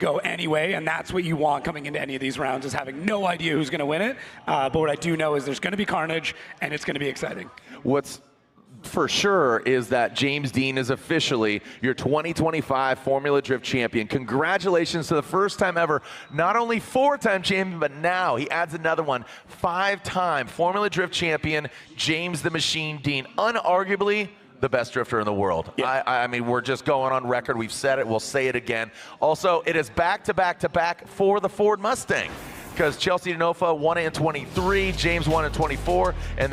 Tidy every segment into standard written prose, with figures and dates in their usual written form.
go anyway, and that's what you want coming into any of these rounds, is having no idea who's going to win it. But what I do know is there's going to be carnage, and it's going to be exciting. What's for sure is that James Dean is officially your 2025 Formula Drift champion. Congratulations to the first time ever, not only 4-time champion, but now he adds another one, 5-time Formula Drift champion, James the Machine Dean. Unarguably the best drifter in the world. Yeah. I mean, we're just going on record. We've said it. We'll say it again. Also, it is back-to-back-to-back for the Ford Mustang, because Chelsea Denofa won it in 23, James won in 24, and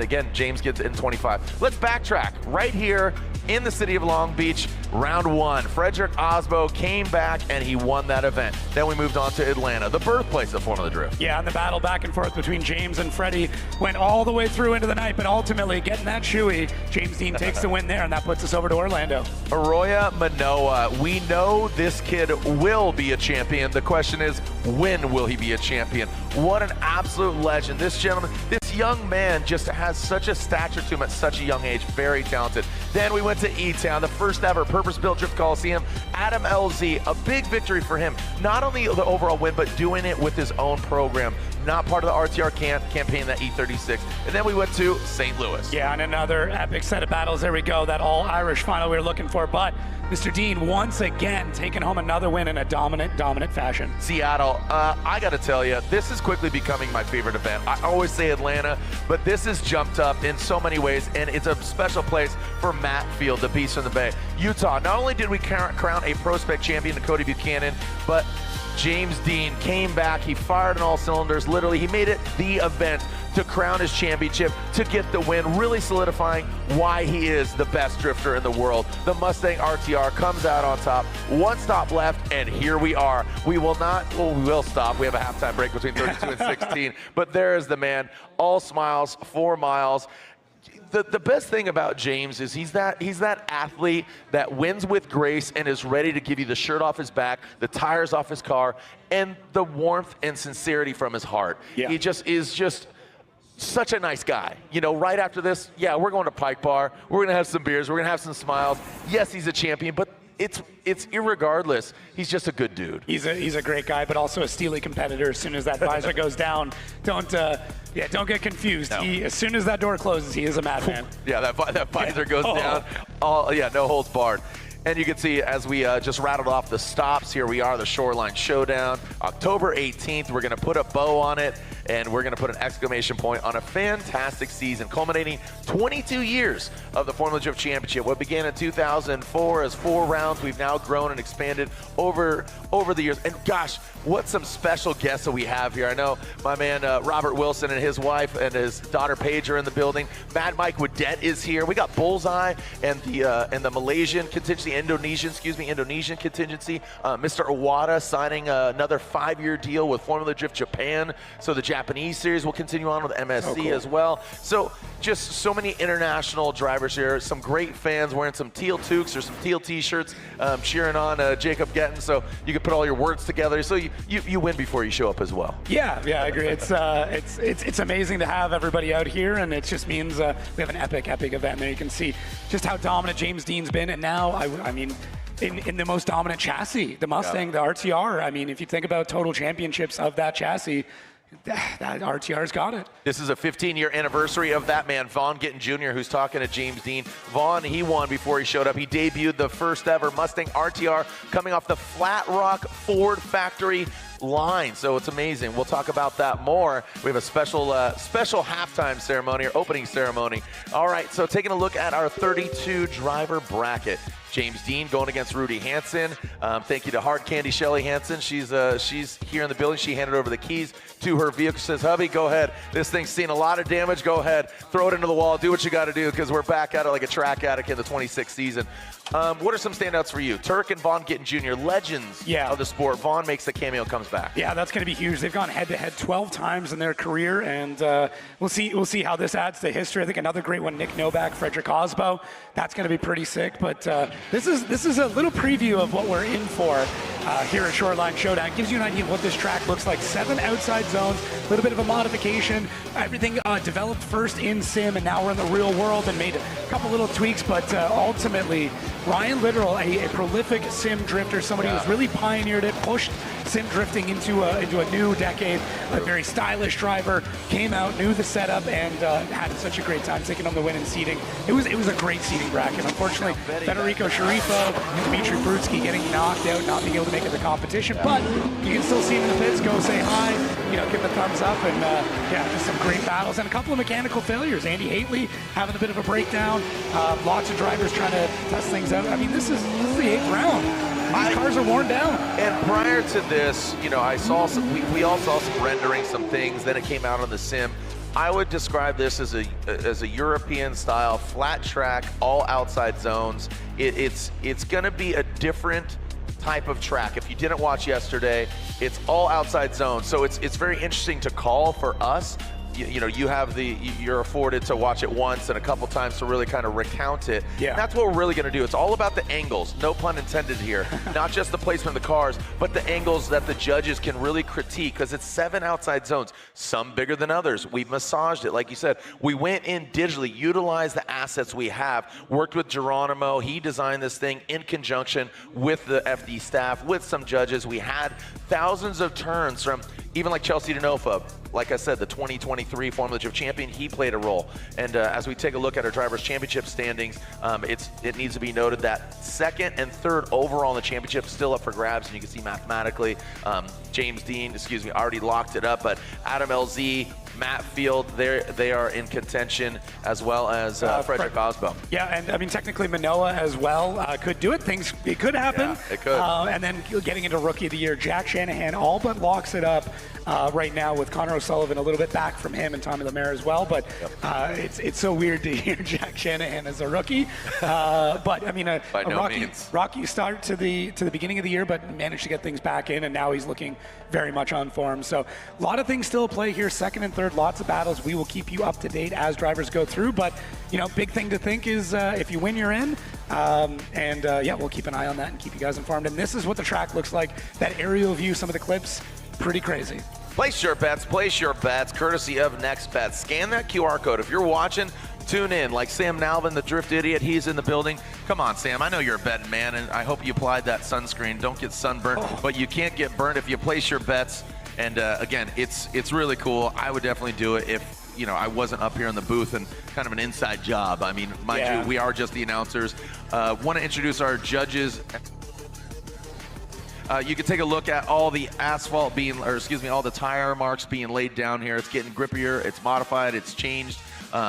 again, James gets it in 25. Let's backtrack. Right here in the city of Long Beach, round 1. Frederick Osbo came back and he won that event. Then we moved on to Atlanta, the birthplace of Formula Drift. Yeah, and the battle back and forth between James and Freddie went all the way through into the night, but ultimately getting that shoey, James Dean takes the win there, and that puts us over to Orlando. Arroyo Manoa, we know this kid will be a champion. The question is, when will he be a champion? What an absolute legend. This gentleman, this young man just has such a stature to him at such a young age, very talented. Then we went to E-Town, the first ever purpose-built Drift Coliseum. Adam LZ, a big victory for him. Not only the overall win, but doing it with his own program. Not part of the RTR campaign, that E36. And then we went to St. Louis. Yeah, and another epic set of battles. There we go, that all-Irish final we were looking for. But Mr. Dean, once again, taking home another win in a dominant fashion. Seattle, I got to tell you, this is quickly becoming my favorite event. I always say Atlanta, but this has jumped up in so many ways, and it's a special place for Matt Field, the Beast from the Bay. Utah, not only did we crown a prospect champion to Cody Buchanan, but James Dean came back, he fired on all cylinders, literally, he made it the event to crown his championship, to get the win, really solidifying why he is the best drifter in the world. The Mustang RTR comes out on top, one stop left, and here we are. We will stop. We have a halftime break between 32 and 16, but there is the man, all smiles, 4 miles. The best thing about James is he's that athlete that wins with grace and is ready to give you the shirt off his back, the tires off his car, and the warmth and sincerity from his heart. Yeah. He is just such a nice guy. You know, right after this, yeah, we're going to Pike Bar. We're going to have some beers. We're going to have some smiles. Yes, he's a champion, but it's irregardless. He's just a good dude. He's a great guy, but also a steely competitor. As soon as that visor goes down, don't get confused. No. As soon as that door closes, he is a madman. Yeah, that visor goes down. No holds barred. And you can see, as we just rattled off the stops, here we are, the Shoreline Showdown. October 18th, we're going to put a bow on it, and we're going to put an exclamation point on a fantastic season, culminating 22 years of the Formula Drift Championship. What began in 2004 as 4 rounds, we've now grown and expanded over the years. And gosh, what some special guests that we have here. I know my man Robert Wilson and his wife and his daughter Paige are in the building. Mad Mike Wadette is here. We got Bullseye and the Malaysian contingency, Indonesian contingency. Mr. Iwata signing another 5-year deal with Formula Drift Japan. So the Japanese series will continue on with MSC as well. So just so many international drivers here. Some great fans wearing some teal toques or some teal t-shirts, cheering on Jacob Gettin. So you can put all your words together. So you win before you show up as well. Yeah, I agree. It's amazing to have everybody out here, and it just means we have an epic event there. You can see just how dominant James Dean's been, and now I mean, in the most dominant chassis, the Mustang, the RTR. I mean, if you think about total championships of that chassis, that RTR's got it. This is a 15-year anniversary of that man, Vaughn Gittin Jr., who's talking to James Dean. Vaughn, he won before he showed up. He debuted the first ever Mustang RTR coming off the Flat Rock Ford factory line. So it's amazing. We'll talk about that more. We have a special halftime ceremony or opening ceremony. All right, so taking a look at our 32 driver bracket. James Dean going against Rudy Hansen. Thank you to Hard Candy Shelly Hansen. She's here in the building. She handed over the keys to her vehicle. She says, hubby, go ahead. This thing's seen a lot of damage. Go ahead. Throw it into the wall. Do what you got to do, because we're back at it like a track addict in the 26th season. What are some standouts for you? Turk and Vaughn Gittin Jr., legends of the sport. Vaughn makes the cameo, comes back. Yeah, that's going to be huge. They've gone head-to-head 12 times in their career, and we'll see how this adds to history. I think another great one, Nick Novak, Frederick Osbo. That's going to be pretty sick. But This is a little preview of what we're in for here at Shoreline Showdown. It gives you an idea of what this track looks like. 7 outside zones, a little bit of a modification. Everything developed first in sim, and now we're in the real world and made a couple little tweaks. But ultimately, Ryan Littoral, a prolific sim drifter, somebody who's really pioneered it, pushed sim drifting into a new decade. A very stylish driver, came out, knew the setup, and had such a great time taking home the win in seeding. It was a great seeding bracket. Unfortunately, Federico Sharifo and Dmitry Brutsky getting knocked out, not being able to make it the competition, but you can still see him in the pits, go say hi, give a thumbs up, and just some great battles and a couple of mechanical failures. Andy Haitley having a bit of a breakdown, lots of drivers trying to test things out. I mean, this is the 8th round. These cars are worn down. And prior to this, I saw we all saw some rendering, some things, then it came out on the sim. I would describe this as a European style, flat track, all outside zones. It's gonna be a different type of track. If you didn't watch yesterday, it's all outside zones. So it's very interesting to call for us. You're afforded to watch it once and a couple times to really kind of recount it. Yeah. And that's what we're really going to do. It's all about the angles, no pun intended here. Not just the placement of the cars, but the angles that the judges can really critique, because it's 7 outside zones, some bigger than others. We've massaged it, like you said. We went in digitally, utilized the assets we have, worked with Geronimo. He designed this thing in conjunction with the FD staff, with some judges. We had thousands of turns from even like Chelsea Denofa. Like I said, the 2023 Formula Drift champion, he played a role. And as we take a look at our Drivers' Championship standings, it needs to be noted that 2nd and 3rd overall in the championship still up for grabs, and you can see mathematically, James Dean, already locked it up, but Adam LZ, Matt Field, they are in contention, as well as Frederick Osbo. Yeah, and I mean, technically Manoa as well could do it. It could happen. Yeah, it could. And then getting into Rookie of the Year, Jack Shanahan all but locks it up right now, with Connor O'Sullivan a little bit back from him and Tommy Lemaire as well. But it's so weird to hear Jack Shanahan as a rookie. But I mean, a rocky start to the beginning of the year, but managed to get things back in, and now he's looking very much on form. So a lot of things still at play here. 2nd and 3rd, lots of battles. We will keep you up to date as drivers go through. But big thing to think is if you win, you're in. We'll keep an eye on that and keep you guys informed. And this is what the track looks like. That aerial view, some of the clips, pretty crazy. Place your bets, courtesy of NextBet. Scan that QR code. If you're watching, tune in. Like Sam Nalvin, the Drift Idiot, he's in the building. Come on, Sam, I know you're a betting man, and I hope you applied that sunscreen. Don't get sunburned, but you can't get burned if you place your bets. And again, it's really cool. I would definitely do it if I wasn't up here in the booth and kind of an inside job. I mean, mind you, we are just the announcers. Want to introduce our judges. You can take a look at all the asphalt all the tire marks being laid down here. It's getting grippier, it's modified, it's changed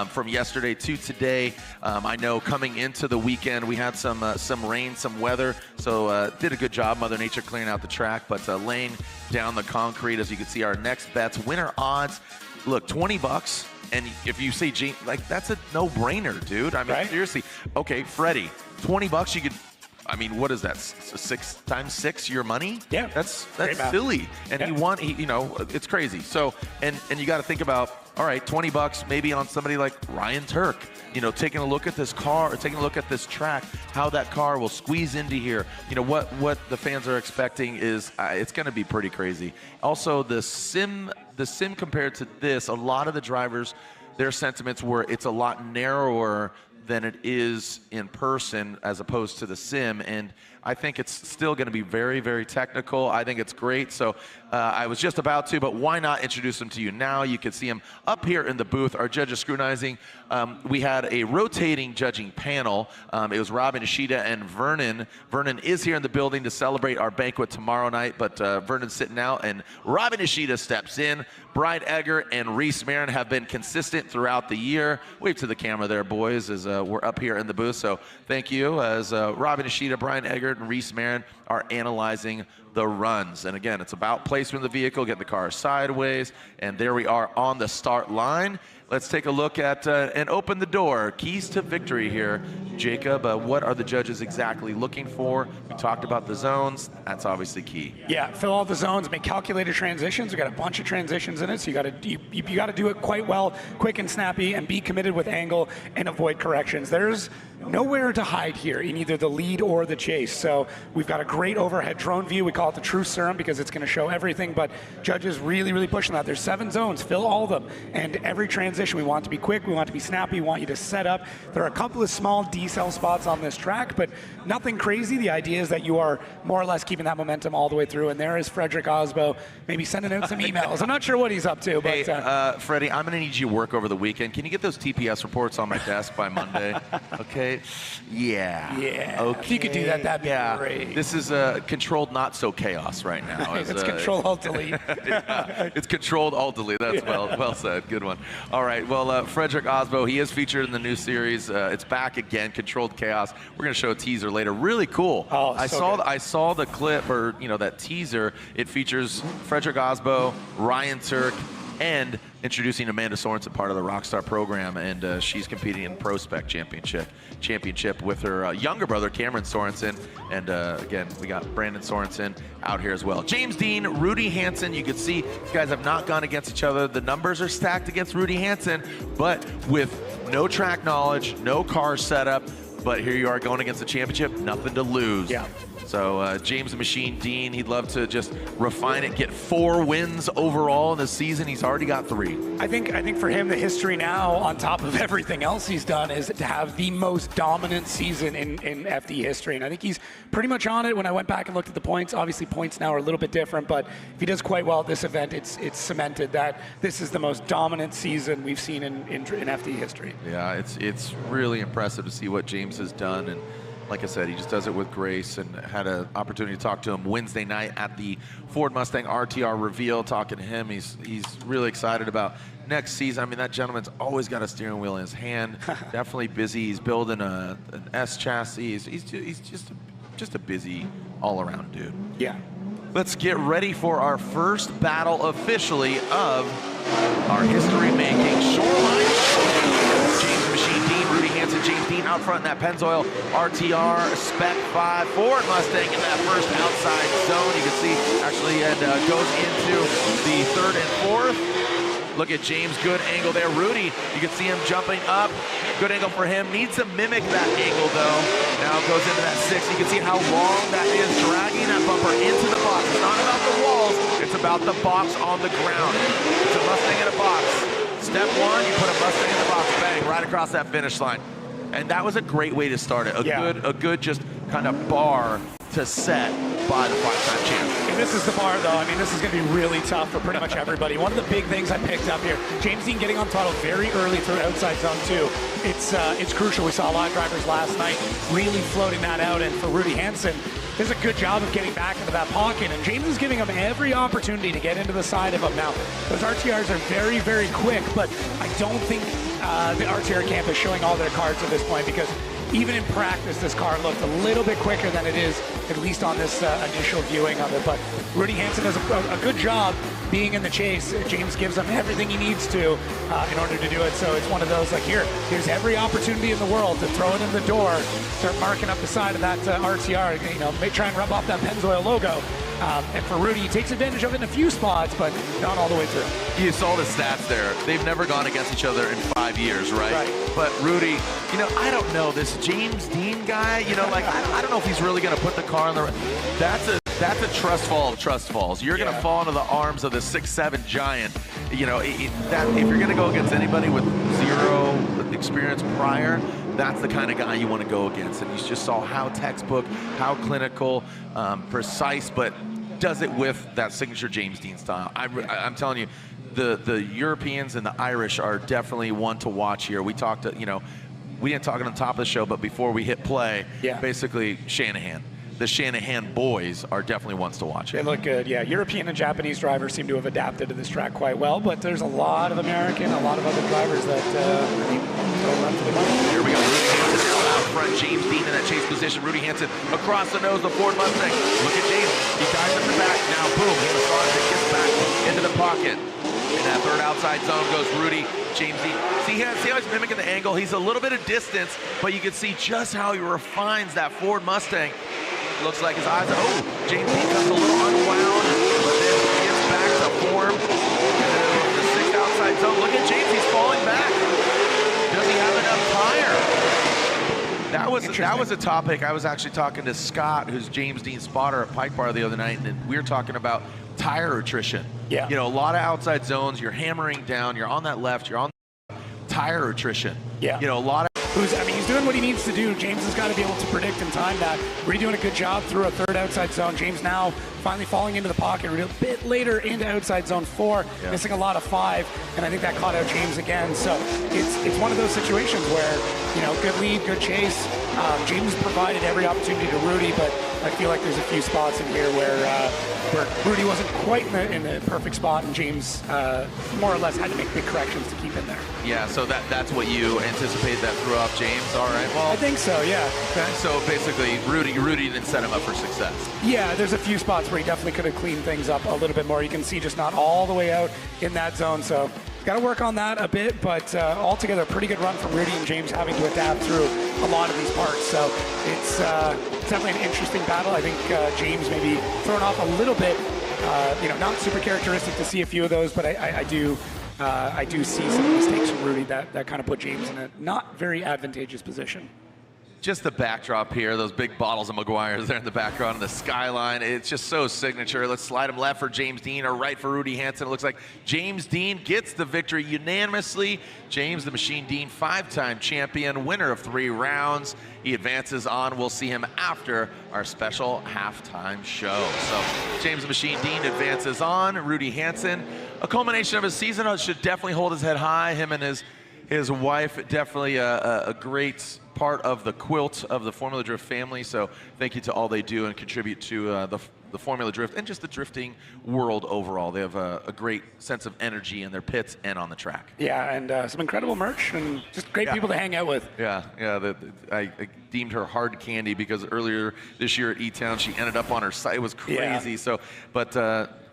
from yesterday to today. I know coming into the weekend, we had some rain, some weather, so did a good job, Mother Nature, clearing out the track, but laying down the concrete. As you can see, our next bets, winner odds, look, $20. And if you say, that's a no-brainer, dude. I mean, seriously. Okay, Freddie, $20, you could, what is that? 6 times 6 your money? Yeah, that's silly. And he won. It's crazy. So, and you got to think about, all right, $20 maybe on somebody like Ryan Turk. Taking a look at this car, or taking a look at this track, how that car will squeeze into here. What the fans are expecting is it's going to be pretty crazy. Also, the sim compared to this, a lot of the drivers, their sentiments were it's a lot narrower than it is in person as opposed to the sim, and I think it's still going to be very, very technical. I think it's great. So I was just about to, but why not introduce them to you now? You can see them up here in the booth. Our judges scrutinizing. We had a rotating judging panel. It was Robin Ishida and Vernon. Vernon is here in the building to celebrate our banquet tomorrow night, but Vernon's sitting out, and Robin Ishida steps in. Brian Egger and Reese Marin have been consistent throughout the year. Wave to the camera there, boys, as we're up here in the booth. So thank you. As Robin Ishida, Brian Egger, Eggert and Reese Marin are analyzing the runs. And again, it's about placement of the vehicle, getting the car sideways, and there we are on the start line. Let's take a look at and open the door. Keys to victory here. Jacob, what are the judges exactly looking for? We talked about the zones. That's obviously key. Yeah, fill all the zones, make calculated transitions. We got a bunch of transitions in it, so you got to do it quite well, quick and snappy, and be committed with angle and avoid corrections. There's nowhere to hide here in either the lead or the chase. So we've got a great overhead drone view. We call it the truth serum because it's going to show everything, but judges really pushing that. There's 7 zones, fill all of them. And every transition, we want to be quick, we want to be snappy, we want you to set up. There are a couple of small decel spots on this track, but nothing crazy. The idea is that you are more or less keeping that momentum all the way through. And there is Frederick Osbo, maybe sending out some emails. I'm not sure what he's up to. But, hey, Freddie, I'm going to need you to work over the weekend. Can you get those TPS reports on my desk by Monday? Okay. Yeah. Yeah. Okay. If you could do that, that'd be great. This is controlled not so chaos right now. It's Control Alt Delete. Yeah, it's Controlled Alt Delete. That's well said. Good one. All right. Well, Frederick Osbo, he is featured in the new series. It's back again. Controlled Chaos. We're going to show a teaser later. Really cool. Oh, I saw the clip, or that teaser. It features Frederick Osbo, Ryan Turk, and introducing Amanda Sorensen, part of the Rockstar program, and she's competing in Pro Spec Championship with her younger brother, Cameron Sorensen, and again, we got Brandon Sorensen out here as well. James Dean, Rudy Hansen, you can see these guys have not gone against each other. The numbers are stacked against Rudy Hansen, but with no track knowledge, no car setup, but here you are going against the championship, nothing to lose. Yeah. So James the Machine Dean, he'd love to just refine it, get 4 wins overall in the season. He's already got 3. I think for him, the history now, on top of everything else he's done, is to have the most dominant season in FD history. And I think he's pretty much on it. When I went back and looked at the points, obviously points now are a little bit different, but if he does quite well at this event, it's cemented that this is the most dominant season we've seen in FD history. Yeah, it's really impressive to see what James has done. And like I said, he just does it with grace, and had an opportunity to talk to him Wednesday night at the Ford Mustang RTR reveal. Talking to him, he's really excited about next season. I mean, that gentleman's always got a steering wheel in his hand. Definitely busy. He's building an S chassis. He's just a busy all-around dude. Yeah. Let's get ready for our first battle officially of our history-making Shoreline Showdown. James Machine Dean, Rudy Hansen, James Dean out front in that Pennzoil RTR Spec 5 Ford Mustang in that first outside zone. You can see actually it goes into the 3rd and 4th. Look at James, good angle there. Rudy, you can see him jumping up. Good angle for him. Needs to mimic that angle though. Now goes into that 6. You can see how long that is, dragging that bumper into the box. It's not about the walls, it's about the box on the ground. It's a Mustang in a box. Step 1, you put a Mustang in the box, bang, right across that finish line. And that was a great way to start it. A good just kind of bar to set by the 5-time champ. And this is the bar, though. I mean, this is going to be really tough for pretty much everybody. One of the big things I picked up here, James Dean getting on throttle very early through outside zone 2. It's crucial. We saw a lot of drivers last night really floating that out, and for Rudy Hansen, does a good job of getting back into that pocket, and James is giving him every opportunity to get into the side of him. Now, those RTRs are very quick, but I don't think the RTR camp is showing all their cards at this point, because even in practice, this car looked a little bit quicker than it is, at least on this initial viewing of it. But Rudy Hansen does a good job being in the chase. James gives him everything he needs to in order to do it. So it's one of those, like, here's every opportunity in the world to throw it in the door, start marking up the side of that RTR, may try and rub off that Pennzoil logo. And for Rudy, he takes advantage of it in a few spots, but not all the way through. You saw the stats there. They've never gone against each other in 5 years, right? But Rudy, I don't know, this James Dean guy, I don't know if he's really going to put the car on the... That's a trust fall of trust falls. You're going to fall into the arms of the 6'7" giant. If you're going to go against anybody with 0 experience prior, that's the kind of guy you want to go against. And you just saw how textbook, how clinical, precise, but does it with that signature James Dean style. I'm telling you, the Europeans and the Irish are definitely one to watch here. We talked to, we didn't talk on the top of the show, but before we hit play, basically Shanahan. the Shanahan boys are definitely ones to watch. They look good, yeah. European and Japanese drivers seem to have adapted to this track quite well, but there's a lot of American, a lot of other drivers that don't run for the money. Here we go, Rudy Hansen now out front. James Dean in that chase position. Rudy Hansen across the nose, the Ford Mustang. Look at James, he dives up the back. Now, boom, he responds and gets back into the pocket. In that third outside zone goes Rudy. James Dean. See how he's mimicking the angle? He's a little bit of distance, but you can see just how he refines that Ford Mustang. Looks like his eyes are, James Dean comes a little unwound, but then gets back to form. And then the sixth outside zone. Look at James, he's falling back. Does he have enough tire? That was a topic. I was actually talking to Scott, who's James Dean's spotter at Pike Bar the other night, and we were talking about tire attrition. Yeah. You know, a lot of outside zones, you're hammering down, you're on that left, you're on tire attrition. Yeah. You know, a lot of he's doing what he needs to do. James has got to be able to predict and time that. Really doing a good job through a third outside zone. James now finally falling into the pocket a bit later into outside zone 4, missing a lot of 5, and I think that caught out James again. So it's one of those situations where, you know, good lead, good chase. James provided every opportunity to Rudy, but I feel like there's a few spots in here where Rudy wasn't quite in the perfect spot, and James more or less had to make big corrections to keep in there. Yeah, so that's what you anticipated that threw off James. All right, well, I think so, yeah. Okay, so basically Rudy didn't set him up for success. Yeah, there's a few spots where he definitely could have cleaned things up a little bit more. You can see just not all the way out in that zone, so got to work on that a bit, but altogether a pretty good run from Rudy and James having to adapt through a lot of these parts. So it's definitely an interesting battle. I think James maybe thrown off a little bit, not super characteristic to see a few of those, but I do see some mistakes from Rudy that kind of put James in a not very advantageous position. Just the backdrop here, those big bottles of Maguire's there in the background and the skyline. It's just so signature. Let's slide him left for James Dean or right for Rudy Hansen. It looks like James Dean gets the victory unanimously. James the Machine Dean, 5-time champion, winner of 3 rounds. He advances on. We'll see him after our special halftime show. So James the Machine Dean advances on. Rudy Hansen, a culmination of his season, should definitely hold his head high. Him and his wife, definitely a great part of the quilt of the Formula Drift family. So thank you to all they do and contribute to the Formula Drift and just the drifting world overall. They have a great sense of energy in their pits and on the track. Yeah, and some incredible merch and just great people to hang out with. Yeah. I deemed her hard candy because earlier this year at E-Town, she ended up on her site. It was crazy. Yeah. So, but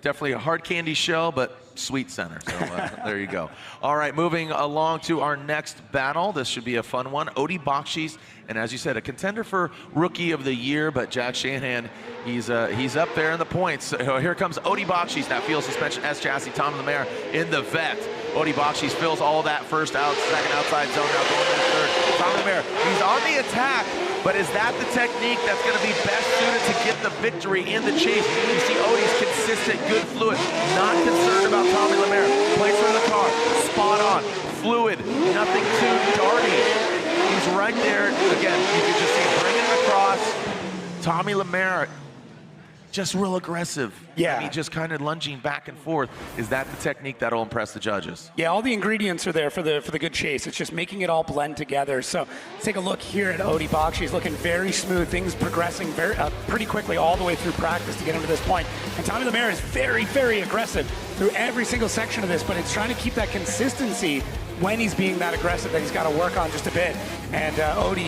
definitely a hard candy shell, but sweet center. So there you go. All right, moving along to our next battle. This should be a fun one. Odie Bakshi's, and as you said, a contender for Rookie of the Year, but Jack Shanahan, he's up there in the points. So here comes Odie Bakshi's, that field suspension S chassis, Tom Lemaire in the vet. Odie Bakshi's fills all that second outside zone, now going to the third. Tom Lemaire, he's on the attack, but is that the technique that's going to be best suited to get the victory in the chase? You see Odie's consistent, good fluid, not concerned about Tommy Lemaire. Placement of the car, spot on, fluid, nothing too darty. He's right there. Again, you can just see him bringing it across. Tommy Lemaire, just real aggressive. Yeah. I mean, just kind of lunging back and forth. Is that the technique that'll impress the judges? Yeah, all the ingredients are there for the good chase. It's just making it all blend together. So let's take a look here at Odie Bakshi. He's looking very smooth. Things progressing pretty quickly all the way through practice to get him to this point. And Tommy Lemaire is very, very aggressive through every single section of this, but it's trying to keep that consistency when he's being that aggressive that he's got to work on just a bit. And Odie,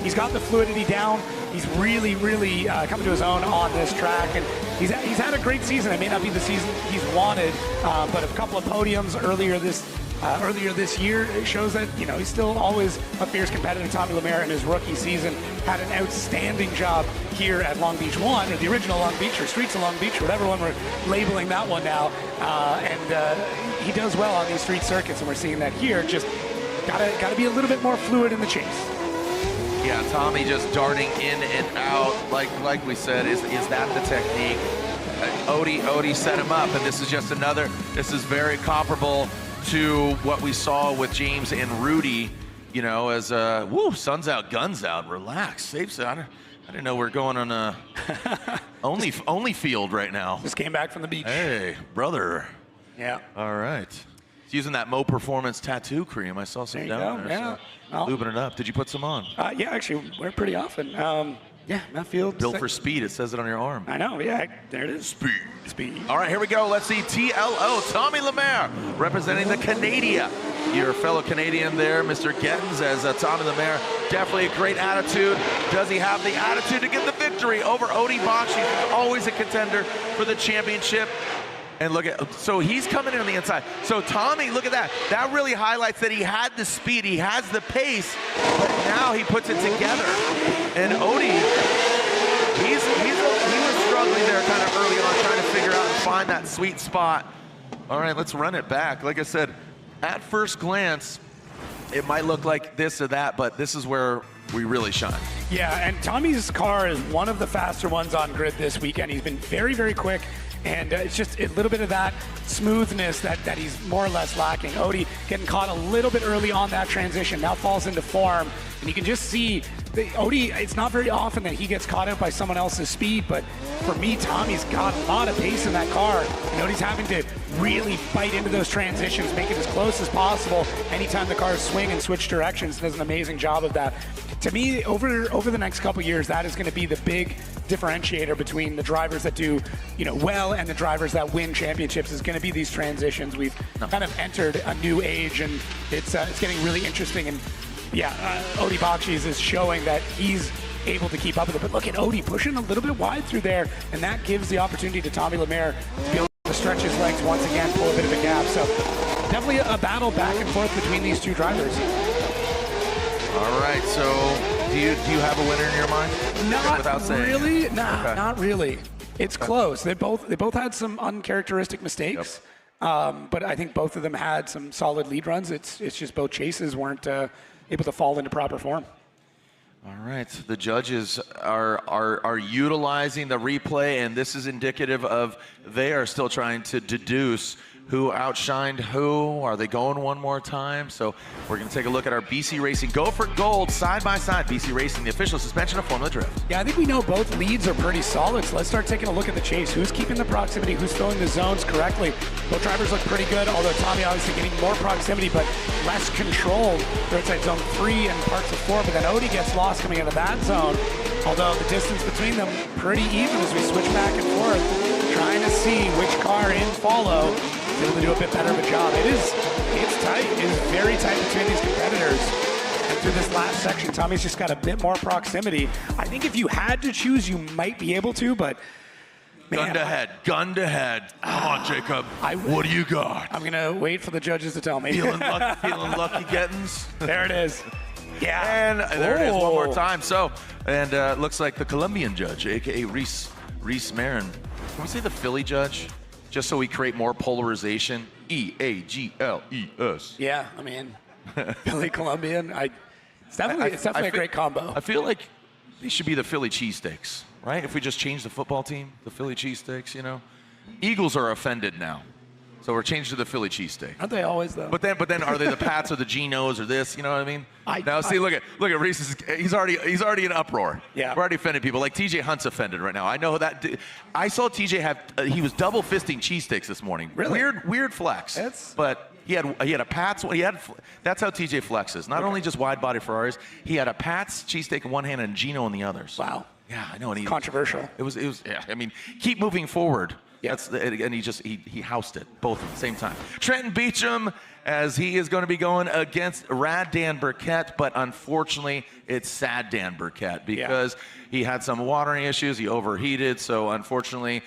he's got the fluidity down. He's really, really coming to his own on this track, and he's had a great season. It may not be the season he's wanted, but a couple of podiums earlier this year shows that he's still always a fierce competitor. Tommy Lemaire in his rookie season had an outstanding job here at Long Beach 1, or the original Long Beach, or Streets of Long Beach, whatever one we're labeling that one now. And he does well on these street circuits, and we're seeing that here. Just gotta be a little bit more fluid in the chase. Yeah, Tommy just darting in and out, like we said, is that the technique? Odie set him up, and this is very comparable to what we saw with James and Rudy, as sun's out, guns out, relax, safe side. I didn't know we're going on a only field right now. Just came back from the beach. Hey, brother. Yeah. All right. He's using that Mo Performance tattoo cream. I saw some down there. Yeah. So lubing it up. Did you put some on? Yeah, actually, we're pretty often. Yeah, Matt Field. Built for speed. It says it on your arm. I know. Yeah, there it is. Speed. All right, here we go. Let's see TLO, Tommy Lemaire, representing the Canada. Your fellow Canadian there, Mr. Gettins, as Tommy Lemaire. Definitely a great attitude. Does he have the attitude to get the victory over Odie Bakshi? Always a contender for the championship. And look at, so he's coming in on the inside. So Tommy, look at that. That really highlights that he had the speed, he has the pace, but now he puts it together. And Odie, he was struggling there kind of early on, trying to figure out and find that sweet spot. All right, let's run it back. Like I said, at first glance, it might look like this or that, but this is where we really shine. Yeah, and Tommy's car is one of the faster ones on grid this weekend. He's been very, very quick. And it's just a little bit of that smoothness that he's more or less lacking. Odie getting caught a little bit early on that transition, now falls into form. And you can just see, Odie, it's not very often that he gets caught out by someone else's speed, but for me, Tommy's got a lot of pace in that car. And Odie's having to really bite into those transitions, make it as close as possible. Anytime the cars swing and switch directions, does an amazing job of that. To me, over the next couple years, that is going to be the big differentiator between the drivers that do, well, and the drivers that win championships is going to be these transitions. We've kind of entered a new age, and it's getting really interesting. And yeah, Odie Bakshi is showing that he's able to keep up with it. But look at Odie pushing a little bit wide through there, and that gives the opportunity to Tommy Lemaire to be able to stretch his legs once again, pull a bit of a gap. So definitely a battle back and forth between these two drivers. All right, so do you have a winner in your mind? Not really. Nah, Okay. Not really. It's close. They both had some uncharacteristic mistakes, but I think both of them had some solid lead runs. It's just both chases weren't able to fall into proper form. All right, the judges are utilizing the replay, and this is indicative of they are still trying to deduce who outshined who. Are they going one more time? So we're going to take a look at our BC Racing Go for Gold side by side. BC Racing, the official suspension of Formula Drift. Yeah, I think we know both leads are pretty solid, so let's start taking a look at the chase. Who's keeping the proximity? Who's filling the zones correctly? Both drivers look pretty good, although Tommy obviously getting more proximity, but less control. They're inside zone 3 and parts of 4, but then Odie gets lost coming into that zone. Although the distance between them pretty even as we switch back and forth, trying to see which car in follow is able to do a bit better of a job. It's tight. It is very tight between these competitors. And through this last section, Tommy's just got a bit more proximity. I think if you had to choose, you might be able to, but man, Gun to head. Come on, Jacob. What do you got? I'm going to wait for the judges to tell me. Feeling lucky, Gettins? There it is. Yeah. And there it is one more time. So, and looks like the Colombian judge, a.k.a. Reese Marin. Can we say the Philly judge? Just so we create more polarization. E-A-G-L-E-S. Yeah, I mean, Philly Colombian. It's definitely a great combo. I feel like they should be the Philly cheesesteaks, right? If we just change the football team, the Philly cheesesteaks, Eagles are offended now. So we're changed to the Philly cheesesteak. Aren't they always, though? But then are they the Pats or the Genos or this? You know what I mean? Now see, look at Reese. He's already in uproar. Yeah. We're already offended people. Like TJ Hunt's offended right now. I know that. I saw TJ he was double fisting cheesesteaks this morning. Really? Weird flex. But he had a Pats. That's how TJ flexes. Not only just wide body Ferraris. He had a Pats cheesesteak in one hand and Geno in the others. Wow. Yeah, I know. And controversial. It was. Yeah. I mean, keep moving forward. Yeah. And he housed it both at the same time. Trenton Beecham, as he is going to be going against Rad Dan Burkett, but unfortunately it's Sad Dan Burkett because he had some watering issues. He overheated, so unfortunately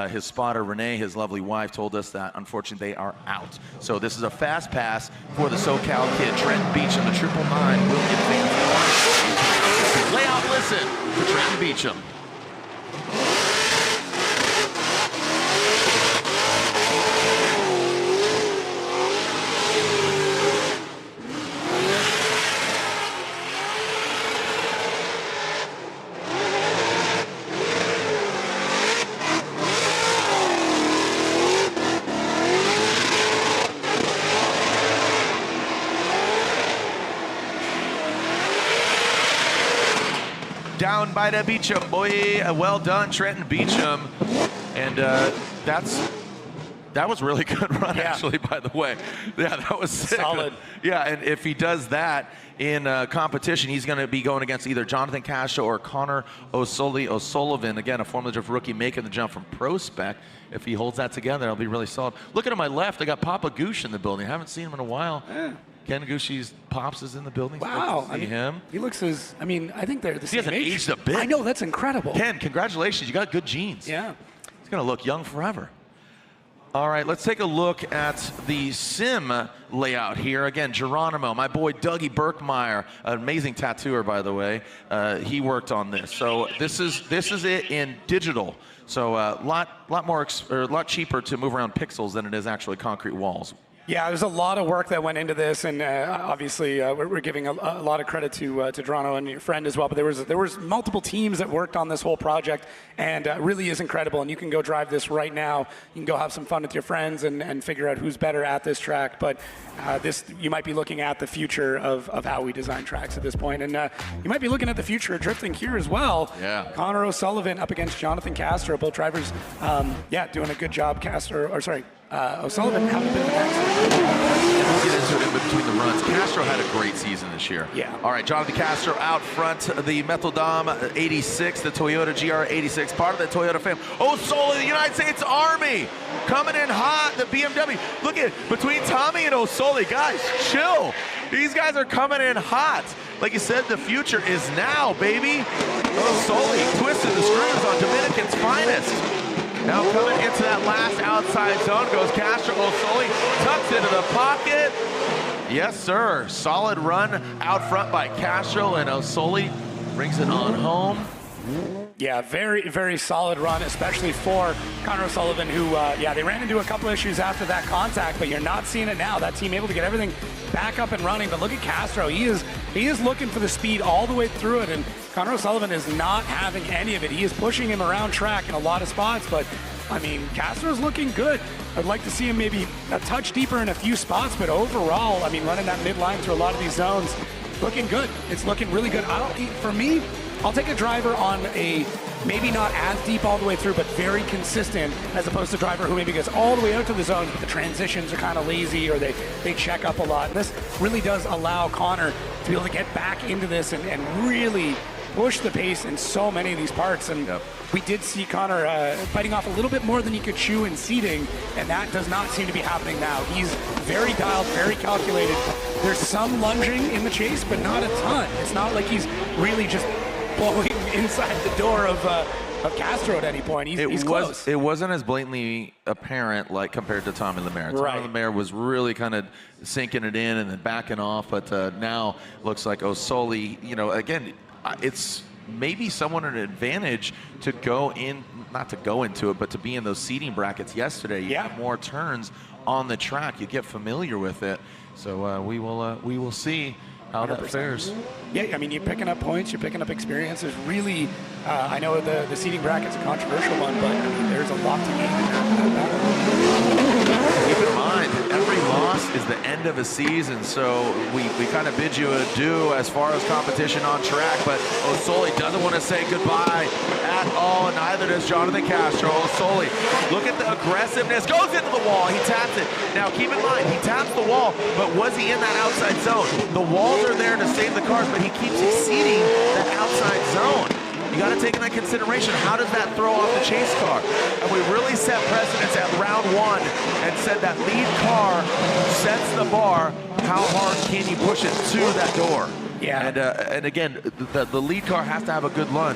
his spotter Renee, his lovely wife, told us that unfortunately they are out. So this is a fast pass for the SoCal kid. Trenton Beecham, the 999 will advance. Lay out, listen for Trenton Beecham. Down by the Beecham, boy. Well done, Trenton Beecham. And that's That was really good run, actually, by the way. Yeah, that was sick. Solid. Yeah, and if he does that in competition, he's going to be going against either Jonathan Castro or Connor O'Sullivan. Again, a Formula Drift rookie making the jump from Pro Spec. If he holds that together, it'll be really solid. Looking to my left, I got Papa Goosh in the building. I haven't seen him in a while. Yeah. Ken Gooshy's Pops is in the building. Wow. See him. He looks I think they're the same age. He hasn't aged a bit. I know, that's incredible. Ken, congratulations. You got good genes. Yeah. He's going to look young forever. All right, let's take a look at the sim layout here. Again, Geronimo, my boy Dougie Berkmeyer, an amazing tattooer, by the way. He worked on this. So this is it in digital. So a lot cheaper to move around pixels than it is actually concrete walls. Yeah, there's a lot of work that went into this, and obviously we're giving a lot of credit to Toronto and your friend as well. But there was multiple teams that worked on this whole project, and it really is incredible. And you can go drive this right now. You can go have some fun with your friends and figure out who's better at this track. But you might be looking at the future of how we design tracks at this point, and you might be looking at the future of drifting here as well. Yeah. Connor O'Sullivan up against Jonathan Castro, both drivers, doing a good job. O'Sullivan having a bit of an accident. We'll get into it in between the runs. Castro had a great season this year. Yeah. All right, Jonathan Castro out front, the Metaldom 86, the Toyota GR 86, part of the Toyota fam. O'Sullivan, the United States Army, coming in hot, the BMW. Look at between Tommy and O'Sullivan, guys, chill. These guys are coming in hot. Like you said, the future is now, baby. O'Sullivan twisted the screws on Dominican's finest. Now coming into that last outside zone goes Castro. O'Sullivan tucks into the pocket. Yes, sir. Solid run out front by Castro, and O'Sullivan brings it on home. Yeah, very, very solid run, especially for Connor O'Sullivan, who, they ran into a couple issues after that contact, but you're not seeing it now. That team able to get everything back up and running. But look at Castro. He is looking for the speed all the way through it, and Connor O'Sullivan is not having any of it. He is pushing him around track in a lot of spots, but, I mean, Castro's looking good. I'd like to see him maybe a touch deeper in a few spots, but overall, I mean, running that midline through a lot of these zones, looking good. It's looking really good. For me, I'll take a driver on a maybe not as deep all the way through, but very consistent, as opposed to a driver who maybe goes all the way out to the zone, but the transitions are kind of lazy or they check up a lot. And this really does allow Connor to be able to get back into this and really push the pace in so many of these parts. And we did see Connor biting off a little bit more than he could chew in seating, and that does not seem to be happening now. He's very dialed, very calculated. There's some lunging in the chase, but not a ton. It's not like he's really just blowing inside the door of Castro at any point. He's close. It wasn't as blatantly apparent like compared to Tommy Lemaire. Right. Tommy Lemaire was really kind of sinking it in and then backing off, but now looks like O'Sullivan, again, it's maybe someone an advantage to go in, not to go into it, but to be in those seating brackets yesterday. You have more turns on the track. You get familiar with it. So we will see how 100%. That fares. Yeah, I mean, you're picking up points, you're picking up experience. There's really, I know the seating bracket's a controversial one, but I mean, there's a lot to gain in that. Keep in mind, every loss is the end of a season, so we kind of bid you adieu as far as competition on track, but O'Sullivan doesn't want to say goodbye at all, and neither does Jonathan Castro. O'Sullivan, look at the aggressiveness, goes into the wall, he taps it. Now keep in mind, he taps the wall, but was he in that outside zone? The walls are there to save the cars, but he keeps exceeding that outside zone. You got to take in that consideration. How does that throw off the chase car? And we really set precedence at round one and said that lead car sets the bar. How hard can you push it to that door? Yeah. And again, the lead car has to have a good run.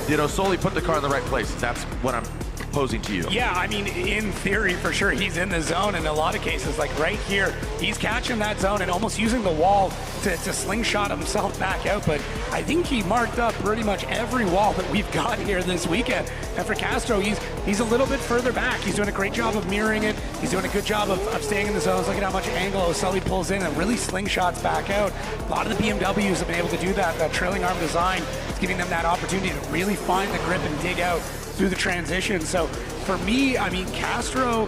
O'Sullivan put the car in the right place. That's what I'm posing to you. Yeah, I mean, in theory, for sure, he's in the zone in a lot of cases. Like right here, he's catching that zone and almost using the wall to slingshot himself back out. But I think he marked up pretty much every wall that we've got here this weekend. And for Castro, he's a little bit further back. He's doing a great job of mirroring it. He's doing a good job of staying in the zones. Look at how much angle O'Sullivan pulls in and really slingshots back out. A lot of the BMWs have been able to do that. That trailing arm design is giving them that opportunity to really find the grip and dig out through the transition. So for me, I mean, Castro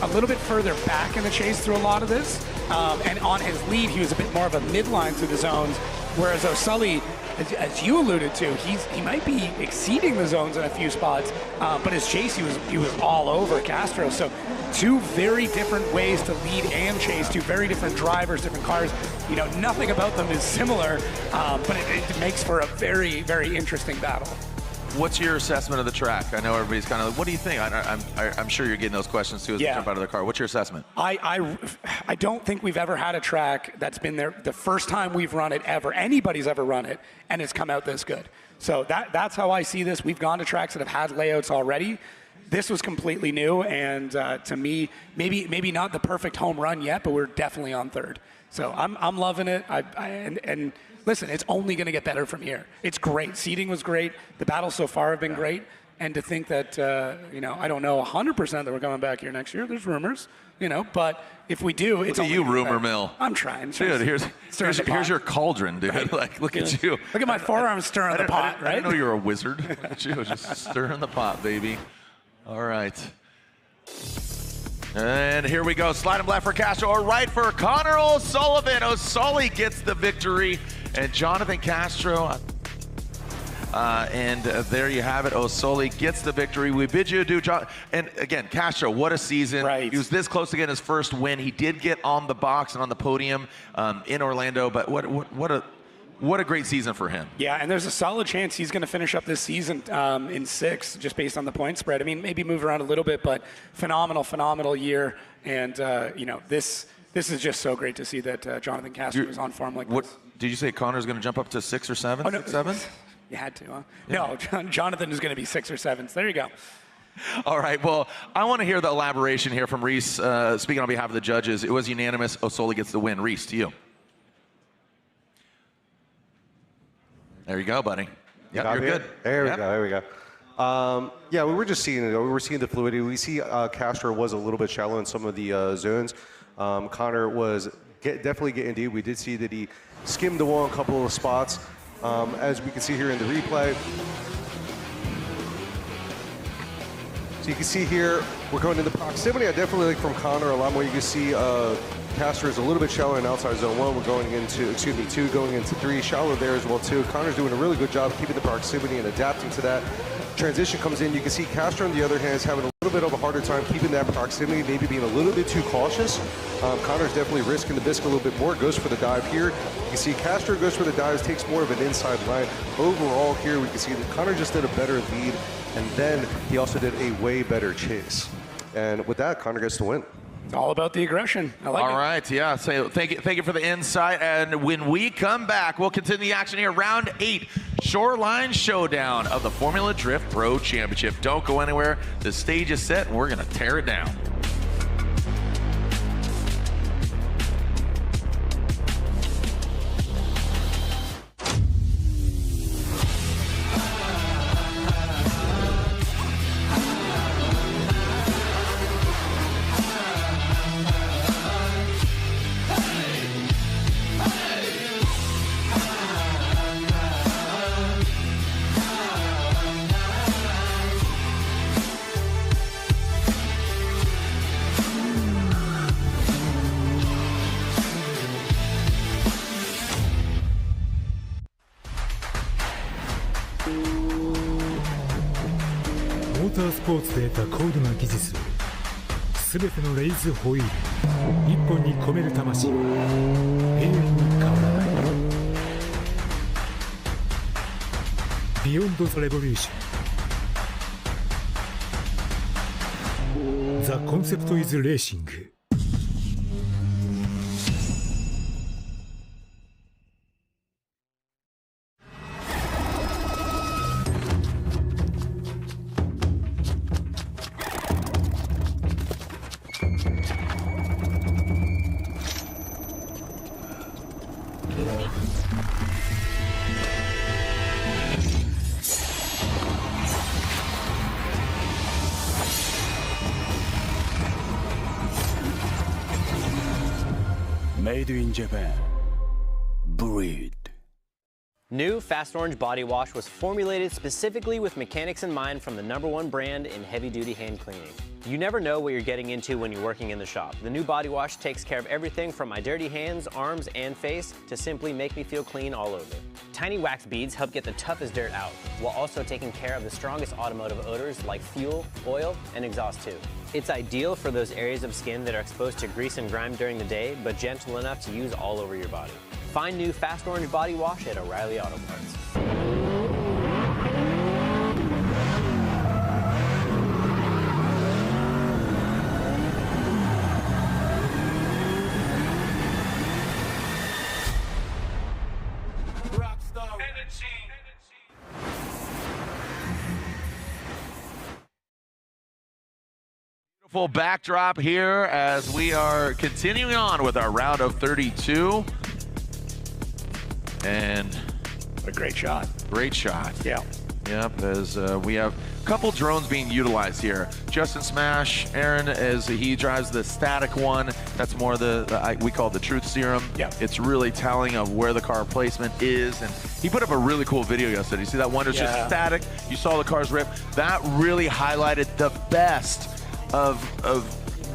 a little bit further back in the chase through a lot of this, and on his lead, he was a bit more of a midline through the zones, whereas O'Sullivan as you alluded to, he might be exceeding the zones in a few spots, but his chase, he was all over Castro. So two very different ways to lead and chase, two very different drivers, different cars. You know, nothing about them is similar, but it makes for a very, very interesting battle. What's your assessment of the track? I know everybody's kind of like, what do you think? I'm sure you're getting those questions too as they jump out of the car. What's your assessment? I don't think we've ever had a track that's been there the first time we've run it ever. Anybody's ever run it, and it's come out this good. So that's how I see this. We've gone to tracks that have had layouts already. This was completely new, and to me, maybe not the perfect home run yet, but we're definitely on third. So I'm loving it. And listen, it's only going to get better from here. It's great. Seating was great. The battles so far have been great. And to think that, you know, I don't know 100% that we're coming back here next year. There's rumors, you know, but if we do, it's look at you, rumor mill. I'm trying. Dude, here's your cauldron, dude. Right. Like, look at you. Look at my forearm stirring the pot, right? I didn't know you were a wizard. Look at you, just stirring the pot, baby. All right. And here we go. Slide him left for Castro or right for Connor O'Sullivan. O'Sully gets the victory. And Jonathan Castro. And there you have it. O'Sully gets the victory. We bid you adieu, John. And again, Castro, what a season. Right. He was this close to getting his first win. He did get on the box and on the podium in Orlando. But what a great season for him. Yeah, and there's a solid chance he's going to finish up this season in 6th, just based on the point spread. I mean, maybe move around a little bit, but phenomenal year. And, you know, this is just so great to see that Jonathan Castro is on form like this. Did you say Connor's going to jump up to 6 or 7? Oh, no. 6, 7? You had to, huh? Yeah. No, Jonathan is going to be 6 or 7. So there you go. All right, well, I want to hear the elaboration here from Reese, speaking on behalf of the judges. It was unanimous. O'Sully gets the win. Reese, to you. There you go, buddy. Yep, you're good. There we go. Yeah, we were just seeing it. We were seeing the fluidity. We see Castro was a little bit shallow in some of the zones. Connor was definitely getting deep. We did see that he skimmed the wall in a couple of spots. As we can see here in the replay. So you can see here, we're going into proximity. I definitely like from Connor a lot more. You can see Castro is a little bit shallow in outside zone 1. We're going into, 2, going into 3. Shallow there as well too. Connor's doing a really good job keeping the proximity and adapting to that. Transition comes in. You can see Castro on the other hand is having a little bit of a harder time keeping that proximity, maybe being a little bit too cautious. Connor's definitely risking the biscuit a little bit more, goes for the dive here. You can see Castro goes for the dives, takes more of an inside line. Overall here, we can see that Connor just did a better lead, and then he also did a way better chase. And with that, Connor gets the win. It's all about the aggression. I like it. All right, yeah. So thank you for the insight. And when we come back, we'll continue the action here. Round 8, Shoreline Showdown of the Formula Drift Pro Championship. Don't go anywhere. The stage is set, and we're going to tear it down.モータースポーツで得た高度な技術をすべてのレイズホイール一本に込める魂は永遠に変わらない。ビヨンド・ザ・レボリューション。ザ・コンセプト・イズ・レーシング。Made in Japan. Breed. New Fast Orange Body Wash was formulated specifically with mechanics in mind from the #1 brand in heavy-duty hand cleaning. You never know what you're getting into when you're working in the shop. The new body wash takes care of everything from my dirty hands, arms, and face to simply make me feel clean all over. Tiny wax beads help get the toughest dirt out, while also taking care of the strongest automotive odors like fuel, oil, and exhaust too. It's ideal for those areas of skin that are exposed to grease and grime during the day, but gentle enough to use all over your body. Find new Fast Orange Body Wash at O'Reilly Auto Parts. Full backdrop here as we are continuing on with our round of 32. And What a great shot. Great shot. Yeah. Yep, as we have a couple drones being utilized here. Justin Smash, Aaron, as he drives the static one, that's more we call it the truth serum. Yeah. It's really telling of where the car placement is, and he put up a really cool video yesterday. You see that one was just static, you saw the cars rip. That really highlighted the best of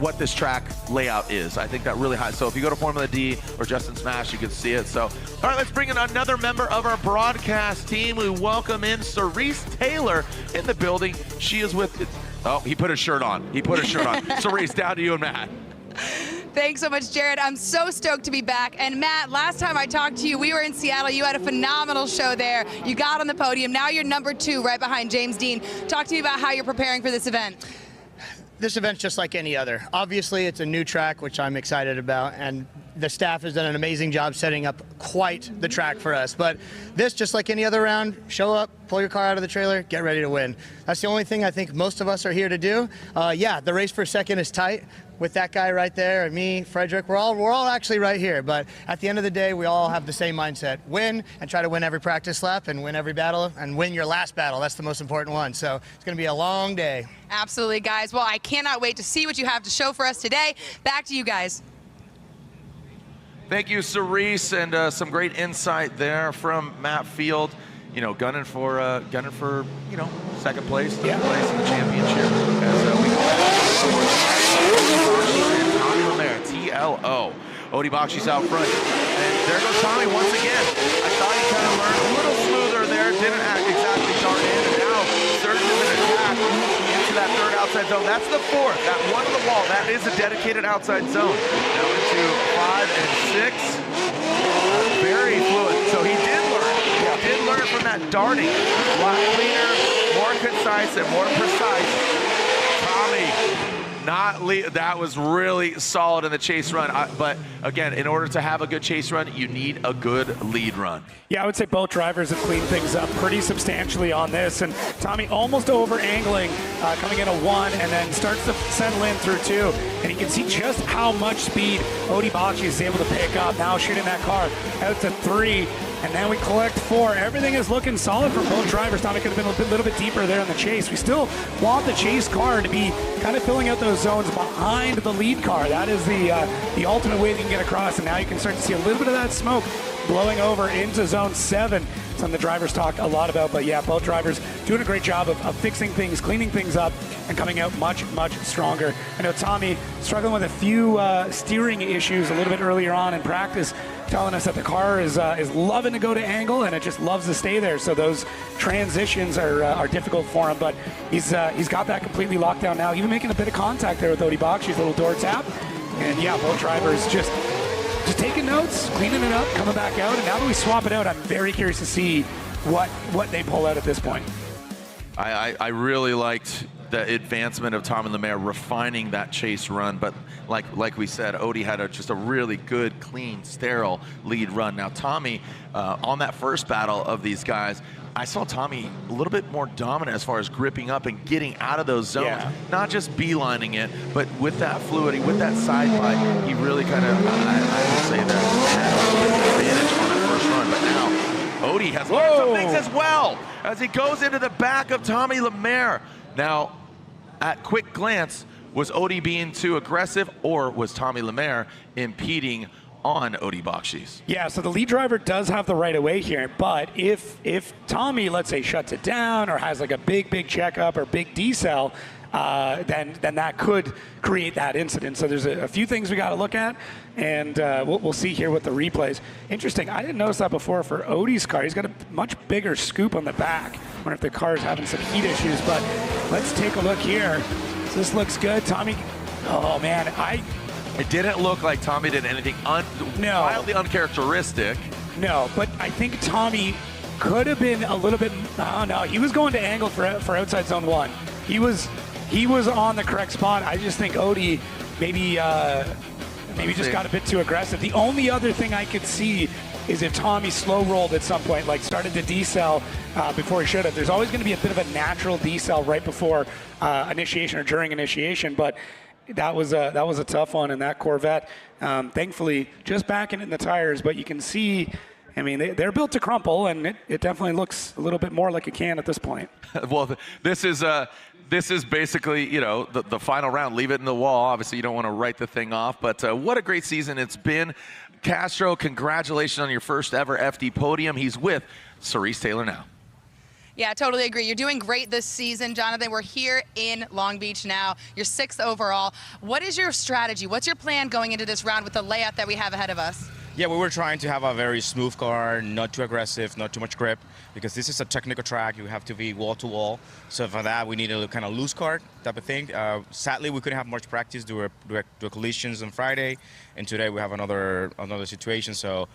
what this track layout is. I think that really high. So if you go to Formula D or Justin Smash, you can see it. So, all right, let's bring in another member of our broadcast team. We welcome in Cerise Taylor in the building. She is with, oh, he put his shirt on. He put his shirt on. Cerise, down to you and Matt. Thanks so much, Jared. I'm so stoked to be back. And Matt, last time I talked to you, we were in Seattle. You had a phenomenal show there. You got on the podium. Now you're #2 right behind James Dean. Talk to me about how you're preparing for this event. This event's just like any other. Obviously, it's a new track, which I'm excited about, and the staff has done an amazing job setting up quite the track for us. But this, just like any other round, show up, pull your car out of the trailer, get ready to win. That's the only thing I think most of us are here to do. Yeah, the race for second is tight with that guy right there, and me, Frederick. We're all actually right here. But at the end of the day, we all have the same mindset: win and try to win every practice lap and win every battle and win your last battle. That's the most important one. So it's going to be a long day. Absolutely, guys. Well, I cannot wait to see what you have to show for us today. Back to you guys. Thank you, Cerise, and some great insight there from Matt Field. You know, gunning for you know, second place, third place in the championship. As we go back to TLO. Odie Bakshi's out front, and there goes Tommy once again. I thought he kind of learned a little smoother there, didn't act exactly dart in, and now surges an attack into that third outside zone. That's the fourth. That one on the wall, that is a dedicated outside zone. Now into 5 and 6. Very fluid. So he did learn. He did learn from that darting. A lot cleaner, more concise, and more precise. Tommy, that was really solid in the chase run. But again, in order to have a good chase run, you need a good lead run. Yeah, I would say both drivers have cleaned things up pretty substantially on this. And Tommy almost over angling, coming in a 1, and then starts to settle in through 2. And you can see just how much speed Odie Bakshi is able to pick up. Now shooting that car out to 3. And then we collect 4. Everything is looking solid for both drivers. Tommy could have been a little bit deeper there in the chase. We still want the chase car to be kind of filling out those zones behind the lead car. That is the ultimate way that you can get across. And now you can start to see a little bit of that smoke blowing over into zone 7. Something the drivers talked a lot about. But yeah, both drivers doing a great job of fixing things, cleaning things up, and coming out much, much stronger. I know Tommy struggling with a few steering issues a little bit earlier on in practice, telling us that the car is loving to go to angle and it just loves to stay there. So those transitions are difficult for him, but he's got that completely locked down now. Even making a bit of contact there with Odie Bakshi's little door tap. And yeah, both drivers just taking notes, cleaning it up, coming back out. And now that we swap it out, I'm very curious to see what they pull out at this point. I really liked the advancement of Tommy Lemaire, refining that chase run, but like we said, Odie had just a really good, clean, sterile lead run. Now Tommy, on that first battle of these guys, I saw Tommy a little bit more dominant as far as gripping up and getting out of those zones, not just beelining it, but with that fluidity, with that side bite, he really kind of, I would say that, had advantage on that first run. But now Odie has learned some things as well as he goes into the back of Tommy Lemaire. Now, at quick glance, was Odie being too aggressive, or was Tommy Lemaire impeding on Odie Bakshi's. Yeah, so the lead driver does have the right of way here, but if Tommy, let's say, shuts it down or has like a big checkup or big decel, then that could create that incident. So there's a few things we got to look at, and we'll see here with the replays. Interesting, I didn't notice that before for Odie's car. He's got a much bigger scoop on the back. I wonder if the car's having some heat issues, but let's take a look here. So this looks good. Tommy, oh man, It didn't look like Tommy did anything wildly uncharacteristic. No, but I think Tommy could have been a little bit. Oh no, he was going to angle for outside zone 1. He was on the correct spot. I just think Odie maybe just got a bit too aggressive. The only other thing I could see is if Tommy slow rolled at some point, like started to decel before he should have. There's always going to be a bit of a natural decel right before initiation or during initiation, but that was a tough one in that Corvette. Thankfully, just backing in the tires, but you can see, I mean, they're built to crumple, and it definitely looks a little bit more like a can at this point. Well, this is basically, you know, the final round. Leave it in the wall. Obviously, you don't want to write the thing off, but what a great season it's been. Castro, congratulations on your first ever FD podium. He's with Cerise Taylor now. Yeah, totally agree. You're doing great this season, Jonathan. We're here in Long Beach now. You're 6th overall. What is your strategy? What's your plan going into this round with the layout that we have ahead of us? Yeah, we were trying to have a very smooth car, not too aggressive, not too much grip, because this is a technical track. You have to be wall-to-wall. So for that, we need a kind of loose car type of thing. Sadly, we couldn't have much practice due to collisions on Friday, and today we have another situation. So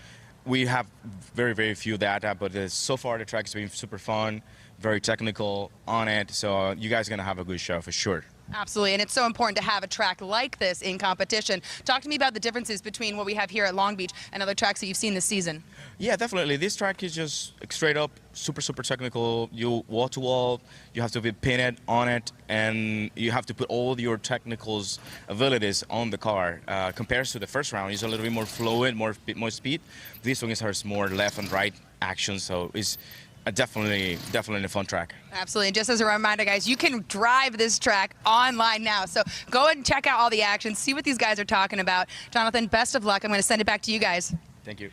we have very few data, but so far the track has been super fun, very technical on it. So you guys are going to have a good show for sure. Absolutely, and it's so important to have a track like this in competition. Talk to me about the differences between what we have here at Long Beach and other tracks that you've seen this season. Yeah, definitely. This track is just straight up super technical. You wall-to-wall, you have to be pinned on it, and you have to put all your technicals abilities on the car. Compared to the first round, it's a little bit more fluid, more speed. This one has more left and right action, so it's definitely a fun track. Absolutely. And just as a reminder, guys, you can drive this track online now. So go ahead and check out all the action, see what these guys are talking about. Jonathan, best of luck. I'm going to send it back to you guys. Thank you.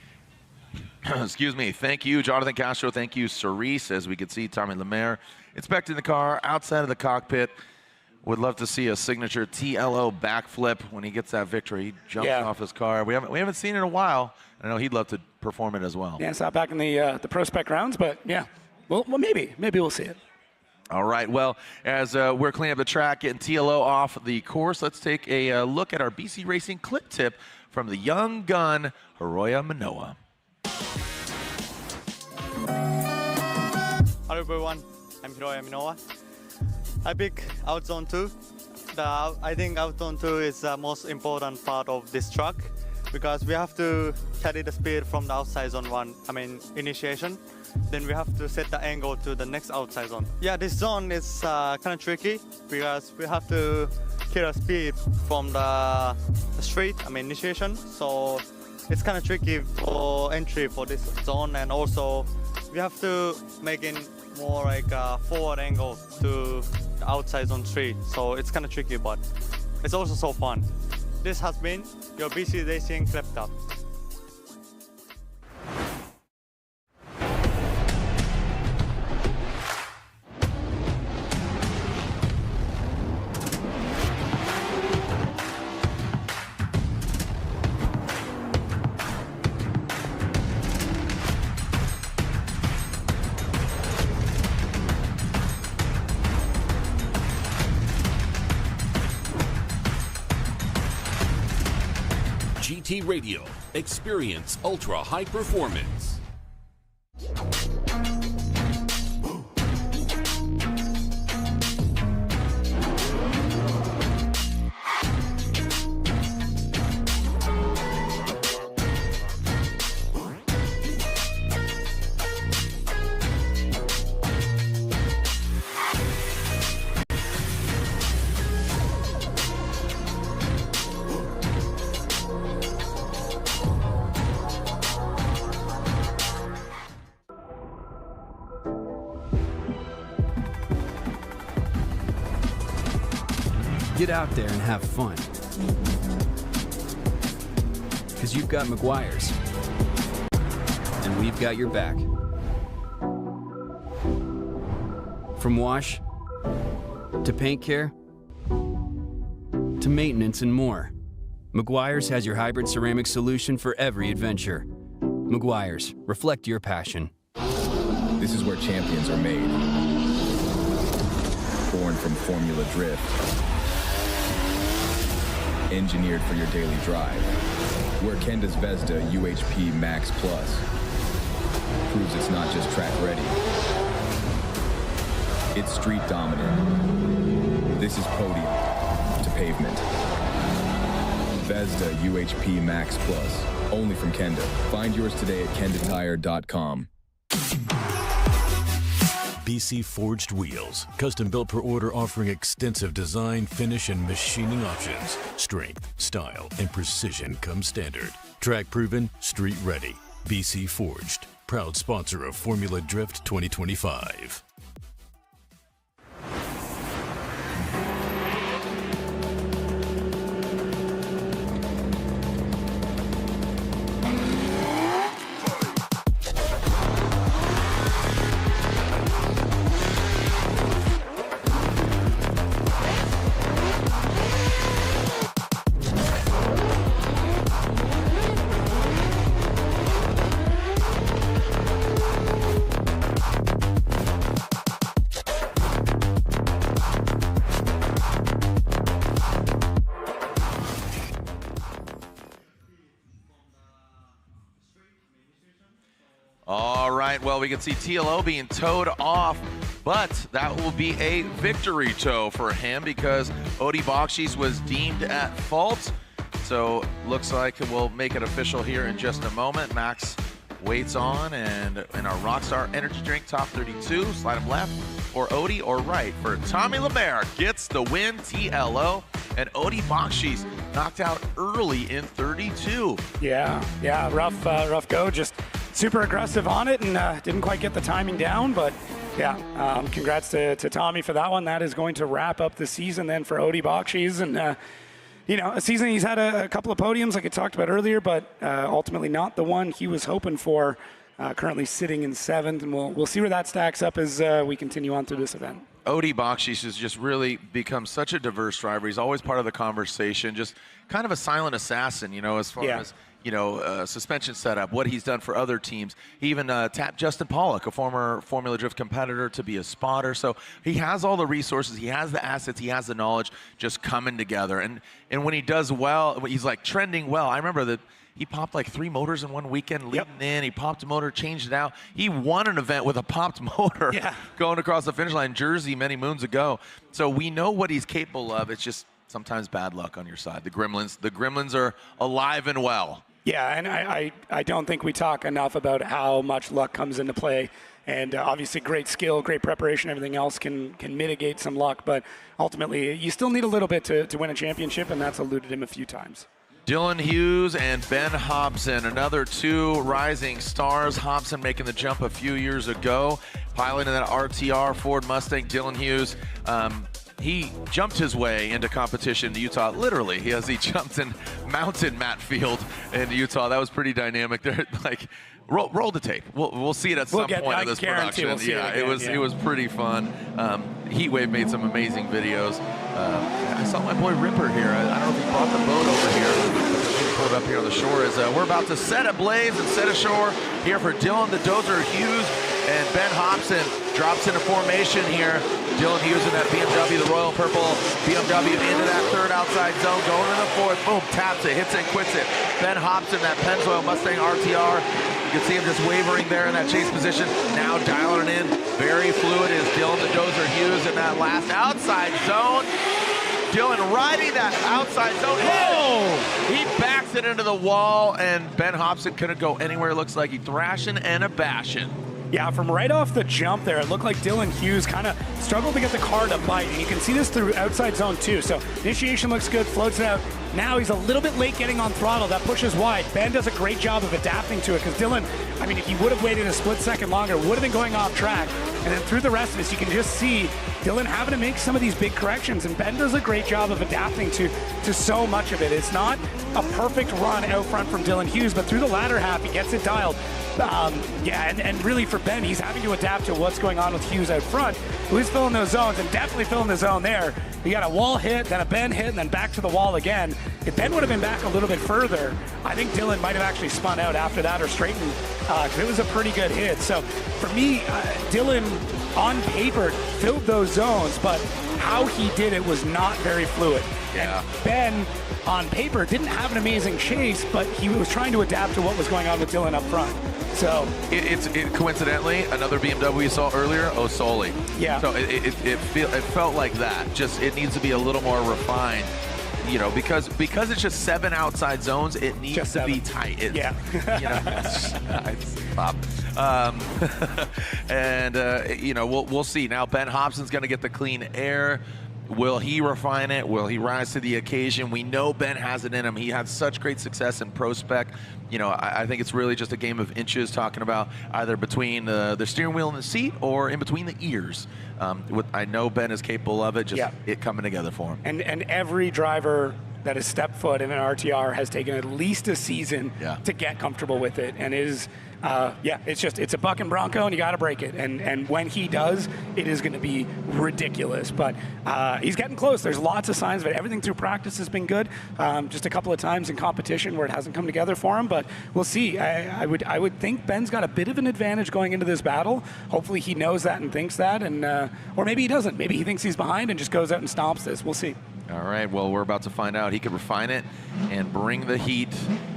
Excuse me. Thank you, Jonathan Castro. Thank you, Cerise. As we can see, Tommy Lemaire inspecting the car outside of the cockpit. Would love to see a signature TLO backflip when he gets that victory. He jumps off his car. We haven't seen it in a while. I know he'd love to perform it as well. Yeah, it's not back in the prospect rounds, but yeah, well maybe we'll see it. All right, well, as we're cleaning up the track, getting TLO off the course, let's take a look at our BC Racing clip tip from the young gun, Hiroya Manoa. Hello everyone, I'm Hiroya Manoa. I pick out zone 2. I think out zone 2 is the most important part of this track because we have to carry the speed from the outside zone 1, initiation. Then we have to set the angle to the next outside zone. Yeah, this zone is kind of tricky because we have to carry speed from the street, initiation. So it's kind of tricky for entry for this zone, and also we have to make it more like a forward angle to the outside zone 3. So it's kind of tricky, but it's also so fun. This has been your BC Racing Clip Up. GT Radio. Experience ultra high performance. Get out there and have fun. because you've got Meguiar's. And we've got your back. From wash, to paint care, to maintenance and more, Meguiar's has your hybrid ceramic solution for every adventure. Meguiar's, reflect your passion. This is where champions are made. Born from Formula Drift. Engineered for your daily drive. Where Kenda's Vezda UHP Max Plus proves it's not just track ready. It's street dominant. This is podium to pavement. Vezda UHP Max Plus. Only from Kenda. Find yours today at kendatire.com. BC Forged Wheels. Custom built per order, offering extensive design, finish, and machining options. Strength, style, and precision come standard. Track proven, street ready. BC Forged. Proud sponsor of Formula Drift 2025. All right, well, we can see TLO being towed off, but that will be a victory tow for him because Odi Bakshis was deemed at fault. So looks like we'll make it official here in just a moment. Max waits on, and in our Rockstar Energy Drink top 32, slide him left, or Odi, or right for Tommy Lemaire gets the win, TLO, and Odi Bakshis knocked out early in 32. Yeah, rough go. Just super aggressive on it and didn't quite get the timing down, but yeah, congrats to Tommy for that one. That is going to wrap up the season then for Odi Bakshis, and you know, a season he's had a couple of podiums like I talked about earlier, but ultimately not the one he was hoping for. Currently sitting in 7th, and we'll see where that stacks up as we continue on through this event. Odi Bakshis has just really become such a diverse driver. He's always part of the conversation, just kind of a silent assassin, you know, as far as, you know, suspension setup, what he's done for other teams. He even tapped Justin Pollock, a former Formula Drift competitor, to be a spotter. So he has all the resources, he has the assets, he has the knowledge just coming together. And when he does well, he's like trending well. I remember that he popped like 3 motors in one weekend leading in. He popped a motor, changed it out. He won an event with a popped motor going across the finish line in Jersey many moons ago. So we know what he's capable of. It's just sometimes bad luck on your side. The Gremlins are alive and well. Yeah, and I don't think we talk enough about how much luck comes into play. And obviously great skill, great preparation, everything else can mitigate some luck. But ultimately, you still need a little bit to win a championship, and that's eluded him a few times. Dylan Hughes and Ben Hobson, another 2 rising stars. Hobson making the jump a few years ago, piloting that RTR Ford Mustang. Dylan Hughes, he jumped his way into competition in Utah, literally, as he jumped and mounted Matt Field in Utah. That was pretty dynamic. There, like, roll the tape. We'll see it at some point in this production. It was pretty fun. Heatwave made some amazing videos. I saw my boy Ripper here. I don't know if he brought the boat over here. He pulled up here on the shore as we're about to set ablaze and set ashore here for Dylan the Dozer Hughes, and Ben Hobson drops into formation here. Dylan Hughes in that BMW, the royal purple BMW, into that 3rd outside zone, going to the 4th, boom, taps it, hits it, quits it. Ben Hobson, that Pennzoil Mustang RTR, you can see him just wavering there in that chase position, now dialing it in, very fluid is Dylan the Dozer Hughes in that last outside zone. Dylan riding that outside zone. Oh! He backs it into the wall, and Ben Hobson couldn't go anywhere. It looks like he thrashing and a bashing. Yeah, from right off the jump there, it looked like Dylan Hughes kind of struggled to get the car to bite, and you can see this through outside zone too. So initiation looks good, floats it out. Now he's a little bit late getting on throttle. That pushes wide. Ben does a great job of adapting to it because Dylan, I mean, if he would have waited a split second longer, would have been going off track. And then through the rest of this, you can just see Dylan having to make some of these big corrections, and Ben does a great job of adapting to so much of it. It's not a perfect run out front from Dylan Hughes, but through the latter half, he gets it dialed. And really for Ben, he's having to adapt to what's going on with Hughes out front, who is filling those zones, and definitely filling the zone there. You got a wall hit, then a Ben hit, and then back to the wall again. If Ben would have been back a little bit further, I think Dylan might have actually spun out after that or straightened, because it was a pretty good hit. So for me, Dylan on paper filled those zones, but how he did it was not very fluid. Yeah. And Ben on paper didn't have an amazing chase, but he was trying to adapt to what was going on with Dylan up front. So it's coincidentally another BMW we saw earlier, Osoli. Yeah. So it felt like that. Just it needs to be a little more refined, you know, because it's just 7 outside zones. It needs Just to 7. be tight. Yeah. You know, it's pop. You know, we'll see. Now Ben Hobson's going to get the clean air. Will he refine it? Will he rise to the occasion? We know Ben has it in him. He had such great success in Pro Spec. You know, I think it's really just a game of inches, talking about either between the steering wheel and the seat or in between the ears. I know Ben is capable of it, just it coming together for him. And every driver that has stepped foot in an RTR has taken at least a season to get comfortable with it, and is it's a bucking Bronco, and you got to break it. And when he does, it is going to be ridiculous. But he's getting close. There's lots of signs of it. Everything through practice has been good. Just a couple of times in competition where it hasn't come together for him. But we'll see. I would think Ben's got a bit of an advantage going into this battle. Hopefully he knows that and thinks that, and or maybe he doesn't. Maybe he thinks he's behind and just goes out and stomps this. We'll see. All right, well, we're about to find out. He could refine it and bring the heat,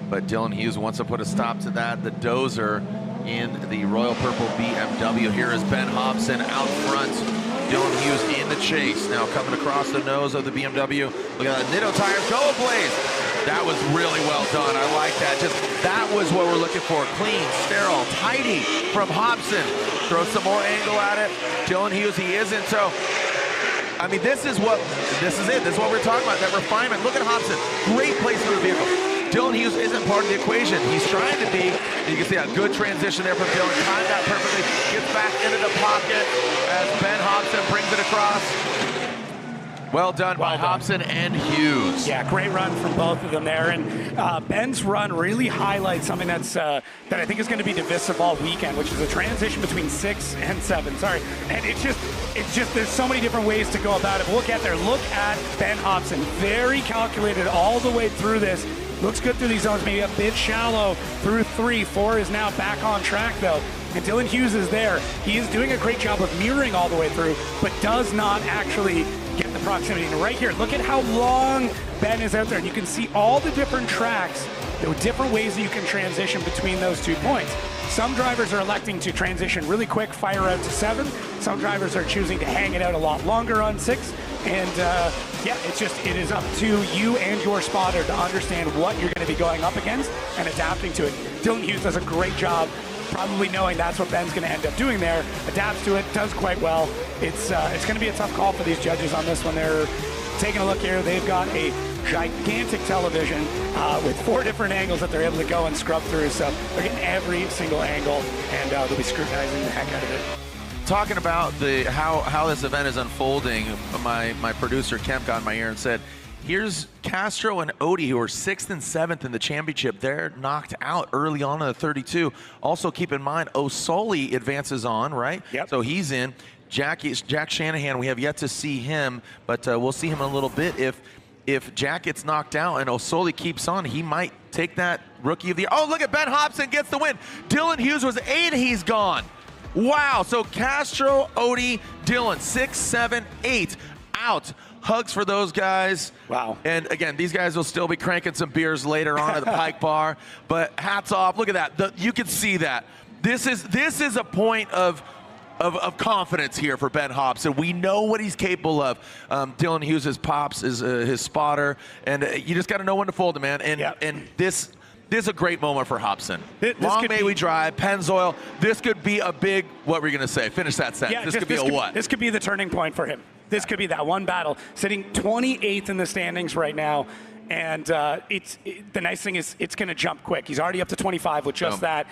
but Dylan Hughes wants to put a stop to that. The dozer in the royal purple BMW. Here is Ben Hobson out front. Dylan Hughes in the chase. Now coming across the nose of the BMW. Look at that, Nitto tires, go ablaze. That was really well done. I like that. That was what we're looking for. Clean, sterile, tidy from Hobson. Throw some more angle at it. Dylan Hughes, he is in tow. I mean, this is it. This is what we're talking about, that refinement. Look at Hobson. Great placement of the vehicle. Dylan Hughes isn't part of the equation. He's trying to be. You can see a good transition there from Dylan. Timed that perfectly. Gets back into the pocket as Ben Hobson brings it across. Well done by Hobson and Hughes. Yeah, great run from both of them there. And Ben's run really highlights something that I think is going to be divisive all weekend, which is a transition between 6 and 7. Sorry. And it's just there's so many different ways to go about it. But we'll get there. Look at Ben Hobson. Very calculated all the way through this. Looks good through these zones, maybe a bit shallow through 3. 4 is now back on track, though. And Dylan Hughes is there. He is doing a great job of mirroring all the way through, but does not actually get the proximity. And right here, look at how long Ben is out there. And you can see all the different tracks. There are different ways that you can transition between those 2 points. Some drivers are electing to transition really quick, fire out to 7. Some drivers are choosing to hang it out a lot longer on 6. And it is up to you and your spotter to understand what you're going to be going up against and adapting to it. Dylan Hughes does a great job, probably knowing that's what Ben's going to end up doing there. Adapts to it, does quite well. It's going to be a tough call for these judges on this one. They're taking a look here. They've got a gigantic television with 4 different angles that they're able to go and scrub through. So they're getting every single angle, and they'll be scrutinizing the heck out of it. Talking about how this event is unfolding, my producer Kemp got in my ear and said, here's Castro and Odie, who are 6th and 7th in the championship. They're knocked out early on in the 32. Also keep in mind, Osoli advances on, right? Yep. So he's in. Jack Shanahan, we have yet to see him, but we'll see him in a little bit. If Jack gets knocked out and Osoli keeps on, he might take that Rookie of the Year. Oh, look at Ben Hobson gets the win. Dylan Hughes was 8, he's gone. Wow, so Castro, Odie, Dylan, 6, 7, 8 out. Hugs for those guys. Wow. And again, these guys will still be cranking some beers later on at the Pike Bar, but hats off. Look at that. You can see that. This is a point of confidence here for Ben Hobson. We know what he's capable of. Dylan Hughes' his pops is his spotter, and you just got to know when to fold him, man. And this is a great moment for Hobson. Long may we drive, Pennzoil. This could be a big, what were you going to say? Finish that sentence. Yeah, this could be a what? This could be the turning point for him. This could be that one battle. Sitting 28th in the standings right now. And the nice thing is it's going to jump quick. He's already up to 25 with just that.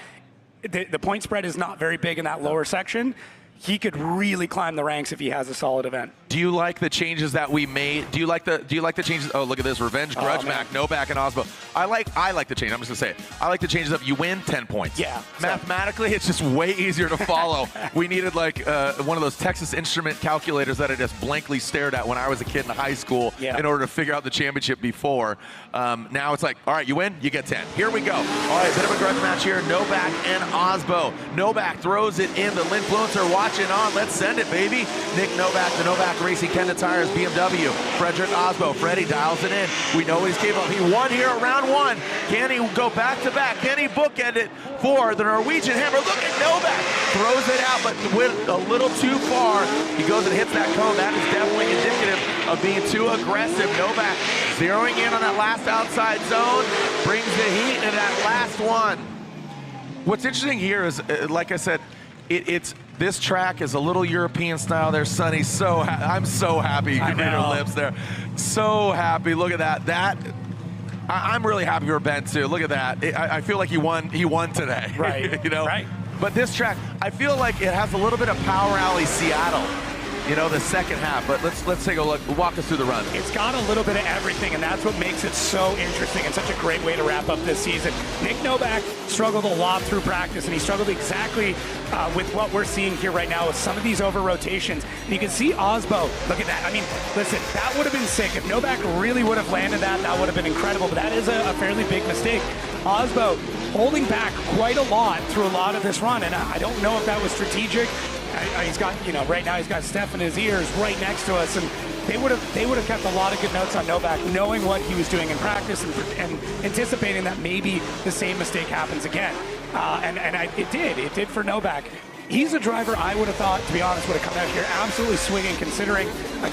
The point spread is not very big in that lower section. he could really climb the ranks if he has a solid event. Do you like the changes that we made? Do you like the changes? Oh, look at this. Revenge, Grudge Mac, Novak, and Osbo. I like the change. I'm just going to say it. I like the changes of you win 10 points. Yeah. Mathematically, it's just way easier to follow. We needed like one of those Texas Instrument calculators that I just blankly stared at when I was a kid in high school in order to figure out the championship before. Now it's like, all right, you win, you get 10. Here we go. All right, bit of a grudge match here. Novak and Osbo. Novak throws it in. The Linfluencer watching on. Let's send it, baby. Nick Novak, the Novak Racing Kenda Tires BMW. Frederick Osbo. Freddie dials it in. We know he's capable. He won here at round 1. Can he go back-to-back? Can he bookend it for the Norwegian Hammer? Look at Novak. Throws it out, but went a little too far. He goes and hits that cone. That is definitely indicative of being too aggressive. Novak zeroing in on that last outside zone. Brings the heat in that last one. What's interesting here is, like I said, it's this track is a little European style there, Sonny. I'm so happy. You can read her lips there. So happy. Look at that. I'm really happy for Ben too. Look at that. I feel like he won today. Right. You know. Right. But this track, I feel like it has a little bit of Power Alley Seattle. You know, the second half, but let's take a look. Walk us through the run. It's got a little bit of everything, and that's what makes it so interesting and such a great way to wrap up this season. Nick Novak struggled a lot through practice, and he struggled exactly with what we're seeing here right now with some of these over rotations. And you can see Osbo. Look at that. I mean, listen, that would have been sick. If Novak really would have landed that would have been incredible, but that is a fairly big mistake. Osbo holding back quite a lot through a lot of this run, and I don't know if that was strategic. He's got, right now he's got Steph in his ears right next to us, and they would have kept a lot of good notes on Novak, knowing what he was doing in practice and anticipating that maybe the same mistake happens again. It did for Novak. He's a driver I would have thought, to be honest, would have come out here absolutely swinging, considering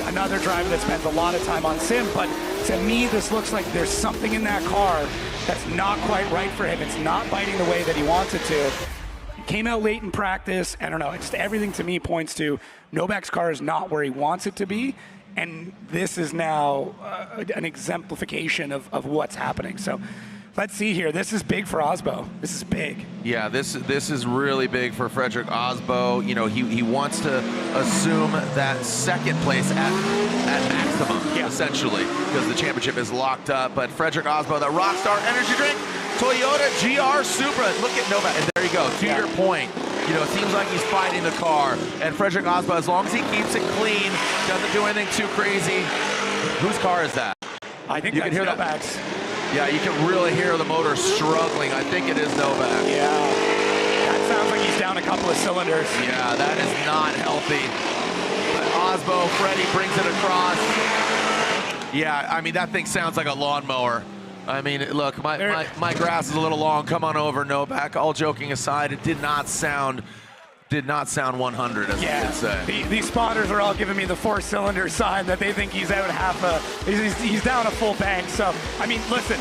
another driver that spends a lot of time on sim. But to me, this looks like there's something in that car that's not quite right for him. It's not biting the way that he wants it to. Came out late in practice. I don't know. Just everything to me points to Novak's car is not where he wants it to be. And this is now an exemplification of what's happening. So let's see here. This is big for Osbo. This is big. Yeah, this is really big for Frederick Osbo. You know, he wants to assume that second place at maximum, essentially, because the championship is locked up. But Frederick Osbo, that Rockstar Energy Drink, Toyota GR Supra. Look at Novak, and there you go. To your point, it seems like he's fighting the car. And Frederick Osbo, as long as he keeps it clean, doesn't do anything too crazy. Whose car is that? I think you can hear Novak's. Yeah, you can really hear the motor struggling. I think it is Novak. Yeah, that sounds like he's down a couple of cylinders. Yeah, that is not healthy. But Osbo, Freddie brings it across. Yeah, I mean, that thing sounds like a lawnmower. I mean, look, my grass is a little long. Come on over, Novak. All joking aside, it did not sound 100, as you could say. These spotters are all giving me the 4-cylinder sign that they think he's out he's down a full bank. So, I mean, listen,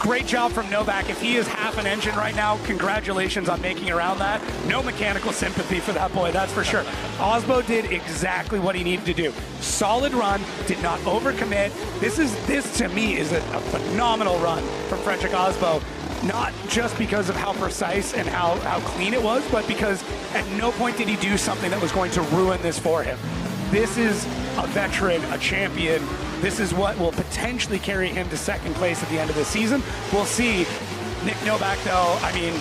great job from Novak. If he is half an engine right now, congratulations on making around that. No mechanical sympathy for that boy, that's for sure. Osbo did exactly what he needed to do. Solid run, did not overcommit. This to me is a phenomenal run from Frederick Osbo. Not just because of how precise and how clean it was, but because at no point did he do something that was going to ruin this for him. This is a veteran, a champion. This is what will potentially carry him to second place at the end of the season. We'll see. Nick Novak, though, I mean,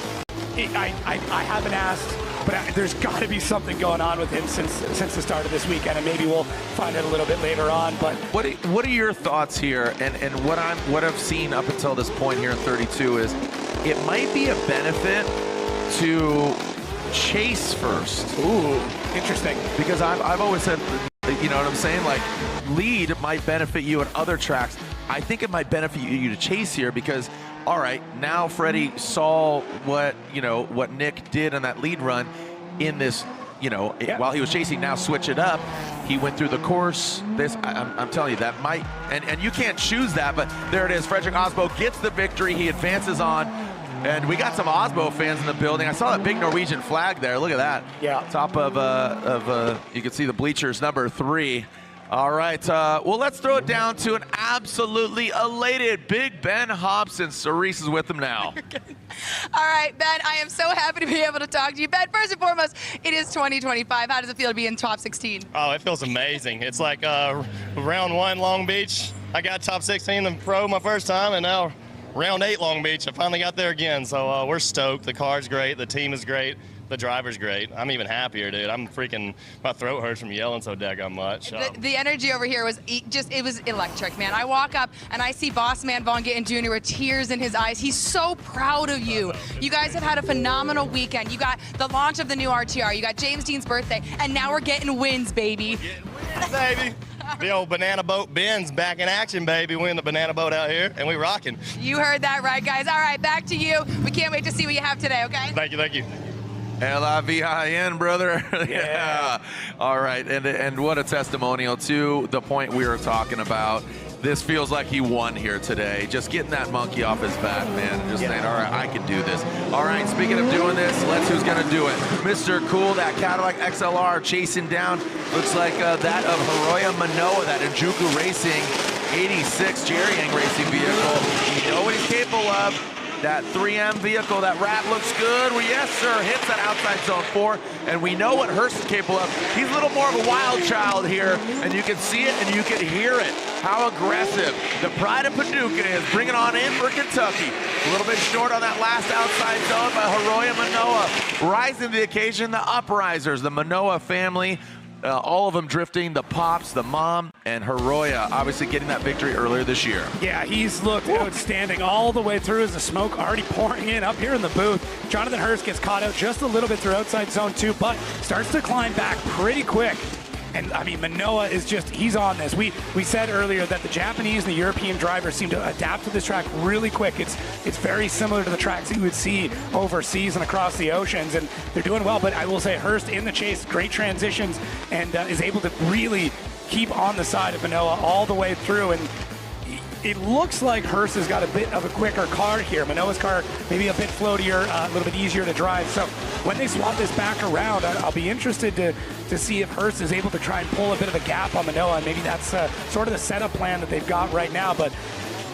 I haven't asked, but there's got to be something going on with him since the start of this weekend, and maybe we'll find it a little bit later on. But what are your thoughts here? And what I've seen up until this point here in 32 is it might be a benefit to chase first. Ooh, interesting. Because I've always said, you know what I'm saying? Like, lead might benefit you at other tracks. I think it might benefit you to chase here because, all right, now Freddie saw what Nick did on that lead run in this, while he was chasing, now switch it up. He went through the course. I'm telling you, that might, and you can't choose that, but there it is. Frederick Osbo gets the victory. He advances on. And we got some Osbo fans in the building. I saw that big Norwegian flag there. Look at that. Yeah. Top of you can see the bleachers, number 3. All right, well, let's throw it down to an absolutely elated Big Ben Hobson. Cerise is with him now. All right, Ben, I am so happy to be able to talk to you. Ben, first and foremost, it is 2025. How does it feel to be in top 16? Oh, it feels amazing. It's like round 1 Long Beach. I got top 16 in pro my first time, and now round 8 Long Beach. I finally got there again, so we're stoked. The car's great. The team is great. The driver's great. I'm even happier, dude. I'm freaking, my throat hurts from yelling so daggone much. The energy over here was it was electric, man. I walk up and I see Boss Man Von Gittin Jr. with tears in his eyes. He's so proud of you. You guys have had a phenomenal weekend. You got the launch of the new RTR. You got James Dean's birthday, and now we're getting wins, baby. Getting wins, baby. The old banana boat Ben's back in action, baby. We're in the banana boat out here, and we rocking. You heard that right, guys. All right, back to you. We can't wait to see what you have today, okay? Thank you, thank you. L-I-V-I-N, brother. Yeah. All right, and what a testimonial to the point we were talking about. This feels like he won here today. Just getting that monkey off his back, man. Just saying, all right, I can do this. All right, speaking of doing this, let's who's going to do it. Mr. Cool, that Cadillac XLR chasing down. Looks like that of Hiroya Manoa, that Njuku Racing 86 Jerry Yang Racing vehicle. You know what he's capable of. That 3M vehicle, that wrap looks good. Well, yes, sir, hits that outside zone 4, and we know what Hurst is capable of. He's a little more of a wild child here, and you can see it and you can hear it. How aggressive. The pride of Paducah is bringing on in for Kentucky. A little bit short on that last outside zone by Hiroya Manoa. Rising to the occasion, the uprisers, the Manoa family. All of them drifting, the pops, the mom, and Hiroya obviously getting that victory earlier this year. Yeah, he's looked outstanding all the way through as the smoke already pouring in up here in the booth. Jonathan Hurst gets caught out just a little bit through outside zone 2, but starts to climb back pretty quick. And I mean, Manoa is just, he's on this. We said earlier that the Japanese and the European drivers seem to adapt to this track really quick. It's very similar to the tracks you would see overseas and across the oceans, and they're doing well. But I will say Hurst in the chase, great transitions, and is able to really keep on the side of Manoa all the way through. And it looks like Hurst has got a bit of a quicker car here. Manoa's car maybe a bit floatier, a little bit easier to drive. So when they swap this back around, I'll be interested to see if Hurst is able to try and pull a bit of a gap on Manoa. And maybe that's sort of the setup plan that they've got right now. But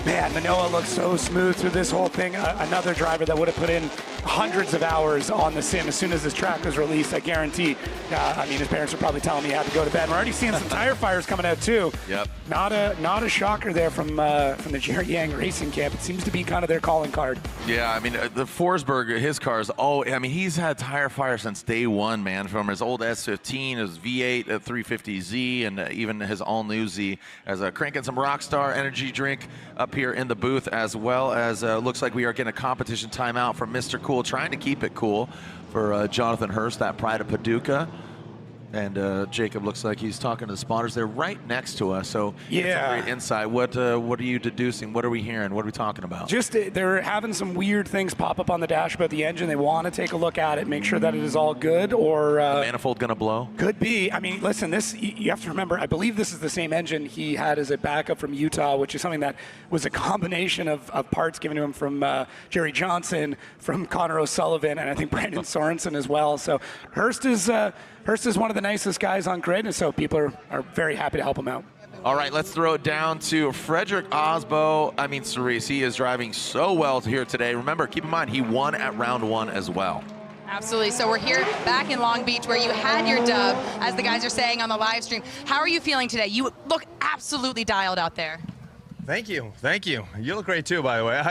man, Manoa looks so smooth through this whole thing. Another driver that would have put in hundreds of hours on the sim as soon as this track was released, I guarantee. I mean, his parents are probably telling me he had to go to bed. We're already seeing some tire fires coming out too. Yep. Not a shocker there from the Jerry Yang Racing camp. It seems to be kind of their calling card. Yeah, I mean, the Forsberg, his cars, I mean, he's had tire fire since day one, man, from his old S15, his V8 350Z, and even his all-new Z, as cranking some Rockstar energy drink up here in the booth, as well as looks like we are getting a competition timeout from Mr. Cool, trying to keep it cool for Jonathan Hurst, that pride of Paducah. And Jacob looks like he's talking to the spotters. They're right next to us, so yeah. Great insight. What are you deducing? What are we hearing? What are we talking about? Just they're having some weird things pop up on the dash about the engine. They want to take a look at it, make sure that it is all good. Or the manifold gonna blow? Could be. I mean, listen, this you have to remember. I believe this is the same engine he had as a backup from Utah, which is something that was a combination of parts given to him from Jerry Johnson, from Connor O'Sullivan, and I think Brandon Sorensen as well. So Hurst is one of the nicest guys on grid, and so people are very happy to help him out. All right, let's throw it down to Frederick Osbo. I mean, Cerise, he is driving so well here today. Remember, keep in mind, he won at round 1 as well. Absolutely. So we're here back in Long Beach where you had your dub, as the guys are saying on the live stream. How are you feeling today? You look absolutely dialed out there. Thank you. Thank you. You look great too, by the way.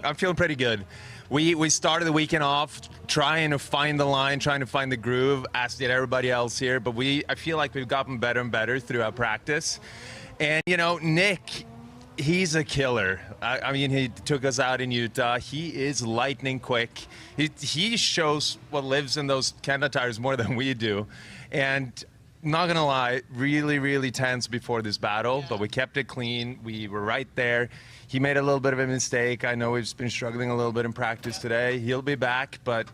I'm feeling pretty good. We started the weekend off trying to find the line, trying to find the groove, as did everybody else here. But I feel like we've gotten better and better throughout practice. And, you know, Nick, he's a killer. I mean, he took us out in Utah. He is lightning quick. He shows what lives in those Kenda tires more than we do. And not gonna lie, really, really tense before this battle, but we kept it clean. We were right there. He made a little bit of a mistake. I know he's been struggling a little bit in practice today. He'll be back, but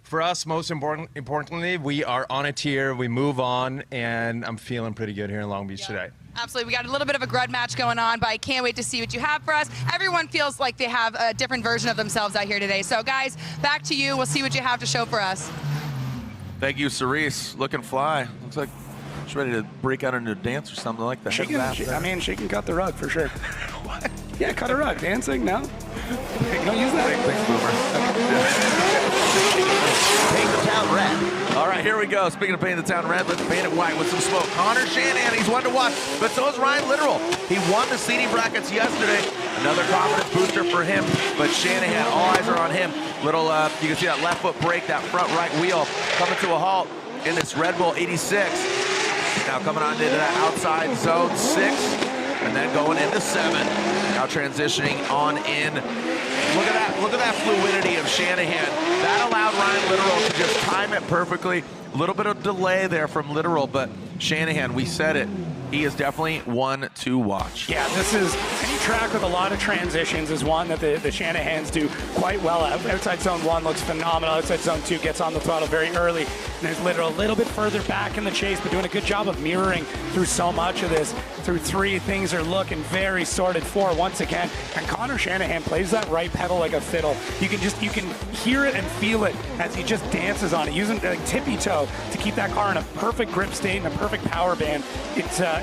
for us, most importantly, we are on a tier. We move on, and I'm feeling pretty good here in Long Beach today. Absolutely. We got a little bit of a grud match going on, but I can't wait to see what you have for us. Everyone feels like they have a different version of themselves out here today. So, guys, back to you. We'll see what you have to show for us. Thank you, Cerise. Looking fly. Looks like She's ready to break out into a dance or something like that. She can cut the rug for sure. What? Yeah, cut a rug. Dancing, no? You don't use that? Thanks, Boomer. Paint the town red. All right, here we go. Speaking of painting the town red, let's paint it white with some smoke. Connor Shanahan, he's one to watch, but so is Ryan Literal. He won the seeding brackets yesterday. Another confidence booster for him, but Shanahan, all eyes are on him. Little, you can see that left foot brake, that front right wheel coming to a halt in this Red Bull 86. Now coming on into that outside zone 6, and then going into 7. Now transitioning on in. Look at that fluidity of Shanahan. That allowed Ryan Literal to just time it perfectly. A little bit of delay there from Literal, but Shanahan, we said it. He is definitely one to watch. Yeah, this is any track with a lot of transitions is one that the Shanahans do quite well at. Outside zone 1 looks phenomenal. Outside zone 2 gets on the throttle very early. And there's Literal a little bit further back in the chase, but doing a good job of mirroring through so much of this. Through 3, things are looking very sorted. 4, once again. And Connor Shanahan plays that right pedal like a fiddle. You can hear it and feel it as he just dances on it, using like tippy toe to keep that car in a perfect grip state and a perfect power band.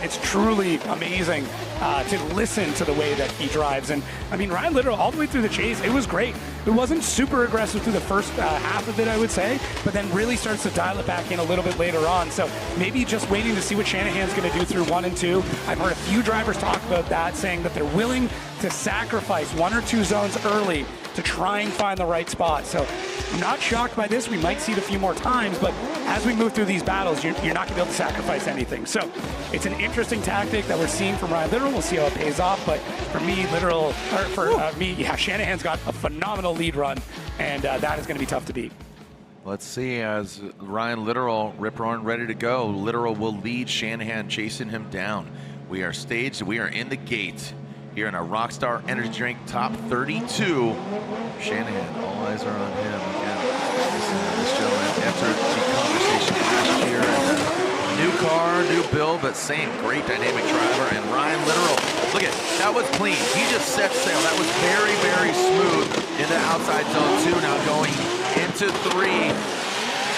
It's truly amazing to listen to the way that he drives. And I mean, Ryan Literal all the way through the chase, it was great. It wasn't super aggressive through the first half of it, I would say, but then really starts to dial it back in a little bit later on. So maybe just waiting to see what Shanahan's going to do through 1 and 2. I've heard a few drivers talk about that, saying that they're willing to sacrifice 1 or 2 zones early to try and find the right spot. So I'm not shocked by this. We might see it a few more times, but as we move through these battles, you're not going to be able to sacrifice anything. So it's an interesting tactic that we're seeing from Ryan Literal. We'll see how it pays off, but for me, Shanahan's got a phenomenal lead run, and that is going to be tough to beat. Let's see, as Ryan Literal, rip roaring, ready to go. Literal will lead, Shanahan chasing him down. We are staged, we are in the gate here in our Rockstar Energy Drink Top 32. Shanahan, all eyes are on him. Again, this gentleman entered the conversation last year. New car, new build, but same great dynamic driver. And Ryan Literal, look at that was clean. He just set sail. That was very, very smooth into outside zone 2. Now going into 3.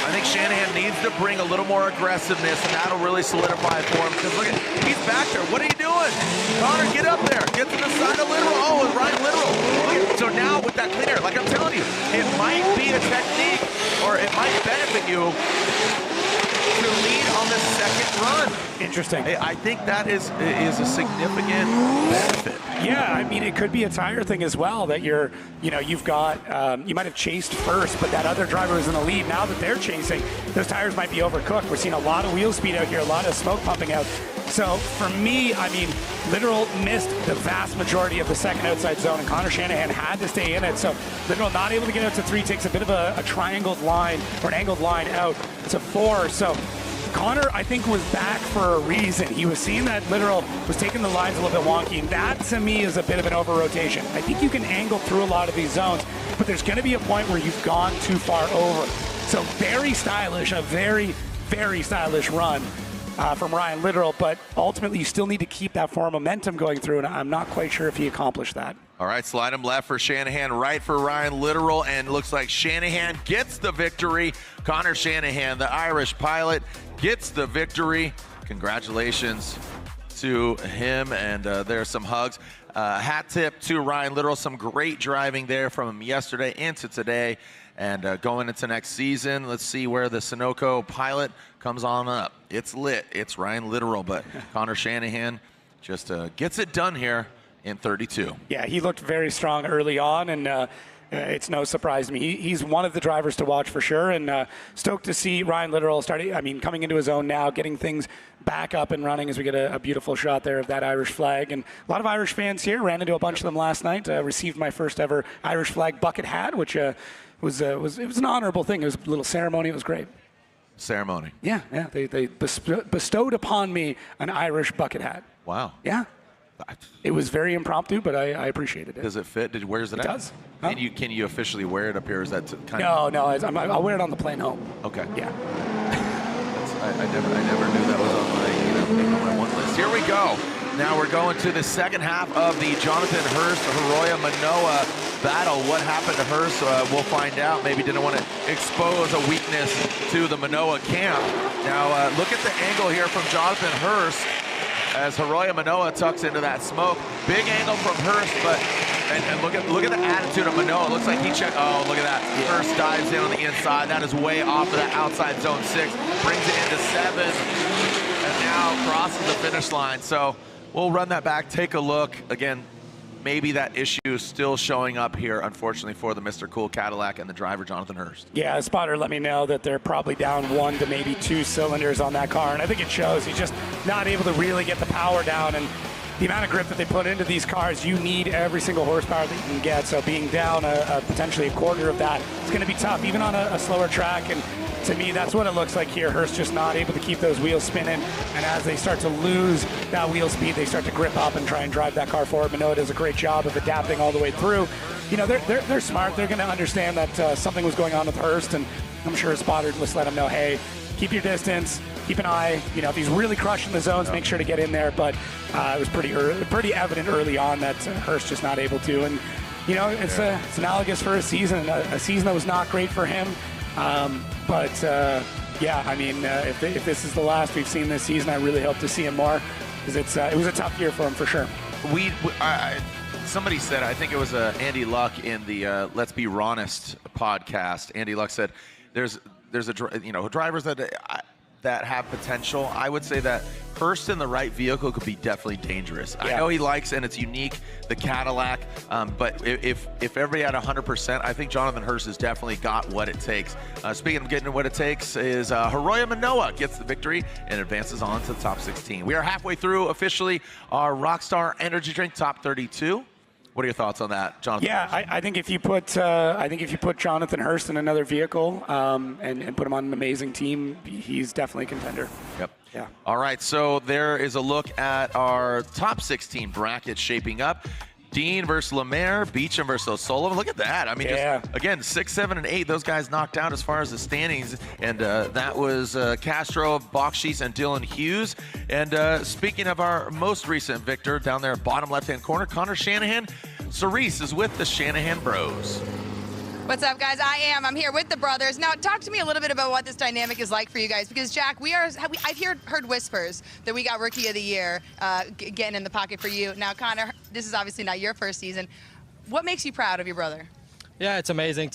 I think Shanahan needs to bring a little more aggressiveness, and that'll really solidify it for him. Because look at, he's back there. What are you doing? Connor, get up there. Get to the side of Literal. Oh, and Ryan Literal. So now with that clean air, like I'm telling you, it might be a technique, or it might benefit you to lead on the second run. Interesting. I think that is a significant benefit. Yeah, I mean, it could be a tire thing as well, that you've got, you might have chased first, but that other driver was in the lead. Now that they're chasing, those tires might be overcooked. We're seeing a lot of wheel speed out here, a lot of smoke pumping out. So for me, I mean, Literal missed the vast majority of the second outside zone, and Connor Shanahan had to stay in it. So Literal not able to get out to 3 takes a bit of a triangled line, or an angled line out to 4. So Connor, I think, was back for a reason. He was seeing that Literal was taking the lines a little bit wonky, and that, to me, is a bit of an over-rotation. I think you can angle through a lot of these zones, but there's going to be a point where you've gone too far over. So very stylish, a very, very stylish run from Ryan Literal, but ultimately you still need to keep that forward momentum going through, and I'm not quite sure if he accomplished that. All right, slide him left for Shanahan, right for Ryan Literal, and looks like Shanahan gets the victory. Connor Shanahan, the Irish pilot, gets the victory. Congratulations to him, and there's some hugs. Hat tip to Ryan Literal, some great driving there from him yesterday into today, and going into next season. Let's see where the Sunoco pilot comes on up. It's lit, it's Ryan Literal, but Connor Shanahan just gets it done here in 32. Yeah, he looked very strong early on, and it's no surprise to me. He's one of the drivers to watch for sure, and stoked to see Ryan Literal coming into his own now, getting things back up and running as we get a beautiful shot there of that Irish flag. And a lot of Irish fans here, ran into a bunch of them last night, received my first ever Irish flag bucket hat, which was an honorable thing. It was a little ceremony. It was great. Ceremony. Yeah. They bestowed upon me an Irish bucket hat. Wow. Yeah. It was very impromptu, but I appreciated it. Does it fit? Where's it at? It does. Huh? Can you officially wear it up here? Is that kind of? No. I'll wear it on the plane home. Okay. Yeah. I never knew that was on my on my one list. Here we go. Now we're going to the second half of the Jonathan Hurst, Hiroya Manoa battle. What happened to Hurst? We'll find out. Maybe didn't want to expose a weakness to the Manoa camp. Now look at the angle here from Jonathan Hurst as Hiroya Manoa tucks into that smoke. Big angle from Hurst, but and look at the attitude of Manoa. It looks like he checked. Oh, look at that. Hurst dives in on the inside. That is way off of that outside zone 6. Brings it into 7, and now crosses the finish line. So we'll run that back. Take a look again. Maybe that issue is still showing up here, unfortunately, for the Mr. Cool Cadillac and the driver, Jonathan Hurst. Yeah, a spotter let me know that they're probably down 1 to maybe 2 cylinders on that car, and I think it shows. He's just not able to really get the power down, and the amount of grip that they put into these cars, you need every single horsepower that you can get, so being down potentially a quarter of that, it's going to be tough, even on a slower track, and to me, that's what it looks like here. Hurst just not able to keep those wheels spinning, and as they start to lose that wheel speed, they start to grip up and try and drive that car forward. Manoa does a great job of adapting all the way through. You know, they're smart. They're going to understand that something was going on with Hurst, and I'm sure his spotter just let him know, hey, keep your distance, keep an eye. You know, if he's really crushing the zones, make sure to get in there. But it was pretty evident early on that Hurst just not able to. And you know, it's analogous for a season that was not great for him. Yeah, I mean, if this is the last we've seen this season, I really hope to see him more, because it was a tough year for him for sure. Somebody said, I think it was Andy Luck in the Let's Be Honest podcast. Andy Luck said, there's drivers that have potential. I would say that Hurst in the right vehicle could be definitely dangerous. Yeah. I know he likes, and it's unique, the Cadillac, but if everybody at 100%, I think Jonathan Hurst has definitely got what it takes. Speaking of getting what it takes, is Hiroya Manoa gets the victory and advances on to the top 16. We are halfway through officially our Rockstar Energy Drink Top 32. What are your thoughts on that, Jonathan? Yeah, I think if you put Jonathan Hurst in another vehicle and put him on an amazing team, he's definitely a contender. Yep. Yeah. All right, so there is a look at our top 16 bracket shaping up. Dean versus Lemaire, Beecham versus O'Sullivan. Look at that. I mean, just, again, 6, 7, and 8, those guys knocked out as far as the standings. And that was Castro, Bakshish, and Dylan Hughes. And speaking of our most recent victor down there, bottom left-hand corner, Connor Shanahan. Cerise is with the Shanahan Bros. What's up, guys? I'm here with the brothers. Now, talk to me a little bit about what this dynamic is like for you guys, because Jack, I've heard whispers that we got Rookie of the Year getting in the pocket for you. Now, Connor, this is obviously not your first season. What makes you proud of your brother? Yeah, it's amazing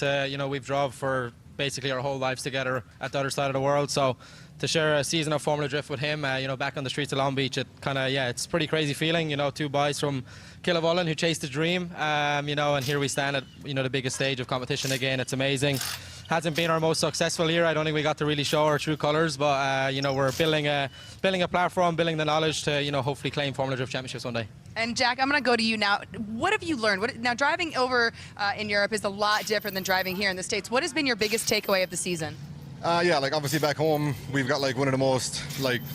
we've drove for basically our whole lives together at the other side of the world. So to share a season of Formula Drift with him, back on the streets of Long Beach, it's a pretty crazy feeling. 2 boys from Killavullen who chased the dream, and here we stand at, the biggest stage of competition again. It's amazing. Hasn't been our most successful year. I don't think we got to really show our true colours, but, we're building a platform, building the knowledge to, hopefully claim Formula Drift Championships one day. And Jack, I'm going to go to you now. What have you learned? Now, driving over in Europe is a lot different than driving here in the States. What has been your biggest takeaway of the season? Obviously back home we've got one of the most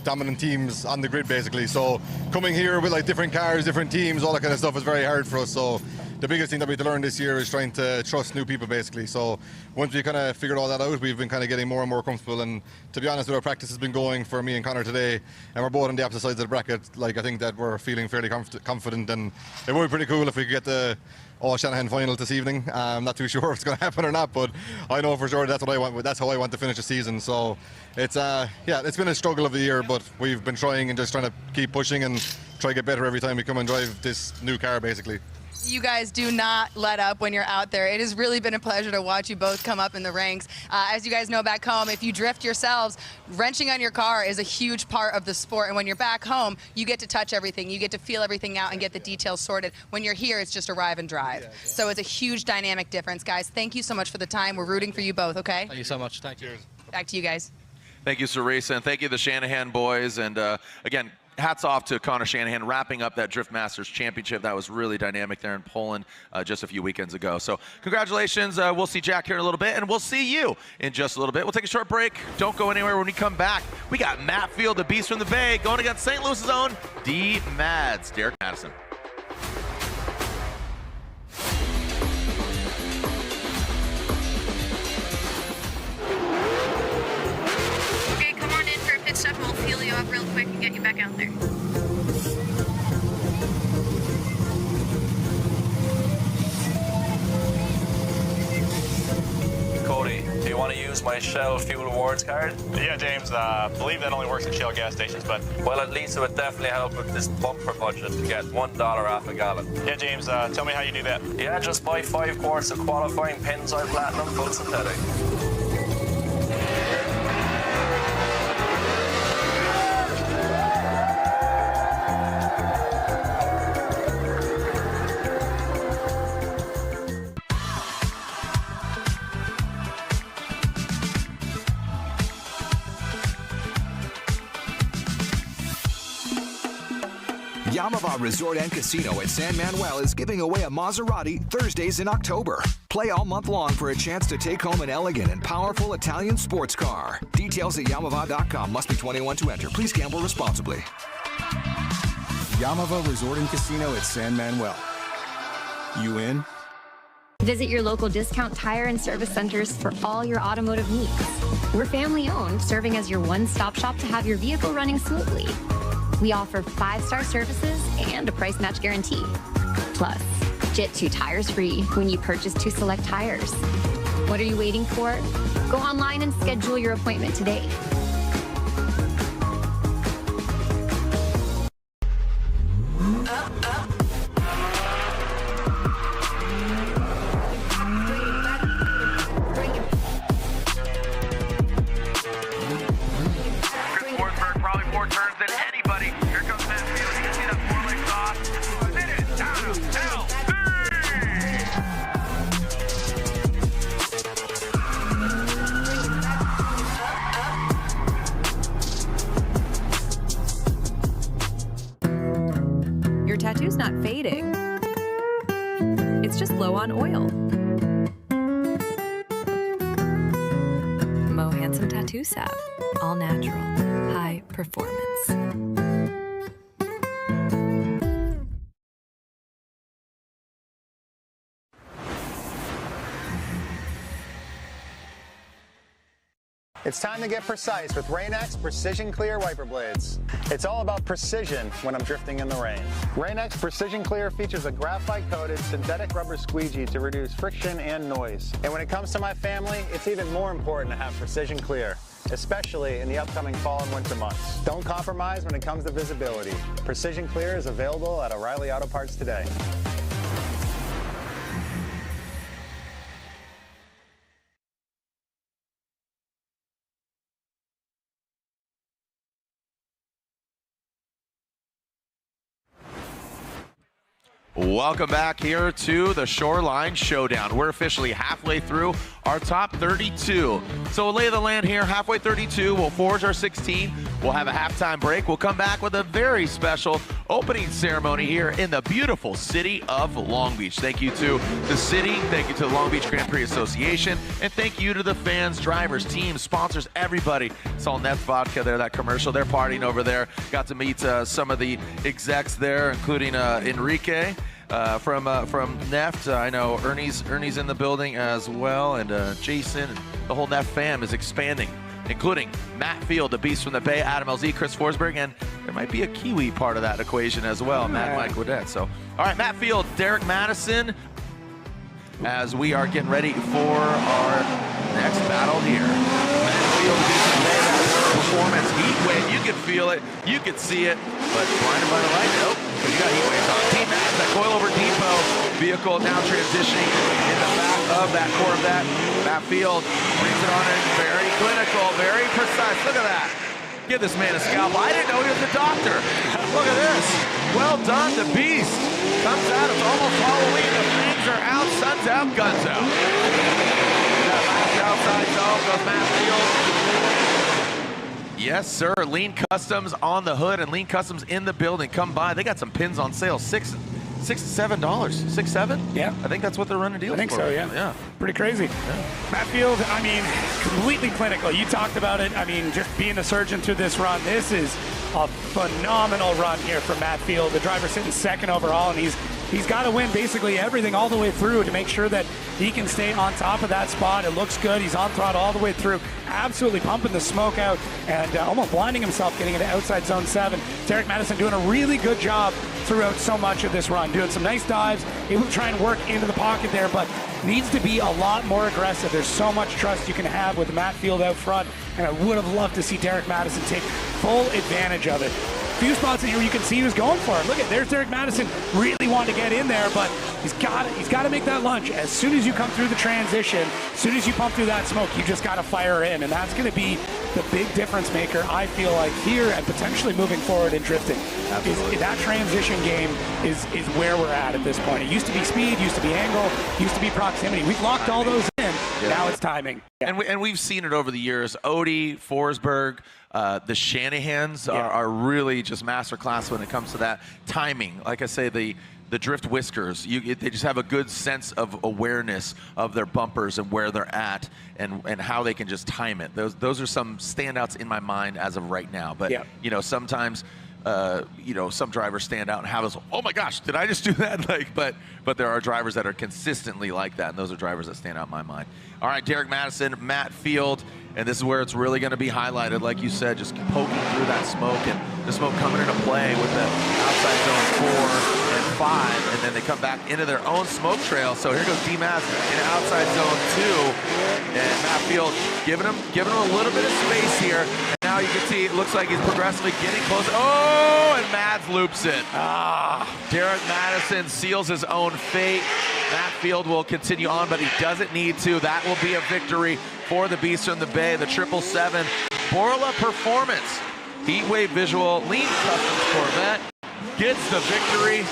dominant teams on the grid basically. So coming here with different cars, different teams, all that kind of stuff is very hard for us. So the biggest thing that we had to learn this year is trying to trust new people basically. So once we kind of figured all that out, we've been kind of getting more and more comfortable. And to be honest, our practice has been going for me and Connor today, and we're both on the opposite sides of the bracket. I think that we're feeling fairly confident, and it would be pretty cool if we could get the All-Shanahan final this evening. I'm not too sure if it's going to happen or not, but I know for sure that's what I want. That's how I want to finish the season. So it's it's been a struggle of the year, but we've been trying and just trying to keep pushing and try to get better every time we come and drive this new car basically. You guys do not let up when you're out there. It has really been a pleasure to watch you both come up in the ranks. As you guys know back home, if you drift yourselves, wrenching on your car is a huge part of the sport. And when you're back home, you get to touch everything. You get to feel everything out and get the details sorted. When you're here, it's just arrive and drive. So it's a huge dynamic difference. Guys, thank you so much for the time. We're rooting for you both, okay? Thank you so much. Thank you. Back to you guys. Thank you, Cerise, and thank you, the Shanahan boys. And again, hats off to Connor Shanahan wrapping up that Drift Masters Championship. That was really dynamic there in Poland just a few weekends ago. So congratulations. We'll see Jack here in a little bit, and we'll see you in just a little bit. We'll take a short break. Don't go anywhere. When we come back, we got Matt Field, the Beast from the Bay, going against St. Louis's own D. Mads, Derek Madison. Okay, come on in for a pit stop and we'll fuel you up real quick and get you back out there. use my Shell Fuel Awards card? Yeah, James, believe that only works at Shell gas stations, but... Well, at least it would definitely help with this bumper budget to get $1 off a gallon. Yeah, James, tell me how you do that. Yeah, just buy 5 quarts of qualifying Pennzoil Platinum full synthetic. Yamava Resort and Casino at San Manuel is giving away a Maserati Thursdays in October. Play all month long for a chance to take home an elegant and powerful Italian sports car. Details at Yamava.com. Must be 21 to enter. Please gamble responsibly. Yamava Resort and Casino at San Manuel. You in? Visit your local discount tire and service centers for all your automotive needs. We're family owned, serving as your one-stop shop to have your vehicle running smoothly. We offer 5-star services and a price match guarantee. Plus, get 2 tires free when you purchase 2 select tires. What are you waiting for? Go online and schedule your appointment today. Your tattoo's not fading. It's just low on oil. Mo Handsome Tattoo Salve. All natural. High performance. It's time to get precise with Rain-X Precision Clear wiper blades. It's all about precision when I'm drifting in the rain. Rain-X Precision Clear features a graphite-coated synthetic rubber squeegee to reduce friction and noise. And when it comes to my family, it's even more important to have Precision Clear, especially in the upcoming fall and winter months. Don't compromise when it comes to visibility. Precision Clear is available at O'Reilly Auto Parts today. Welcome back here to the Shoreline Showdown. We're officially halfway through our top 32. So we'll lay the land here, halfway 32. We'll forge our 16. We'll have a halftime break. We'll come back with a very special opening ceremony here in the beautiful city of Long Beach. Thank you to the city. Thank you to the Long Beach Grand Prix Association. And thank you to the fans, drivers, teams, sponsors, everybody. Saw Nets Vodka there, that commercial. They're partying over there. Got to meet some of the execs there, including Enrique. From Neft. I know Ernie's in the building as well, and Jason, the whole Neft fam is expanding, including Matt Field, the Beast from the Bay, Adam LZ, Chris Forsberg, and there might be a Kiwi part of that equation as well, Matt Mike Woodette. So, all right, Matt Field, Derek Madison, as we are getting ready for our next battle here. Matt Field, the Beast from the Bay, that's performance, heat wave, you can feel it, you can see it, but blinded by the light, nope. You got heat waves on. Team Matt, that coilover depot vehicle now transitioning in the back of that Corvette. Matt Field brings it on in, very clinical, very precise. Look at that. Give this man a scalpel. I didn't know he was a doctor. Look at this. Well done, the Beast. Comes out, it's almost Halloween. The fangs are out, sun's out, guns out. That last outside zone goes Matt Field. Yes, sir. Lean Customs on the hood and Lean Customs in the building. Come by. They got some pins on sale. $6 to $7. $6, $7? Yeah. I think that's what they're running deals for. I think so, yeah. Yeah. Pretty crazy. Yeah. Matt Field, I mean, completely clinical. You talked about it. I mean, just being a surgeon through this run, this is a phenomenal run here for Matt Field. The driver sitting second overall, and he's he's got to win basically everything all the way through to make sure that he can stay on top of that spot. It looks good. He's on throttle all the way through, absolutely pumping the smoke out and almost blinding himself getting into outside zone 7. Derek Madison doing a really good job throughout so much of this run, doing some nice dives, able to try and work into the pocket there, but needs to be a lot more aggressive. There's so much trust you can have with Matt Field out front, and I would have loved to see Derek Madison take full advantage of it. A few spots in here you can see he was going for it. Look at, there's Derek Madison really wanting to get in there, but he's got to make that lunge. As soon as you come through the transition, as soon as you pump through that smoke, you just got to fire in, and that's going to be the big difference maker, I feel like, here and potentially moving forward in drifting. That transition game is where we're at this point. It used to be speed, used to be angle, used to be proximity. We've locked all those in. Yeah. Now it's timing. Yeah. And we've seen it over the years. Odie, Forsberg, the Shanahans are really just masterclass when it comes to that timing. Like I say, the drift whiskers, they just have a good sense of awareness of their bumpers and where they're at and how they can just time it. Those are some standouts in my mind as of right now. But sometimes some drivers stand out and have us, oh my gosh, did I just do that? But there are drivers that are consistently like that, and those are drivers that stand out in my mind. All right, Derek Madison, Matt Field, and this is where it's really going to be highlighted, like you said, just poking through that smoke, and the smoke coming into play with the outside zone 4 and 5, and then they come back into their own smoke trail. So here goes D-Maz in outside zone 2, and Matt Field giving him a little bit of space here. And now you can see it looks like he's progressively getting close. Oh, and Mads loops it. Derek Madison seals his own fate. Matt Field will continue on, but he doesn't need to. That will be a victory for the Beast from the Bay, the 777 Borla Performance Heatwave Visual Lean Customs Corvette gets the victory,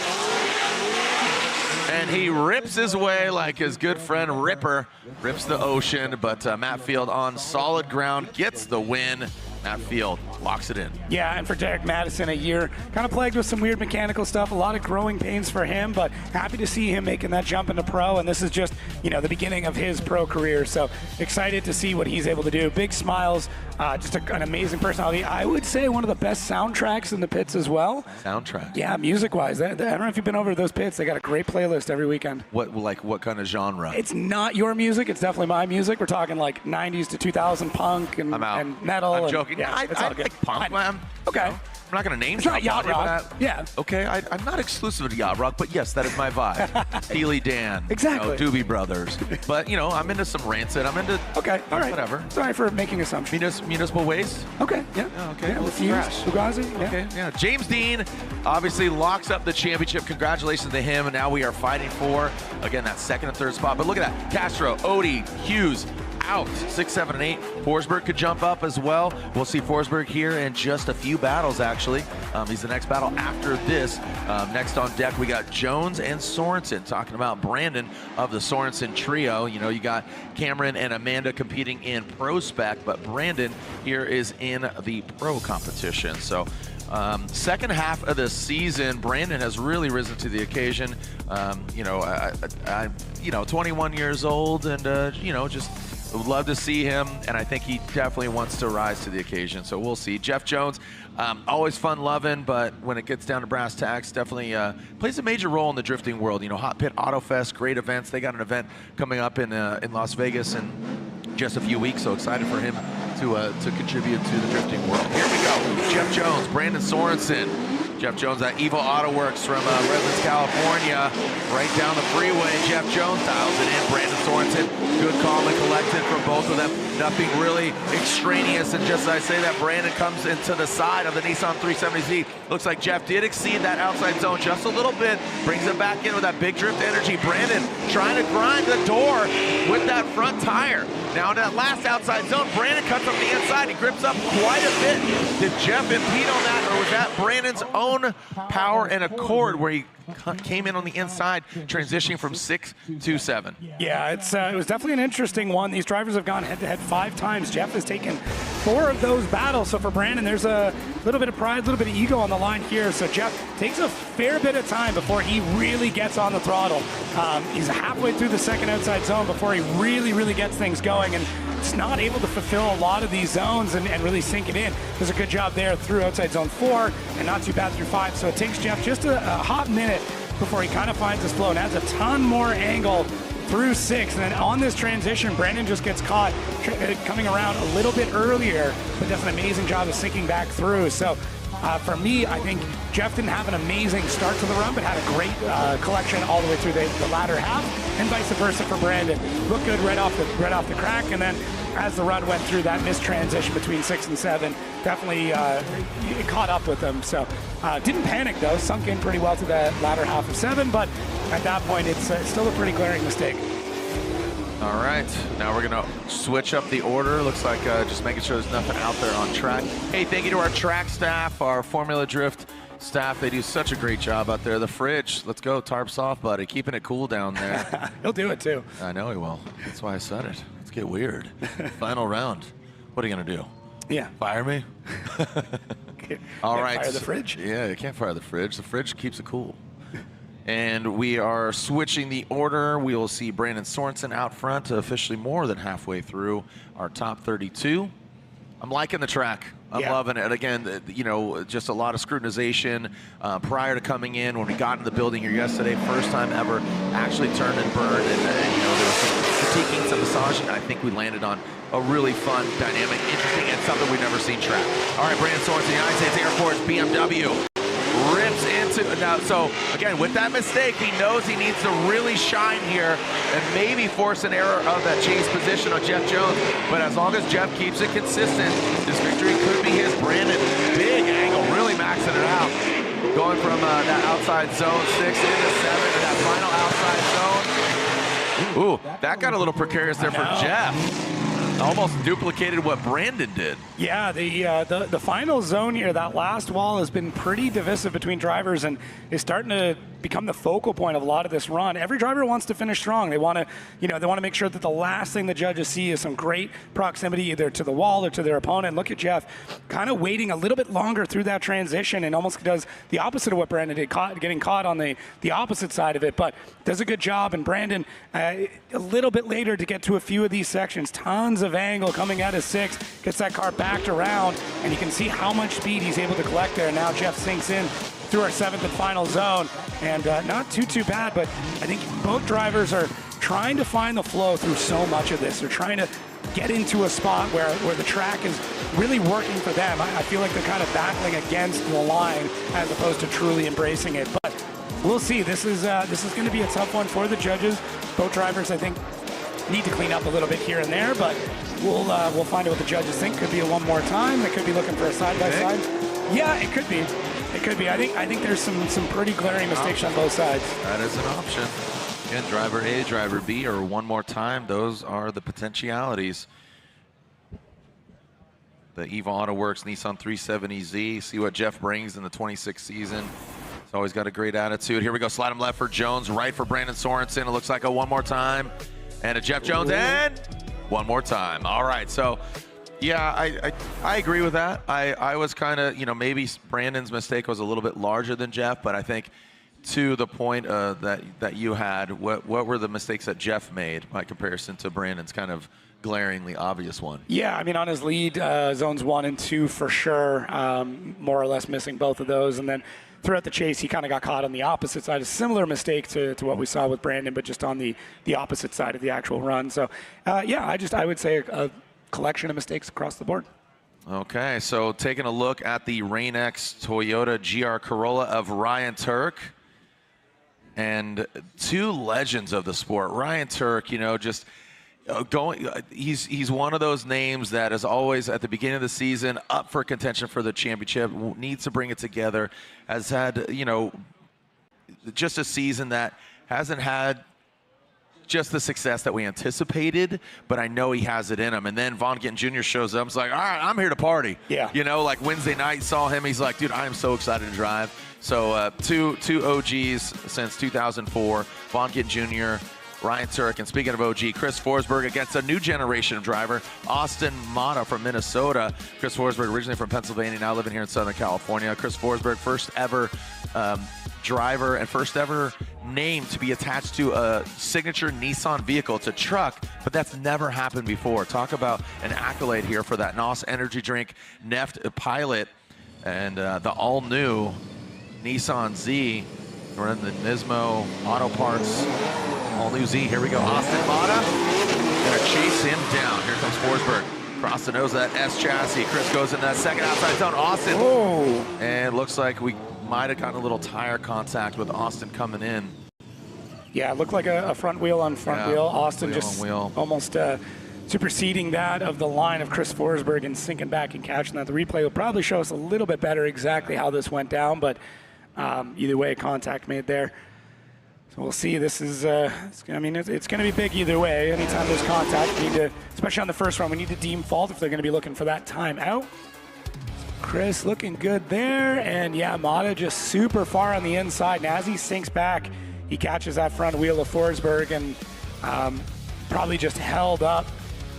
and he rips his way like his good friend Ripper rips the ocean, but Matt Field on solid ground gets the win. Matt Field locks it in. Yeah, and for Derek Madison, a year kind of plagued with some weird mechanical stuff, a lot of growing pains for him, but happy to see him making that jump into pro, and this is just, the beginning of his pro career, so excited to see what he's able to do. Big smiles, just an amazing personality. I would say one of the best soundtracks in the pits as well. Soundtrack? Yeah, music-wise. I don't know if you've been over to those pits. They got a great playlist every weekend. What kind of genre? It's not your music. It's definitely my music. We're talking like 90s to 2000 punk and metal. I'm joking. Yeah, I like punk. Okay. I'm not going to name it's not yacht rock. Yeah. Okay, I'm not exclusive to yacht rock, but yes, that is my vibe. Steely Dan. Exactly. Doobie Brothers. But, I'm into some Rancid. I'm into all right. Whatever. Sorry for making assumptions. Municipal Waste. Okay. Yeah. Okay. Yeah, Fugazi. Yeah. Okay. Yeah. James Dean obviously locks up the championship. Congratulations to him. And now we are fighting for, again, that second and third spot. But look at that. Castro, Odie, Hughes, out 6, 7, and 8. Forsberg could jump up as well. We'll see Forsberg here in just a few battles, actually. He's the next battle after this. Next on deck, we got Jones and Sorensen, talking about Brandon of the Sorensen trio. You got Cameron and Amanda competing in pro spec, but Brandon here is in the pro competition. So second half of the season, Brandon has really risen to the occasion. 21 years old, and just would love to see him, and I think he definitely wants to rise to the occasion, so we'll see. Jeff Jones, always fun-loving, but when it gets down to brass tacks, definitely plays a major role in the drifting world. Hot Pit Auto Fest, great events. They got an event coming up in Las Vegas in just a few weeks, so excited for him to contribute to the drifting world. Here we go. Jeff Jones, Brandon Sorensen. Jeff Jones at Evo Auto Works from Redlands, California. Right down the freeway, Jeff Jones dials it in. Brandon Sorensen, good, calm, and collected from both of them. Nothing really extraneous, and just as I say that, Brandon comes into the side of the Nissan 370Z. Looks like Jeff did exceed that outside zone just a little bit. Brings it back in with that big drift energy. Brandon trying to grind the door with that front tire. Now in that last outside zone, Brandon cuts up the inside. He grips up quite a bit. Did Jeff impede on that, or was that Brandon's own power and accord where he came in on the inside, transitioning from 6 to 7? Yeah, it was definitely an interesting one. These drivers have gone head-to-head 5 times. Jeff has taken 4 of those battles. So for Brandon, there's a little bit of pride, a little bit of ego on the line here. So Jeff takes a fair bit of time before he really gets on the throttle. He's halfway through the second outside zone before he really gets things going, and just not able to fulfill a lot of these zones and really sink it in. Does a good job there through outside zone 4 and not too bad through 5. So it takes Jeff just a hot minute before he kind of finds his flow and adds a ton more angle through 6. And then on this transition, Brandon just gets caught coming around a little bit earlier, but does an amazing job of sinking back through. So for me, I think Jeff didn't have an amazing start to the run, but had a great collection all the way through the latter half, and vice versa for Brandon. Looked good right off the crack, and then as the run went through, that missed transition between 6 and 7 definitely it caught up with him. So didn't panic though, sunk in pretty well to the latter half of 7, but at that point it's still a pretty glaring mistake. All right, now we're gonna switch up the order. Looks like just making sure there's nothing out there on track. Hey, thank you to our track staff, our Formula Drift staff. They do such a great job out there. The fridge, let's go, tarps off, buddy. Keeping it cool down there. He'll do it too. I know he will. That's why I said it. Let's get weird. Final round. What are you gonna do? Yeah. Fire me? All right. Fire the fridge? Yeah, you can't fire the fridge. The fridge keeps it cool. And we are switching the order. We will see Brandon Sorensen out front, officially more than halfway through our top 32. I'm liking the track. I'm loving it. Again, you know, just a lot of scrutinization prior to coming in. When we got in the building here yesterday, first time ever, actually turned and burned, and you know, there was some critiquing, some massaging. I think we landed on a really fun, dynamic, interesting, and something we've never seen track. All right, Brandon Sorensen, United States Air Force, BMW. Rips into, now, so again, with that mistake, he knows he needs to really shine here and maybe force an error of that chase position on Jeff Jones. But as long as Jeff keeps it consistent, this victory could be his. Brandon, big angle, really maxing it out. Going from that outside zone 6 into 7 to that final outside zone. Ooh, that got a little precarious there for Jeff. Almost duplicated what Brandon did. Yeah, the final zone here, that last wall has been pretty divisive between drivers and is starting to become the focal point of a lot of this run. Every driver wants to finish strong. They want to, you know, they want to make sure that the last thing the judges see is some great proximity either to the wall or to their opponent. Look at Jeff kind of waiting a little bit longer through that transition and almost does the opposite of what Brandon did, getting caught on the opposite side of it, but does a good job. And Brandon, a little bit later to get to a few of these sections, tons of angle coming out of 6, gets that car backed around, and you can see how much speed he's able to collect there. Now Jeff sinks in through our 7th and final zone, and not too bad, but I think both drivers are trying to find the flow through so much of this. They're trying to get into a spot where the track is really working for them. I feel like they're kind of battling against the line as opposed to truly embracing it, but we'll see. This is going to be a tough one for the judges. Both drivers, I think, need to clean up a little bit here and there, but we'll find out what the judges think. Could be a one more time. They could be looking for a side-by-side. Yeah, it could be. It could be. I think there's some pretty glaring mistakes on both sides. That is an option. Again, driver A, driver B, or one more time. Those are the potentialities. The EVA Auto Works Nissan 370Z. See what Jeff brings in the 26th season. He's always got a great attitude. Here we go. Slide him left for Jones, right for Brandon Sorensen. It looks like a one more time. And a Jeff Jones, and one more time. All right, so yeah, I agree with that. I was kind of, you know, maybe Brandon's mistake was a little bit larger than Jeff, but I think to the point that you had, what were the mistakes that Jeff made by comparison to Brandon's kind of glaringly obvious one? Yeah, I mean, on his lead, zones 1 and 2 for sure, more or less missing both of those, and then throughout the chase, he kind of got caught on the opposite side. A similar mistake to what we saw with Brandon, but just on the opposite side of the actual run. So, yeah, I would say a collection of mistakes across the board. Okay, so taking a look at the Rain-X Toyota GR Corolla of Ryan Turk. And two legends of the sport. Ryan Turk, you know, just he's one of those names that is always at the beginning of the season up for contention for the championship, needs to bring it together, has had, you know, just a season that hasn't had just the success that we anticipated, but I know he has it in him. And then Von Gittin Jr. shows up. It's like, all right, I'm here to party. Yeah. You know, like Wednesday night, saw him. He's like, dude, I am so excited to drive. So two OGs since 2004, Von Gittin Jr., Ryan Turk, and speaking of OG, Chris Forsberg against a new generation of driver, Austin Mata from Minnesota. Chris Forsberg, originally from Pennsylvania, now living here in Southern California. Chris Forsberg, first ever driver and first ever name to be attached to a signature Nissan vehicle. It's a truck, but that's never happened before. Talk about an accolade here for that NOS energy drink Neft Pilot and the all-new Nissan Z. We're in the Nismo Auto Parts all new Z. Here we go. Austin Mata gonna chase him down. Here comes Forsberg. Across the nose of that S chassis. Chris goes in that second outside zone. Austin. Oh. And looks like we might have gotten a little tire contact with Austin coming in. Yeah, it looked like a front wheel on front wheel. Austin just almost superseding that of the line of Chris Forsberg and sinking back and catching that. The replay will probably show us a little bit better exactly how this went down, but either way, contact made there. So we'll see. This is, it's going to be big either way. Anytime there's contact, we need to, especially on the first run, we need to deem fault if they're going to be looking for that timeout. Chris looking good there, and yeah, Mata just super far on the inside. And as he sinks back, he catches that front wheel of Forsberg and probably just held up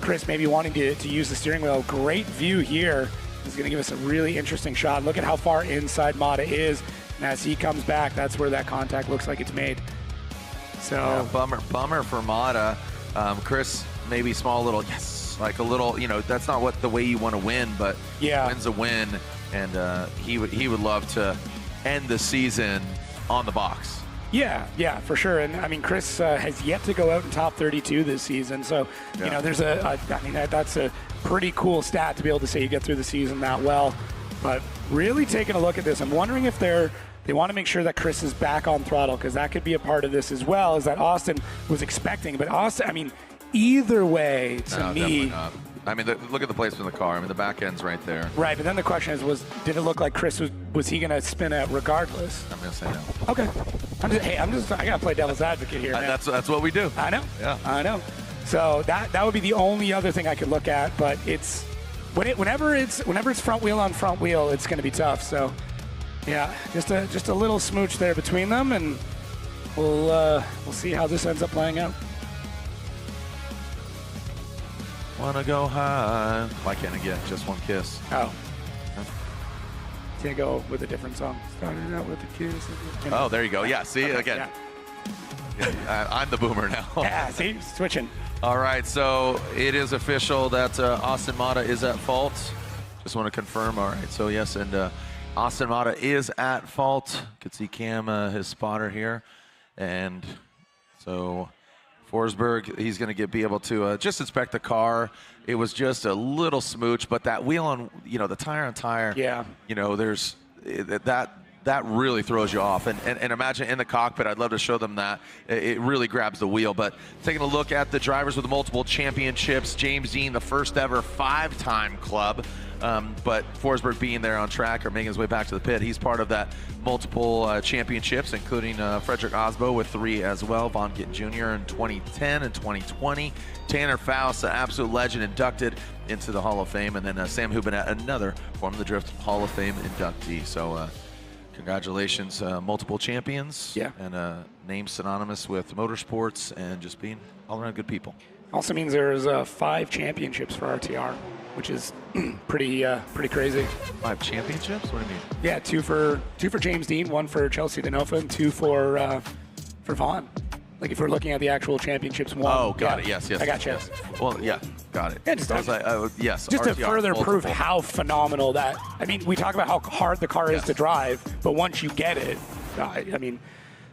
Chris maybe wanting to use the steering wheel. Great view here. He's going to give us a really interesting shot. Look at how far inside Mata is. And as he comes back, that's where that contact looks like it's made. So yeah, bummer for Mata. Chris, maybe small little, like a little, that's not what the way you want to win, but win's a win. And he would love to end the season on the box. Yeah, for sure. And I mean, Chris has yet to go out in top 32 this season. So, there's that's a pretty cool stat to be able to say you get through the season that well. But really taking a look at this, I'm wondering if they want to make sure that Chris is back on throttle, because that could be a part of this as well, is that Austin was expecting. But Austin, either way, to me. Look at the placement of the car. The back end's right there. Right, but then the question is, did it look like Chris was he going to spin out regardless? I'm going to say no. Okay. I got to play devil's advocate here. That's what we do. I know. Yeah. I know. So that would be the only other thing I could look at, but it's whenever it's front wheel on front wheel, it's going to be tough. So yeah, just a little smooch there between them, and we'll see how this ends up playing out. Wanna go high. Why can't I get just one kiss? Oh. Can't go with a different song. Started out with a kiss. Oh, there you go. Yeah, see, again. Yeah, I'm the boomer now. Yeah, see, switching. All right, so it is official that Austin Mata is at fault. Just want to confirm. All right, so yes, and Austin Mata is at fault. You can see Cam, his spotter here. And so Forsberg, he's going to be able to just inspect the car. It was just a little smooch, but that wheel on, the tire on tire, there's that really throws you off. And imagine in the cockpit, I'd love to show them that. It really grabs the wheel. But taking a look at the drivers with multiple championships, James Dean, the first ever 5-time club. But Forsberg being there on track or making his way back to the pit, he's part of that multiple championships, including Frederick Osbo with 3 as well, Von Gittin Jr. in 2010 and 2020. Tanner Faust, an absolute legend, inducted into the Hall of Fame. And then Sam Hubinette, another Formula Drift Hall of Fame inductee. So congratulations, multiple champions. Yeah. And names synonymous with motorsports and just being all-around good people. Also means there's 5 championships for RTR, which is pretty crazy. 5 championships? What do you mean? Yeah, 2 for James Dean, 1 for Chelsea Denofa, and 2 for Vaughn. Like if we're looking at the actual championships, 1. Oh, got it. Yes. I got you. Yes. Well, yeah, got it. Yeah, just yes. Just RTR, to further prove how phenomenal that. We talk about how hard the car is to drive, but once you get it,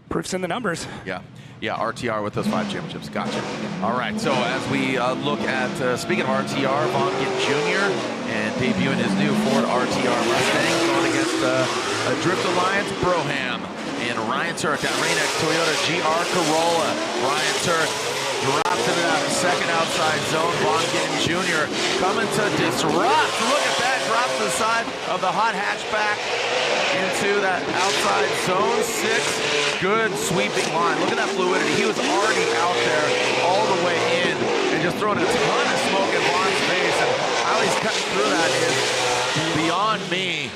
proof's in the numbers. Yeah, RTR with those 5 championships. Gotcha. All right, so as we look at, speaking of RTR, Von Gittin Jr. and debuting his new Ford RTR Mustang going against Drift Alliance Broham and Ryan Turk, that Rain-X Toyota GR Corolla. Ryan Turk dropped into that second outside zone. Von Gittin Jr. coming to disrupt. Look at that, drops to the side of the hot hatchback into that outside zone 6. Good sweeping line. Look at that fluidity. He was already out there all the way in and just throwing a ton of smoke in Vaughn's face. And how he's cutting through that is beyond me.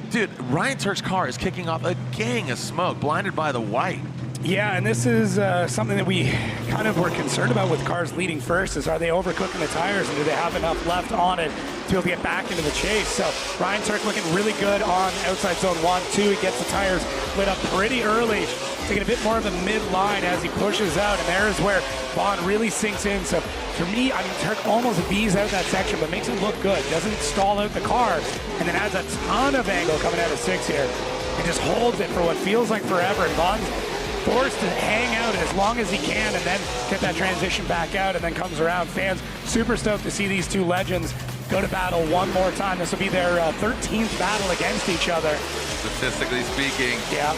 Dude, Ryan Turk's car is kicking off a gang of smoke, blinded by the white. Yeah, and this is something that we kind of were concerned about with cars leading first, is are they overcooking the tires and do they have enough left on it to be able to get back into the chase? So Ryan Turk looking really good on outside zone 1, 2. He gets the tires lit up pretty early, taking a bit more of a mid-line as he pushes out, and there is where Vaughn really sinks in. So for me, Turk almost bees out that section, but makes it look good. Doesn't stall out the car, and then adds a ton of angle coming out of 6 here. and just holds it for what feels like forever. And Vaughn's forced to hang out as long as he can and then get that transition back out and then comes around. Fans super stoked to see these two legends go to battle one more time. This will be their 13th battle against each other. Statistically speaking. Yeah.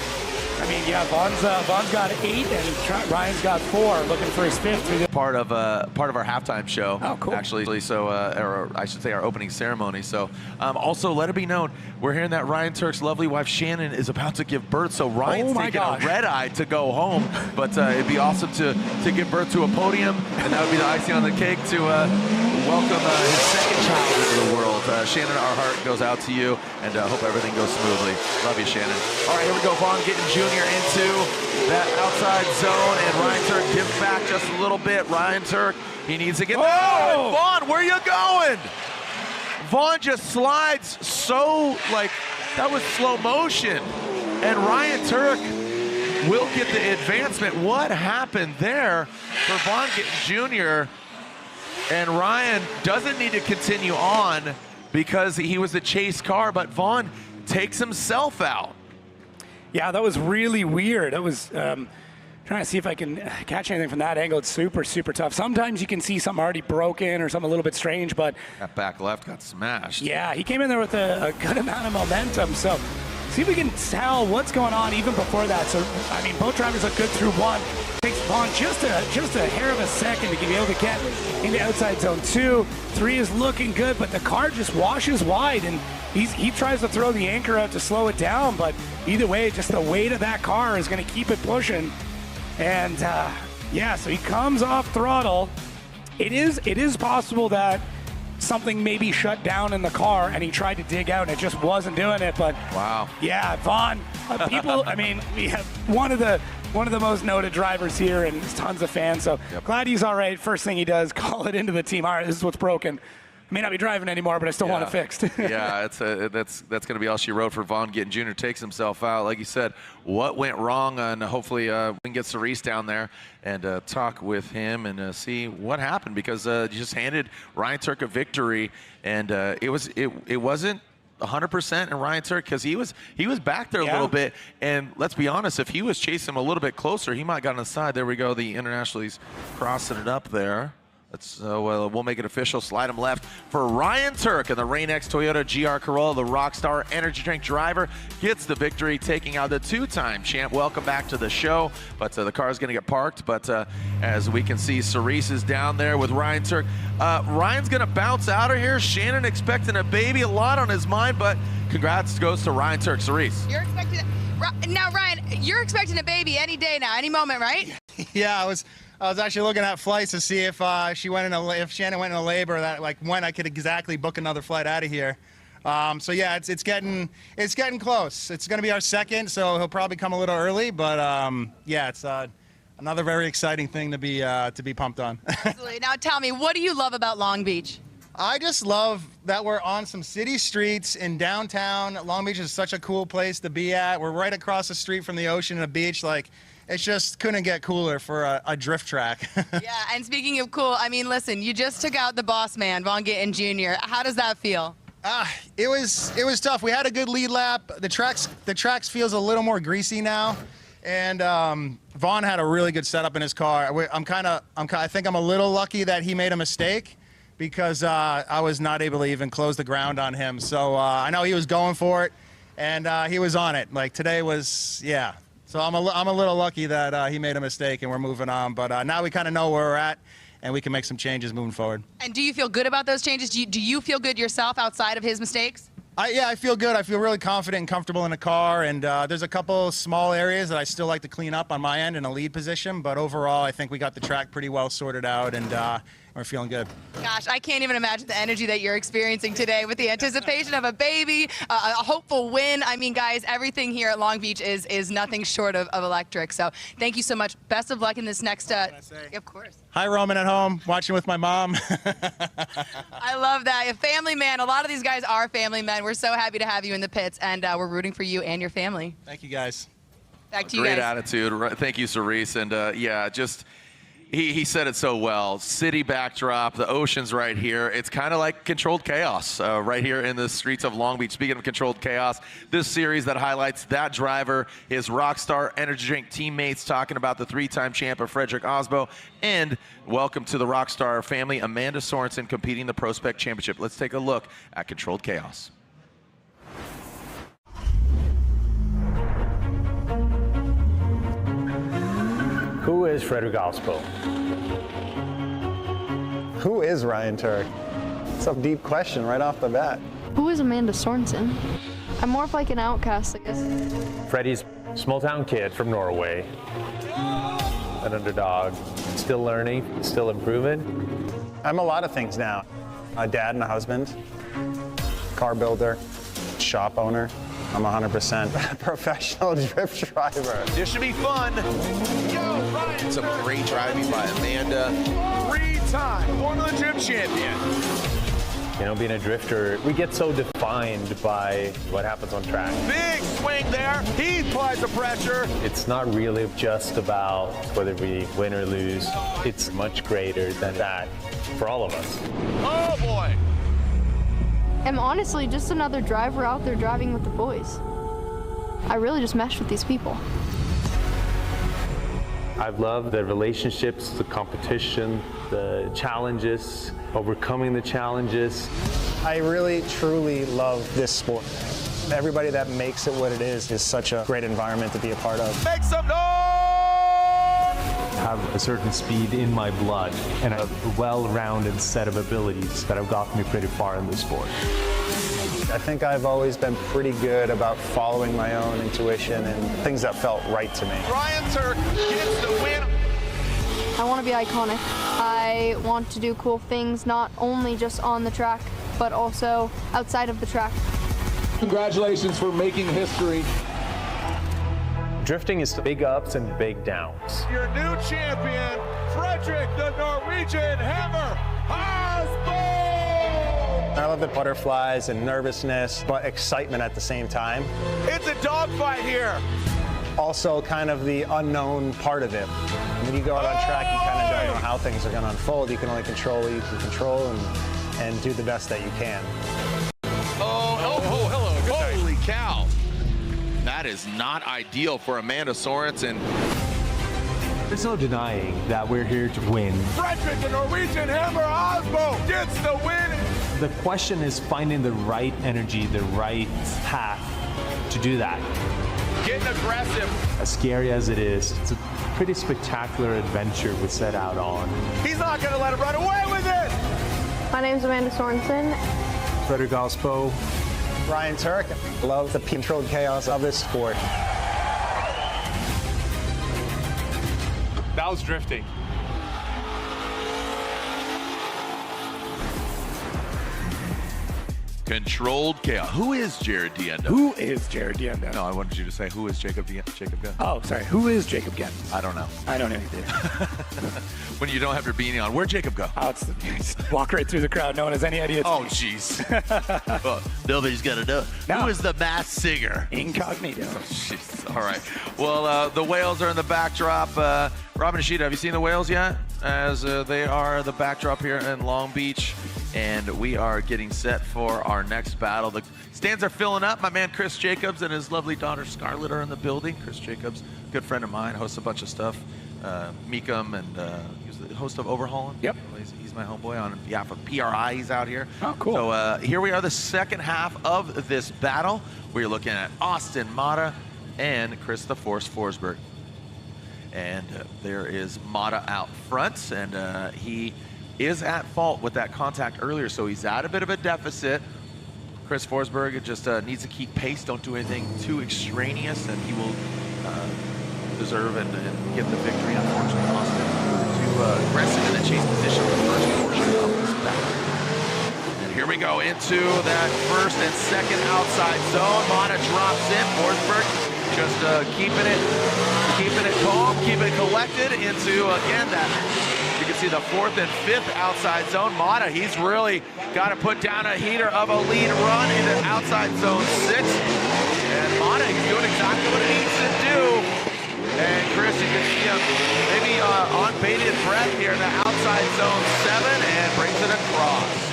I mean, yeah, Vaughn's got 8 and Ryan's got 4, looking for his 5th. Part of our halftime show. Oh, cool. Actually, so or I should say our opening ceremony. So also let it be known, we're hearing that Ryan Turk's lovely wife Shannon is about to give birth. So Ryan's taking a red eye to go home, but it'd be awesome to give birth to a podium, and that would be the icing on the cake to welcome his second child into the world. Shannon, our heart goes out to you, and hope everything goes smoothly. Love you, Shannon. All right, here we go. Vaughn getting Junior into that outside zone, and Ryan Turk gives back just a little bit. Ryan Turk, he needs to get that. Oh! Vaughn, where you going? Vaughn just slides so, like, that was slow motion. And Ryan Turk will get the advancement. What happened there for Vaughn getting Junior? And Ryan doesn't need to continue on because he was the chase car, but Vaughn takes himself out. Yeah, that was really weird. It was trying to see if I can catch anything from that angle. It's super, super tough. Sometimes you can see something already broken or something a little bit strange, but that back left got smashed. Yeah, he came in there with a good amount of momentum. So see if we can tell what's going on even before that. So, I mean, both drivers look good through one. Takes Vaughn just a hair of a second to be able to get into outside zone 2. 3 is looking good, but the car just washes wide, and he tries to throw the anchor out to slow it down, but either way, just the weight of that car is going to keep it pushing. And yeah, so he comes off throttle. It is possible that something maybe shut down in the car and he tried to dig out and it just wasn't doing it. But wow, yeah, Vaughn, people. I mean, we have one of the most noted drivers here, and there's tons of fans. So glad he's all right. First thing he does, call it into the team. All right, this is what's broken. I may not be driving anymore, but I still want it fixed. Yeah, that's going to be all she wrote for Vaughn getting Junior. Takes himself out. Like you said, what went wrong? And hopefully we can get Cerise down there and talk with him and see what happened, because you just handed Ryan Turk a victory, and it wasn't 100% in Ryan Turk, because he was back there a little bit, and let's be honest, if he was chasing him a little bit closer, he might have gotten inside. There we go. The international's crossing it up there. We'll make it official. Slide him left for Ryan Turk, and the Rain-X Toyota GR Corolla, the Rockstar Energy Drink driver, gets the victory, taking out the 2-time champ. Welcome back to the show, but the car is going to get parked. But as we can see, Cerise is down there with Ryan Turk. Ryan's going to bounce out of here. Shannon expecting a baby, a lot on his mind, but congrats goes to Ryan Turk. Cerise. You're expecting now, Ryan, you're expecting a baby any day now, any moment, right? Yeah, I was actually looking at flights to see if if Shannon went into labor, that like when I could exactly book another flight out of here. So yeah, it's getting close. It's going to be our second, so he'll probably come a little early. But yeah, it's another very exciting thing to be pumped on. Absolutely. Now tell me, what do you love about Long Beach? I just love that we're on some city streets in downtown. Long Beach is such a cool place to be at. We're right across the street from the ocean and a beach. Like, it just couldn't get cooler for a drift track. Yeah, and speaking of cool, I mean, listen, you just took out the boss man, Vaughn Gittin Jr. How does that feel? It was tough. We had a good lead lap. The tracks feels a little more greasy now, and Vaughn had a really good setup in his car. I think I'm a little lucky that he made a mistake, because I was not able to even close the ground on him. So I know he was going for it, and he was on it. Like, today was, yeah. So I'm a little lucky that he made a mistake and we're moving on. But now we kind of know where we're at, and we can make some changes moving forward. And do you feel good about those changes? Do you feel good yourself outside of his mistakes? Yeah, I feel good. I feel really confident and comfortable in the car, and there's a couple small areas that I still like to clean up on my end in a lead position, but overall I think we got the track pretty well sorted out, and we're feeling good. Gosh, I can't even imagine the energy that you're experiencing today with the anticipation of a baby, a hopeful win. I mean, guys, everything here at Long Beach is nothing short of electric. So thank you so much. Best of luck in this next. Of course. Hi, Roman at home, watching with my mom. I love that. A family man. A lot of these guys are family men. We're so happy to have you in the pits, and we're rooting for you and your family. Thank you, guys. Back to you guys. Great attitude. Thank you, Cerise. And yeah, just He said it so well. City backdrop, the ocean's right here. It's kind of like controlled chaos right here in the streets of Long Beach. Speaking of controlled chaos, this series that highlights that driver, his Rockstar Energy Drink teammates, talking about the 3-time champ of Frederick Osbo, and welcome to the Rockstar family, Amanda Sorensen competing in the Prospect Championship. Let's take a look at controlled chaos. Who is Frederick Osbo? Who is Ryan Turk? It's a deep question right off the bat. Who is Amanda Sorensen? I'm more of like an outcast, I guess. Freddie's small town kid from Norway. An underdog. Still learning, still improving. I'm a lot of things now. A dad and a husband, car builder, shop owner. I'm 100% professional drift driver. This should be fun. Yo, Ryan, some great driving by Amanda. 3-time Formula Drift champion. You know, being a drifter, we get so defined by what happens on track. Big swing there. He applies the pressure. It's not really just about whether we win or lose. It's much greater than that for all of us. Oh, boy. I'm honestly just another driver out there driving with the boys. I really just mesh with these people. I've loved the relationships, the competition, the challenges, overcoming the challenges. I really, truly love this sport. Everybody that makes it what it is such a great environment to be a part of. Make some noise! I have a certain speed in my blood and a well-rounded set of abilities that have gotten me pretty far in this sport. I think I've always been pretty good about following my own intuition and things that felt right to me. Ryan Turk gets the win. I want to be iconic. I want to do cool things, not only just on the track, but also outside of the track. Congratulations for making history. Drifting is big ups and big downs. Your new champion, Frederick the Norwegian Hammer Osbo! I love the butterflies and nervousness, but excitement at the same time. It's a dogfight here. Also kind of the unknown part of it. When you go out on track, you kind of don't know how things are going to unfold. You can only control what you can control and do the best that you can. Hello. Holy cow. That is not ideal for Amanda Sorensen. There's no denying that we're here to win. Frederick the Norwegian Hammer Osbo gets the win. The question is finding the right energy, the right path to do that. Getting aggressive. As scary as it is, it's a pretty spectacular adventure we set out on. He's not going to let him run away with it. My name's Amanda Sorensen. Frederick Osbo. Ryan Turk. Love the controlled chaos of this sport. That was drifting. Controlled chaos. Who is Jared Dienda? Who is Jared Dienda? No, I wanted you to say who is Jacob Gunn. Oh, sorry. Who is Jacob Gunn? I don't know. I don't know either. When you don't have your beanie on, where'd Jacob go? Oh, walk right through the crowd. No one has any idea. Oh, jeez. Well, nobody's got to know. No. Who is the masked singer? Incognito. Oh, jeez. All right. Well, the whales are in the backdrop. Robin Ishida, have you seen the whales yet? As they are the backdrop here in Long Beach. And we are getting set for our next battle. The stands are filling up. My man Chris Jacobs and his lovely daughter Scarlett are in the building. Chris Jacobs, good friend of mine, hosts a bunch of stuff. Meekum, and he's the host of Overhauling. Yep. He's my homeboy on behalf of PRI. He's out here. Oh, cool. So here we are, the second half of this battle. We're looking at Austin Mata and Chris the Force Forsberg. And there is Mata out front, and he is at fault with that contact earlier, so he's at a bit of a deficit. Chris Forsberg just needs to keep pace, don't do anything too extraneous, and he will deserve and get the victory. Unfortunately, Austin too aggressive in the chase position for the first portion of this battle. And here we go into that first and second outside zone. Mata drops in. Forsberg just keeping it calm, keeping it collected into, again, that you can see the fourth and fifth outside zone. Mata, he's really got to put down a heater of a lead run into outside zone 6. And Mata, he's doing exactly what he needs to do. And Chris, you can see him maybe on bated breath here in the outside zone 7 and brings it across.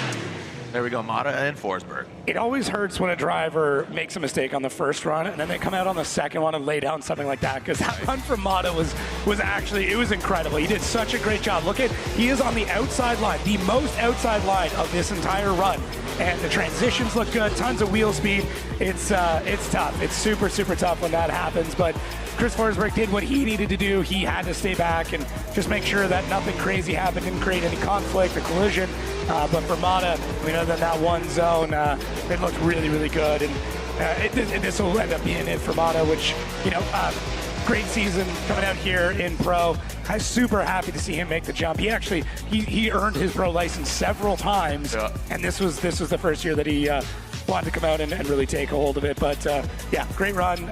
There we go, Mata and Forsberg. It always hurts when a driver makes a mistake on the first run and then they come out on the second one and lay down something like that, because that run from Mata was actually, it was incredible. He did such a great job. Look at, he is on the outside line, the most outside line of this entire run. And the transitions look good, tons of wheel speed. It's tough. It's super, super tough when that happens. But Chris Forsberg did what he needed to do. He had to stay back and just make sure that nothing crazy happened, didn't create any conflict or collision. But for Mata, other than that one zone, it looked really, really good. And this will end up being it for Mata, which, great season coming out here in pro. I'm super happy to see him make the jump. He actually, he earned his pro license several times, and this was the first year that he wanted to come out and really take a hold of it. But yeah, great run.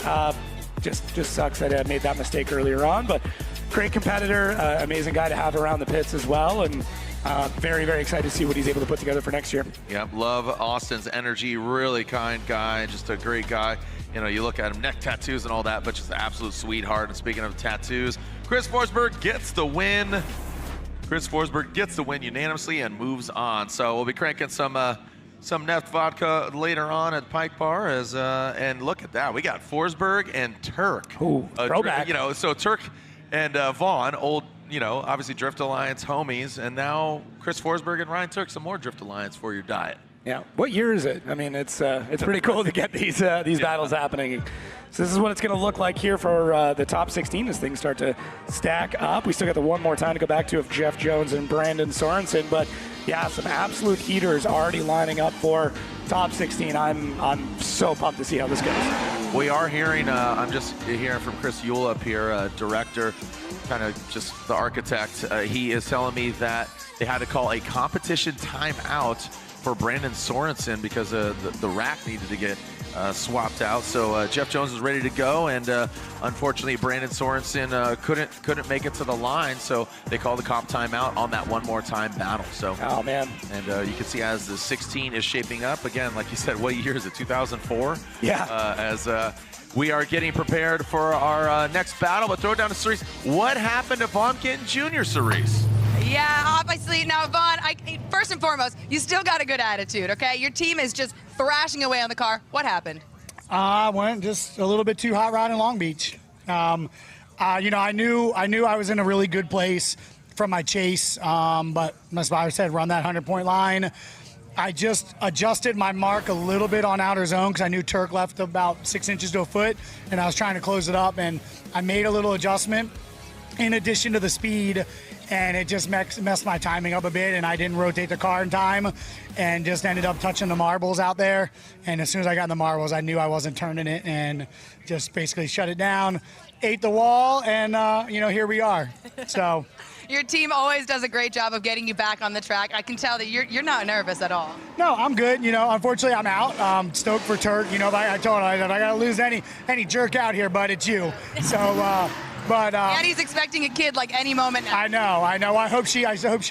Just sucks that I made that mistake earlier on, but great competitor, amazing guy to have around the pits as well, and very, very excited to see what he's able to put together for next year. Yep, love Austin's energy, really kind guy, just a great guy. You look at him, neck tattoos and all that, but just an absolute sweetheart. And speaking of tattoos, Chris Forsberg gets the win. Chris Forsberg gets the win unanimously and moves on. So we'll be cranking some Neft vodka later on at Pike Bar. And look at that, we got Forsberg and Turk. Ooh, throwback. So Turk and Vaughn, old, obviously Drift Alliance homies, and now Chris Forsberg and Ryan Turk, some more Drift Alliance for your diet. Yeah, what year is it? It's pretty cool to get these battles happening. So this is what it's going to look like here for the top 16 as things start to stack up. We still got the one more time to go back to of Jeff Jones and Brandon Sorensen, but yeah, some absolute heaters already lining up for top 16. I'm so pumped to see how this goes. We are hearing, I'm just hearing from Chris Yule up here, director, kind of just the architect. He is telling me that they had to call a competition timeout for Brandon Sorensen because the rack needed to get swapped out. So Jeff Jones is ready to go, and unfortunately Brandon Sorensen couldn't make it to the line, so they called the comp timeout on that one more time battle. So oh man, and you can see as the 16 is shaping up again, like you said, what year is it? 2004. Yeah. As we are getting prepared for our next battle, but throw it down to Cerise. What happened to Vaughn Gittin Jr., Cerise? Yeah, obviously. Now, Vaughn, first and foremost, you still got a good attitude, okay? Your team is just thrashing away on the car. What happened? I went just a little bit too hot rod in Long Beach. I knew I was in a really good place from my chase, but that's why I said run that 100-point line. I just adjusted my mark a little bit on outer zone because I knew Turk left about 6 inches to a foot, and I was trying to close it up, and I made a little adjustment in addition to the speed, and it just messed my timing up a bit, and I didn't rotate the car in time and just ended up touching the marbles out there. And as soon as I got in the marbles, I knew I wasn't turning it and just basically shut it down, ate the wall, and, here we are. So. Your team always does a great job of getting you back on the track. I can tell that you're not nervous at all. No, I'm good. Unfortunately, I'm out. Stoked for Turk. I told him I got to lose any jerk out here, but it's you. So. But Annie's expecting a kid like any moment now. I know. I hope she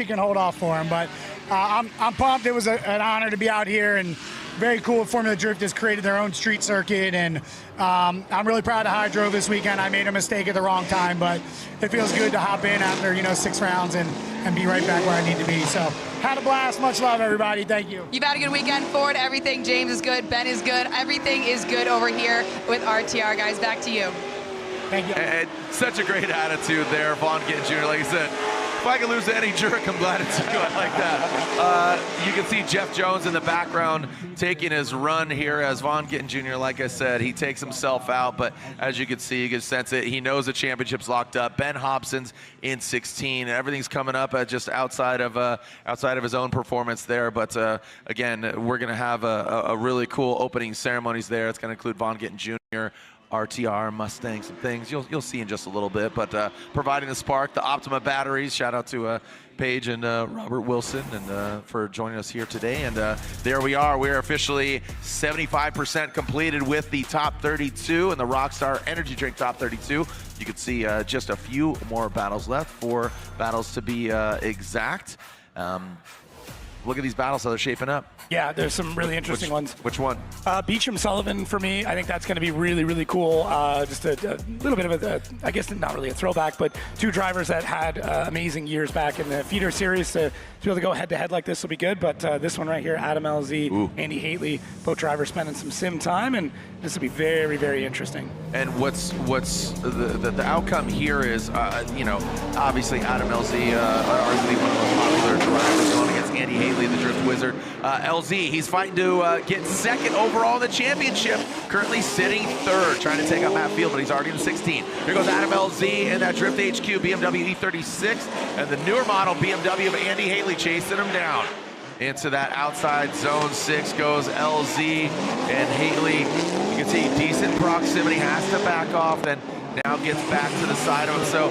can hold off for him. But I'm pumped. It was an honor to be out here, and very cool. Formula Drift has created their own street circuit, and I'm really proud of how I drove this weekend. I made a mistake at the wrong time, but it feels good to hop in after 6 rounds and be right back where I need to be. So had a blast. Much love, everybody. Thank you. You've had a good weekend. Ford, everything. James is good. Ben is good. Everything is good over here with RTR, guys. Back to you. Thank you. And such a great attitude there, Vaughn Gittin Jr. Like I said, if I can lose to any jerk, I'm glad it's good like that. You can see Jeff Jones in the background taking his run here as Vaughn Gittin Jr., like I said, he takes himself out, but as you can see, you can sense it. He knows the championship's locked up. Ben Hobson's in 16. Everything's coming up just outside of his own performance there. But again, we're going to have a really cool opening ceremonies there. It's going to include Vaughn Gittin Jr., RTR, Mustangs, and things. You'll see in just a little bit, but providing the spark, the Optima batteries. Shout out to Paige and Robert Wilson and for joining us here today. And there we are. We're officially 75% completed with the top 32 and the Rockstar Energy Drink top 32. You can see just a few more battles left, 4 battles to be exact. look at these battles, how they're shaping up. Yeah, there's some really interesting ones. Which one? Beecham Sullivan for me. I think that's going to be really, really cool. Just a little bit of I guess not really a throwback, but two drivers that had amazing years back in the feeder series. To be able to go head-to-head like this will be good. But this one right here, Adam LZ, Andy Haley, both drivers spending some sim time, and this will be very, very interesting. And what's the outcome here is, obviously Adam LZ, arguably one of the most popular drivers, going against Andy Haley, the Drift Wizard. LZ, he's fighting to get second overall in the championship. Currently sitting third, trying to take out Matt Field, but he's already in 16. Here goes Adam LZ in that Drift HQ BMW E36, and the newer model BMW of Andy Haley chasing him down. Into that outside zone 6 goes LZ, and Haley, you can see decent proximity, has to back off, then now gets back to the side of him. So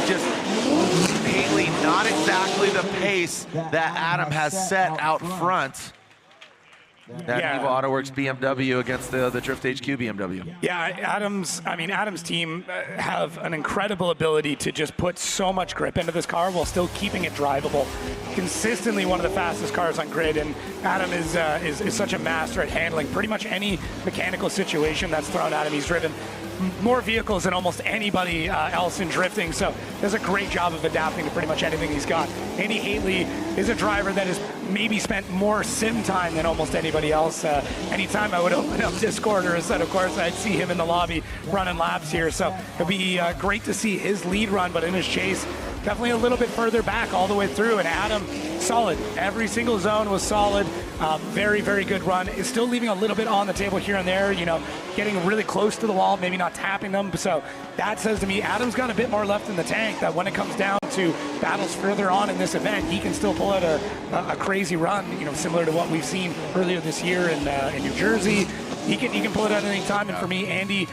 just Haley, not exactly the pace that Adam has set out front. That Evo AutoWorks BMW against the Drift HQ BMW. Yeah, Adam's team have an incredible ability to just put so much grip into this car while still keeping it drivable. Consistently one of the fastest cars on grid, and Adam is such a master at handling pretty much any mechanical situation that's thrown at him. He's driven more vehicles than almost anybody else in drifting, so does a great job of adapting to pretty much anything he's got. Andy Haley is a driver that has maybe spent more sim time than almost anybody else. Anytime I would open up Discord or Asset, of course, I'd see him in the lobby running laps here, so it'll be great to see his lead run, but in his chase, definitely a little bit further back all the way through, and Adam, solid. Every single zone was solid. Very, very good run. Is still leaving a little bit on the table here and there, getting really close to the wall, maybe not tapping them. So that says to me, Adam's got a bit more left in the tank, that when it comes down to battles further on in this event, he can still pull out a crazy run, similar to what we've seen earlier this year in New Jersey. He can pull it out at any time. And for me, Andy,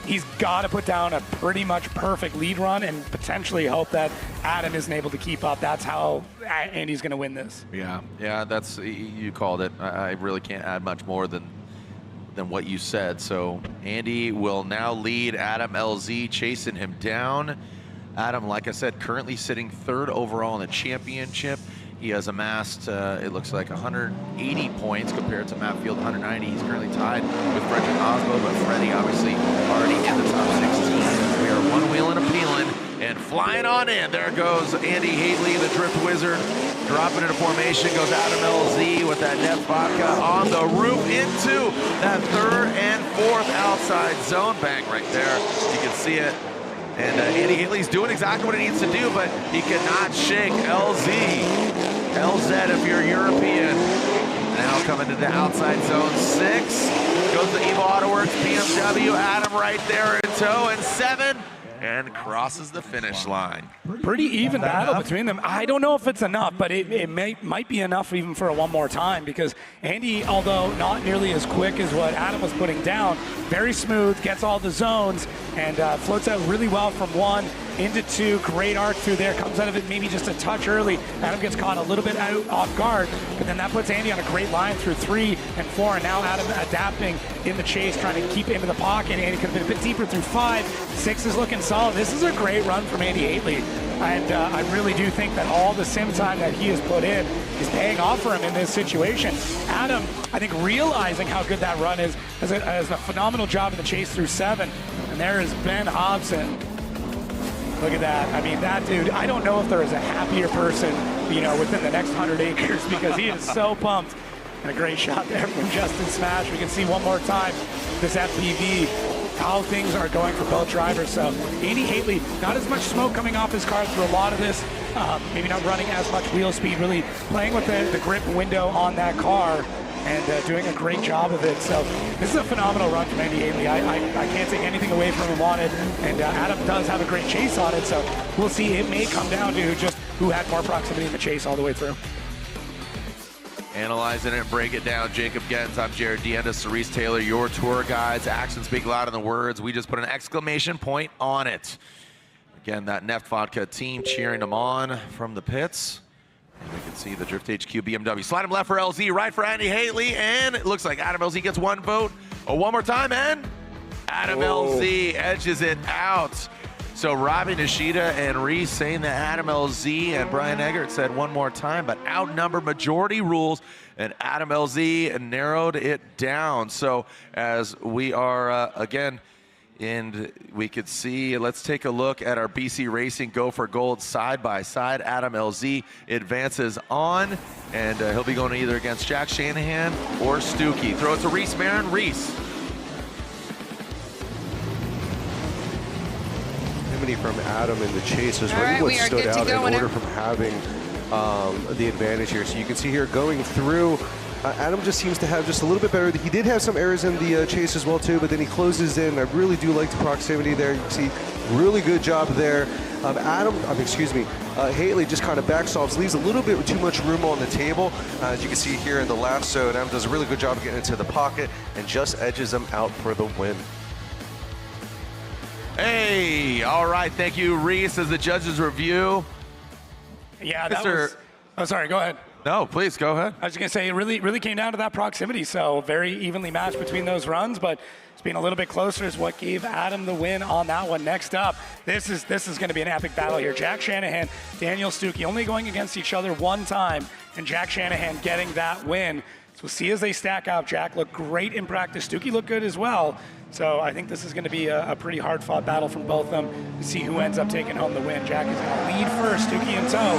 he's got to put down a pretty much perfect lead run and potentially hope that Adam isn't able to keep up. That's how Andy's going to win this. Yeah, that's, you called it. I really can't add much more than what you said. So Andy will now lead Adam LZ, chasing him down. Adam, like I said, currently sitting third overall in the championship. He has amassed, it looks like 180 points compared to Matt Field, 190. He's currently tied with Frederick Osbo, but Freddie obviously already in the top 16. We are one wheeling and a peeling and flying on in. There goes Andy Haley, the Drift Wizard, dropping into formation. Goes Adam LZ with that net vodka on the roof into that third and fourth outside zone. Bang right there. You can see it. And Andy Haley's doing exactly what he needs to do, but he cannot shake LZ. LZ, if you're European. Now coming to the outside zone 6. Goes the Evo AutoWorks BMW. Adam right there in tow, and 7. And crosses the finish line. Pretty even battle between them. I don't know if it's enough, but it might be enough even for a one more time, because Andy, although not nearly as quick as what Adam was putting down, very smooth, gets all the zones, and floats out really well from 1 into 2. Great arc through there, comes out of it maybe just a touch early. Adam gets caught a little bit out off guard, but then that puts Andy on a great line through 3 and 4, and now Adam adapting in the chase, trying to keep it into the pocket. Andy could have been a bit deeper through 5. 6 is looking solid. This is a great run from Andy Haley, and I really do think that all the sim time that he has put in is paying off for him in this situation. Adam, I think, realizing how good that run is, has a phenomenal job in the chase through 7, and there is Ben Hobson. Look at that. I mean, that dude, I don't know if there is a happier person, within the next 100 acres, because he is so pumped. And a great shot there from Justin Smash. We can see one more time this FPV, how things are going for both drivers. So Andy Haley, not as much smoke coming off his car through a lot of this. Maybe not running as much wheel speed, really playing with the grip window on that car, and doing a great job of it. So this is a phenomenal run from Andy Haley. I can't take anything away from him on it, and Adam does have a great chase on it, so we'll see. It may come down to just who had more proximity in the chase all the way through. Analyzing it and break it down. Jacob Gens, I'm Jared Deenda, Cerise Taylor, your tour guides. Actions speak louder than the words. We just put an exclamation point on it. Again, that Neft Vodka team cheering them on from the pits. And we can see the Drift HQ BMW. Slide him left for LZ, right for Andy Haley, and it looks like Adam LZ gets 1 vote. Oh, one more time, and Adam LZ edges it out. So Robbie Nishida and Reese saying that Adam LZ and Brian Eggert said one more time, but outnumbered majority rules, and Adam LZ narrowed it down. So as we are, again, and we could see, let's take a look at our BC Racing Go for Gold side by side. Adam LZ advances on, and he'll be going either against Jack Shanahan or Stuckey. Throw it to Reese Marin. Reese. From Adam in the chase is really right, what we are stood good to out go in order from having the advantage here. So you can see here going through, Adam just seems to have just a little bit better. He did have some errors in the chase as well too, but then he closes in. I really do like the proximity there. You can see really good job there. Haley just kind of backstops, leaves a little bit too much room on the table. As you can see here in the last zone, Adam does a really good job of getting into the pocket and just edges him out for the win. Hey, all right, thank you, Reese, as the judges review. Yeah, that was... Oh, sorry, go ahead. No, please, go ahead. I was just going to say, it really came down to that proximity, so very evenly matched between those runs, but it's been a little bit closer is what gave Adam the win on that one. Next up, this is going to be an epic battle here. Jack Shanahan, Daniel Stuckey, only going against each other one time, and Jack Shanahan getting that win. So we'll see as they stack up. Jack looked great in practice. Stuckey looked good as well. So I think this is going to be a pretty hard-fought battle from both of them to see who ends up taking home the win. Jack is going to lead first, Stuckey in tow.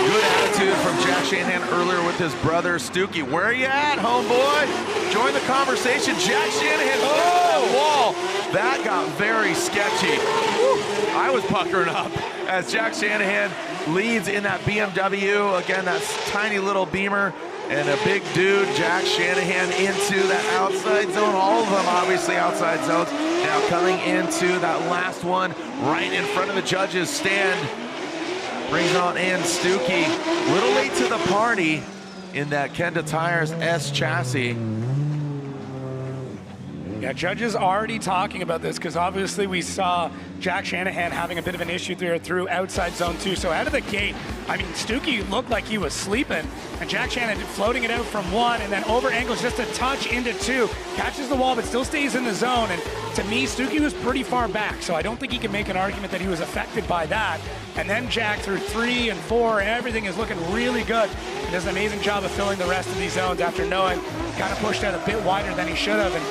Good attitude from Jack Shanahan earlier with his brother Stuckey. Where are you at, homeboy? Join the conversation. Jack Shanahan, that wall. That got very sketchy. Woo. I was puckering up as Jack Shanahan leads in that BMW. Again, that tiny little Beamer. And a big dude, Jack Shanahan, into that outside zone. All of them obviously outside zones. Now coming into that last one right in front of the judges' stand. Brings on in Stuckey. Little late to the party in that Kenda Tires S chassis. Yeah, judges already talking about this because obviously we saw Jack Shanahan having a bit of an issue through outside zone 2. So out of the gate, I mean, Stuckey looked like he was sleeping, and Jack Shanahan floating it out from 1 and then over angles just a touch into 2, catches the wall but still stays in the zone. And to me, Stuckey was pretty far back, so I don't think he can make an argument that he was affected by that. And then Jack through 3 and 4, and everything is looking really good. He does an amazing job of filling the rest of these zones after knowing kind of pushed out a bit wider than he should have. And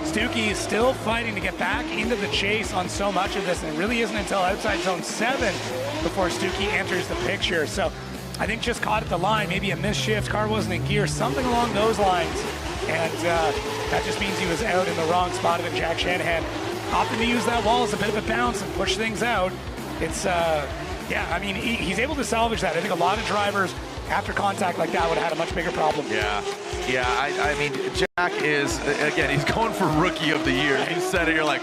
Stuckey is still fighting to get back into the chase on so much of this, and it really isn't until outside zone 7 before Stuckey enters the picture. So I think just caught at the line, maybe a missed shift, car wasn't in gear, something along those lines. And that just means he was out in the wrong spot of it. Jack Shanahan opting to use that wall as a bit of a bounce and push things out. It's, yeah, I mean, he's able to salvage that. I think a lot of drivers after contact like that would have had a much bigger problem. Yeah, I mean, Jack is, again, he's going for Rookie of the Year. You said it, you're like,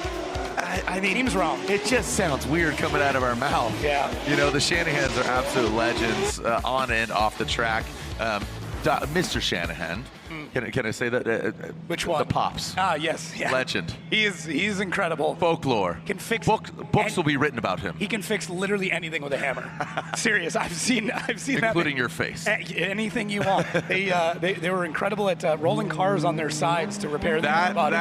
I mean, seems wrong. It just sounds weird coming out of our mouth. Yeah. You know, the Shanahans are absolute legends on and off the track. Mr. Shanahan. Can I say that? Which one? The Pops. Ah, yes. Yeah. Legend. He's incredible. Folklore. Can fix books will be written about him. He can fix literally anything with a hammer. Serious. I've seen including your face. Anything you want. They were incredible at rolling cars on their sides to repair the body.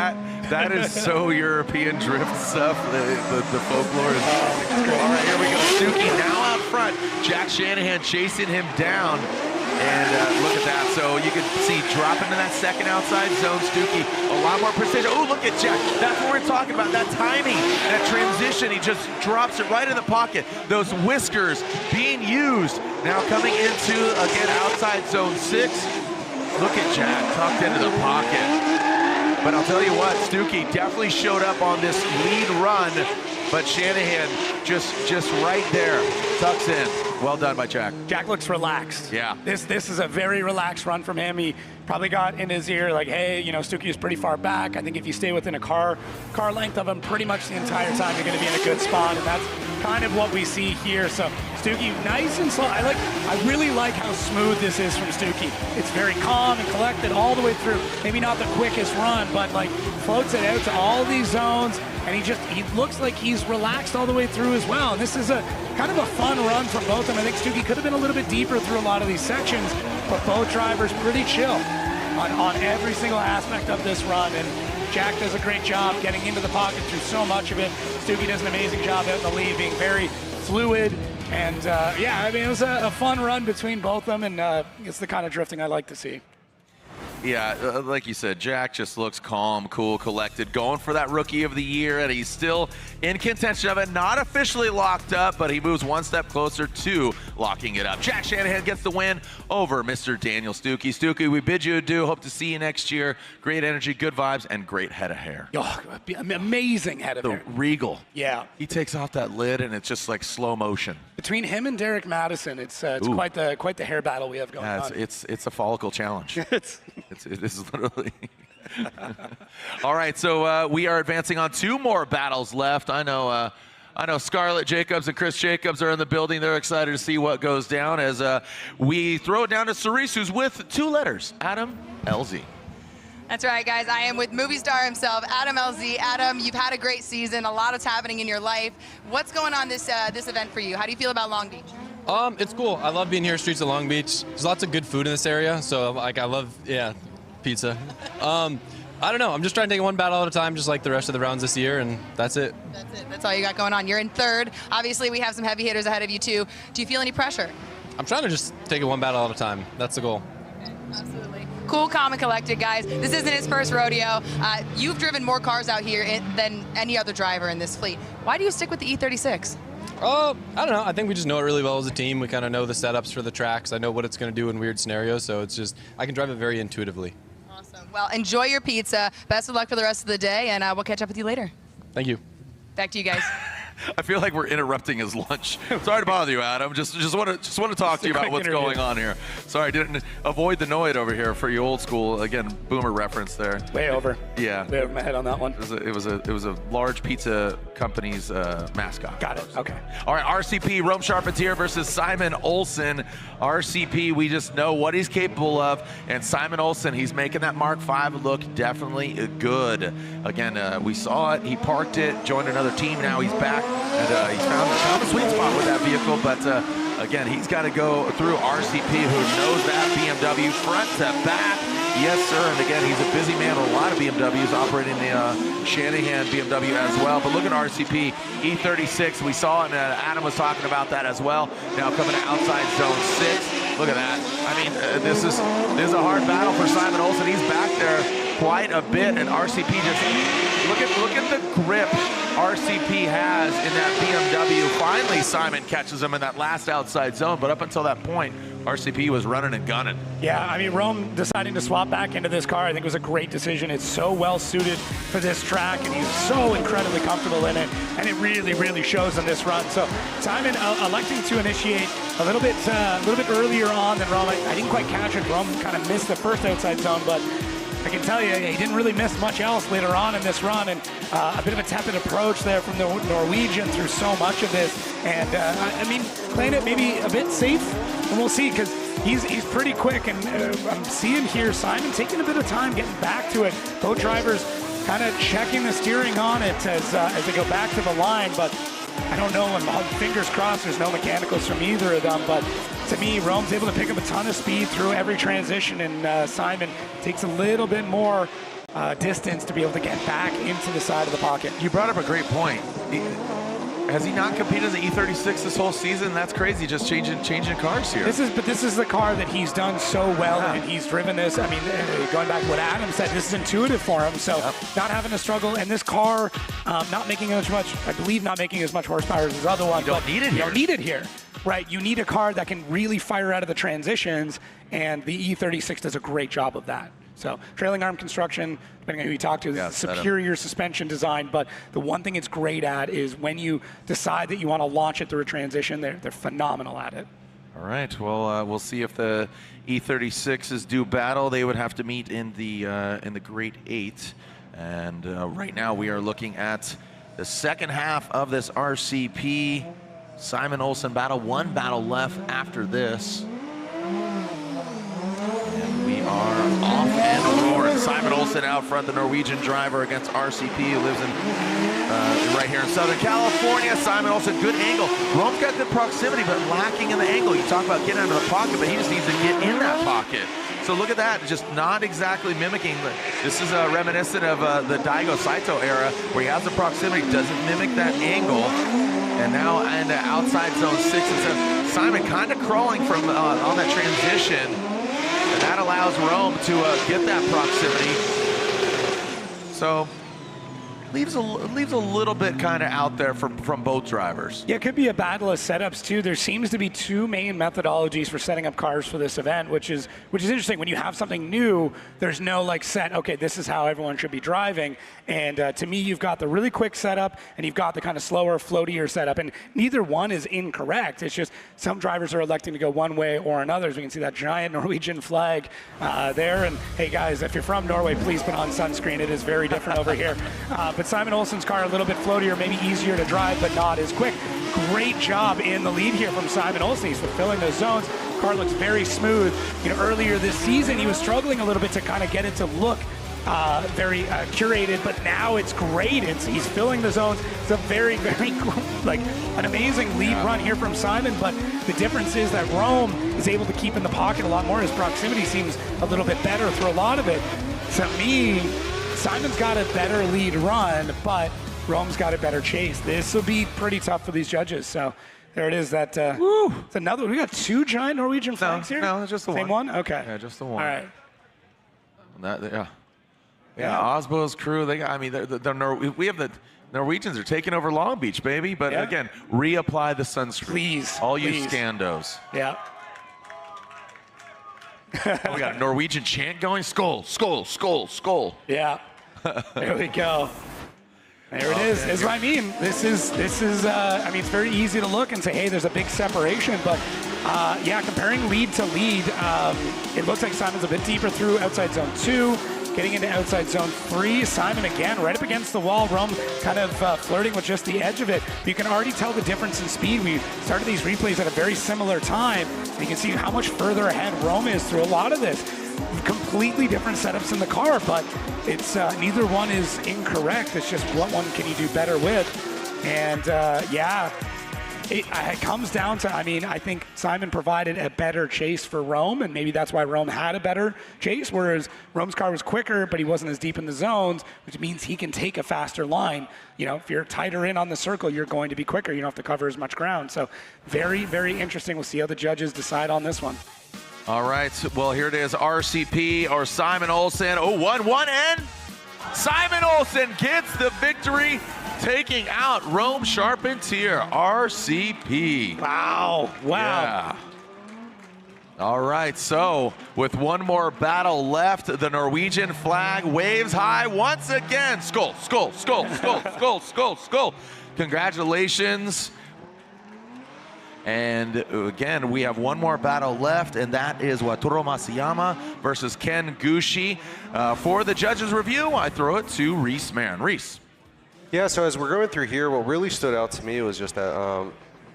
That is so European drift stuff. The folklore is. All right, here we go. Stuckey now out front. Jack Shanahan chasing him down. And look at that. So you can see dropping to that second outside zone. Stuckey, a lot more precision. Oh, look at Jack. That's what we're talking about. That timing, that transition. He just drops it right in the pocket. Those whiskers being used. Now coming into, again, outside zone 6. Look at Jack tucked into the pocket. But I'll tell you what, Stuckey definitely showed up on this lead run. But Shanahan just right there, tucks in. Well done by Jack. Jack looks relaxed. Yeah. This is a very relaxed run from him. He probably got in his ear like, hey, you know, Stuckey is pretty far back. I think if you stay within a car length of him pretty much the entire time, you're going to be in a good spot. And that's kind of what we see here. So Stuckey, nice and slow. I really like how smooth this is from Stuckey. It's very calm and collected all the way through. Maybe not the quickest run, but like floats it out to all these zones. And he looks like he's relaxed all the way through as well. And this is a kind of a fun run from both of them. I think Stuckey could have been a little bit deeper through a lot of these sections, but both drivers pretty chill on every single aspect of this run. And Jack does a great job getting into the pocket through so much of it. Stuckey does an amazing job out in the lead, being very fluid. And yeah, I mean, it was a fun run between both of them, and it's the kind of drifting I like to see. Yeah, like you said, Jack just looks calm, cool, collected, going for that Rookie of the Year, and he's still in contention of it. Not officially locked up, but he moves one step closer to locking it up. Jack Shanahan gets the win over Mr. Daniel Stuckey. Stuckey, we bid you adieu. Hope to see you next year. Great energy, good vibes, and great head of hair. Oh, amazing head of hair. The regal. Yeah. He takes off that lid, and it's just like slow motion. Between him and Derek Madison, it's quite the hair battle we have going on. It's a follicle challenge. This is literally. All right, so we are advancing on 2 more battles left. I know Scarlett Jacobs and Chris Jacobs are in the building. They're excited to see what goes down as we throw it down to Cerise, who's with 2 letters, Adam LZ. That's right, guys. I am with movie star himself, Adam LZ. Adam, you've had a great season. A lot is happening in your life. What's going on this event for you? How do you feel about Long Beach? It's cool. I love being here, streets of Long Beach. There's lots of good food in this area, so like I love, pizza. I don't know. I'm just trying to take one battle at a time, just like the rest of the rounds this year, and that's it. That's it. That's all you got going on. You're in 3rd. Obviously, we have some heavy hitters ahead of you too. Do you feel any pressure? I'm trying to just take it one battle at a time. That's the goal. Okay, absolutely. Cool, calm, and collected, guys. This isn't his first rodeo. You've driven more cars out here than any other driver in this fleet. Why do you stick with the E36? I don't know. I think we just know it really well as a team. We kind of know the setups for the tracks. I know what it's going to do in weird scenarios, so it's just, I can drive it very intuitively. Awesome. Well, enjoy your pizza. Best of luck for the rest of the day, and we'll catch up with you later. Thank you. Back to you guys. I feel like we're interrupting his lunch. Sorry to bother you, Adam. Just want to talk to you about what's going on here. Sorry, didn't avoid the Noid over here for you old school. Again, boomer reference there. Way over. Yeah. Way over my head on that one. It was a large pizza company's mascot. Got it. Okay. All right, RCP Rome Charpentier versus Simon Olsen. RCP, we just know what he's capable of, and Simon Olsen, he's making that Mark V look definitely good. Again, we saw it. He parked it, joined another team. Now he's back. And he's found a sweet spot with that vehicle, but again, he's got to go through RCP, who knows that BMW front to back. Yes, sir. And again, he's a busy man with a lot of BMWs operating the Shanahan BMW as well. But look at RCP E36. We saw it, and Adam was talking about that as well. Now coming to outside zone 6. Look at that. I mean, this is a hard battle for Simon Olsen. He's back there quite a bit, and RCP just look at the grip RCP has in that BMW. Finally, Simon catches him in that last outside zone, but up until that point, RCP was running and gunning. Yeah, I mean, Rome deciding to swap back into this car, I think was a great decision. It's so well suited for this track, and he's so incredibly comfortable in it, and it really, really shows in this run. So Simon electing to initiate a little bit earlier on than Rome. I didn't quite catch it. Rome kind of missed the first outside zone, but I can tell you, he didn't really miss much else later on in this run, and a bit of a tepid approach there from the Norwegian through so much of this. And I mean, playing it maybe a bit safe, and we'll see, because he's pretty quick, and I'm seeing here Simon taking a bit of time getting back to it. Both drivers kind of checking the steering on it as they go back to the line, but I don't know, and fingers crossed there's no mechanicals from either of them, but to me, Rome's able to pick up a ton of speed through every transition, and Simon takes a little bit more distance to be able to get back into the side of the pocket. You brought up a great point. Has he not competed in the E36 this whole season? That's crazy, just changing cars here. This is the car that he's done so well, and he's driven this. I mean, going back to what Adam said, this is intuitive for him, so not having to struggle. And this car, not making as much horsepower as his other one. You don't need it here. Right, you need a car that can really fire out of the transitions, and the E36 does a great job of that. So trailing arm construction, depending on who you talk to, superior suspension design. But the one thing it's great at is when you decide that you want to launch it through a transition, they're phenomenal at it. All right, well, we'll see if the E36s do battle. They would have to meet in the Great 8. And right now we are looking at the second half of this RCP Simon Olsen battle. One battle left after this. And we are off and roaring. Simon Olsen out front, the Norwegian driver against RCP, who lives in right here in Southern California. Simon Olsen, good angle. Rome's got good proximity, but lacking in the angle. You talk about getting out of the pocket, but he just needs to get in that pocket. So look at that, just not exactly mimicking. This is reminiscent of the Daigo Saito era, where he has the proximity, doesn't mimic that angle. And now into outside zone 6 and 7. Simon kind of crawling from on that transition. And that allows Rome to get that proximity. So leaves a little bit kind of out there from both drivers. Yeah, it could be a battle of setups too. There seems to be two main methodologies for setting up cars for this event, which is interesting. When you have something new, there's no like set, okay, this is how everyone should be driving. And to me, you've got the really quick setup and you've got the kind of slower, floatier setup. And neither one is incorrect. It's just some drivers are electing to go one way or another. As we can see that giant Norwegian flag there. And hey guys, if you're from Norway, please put on sunscreen. It is very different over here. But Simon Olsen's car a little bit floatier, maybe easier to drive, but not as quick. Great job in the lead here from Simon Olsen. He's fulfilling those zones. Car looks very smooth. You know, earlier this season, he was struggling a little bit to kind of get it to look very curated, but now it's great. He's filling the zones. It's a very, very like an amazing lead run here from Simon, but the difference is that Rome is able to keep in the pocket a lot more. His proximity seems a little bit better through a lot of it. To me, Simon's got a better lead run, but Rome's got a better chase. This will be pretty tough for these judges. So there it is. That it's another. We got two giant Norwegian flags here. No, just the Same one. Okay. Yeah, just the one. All right. Yeah. Osbo's crew. They got. I mean, we have the Norwegians are taking over Long Beach, baby. But again, reapply the sunscreen. Please. All you Scandos. Yeah. We got a Norwegian chant going. Skull, skull, skull, skull. Yeah. There we go. There it is. That's what I mean. This is. I mean, it's very easy to look and say, hey, there's a big separation, but yeah, comparing lead to lead, it looks like Simon's a bit deeper through outside zone 2. Getting into outside zone 3, Simon again right up against the wall. Rome kind of flirting with just the edge of it. But you can already tell the difference in speed. We started these replays at a very similar time. And you can see how much further ahead Rome is through a lot of this. Completely different setups in the car, but it's neither one is incorrect. It's just what one can you do better with. And yeah, it comes down to, I mean, I think Simon provided a better chase for Rome, and maybe that's why Rome had a better chase, whereas Rome's car was quicker, but he wasn't as deep in the zones, which means he can take a faster line. You know, if you're tighter in on the circle, you're going to be quicker. You don't have to cover as much ground. So very, very interesting. We'll see how the judges decide on this one. All right, well, here it is, RCP or Simon Olsen. Oh, 1-1, and Simon Olsen gets the victory, taking out Rome Charpentier, RCP. Wow. Yeah. All right, so with one more battle left, the Norwegian flag waves high once again. Skull, skull, skull, skull, skull, skull, skull. Congratulations. And again, we have one more battle left, and that is Wataru Masayama versus Ken Gushi. For the judges' review, I throw it to Reese Marin. Reese. Yeah, so as we're going through here, what really stood out to me was just that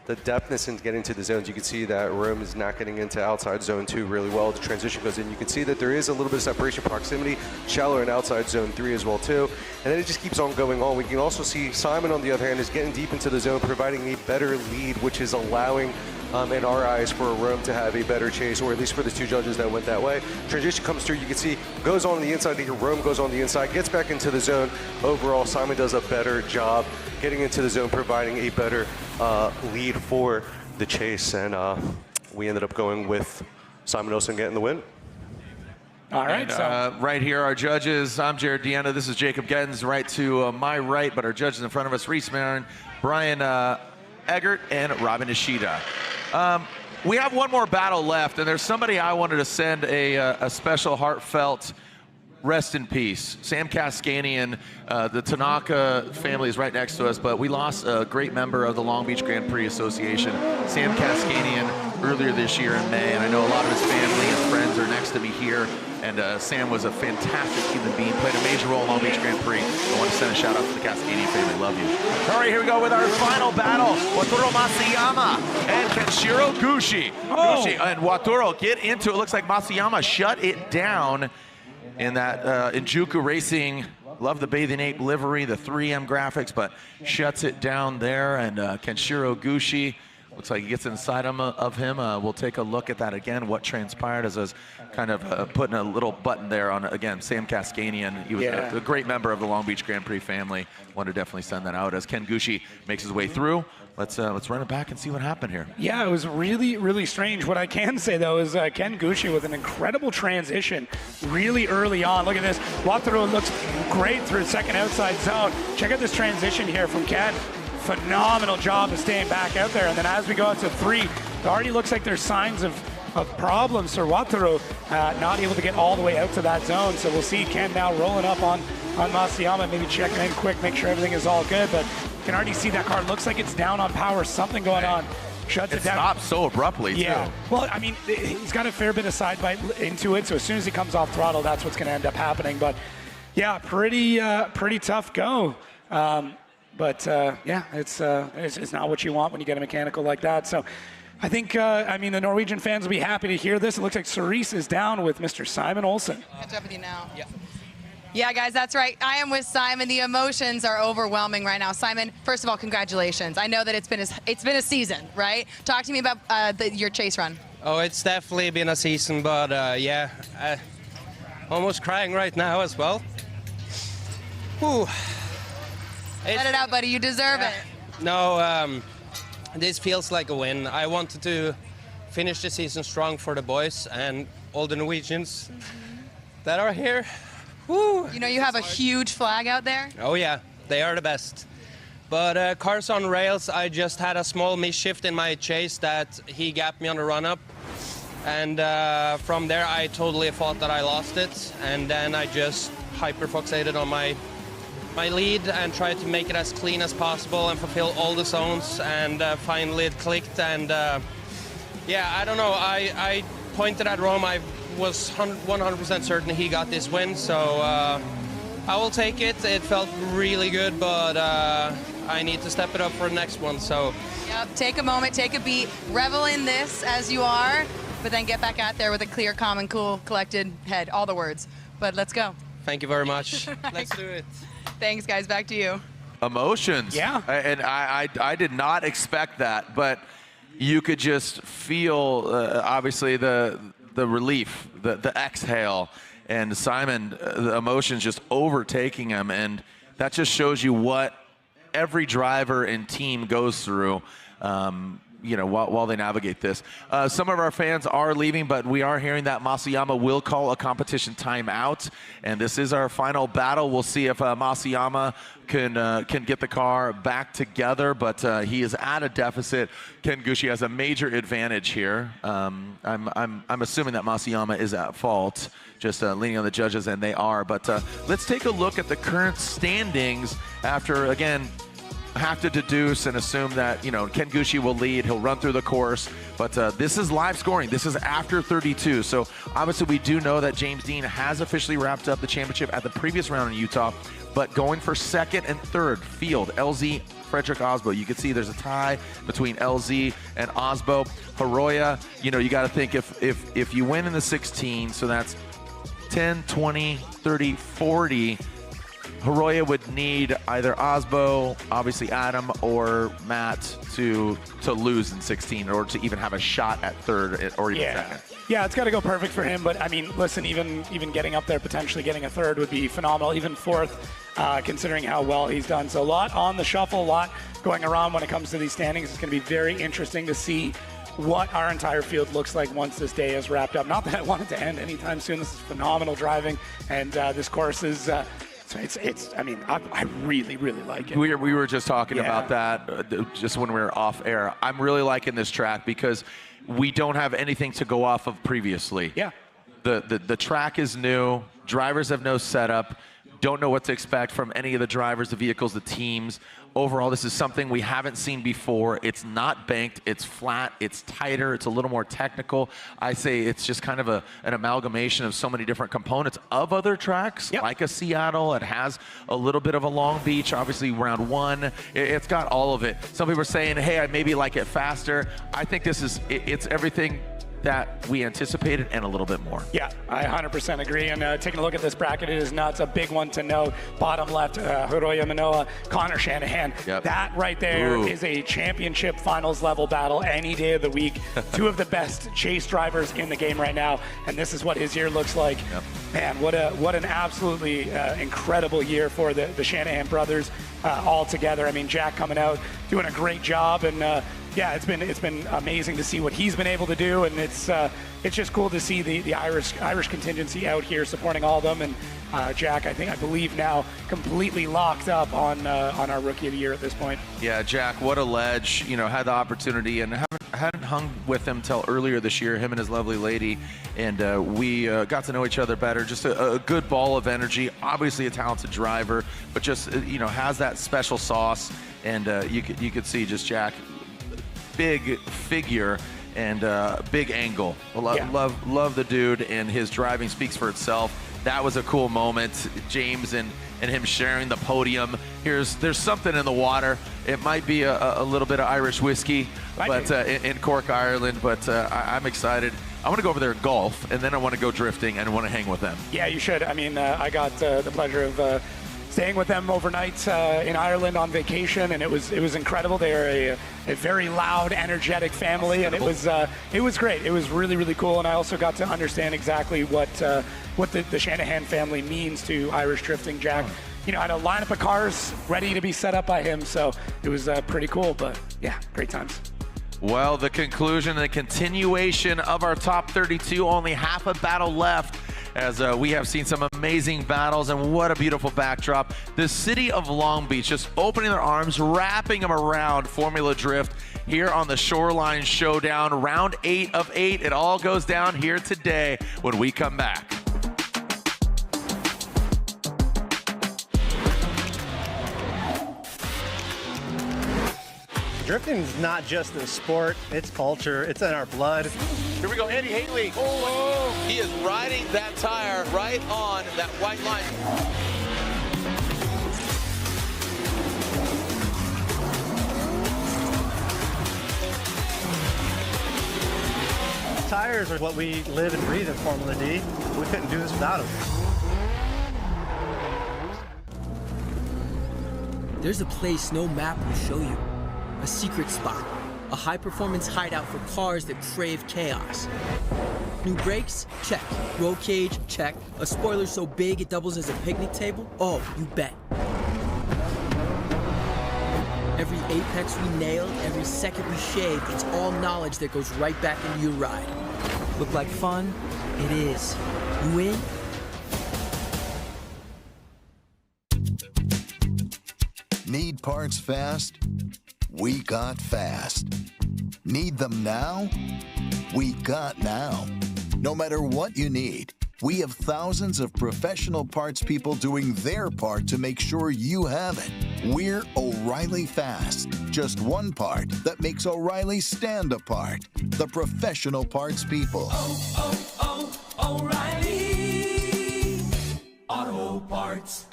the depthness in getting to the zones. You can see that Rome is not getting into outside zone 2 really well. The transition goes in. You can see that there is a little bit of separation proximity, shallower in outside zone 3 as well too. And then it just keeps on going on. We can also see Simon, on the other hand, is getting deep into the zone, providing a better lead, which is allowing, in our eyes, for Rome to have a better chase, or at least for the two judges that went that way. Transition comes through. You can see goes on the inside here. Rome goes on the inside, gets back into the zone. Overall, Simon does a better job getting into the zone, providing a better lead for the chase, and we ended up going with Simon Olsen getting the win. All right, and, right here, our judges. I'm Jared Deanna. This is Jacob Gettens, right to my right, but our judges in front of us, Reese Marin, Brian Eggert, and Robin Ishida. We have one more battle left, and there's somebody I wanted to send a special heartfelt rest in peace. Sam Kaskanian, the Tanaka family is right next to us, but we lost a great member of the Long Beach Grand Prix Association, Sam Kaskanian, earlier this year in May, and I know a lot of his family and friends are next to me here, and Sam was a fantastic human being, played a major role in Long Beach Grand Prix. I want to send a shout out to the Kaskanian family. Love you. All right, here we go with our final battle. Wataru Masayama and Kenshiro Gushi. Gushi and Wataru get into it. Looks like Masayama shut it down. in that Njuku Racing. Love the Bathing Ape livery, the 3M graphics, but shuts it down there. And Kenshiro Gushi, looks like he gets inside of him. We'll take a look at that again, what transpired as I was kind of putting a little button there on, again, Sam Kaskanian. He was a great member of the Long Beach Grand Prix family. Want to definitely send that out as Ken Gushi makes his way through. Let's run it back and see what happened here. Yeah, it was really, really strange. What I can say, though, is Ken Gushi with an incredible transition really early on. Look at this. Wataru looks great through second outside zone. Check out this transition here from Ken. Phenomenal job of staying back out there. And then as we go out to 3, it already looks like there's signs of problems for Wataru, not able to get all the way out to that zone. So we'll see Ken now rolling up on Masayama, maybe checking in quick, make sure everything is all good. But you can already see that car looks like it's down on power, something going on. Shuts it down. Stops so abruptly, too. Well, I mean, he's got a fair bit of side bite into it, so as soon as he comes off throttle, that's what's going to end up happening. But yeah, pretty tough go. Yeah, it's not what you want when you get a mechanical like that. So I think, the Norwegian fans will be happy to hear this. It looks like Cerise is down with Mr. Simon Olsen. Catch up with you now. Yeah, guys, that's right. I am with Simon. The emotions are overwhelming right now. Simon, first of all, congratulations. I know that it's been a season, right? Talk to me about your chase run. Oh, it's definitely been a season, but almost crying right now as well. Whew. Let it out, buddy. You deserve it. No, this feels like a win. I wanted to finish the season strong for the boys and all the Norwegians that are here. Woo. You know you have a huge flag out there? Oh, yeah. They are the best. But cars on rails, I just had a small misshift in my chase that he gapped me on the run-up. And from there, I totally thought that I lost it. And then I just hyper-fixated on my lead and tried to make it as clean as possible and fulfill all the zones. And finally it clicked. And yeah, I don't know. I pointed at Rome. I was 100% certain he got this win. So I will take it. It felt really good, but I need to step it up for the next one. So. Yep, take a moment, take a beat, revel in this as you are, but then get back out there with a clear, calm, and cool, collected head. All the words. But let's go. Thank you very much. Let's do it. Thanks, guys. Back to you. Emotions. Yeah. And I did not expect that, but you could just feel, obviously, the relief, the exhale, and Simon, the emotions just overtaking him. And that just shows you what every driver and team goes through. While they navigate this. Some of our fans are leaving, but we are hearing that Masayama will call a competition timeout, and this is our final battle. We'll see if Masayama can get the car back together, but he is at a deficit. Ken Gushi has a major advantage here. I'm assuming that Masayama is at fault, just leaning on the judges, and they are. But let's take a look at the current standings after, again, have to deduce and assume that, Ken Gushi will lead. He'll run through the course, but this is live scoring. This is after 32. So obviously we do know that James Dean has officially wrapped up the championship at the previous round in Utah, but going for second and third field, LZ, Frederick Osbo. You can see there's a tie between LZ and Osbo. Hiroya, you got to think if you win in the 16, so that's 10, 20, 30, 40, Hiroya would need either Osbo, obviously Adam, or Matt to lose in 16 or to even have a shot at third or even second. Yeah, it's got to go perfect for him. But I mean, listen, even getting up there, potentially getting a third would be phenomenal. Even fourth, considering how well he's done. So a lot on the shuffle, a lot going around when it comes to these standings. It's going to be very interesting to see what our entire field looks like once this day is wrapped up. Not that I want it to end anytime soon. This is phenomenal driving, and this course is. I really, really like it. We were just talking about that just when we were off air. I'm really liking this track because we don't have anything to go off of previously. Yeah. The track is new. Drivers have no setup. Don't know what to expect from any of the drivers, the vehicles, the teams. Overall, this is something we haven't seen before. It's not banked, it's flat, it's tighter, it's a little more technical. I say it's just kind of an amalgamation of so many different components of other tracks, like a Seattle. It has a little bit of a Long Beach, obviously round one. It's got all of it. Some people are saying, hey, I maybe like it faster. I think it's everything that we anticipated and a little bit more. Yeah, I 100% agree. And taking a look at this bracket, it is nuts. A big one to note. Bottom left, Hiroya Manoa, Connor Shanahan. Yep. That right there is a championship finals level battle any day of the week. Two of the best chase drivers in the game right now. And this is what his year looks like. Yep. Man, what an absolutely incredible year for the Shanahan brothers all together. I mean, Jack coming out, doing a great job. And yeah, it's been amazing to see what he's been able to do, and it's just cool to see the Irish contingency out here supporting all of them. And Jack, I believe now completely locked up on our Rookie of the Year at this point. Yeah, Jack, what a ledge! You know, had the opportunity and hadn't hung with him till earlier this year. Him and his lovely lady, and we got to know each other better. Just a good ball of energy. Obviously a talented driver, but just has that special sauce. And you could see just Jack. Big figure and big angle. Love the dude, and his driving speaks for itself. That was a cool moment. James and him sharing the podium. There's something in the water. It might be a little bit of Irish whiskey, but in Cork, Ireland. But I'm excited. I want to go over there and golf, and then I want to go drifting and I want to hang with them. Yeah, you should. I mean, I got the pleasure of staying with them overnight in Ireland on vacation, and it was incredible. They are a very loud, energetic family, and it was great. It was really, really cool, and I also got to understand exactly what the Shanahan family means to Irish drifting. Jack, had a lineup of cars ready to be set up by him, so it was pretty cool. But yeah, great times. Well, the conclusion and the continuation of our top 32, only half a battle left, as we have seen some amazing battles, and what a beautiful backdrop. The city of Long Beach just opening their arms, wrapping them around Formula Drift here on the Shoreline Showdown. Round 8 of 8. It all goes down here today when we come back. Drifting is not just a sport, it's culture, it's in our blood. Here we go, Andy Haley. Oh, he is riding that tire right on that white line. Tires are what we live and breathe in Formula D. We couldn't do this without them. There's a place no map will show you. A secret spot, a high-performance hideout for cars that crave chaos. New brakes? Check. Roll cage? Check. A spoiler so big it doubles as a picnic table? Oh, you bet. Every apex we nailed, every second we shaved, it's all knowledge that goes right back into your ride. Look like fun? It is. You in? Need parts fast? We got fast. Need them now? We got now. No matter what you need, we have thousands of professional parts people doing their part to make sure you have it. We're O'Reilly Fast. Just one part that makes O'Reilly stand apart. The professional parts people. O'Reilly Auto Parts.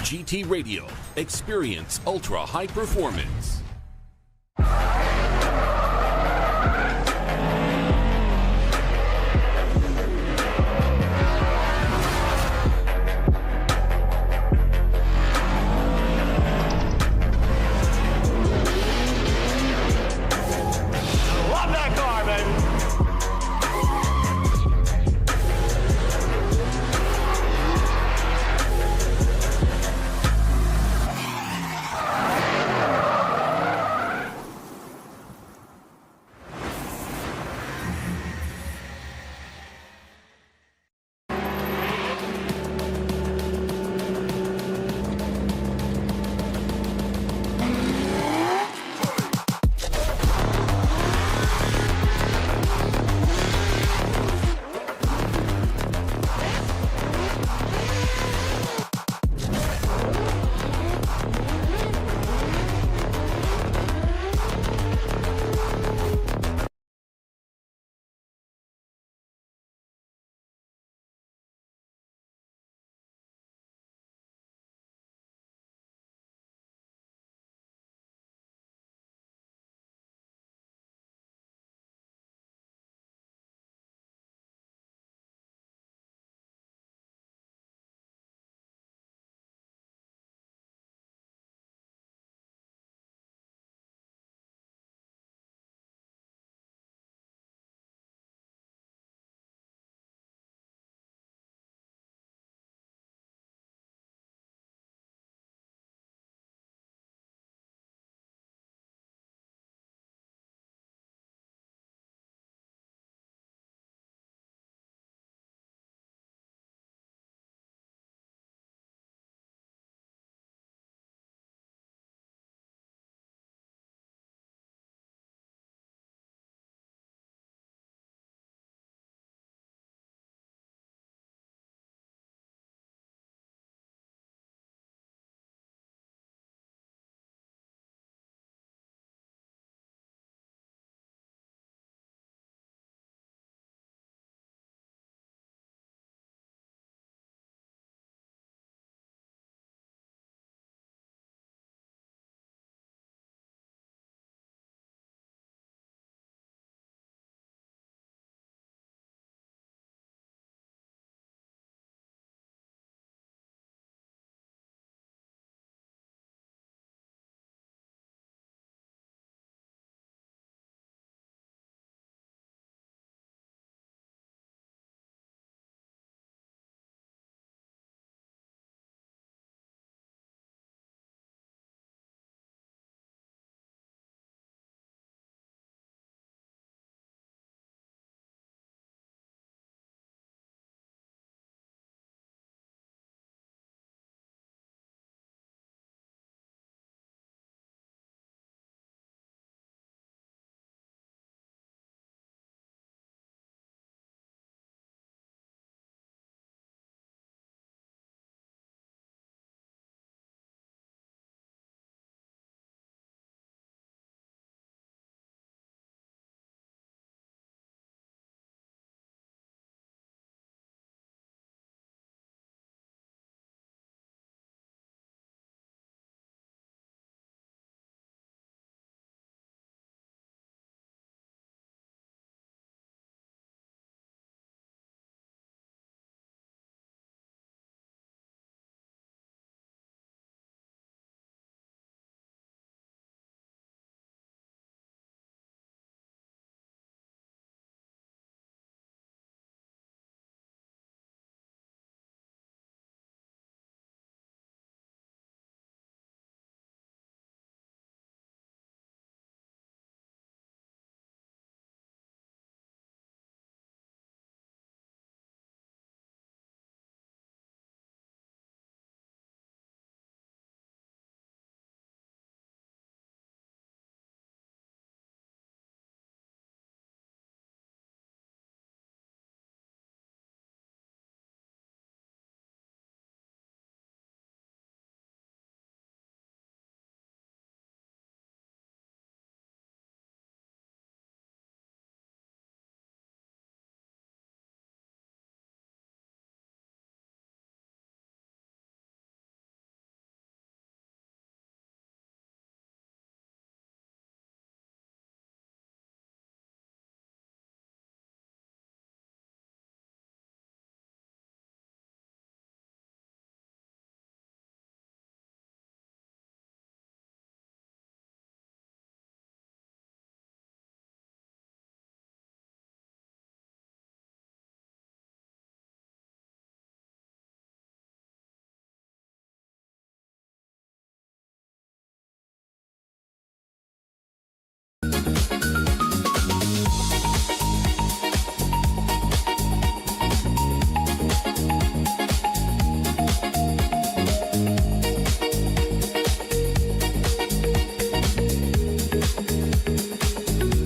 GT Radio. Experience ultra high performance. Love that car, baby.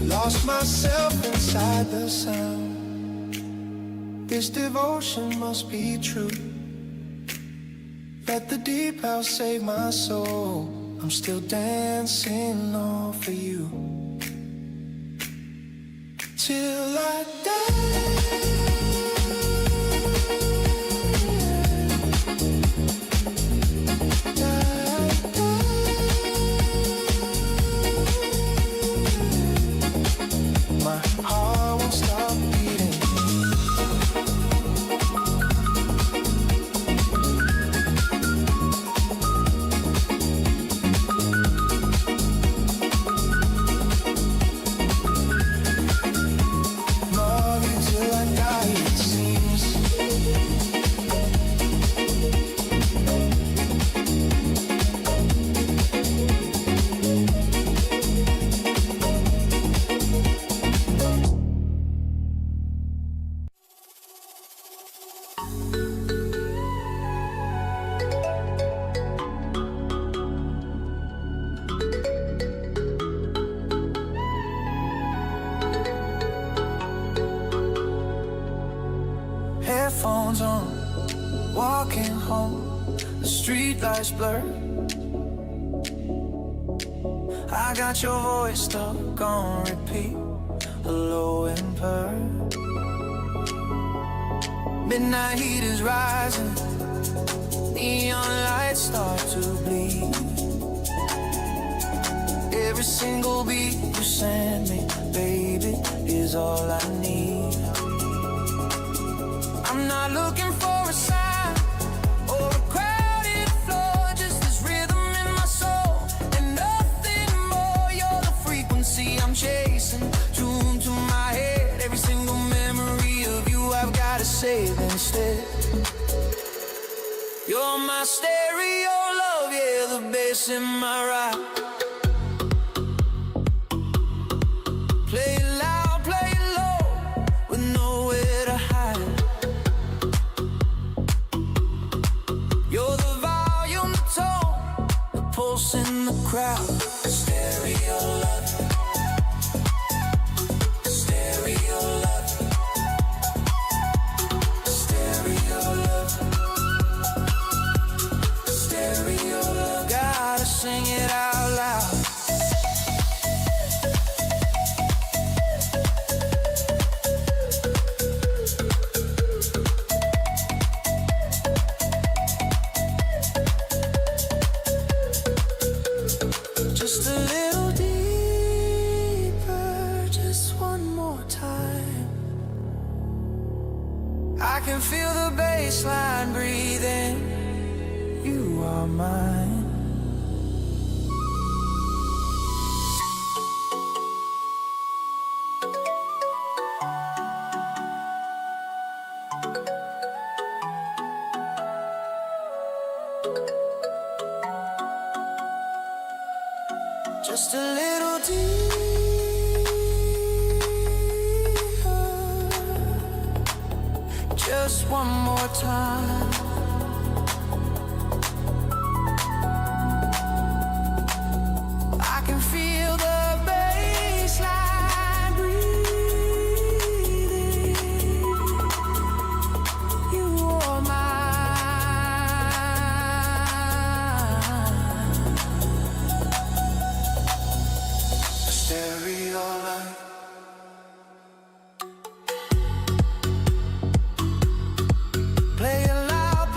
Lost myself inside the sound. This devotion must be true. Let the deep house save my soul. I'm still dancing all for you. Till I my heart won't stop beating. Love you till I die, it seems. Headphones on, walking home, the street lights blur. I got your voice stuck on repeat, hello and purr. Midnight heat is rising, neon lights start to bleed. Every single beat you send me, baby, is all I need. I'm not looking for a sign or a crowded floor, just this rhythm in my soul and nothing more. You're the frequency I'm chasing, tuned to my head. Every single memory of you I've got to save instead. You're my stereo love, yeah, the bass in my ride. Play it loud, play it low, with nowhere to hide. You're the volume, the tone, the pulse in the crowd. Stereo love, stereo love, stereo love, stereo love. Gotta sing it out loud. Just a little deeper, just one more time. I can feel the bass line breathing. You are mine. Just a little deeper, just one more time. I can feel the bass line breathing. You are mine. Stereo light. Play it loud,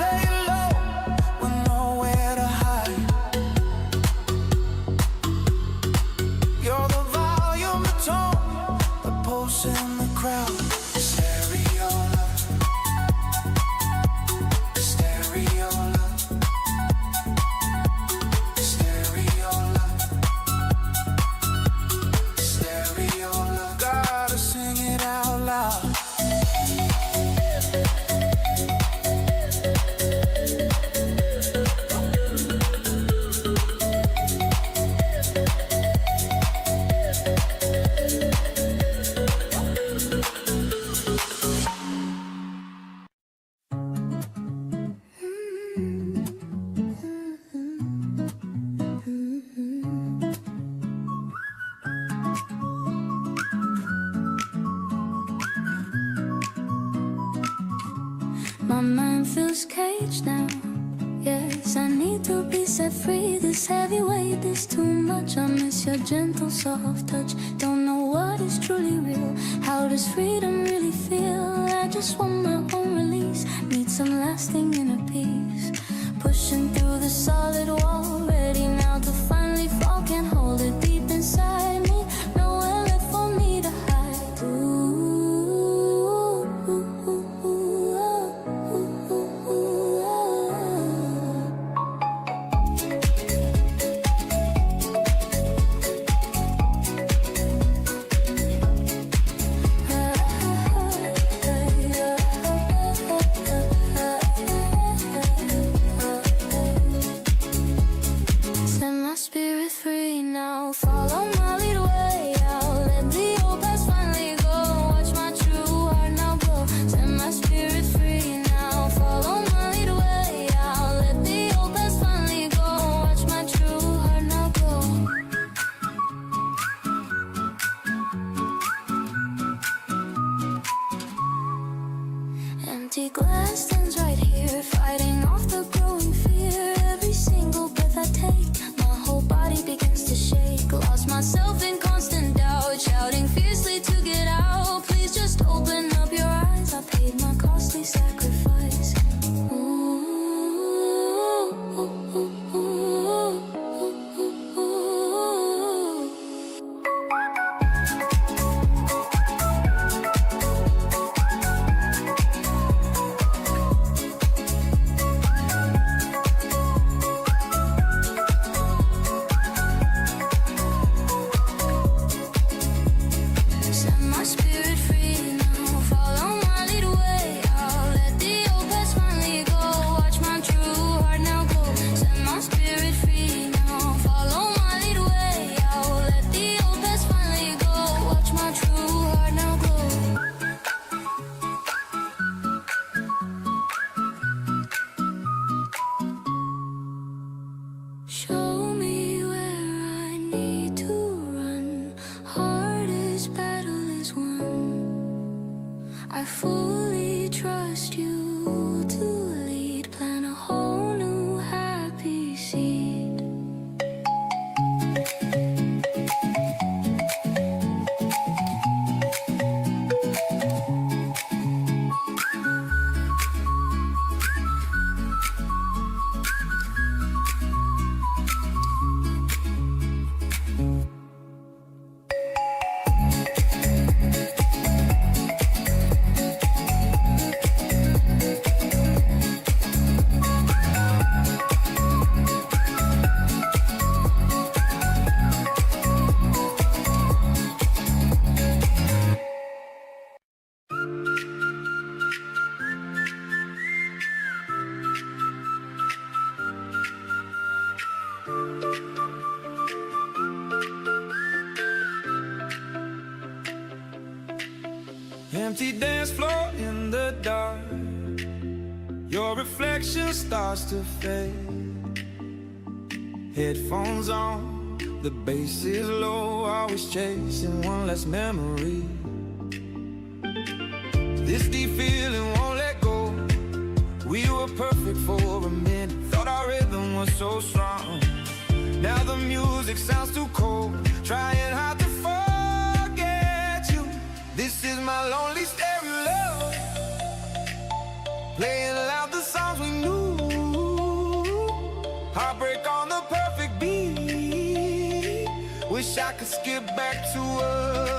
cage now. Yes, I need to be set free. This heavy weight is too much. I miss your gentle, soft touch. Don't know what is truly real. How does freedom really feel? I just want my own release. Need some lasting inner peace. Pushing through the solid wall. Ready now to finally fall. Can't hold it deep inside me. Nowhere left for me to hide. Set my spirit free now. Follow my lead way out. Let the old past finally go. Watch my true heart now glow. Set my spirit free now. Follow my lead way out. Let the old past finally go. Watch my true heart now glow. Empty glass stands right here, fighting off the growing fear. Every single breath I take, my whole body begins to shake. Lost myself in constant doubt, shouting fiercely to get out. Please just open up your eyes. I paid my costly sacrifice. Set my spirit free now. Follow my lead way out. Let the old past finally go. Watch my true heart now glow. Set my spirit free now. Follow my lead way out. Let the old past finally go. Watch my true heart now glow. Show me where I need to run. Hardest battle is won. I fully trust you to lead. Plant a whole new happy seed. Empty dance floor in the dark. Your reflection starts to fade. Headphones on, the bass is low. Always chasing one less memory. This deep feeling won't let go. We were perfect for a minute. Thought our rhythm was so strong. Now the music sounds too cold. Trying hard to forget you. This is my lonely stereo love. Playing loud the songs we knew. Heartbreak on the perfect beat. Wish I could skip back to us.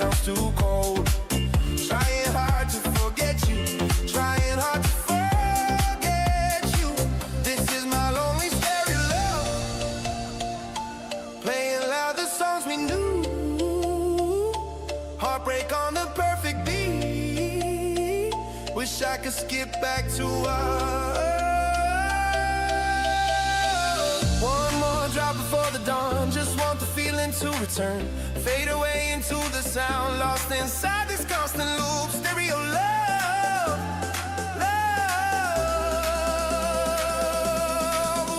sounds too cold. Trying hard to forget you, trying hard to forget you. This is my lonely stereo love, playing loud the songs we knew. Heartbreak on the perfect beat. Wish I could skip back to us. One more drop before the dawn. Just want the feeling to return. Fade away into the sound. Lost inside this constant loop. Stereo love, love.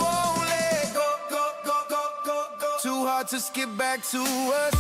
Won't let go, go, go, go, go, go. Too hard to skip back to us.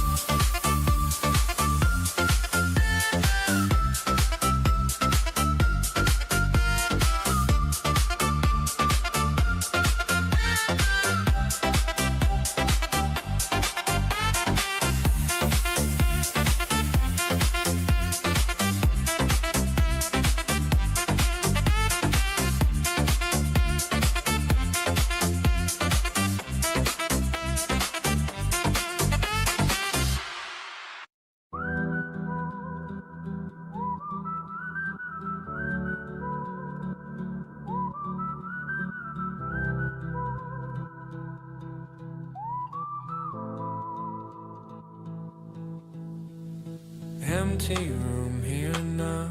Empty room here now.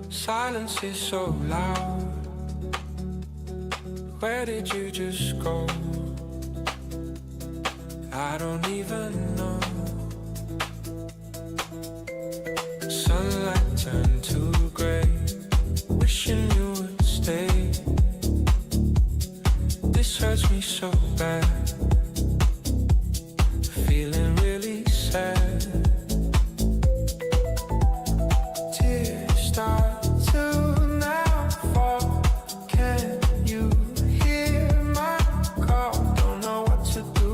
Silence is so loud. Where did you just go? I don't even know. Sunlight turned to gray. Wishing you would stay. This hurts me so bad. Feeling really sad. Start to now fall. Can you hear my call? Don't know what to do.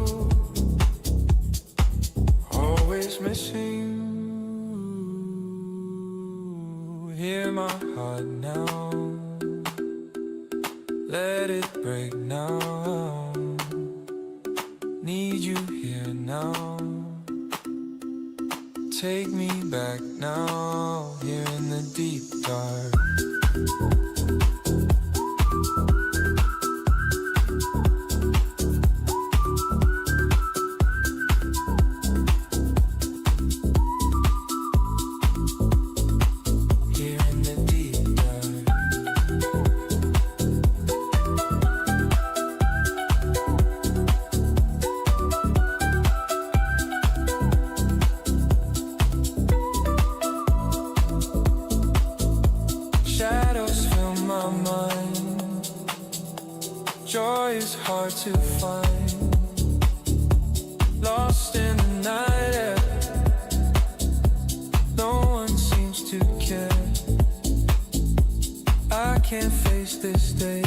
Always missing you. Hear my heart now. Let it break now. Need you here now. Take me back now, here in the deep dark. Here in the deep dark. Shadows fill my mind. Joy is hard to find. Lost in the night air. No one seems to care. I can't face this day.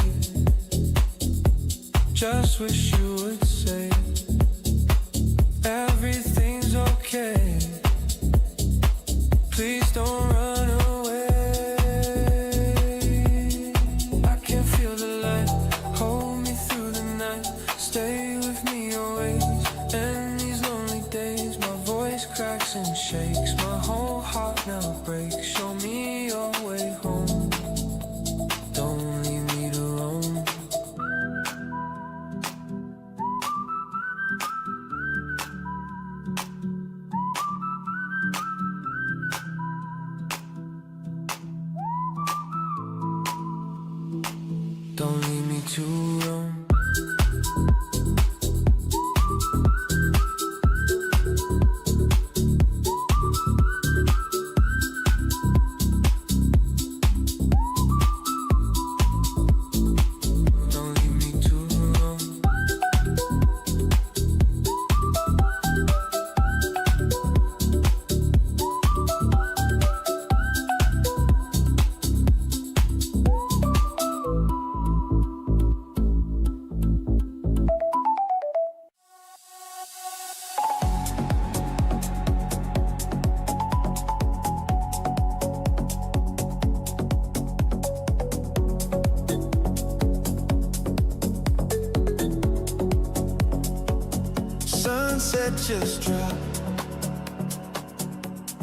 Just wish you would say everything's okay. Please don't run away. I can feel the light. Hold me through the night. Stay with me always. And these lonely days, my voice cracks and shakes. My whole heart now breaks. Show me your way home. Don't leave me to roam. Don't leave me to roam. Don't leave me to roam. Sunset just dropped,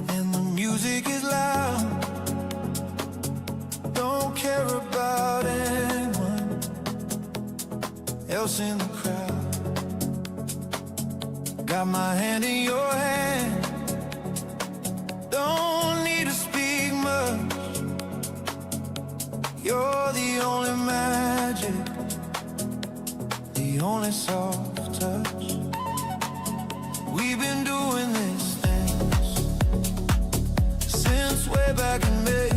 and music is loud. Don't care about anyone else in the crowd. Got my hand in your hand. Don't need to speak much. You're the only magic, the only soft touch. We've been doing this dance since way back in May.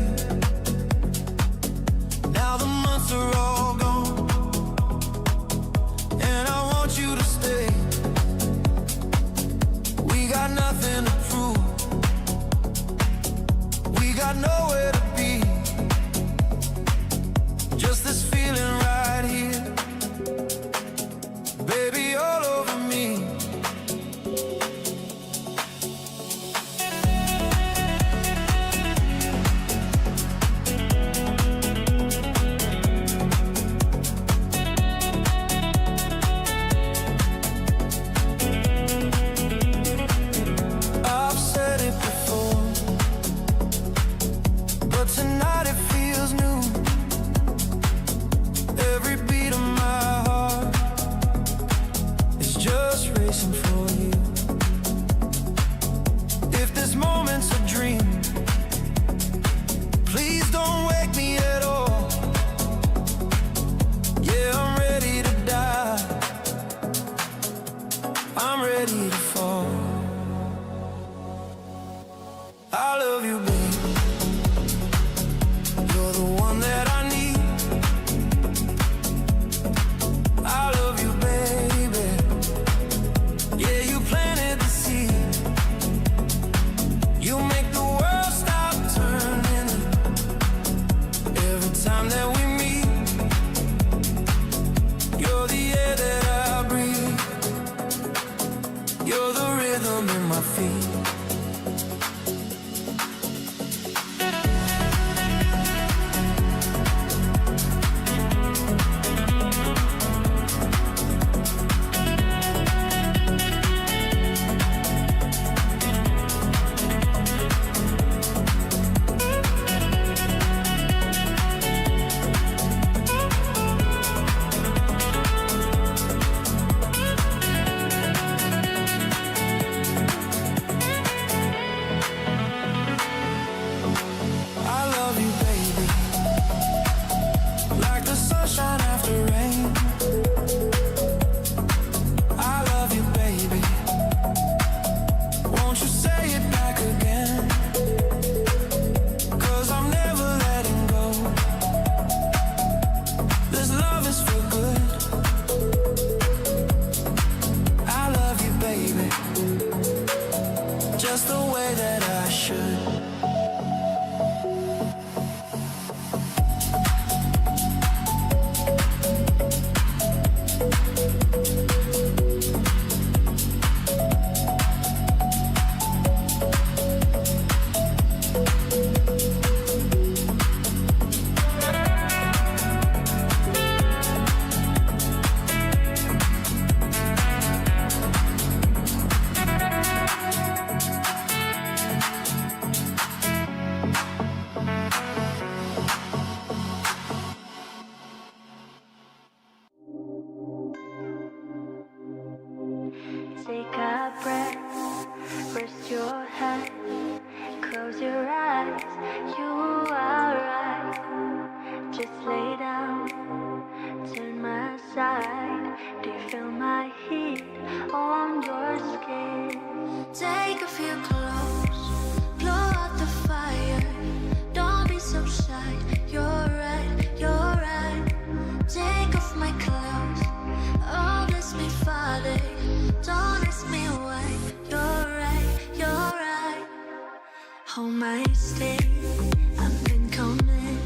Now the months are all gone, and I want you to stay. We got nothing to prove. We got nowhere to be. Just this feeling right here, baby, all over me. I've said it before, but tonight it feels new. Every beat of my heart is just racing for you. If this moment's a dream, please don't wake me at all. Yeah, I'm ready to die. I'm ready to fall. I love you, babe. You're the one that I need. I love you, baby. Yeah, you planted the seed. You make the world stop turning. Every time that we meet, you're the air that I breathe. You're the rhythm in my feet. I love you, baby, like the sunshine after rain. I love you, baby. Won't you say it back again? 'Cause I'm never letting go. This love is for good. I love you, baby, just the way that I should. Take a breath, rest your head, close your eyes, you are right. Just lay down, turn my side. Do you feel my heat on your skin? Take a few close, blow out the fire. Don't be so shy, you're right, you're right. Take off my clothes, oh bless me, Father. Don't ask me why. You're right, you're right. Hold my stay, I've been coming.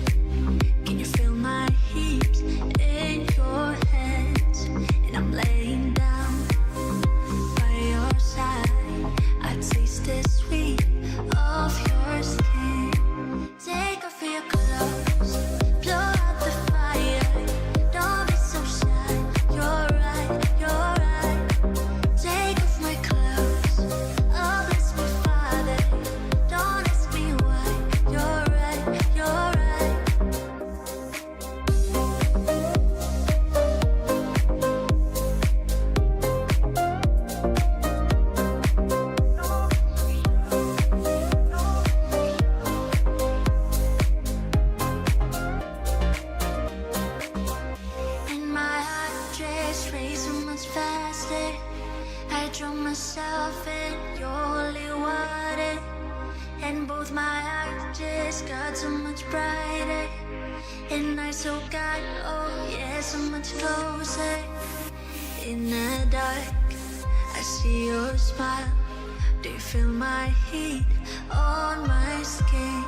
Can you feel my heat in your hands? And I'm laying down by your side. I taste the sweet of your skin. Take off your clothes, blow out the fire. Don't be so shy. You're right, you're right. Take off my clothes, oh bless me, Father. Don't ask me just got so much brighter. And I so got, oh yeah, so much closer. In the dark, I see your smile. Do you feel my heat on my skin?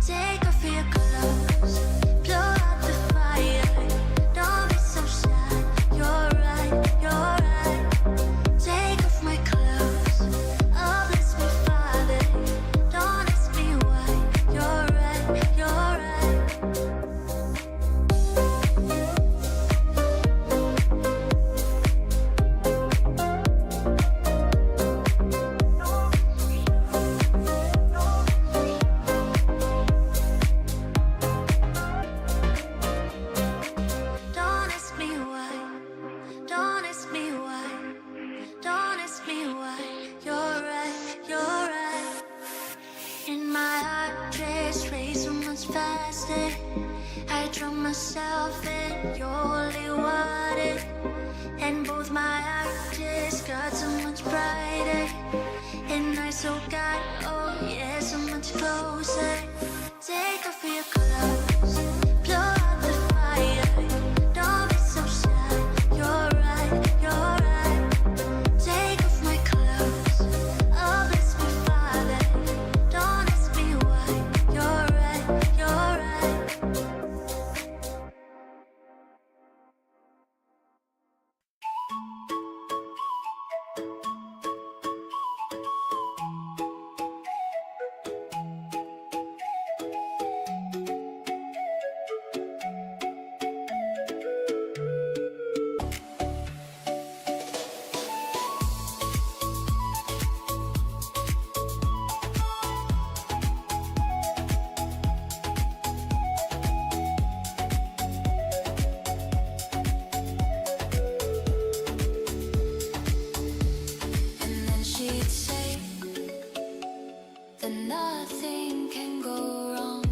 Take off your clothes, blow out the fire. Don't be so shy, you're right, you're right. Take off my clothes, oh bless me Father. Don't ask me why, you're right, you're right. Don't ask me why, don't ask me why, don't ask me why. You're right, you're right. And my heart just race so much faster. I drown myself in your holy water. And both my eyes just got so much brighter. And I so got, oh yeah, so much closer. Take off your clothes, blow out the fire. Don't be so shy, you're right, you're right. Take off my clothes, oh bless me Father. Don't ask me why, you're right, you're right. And then she'd say that nothing can go wrong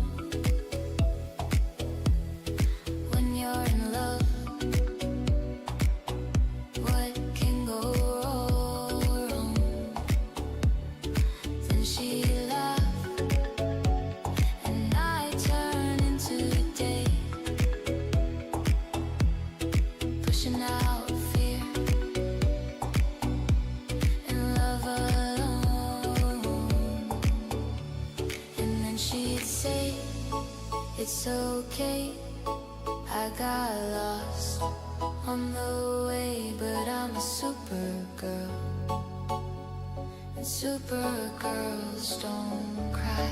when you're in love. What can go wrong? Then she laughed, and I turned into the day, pushing out fear and love alone. And then she'd say, it's okay, I got lost on the way, but I'm a supergirl, and supergirls don't cry.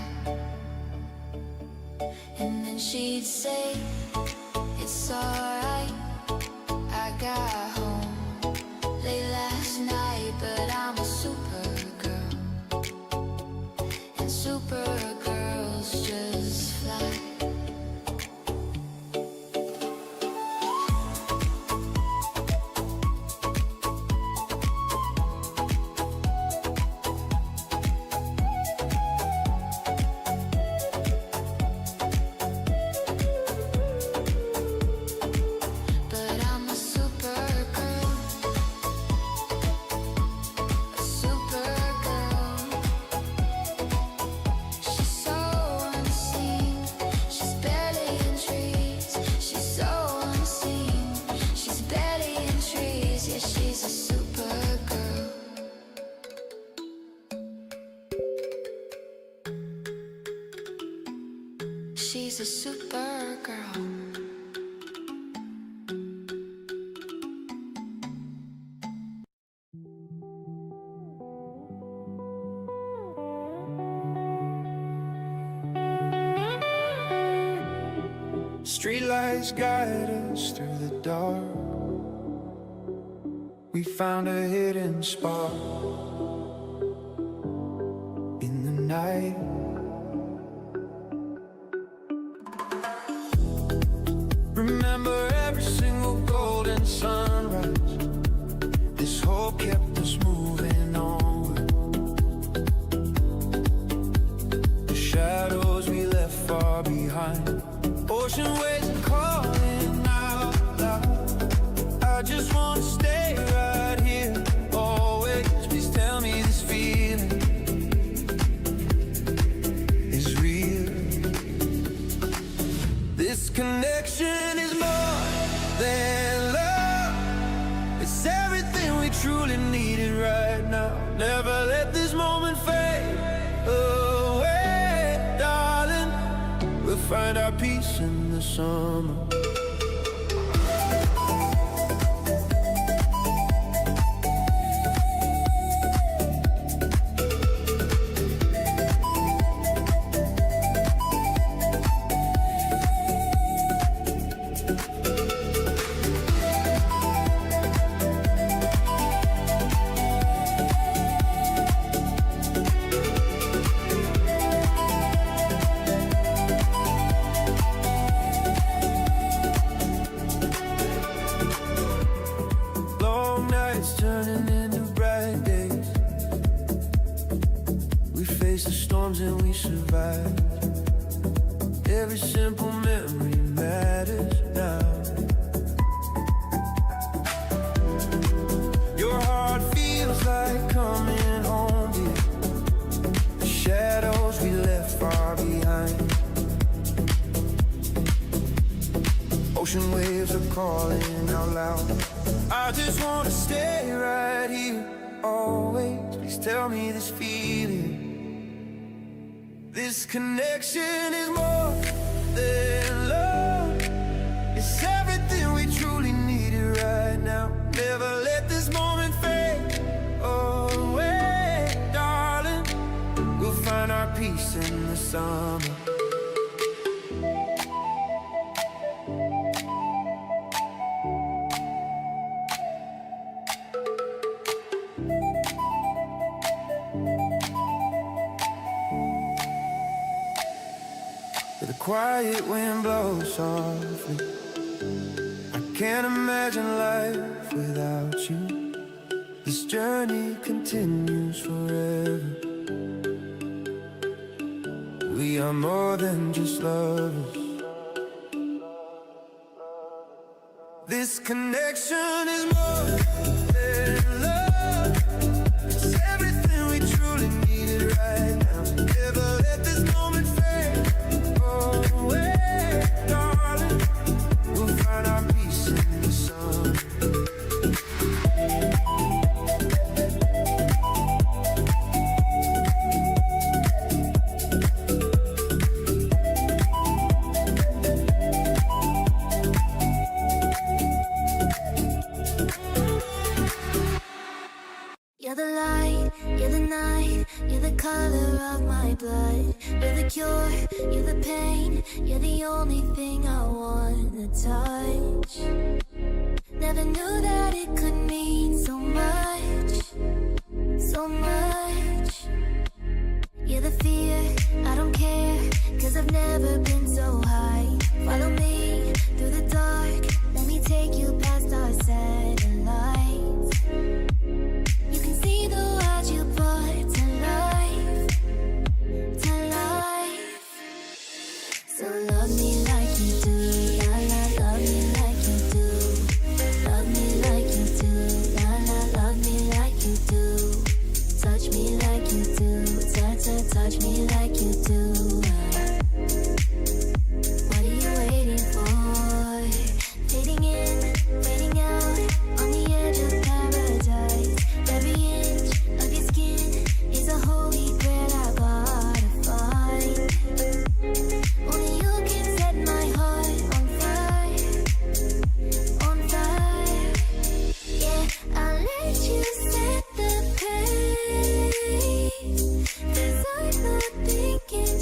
And then she'd say, it's alright, I got home late last night, but I'm a supergirl, and supergirls just fly. But I'm a supergirl, a supergirl. She's so unseen, she's barely in trees. She's so unseen, she's barely in trees. Yeah, she's a supergirl. She's a supergirl. Streetlights guide us through the dark. We found a hidden spot in the night. Remember every single golden sunrise. This hope kept us moving onward. The shadows we left far behind. Ocean waves are calling out loud. I just wanna stay right here always. Please tell me this feeling is real. find our peace in the summer. And we survived. Every simple memory matters now. Your heart feels like coming home, dear. The shadows we left far behind. Ocean waves are calling out loud. I just wanna stay right here, always. Please tell me this feeling. This connection is more than love. It's everything we truly needed right now. Never let this moment fade away, darling. We'll find our peace in the summer. The quiet wind blows softly. I can't imagine life without you. This journey continues forever. We are more than just lovers. This connection is more than love. It's everything we truly needed right now. Never let this moment fade away, darling. We'll find our peace in the sun. You're the light, you're the night, you're the color of my blood. You're the cure, you're the pain, you're the only thing I wanna touch. Never knew that it could mean so much, so much. You're the fear, I don't care, 'cause I've never been so high. Follow me through the dark, let me take you past our satellites. You can see the world you brought to life, to life. So love me like you do, la la, love me like you do. Love me like you do, la la, love me like you do. Touch me like you do, touch me like you do. What are you waiting for? Fading in, fading out, on the edge of paradise. Every inch of your skin is a holy grail I gotta find. Only you can set my heart on fire, on fire. Yeah, I'll let you set the pace, 'cause I'm not thinking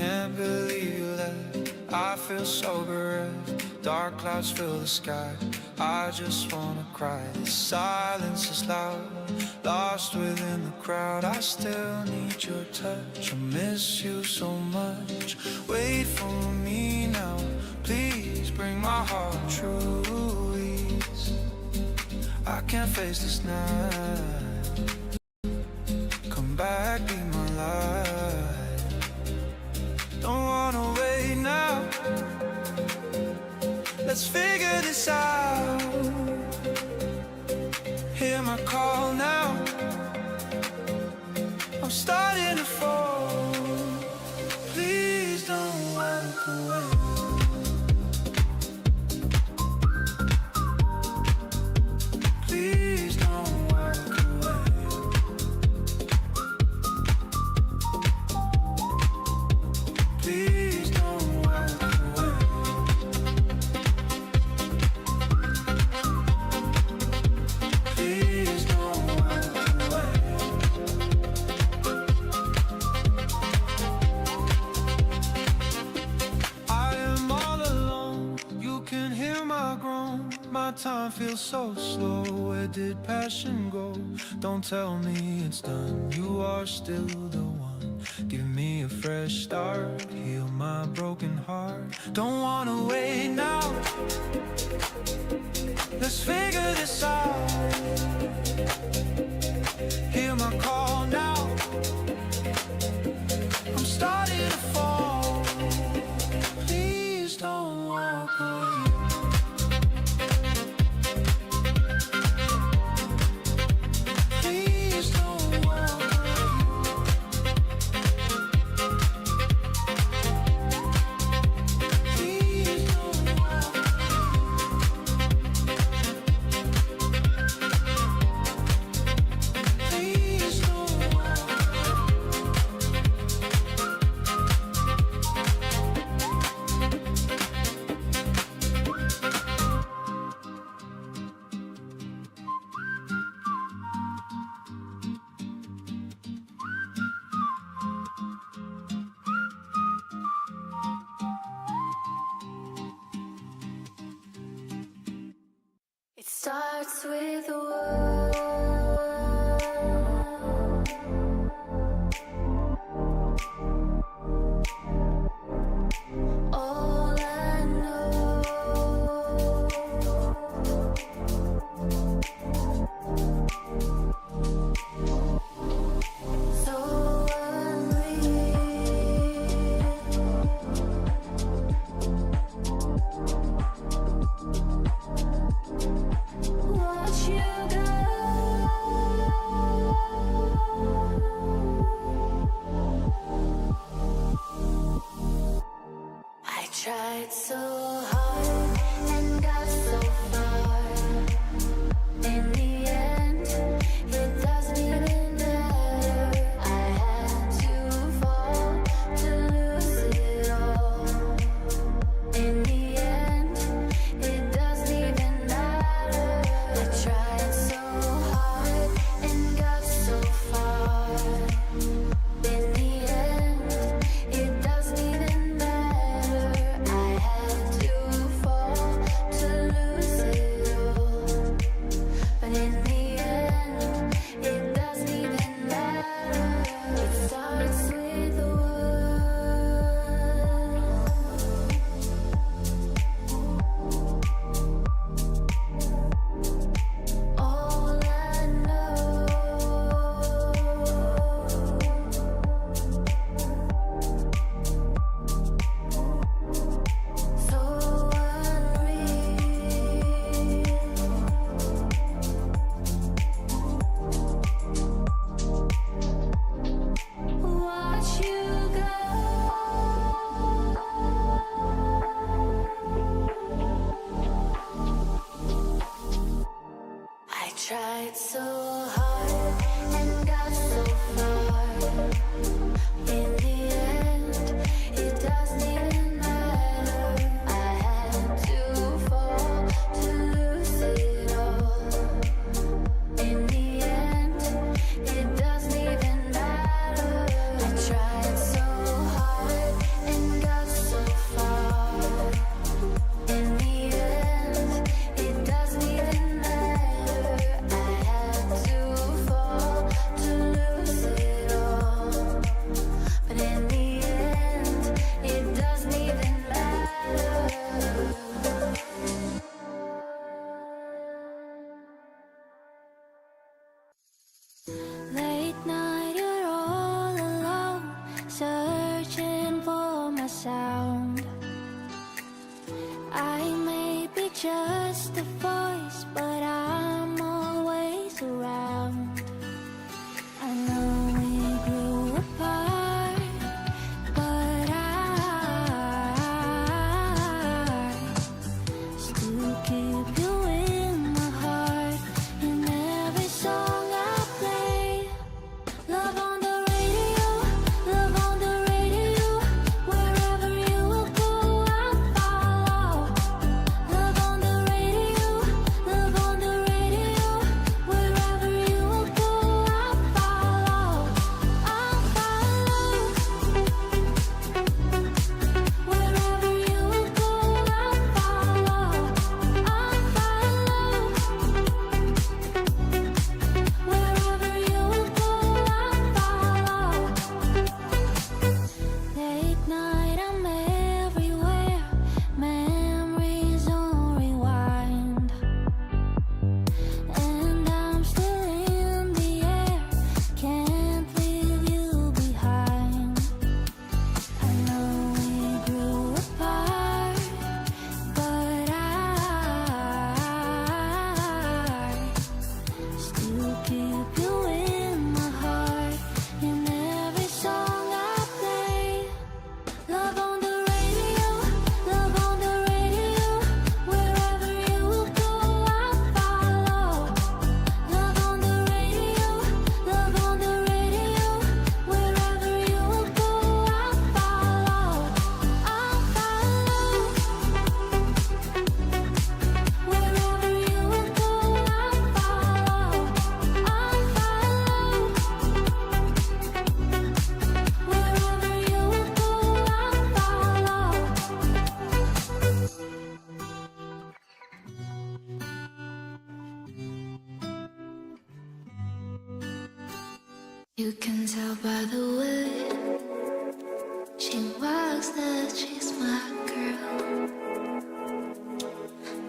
can't believe you left. I feel so bereft. Dark clouds fill the sky. I just wanna cry. The silence is loud, lost within the crowd. I still need your touch. I miss you so much. Wait for me now, please bring my heart true ease. I can't face this night. Come back, be my light. Don't wanna wait now. Let's figure this out. Hear my call now. I'm starting to fall. Please don't walk away. Please don't walk away. Please don't walk away. Please don't walk away. I am all alone. You can hear my groan. My time feels so slow. Where did passion go? Don't tell me it's done. You are still the one. Give me a fresh start. Heal my broken heart. Don't wanna wait now. Let's figure this out. Hear my call now. I'm starting to fall. Please don't walk away. Please don't walk away. Please don't walk away. Please don't walk It starts with a word. All I know. So unreal. Watch you You can tell by the way she walks that she's my girl.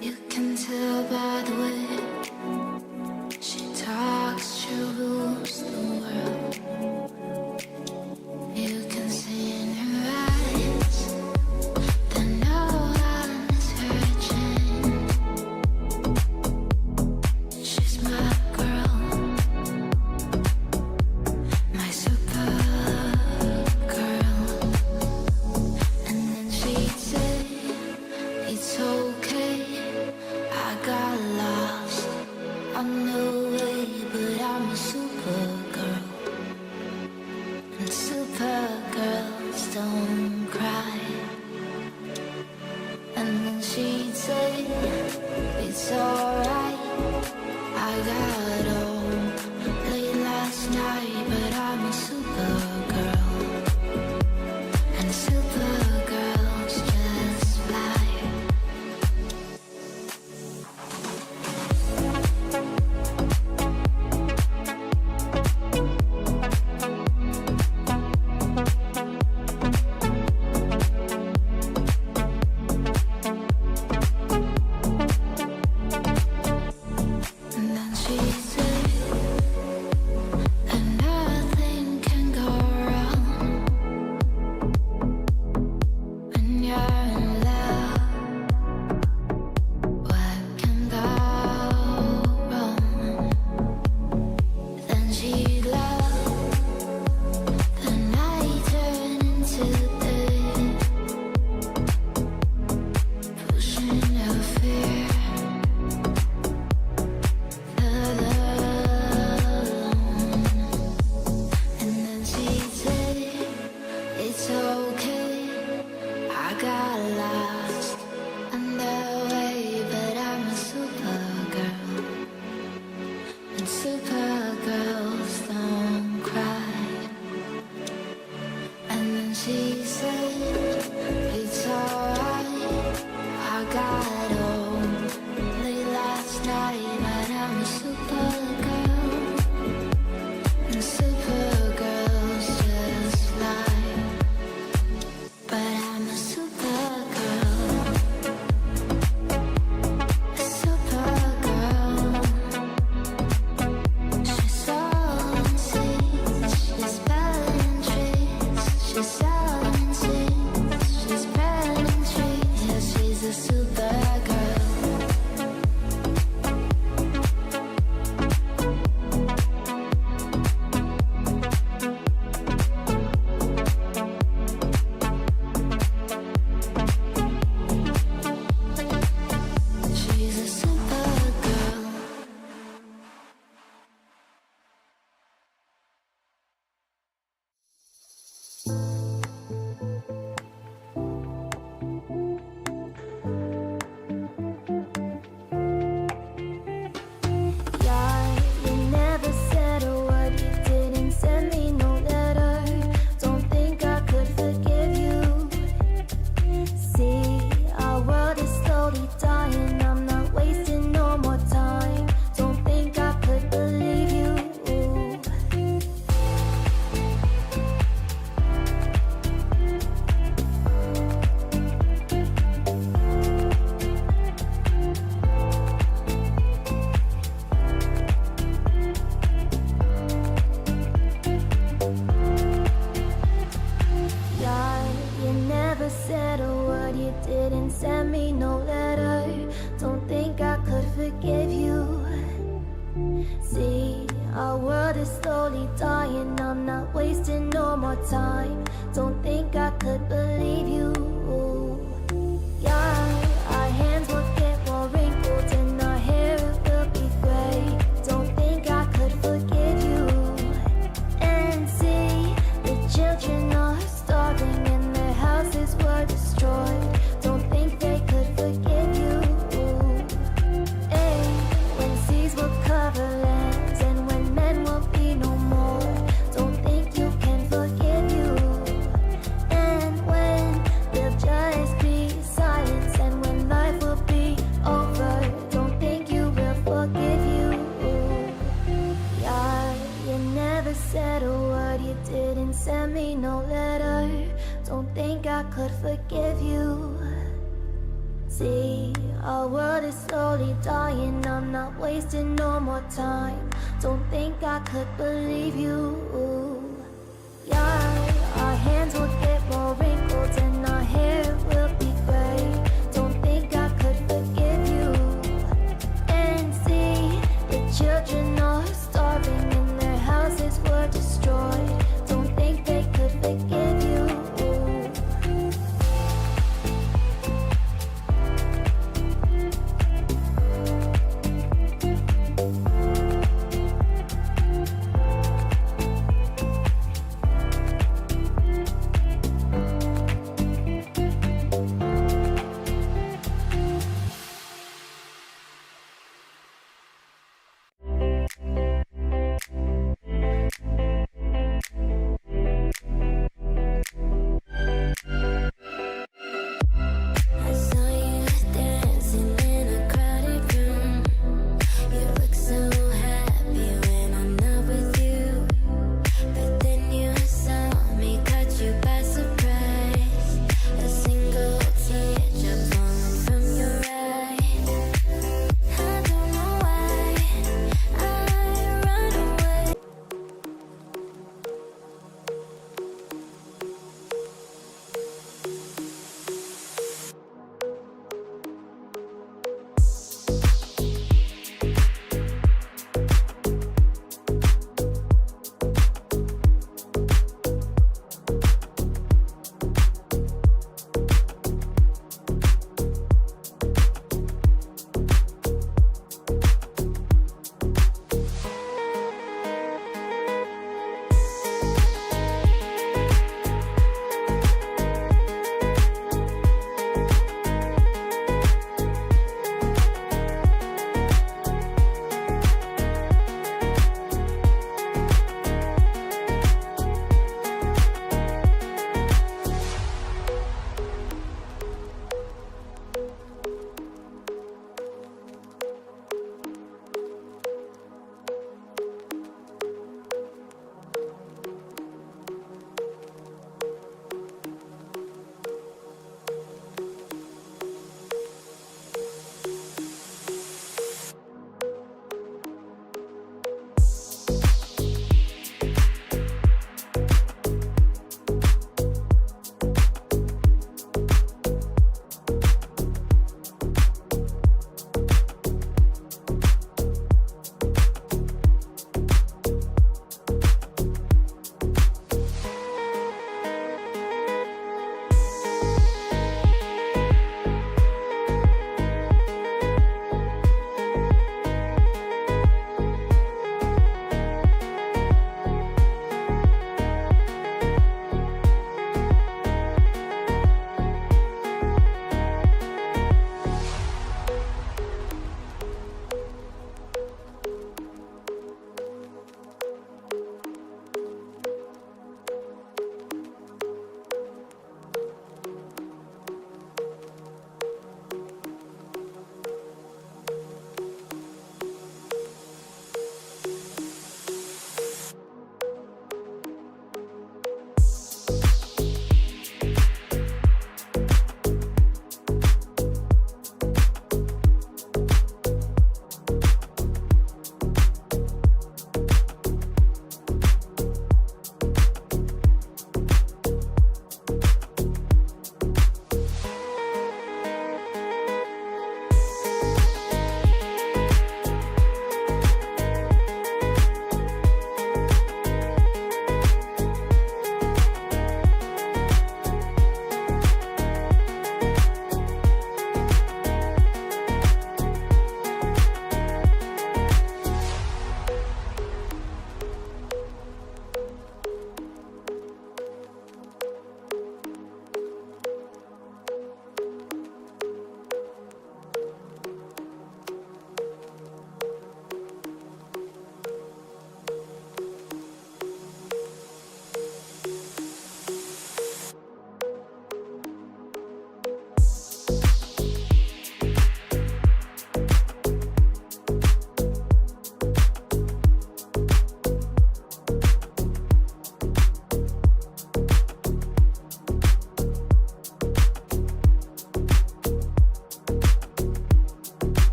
You can tell by the way she talks, she rules the world. You can see in her eyes that no one is hurting. She's my girl, my super girl. And then she'd say, it's okay, I got lost on the way, but I'm a super girl. And super girls don't cry. And then she'd say, it's alright, I got home late last night, but I'm a super girl. And super girls just fly. And then she said, and nothing can go wrong when you're in love. What can go wrong? Then she'd love the night turn into day, pushing her fear further alone. And then she'd say, it's okay, I got lost on the way, but I'm a super girl. And super girls don't cry. And then she said, it's alright, I got home late last night, but I'm a super girl. And super girls just fly. But I'm a super girl. A super girl. She's selling seeds, she's spelling trees. She's selling seeds, she's spelling trees. Yeah, she's a super girl. She's a super girl. Yeah, you never said a word, you didn't send me no letter. Don't think I could forgive you. See, our world is slowly dying, I'm not wasting no more time. Don't think I could believe you. Yeah, you never said a word, you didn't send me no letter. Don't think I could forgive you. See, our world is slowly dying, I'm not wasting no more time. Don't think I could believe you. Yeah, our hands will get more wrinkled and our hair will be gray. Don't think I could forgive you. And see, the children are starving and their houses were destroyed. Don't think they could forgive you. Hey, when seas will cover lands and when men will be no more. Don't think you can forgive you. And when the send me no letter. Don't think I could forgive you. See, our world is slowly dying. I'm not wasting no more time. Don't think I could believe you. Yeah, our hands will get more wrinkled and our hair will be gray. Don't think I could forgive you. And see, the children are starving and their houses were destroyed. Don't think they could forgive you.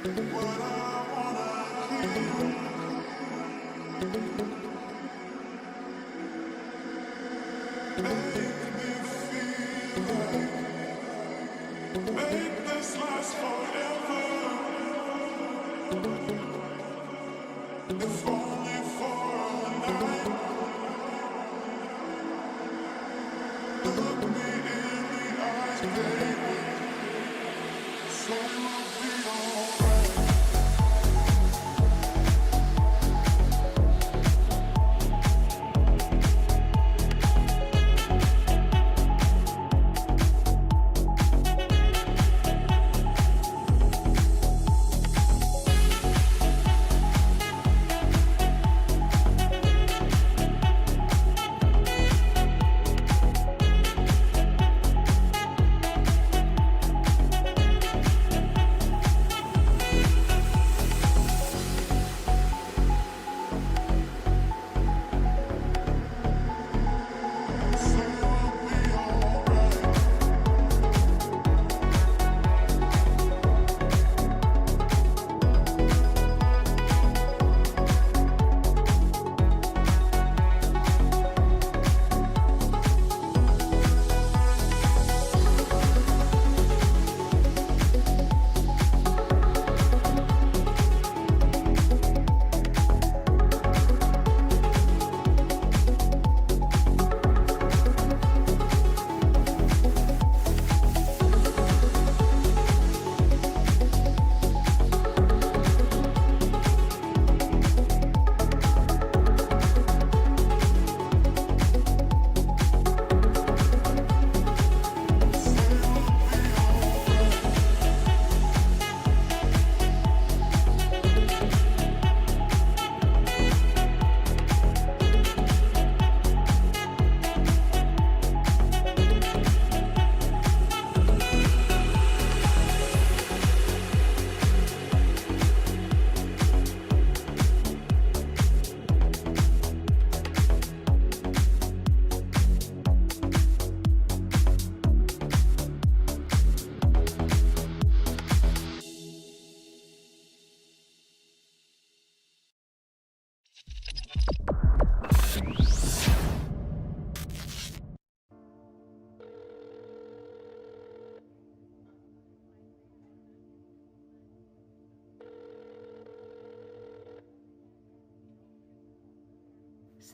Make this last forever. If only for a night. Look me in the eyes, baby. Say we'll be alright.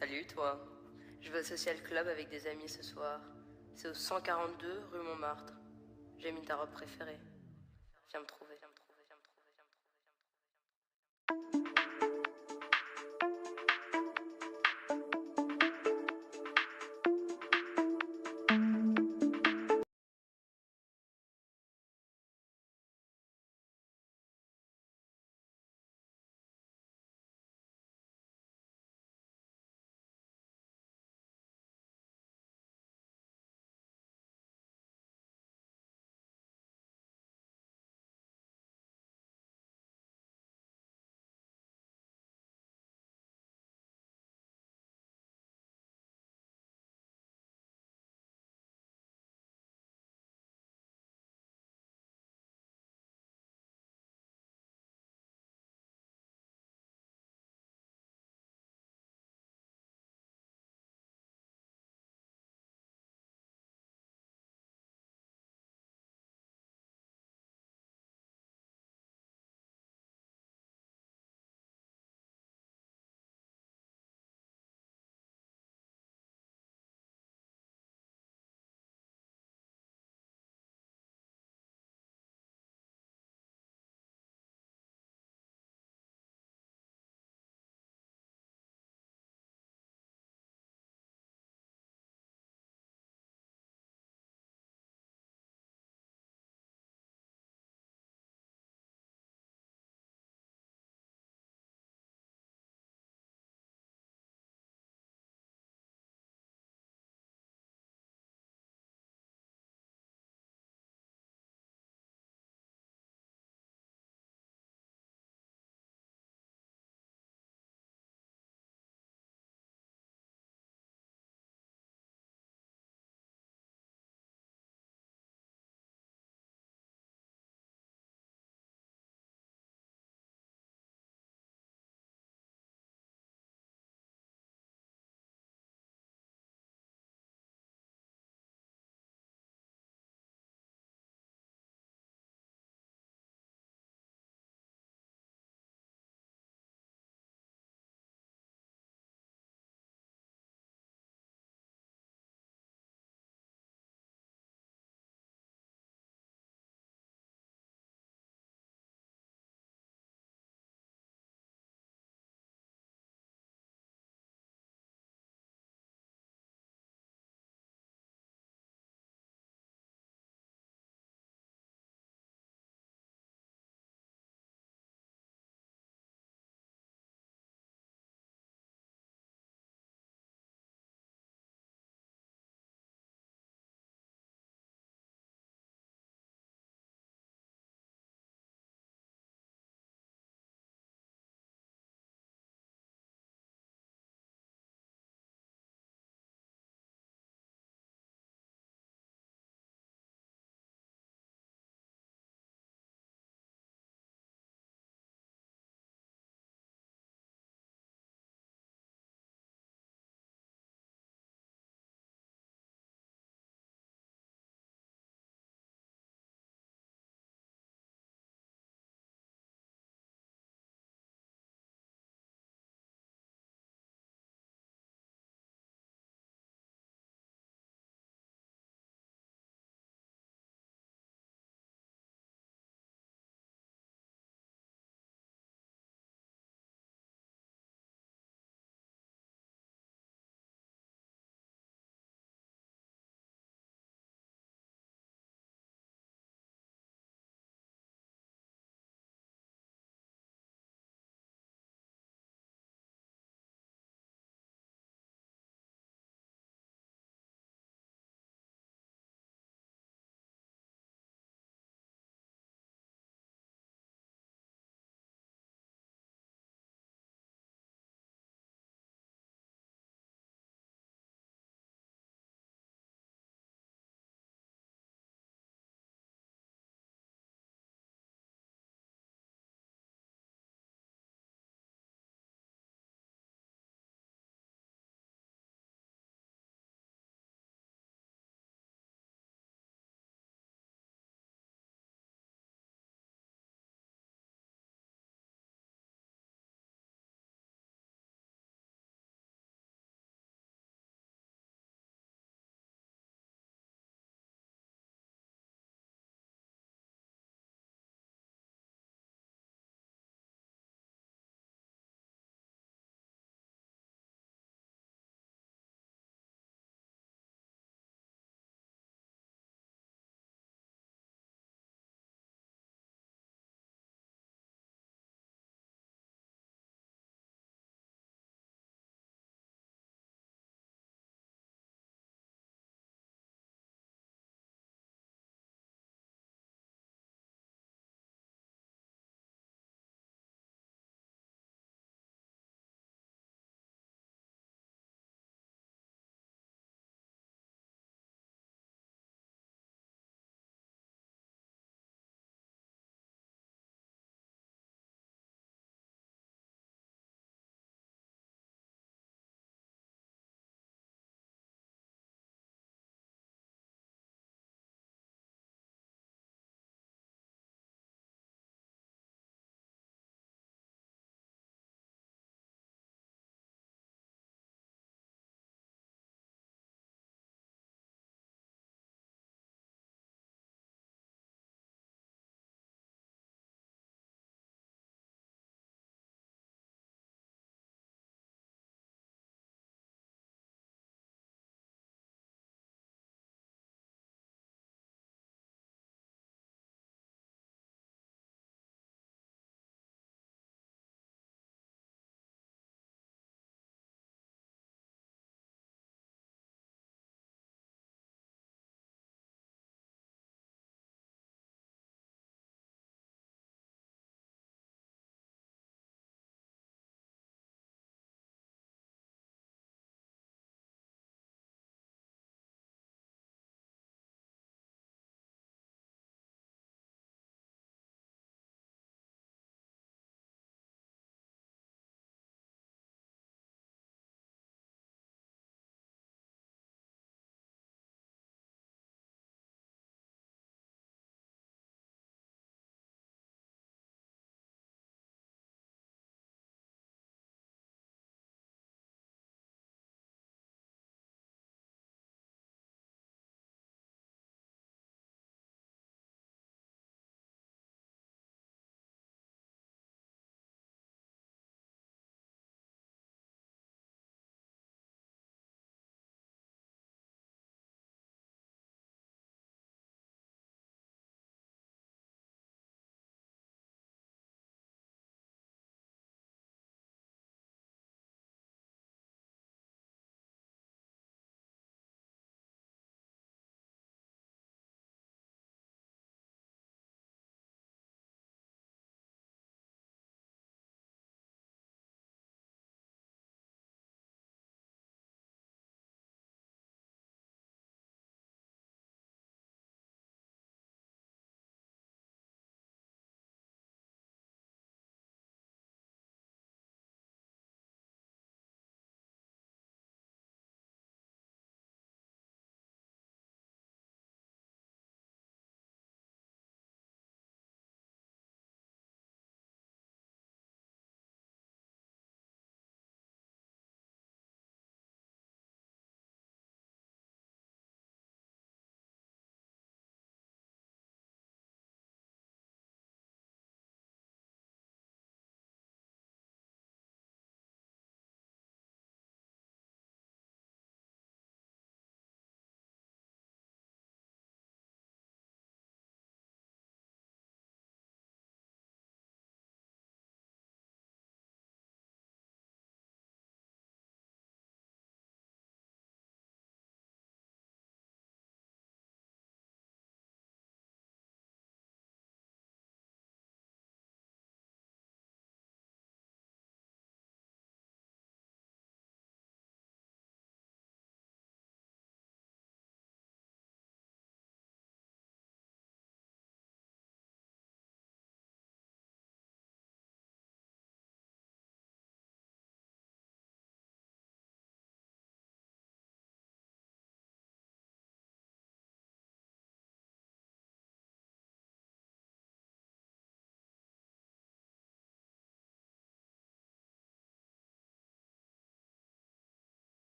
Salut toi, je vais au social club avec des amis ce soir. C'est au 142 rue Montmartre. J'ai mis ta robe préférée. Viens me trouver.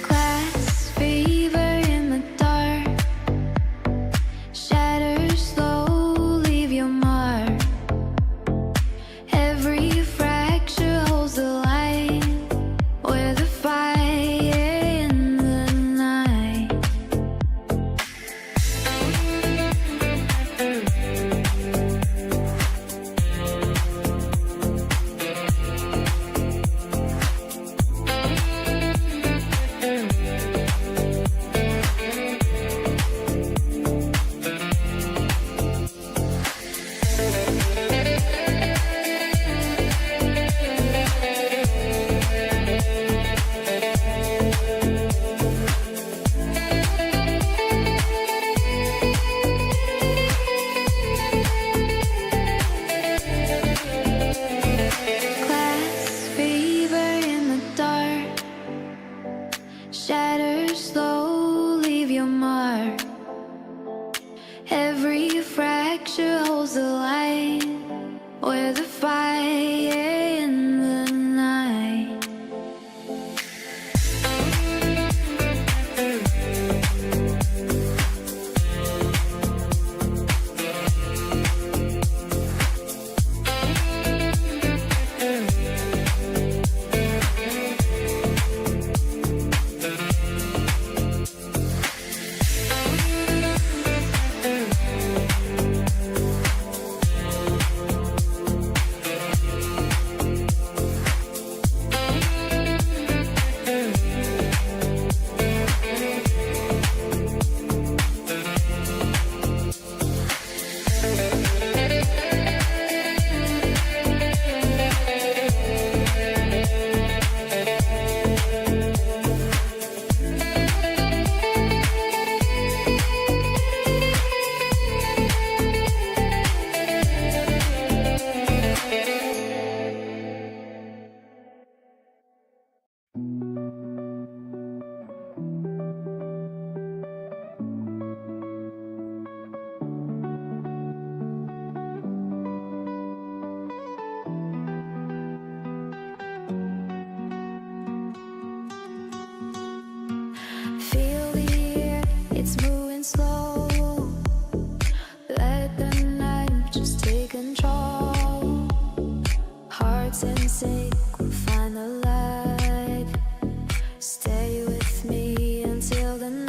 Glass fever in the dark, shatter slow, leave your mark. Every fracture holds the light, where the fire in the night. Glass fever in the dark, shatter slow, leave your mark. Every fracture holds the light, where the fire in the night. Feel the air, it's moving slow. Let the night just take control. Hearts in sync, we'll find the light. Stay with me until the night.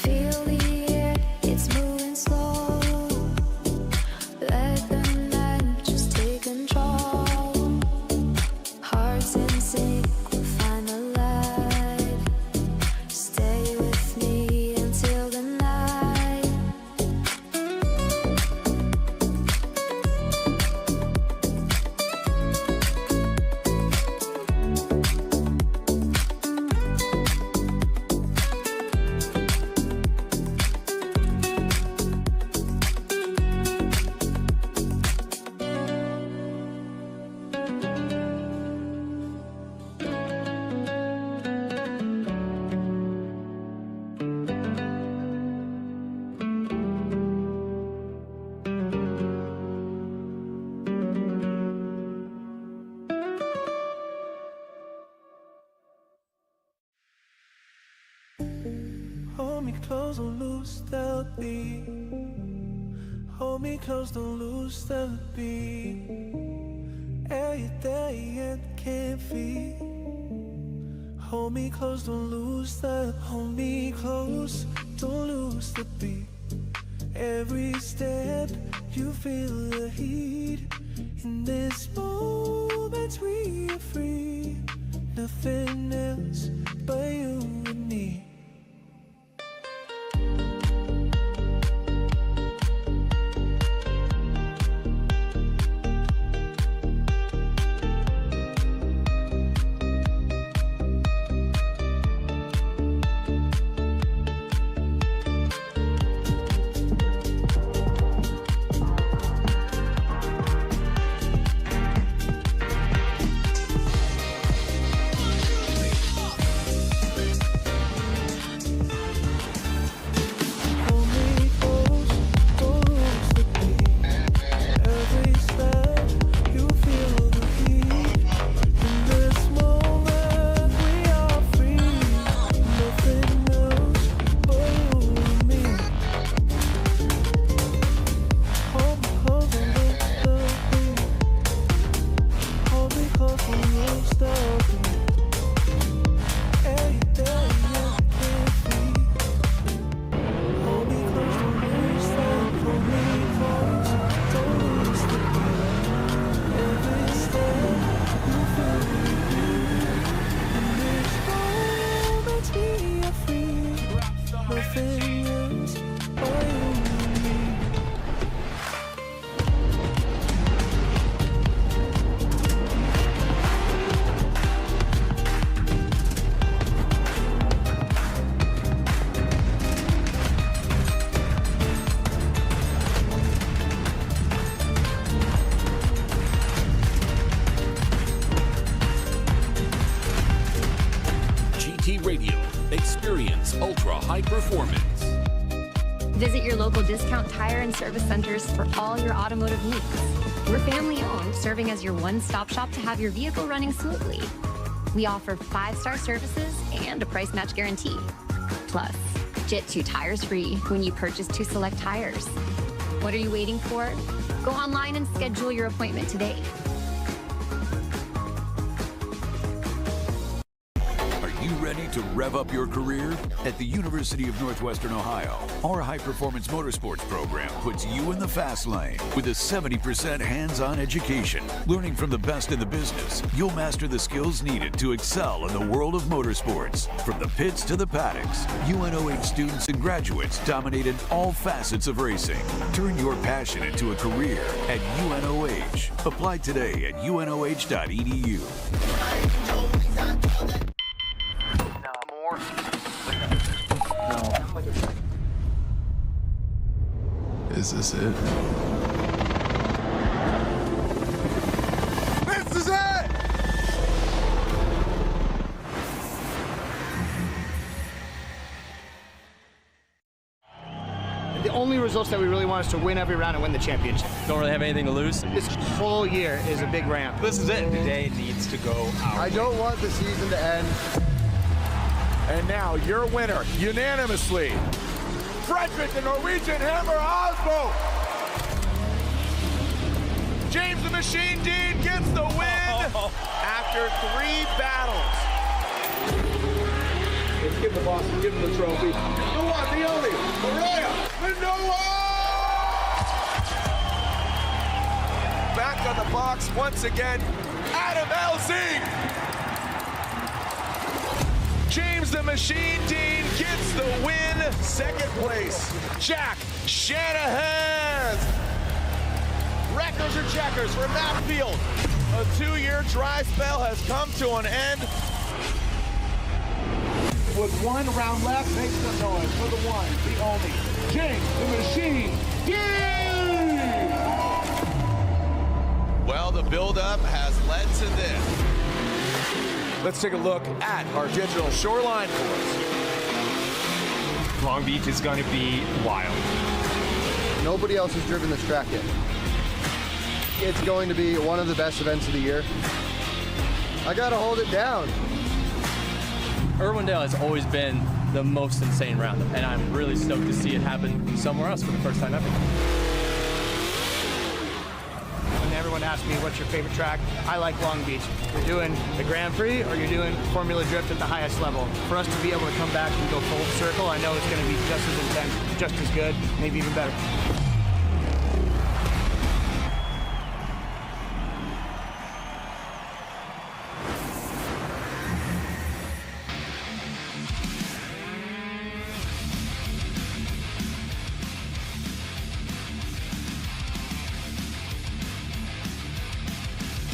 Feel the air, it's moving slow. Let the night just take control. Hearts in sync, we'll find the light. Stay with me until the night. Hold me close, don't lose the beat. Hold me close, don't lose the beat. Hold me close, don't lose the. Hold me close, don't lose the beat. Every step, you feel the heat. In this moment, we are free. Nothing else but you and me. Radio. Experience ultra-high performance. Visit your local discount tire and service centers for all your automotive needs. We're family-owned, serving as your one-stop shop to have your vehicle running smoothly. We offer 5-star services and a price match guarantee. Plus, get 2 tires free when you purchase 2 select tires. What are you waiting for? Go online and schedule your appointment today. Are you ready to rev up your career? At the University of Northwestern Ohio, our high-performance motorsports program puts you in the fast lane with a 70% hands-on education. Learning from the best in the business, you'll master the skills needed to excel in the world of motorsports. From the pits to the paddocks, UNOH students and graduates dominate in all facets of racing. Turn your passion into a career at UNOH. Apply today at unoh.edu. Is this it? This is it! The only results that we really want is to win every round and win the championship. Don't really have anything to lose. This whole year is a big ramp. This is it. Today needs to go out. I don't want the season to end. And now your winner, unanimously, Frederick the Norwegian Hammer Osbo. James the Machine Dean gets the win after 3 battles. Let's give the boss, give him the trophy. The one, the only, Mariah Manoa! Back on the box once again, Adam Elzing. James the Machine Dean gets the win. Second place, Jack Shanahan. Wreckers or checkers for Matt Field. A 2-year dry spell has come to an end. With 1 round left, make some noise for the one, the only, James the Machine Dean. Well, the build-up has led to this. Let's take a look at our digital Shoreline course. Long Beach is going to be wild. Nobody else has driven this track yet. It's going to be one of the best events of the year. I gotta hold it down. Irwindale has always been the most insane round, and I'm really stoked to see it happen somewhere else for the first time ever. When everyone someone asks me, what's your favorite track? I like Long Beach. You're doing the Grand Prix or you're doing Formula Drift at the highest level. For us to be able to come back and go full circle, I know it's going to be just as intense, just as good, maybe even better.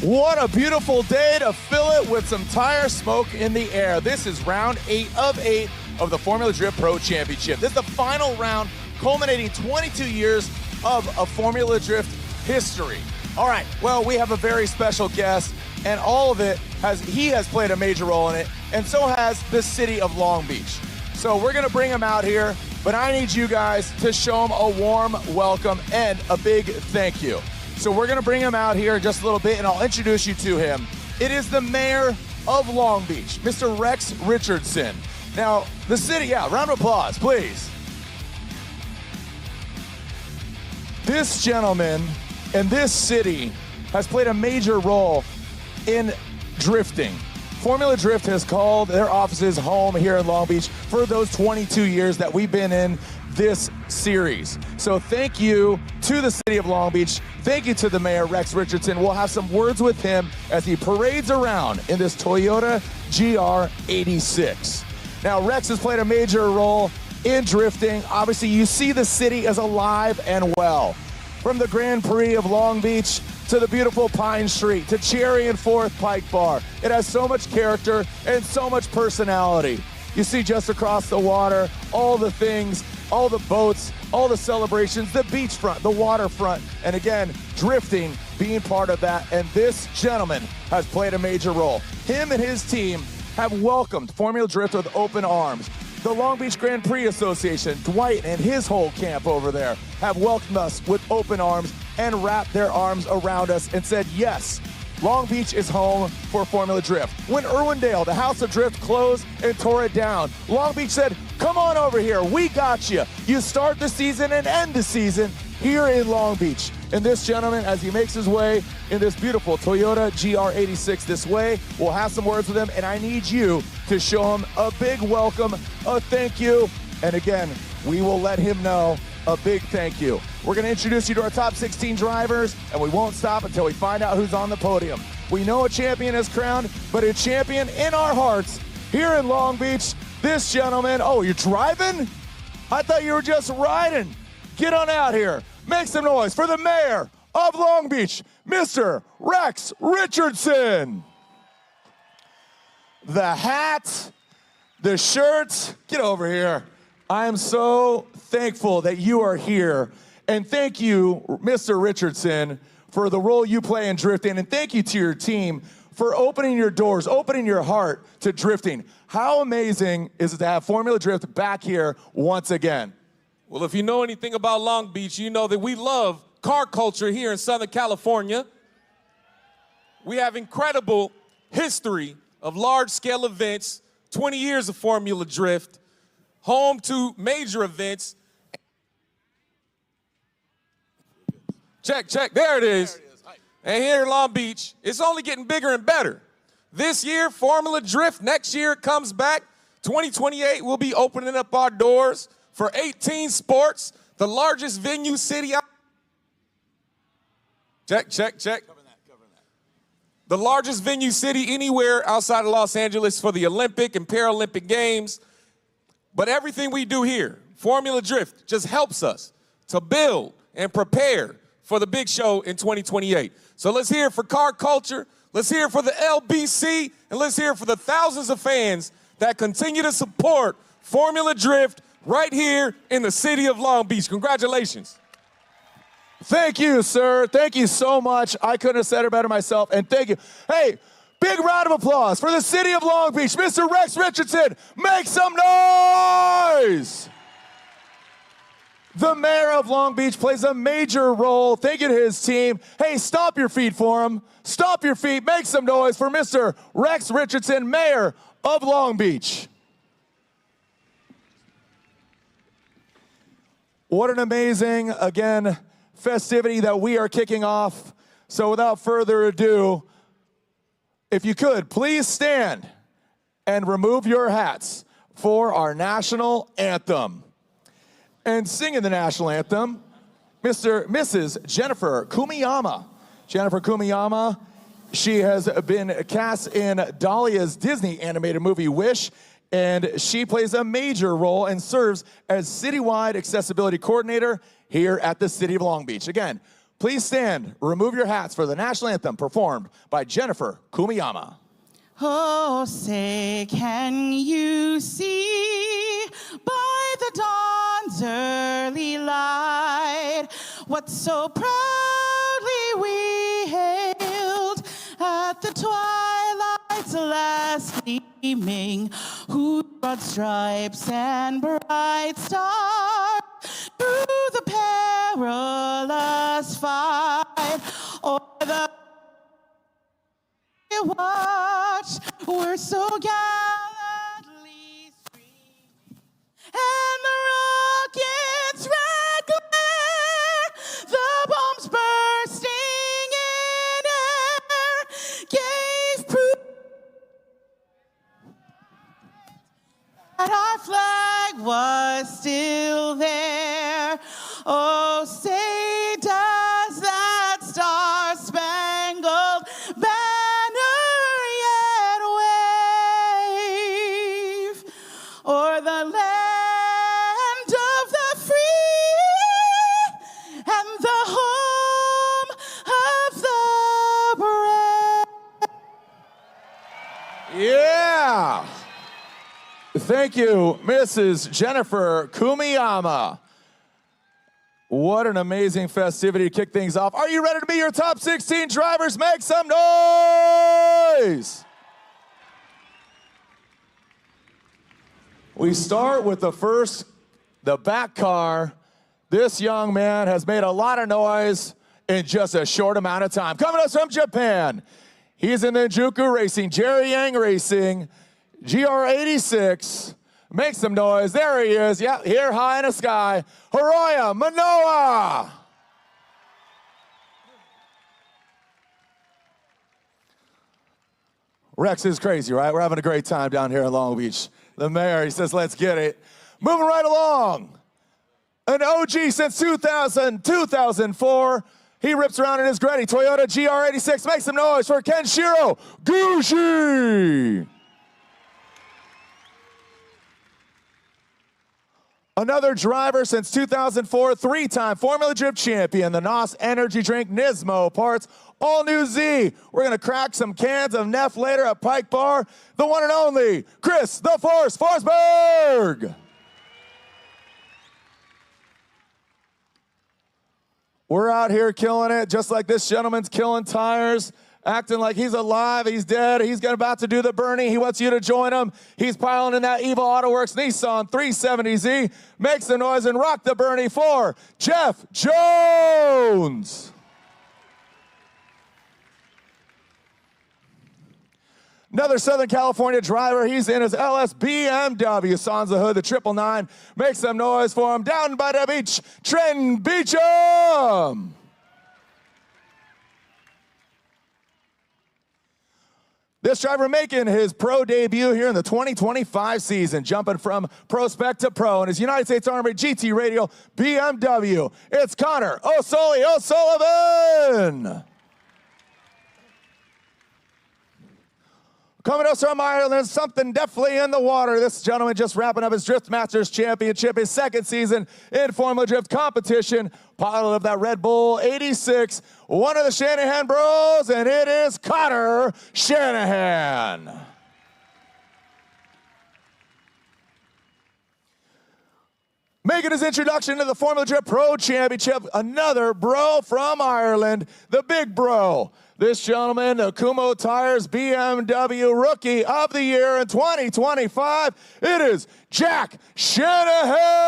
What a beautiful day to fill it with some tire smoke in the air. This is round 8 of 8 of the Formula Drift Pro Championship. This is the final round, culminating 22 years of a Formula Drift history. All right, well, we have a very special guest, and all of it he has played a major role in it, and so has the city of Long Beach. So we're gonna bring him out here, but I need you guys to show him a warm welcome and a big thank you. So we're gonna bring him out here in just a little bit, and I'll introduce you to him. It is the mayor of Long Beach, Mr. Rex Richardson. Now, the city, yeah, round of applause, please. This gentleman and this city has played a major role in drifting. Formula Drift has called their offices home here in Long Beach for those 22 years that we've been in this series. So thank you to the city of Long Beach. Thank you to the mayor, Rex Richardson. We'll have some words with him as he parades around in this Toyota GR86. Now, Rex has played a major role in drifting. Obviously, you see the city as alive and well. From the Grand Prix of Long Beach to the beautiful Pine Street to Cherry and Fourth Pike Bar. It has so much character and so much personality. You see just across the water, all the things, all the boats, all the celebrations, the beachfront, the waterfront, and again, drifting being part of that. And this gentleman has played a major role. Him and his team have welcomed Formula Drift with open arms. The Long Beach Grand Prix Association, Dwight and his whole camp over there, have welcomed us with open arms and wrapped their arms around us and said, yes, Long Beach is home for Formula Drift. When Irwindale, the House of Drift, closed and tore it down, Long Beach said, come on over here, we got you. You start the season and end the season here in Long Beach. And this gentleman, as he makes his way in this beautiful Toyota GR86 this way, we'll have some words with him, and I need you to show him a big welcome, a thank you, and again, we will let him know a big thank you. We're gonna introduce you to our top 16 drivers, and we won't stop until we find out who's on the podium. We know a champion is crowned, but a champion in our hearts here in Long Beach, this gentleman. Oh, you're driving? I thought you were just riding. Get on out here. Make some noise for the mayor of Long Beach, Mr. Rex Richardson. The hat, the shirts, get over here. I am so thankful that you are here. And thank you, Mr. Richardson, for the role you play in drifting. And thank you to your team for opening your doors, opening your heart to drifting. How amazing is it to have Formula Drift back here once again? Well, if you know anything about Long Beach, you know that we love car culture here in Southern California. We have incredible history of large-scale events, 20 years of Formula Drift, home to major events. Check, check, there it is. And here in Long Beach, it's only getting bigger and better. This year, Formula Drift, next year it comes back. 2028, we'll be opening up our doors for 18 sports, the largest venue city. Check, check, check. The largest venue city anywhere outside of Los Angeles for the Olympic and Paralympic Games. But everything we do here, Formula Drift, just helps us to build and prepare for the big show in 2028. So let's hear it for car culture, let's hear it for the LBC, and let's hear it for the thousands of fans that continue to support Formula Drift right here in the city of Long Beach. Congratulations. Thank you, sir. Thank you so much. I couldn't have said it better myself, and thank you. Hey, big round of applause for the city of Long Beach. Mr. Rex Richardson, make some noise. The mayor of Long Beach plays a major role. Thank you to his team. Hey, stomp your feet for him. Stomp your feet. Make some noise for Mr. Rex Richardson, mayor of Long Beach. What an amazing, again, festivity that we are kicking off So without further ado, if you could, please stand and remove your hats for our national anthem. And singing the national anthem, Mrs. Jennifer Kumiyama. Jennifer Kumiyama, she has been cast in Dahlia's Disney animated movie Wish, and she plays a major role and serves as citywide accessibility coordinator here at the City of Long Beach. Again, please stand, remove your hats for the national anthem performed by Jennifer Kumiyama. Oh, say, can you see by the dawn's early light what so proudly we hailed at the twilight's last gleaming, whose broad stripes and bright stars through the perilous fight o'er the watch were so gallantly streaming, and the rocket's red glare, the bombs bursting in air, gave proof that our flag was still there. Oh, say does that star-spangled banner yet wave o'er the land of the free and the home of the brave? Yeah! Thank you, Mrs. Jennifer Kumiyama. What an amazing festivity to kick things off. Are you ready to be your top 16 drivers? Make some noise! We start with the back car. This young man has made a lot of noise in just a short amount of time. Coming to us from Japan, he's in Ninjuku Racing, Jerry Yang Racing, GR86. Make some noise. There he is. Yeah, here high in the sky. Hiroya Manoa. Rex is crazy, right? We're having a great time down here in Long Beach. The mayor, he says, let's get it. Moving right along. An OG since 2004. He rips around in his Gretty Toyota GR86. Make some noise for Kenshiro Gushi. Another driver since 2004, three-time Formula Drift champion, the NOS energy drink Nismo parts, all new Z. We're gonna crack some cans of Neff later at Pike Bar. The one and only Chris the Force Forsberg. We're out here killing it, just like this gentleman's killing tires, acting like he's alive, he's dead, he's about to do the Bernie, he wants you to join him. He's piling in that Evo AutoWorks Nissan 370Z, makes the noise and rock the Bernie for Jeff Jones. Another Southern California driver, he's in his LS BMW, sans the hood, the 999, make some noise for him, down by the beach, Trent Beecham. This driver making his pro debut here in the 2025 season, jumping from prospect to pro in his United States Army GT Radial BMW. It's Connor O'Sullivan. Coming to us from Ireland, something definitely in the water. This gentleman just wrapping up his Drift Masters Championship, his second season in Formula Drift competition. Pilot of that Red Bull 86, one of the Shanahan bros, and it is Connor Shanahan. Making his introduction to the Formula Drift Pro Championship, another bro from Ireland, the big bro. This gentleman, the Kumo Tires BMW Rookie of the Year in 2025, it is Jack Shanahan.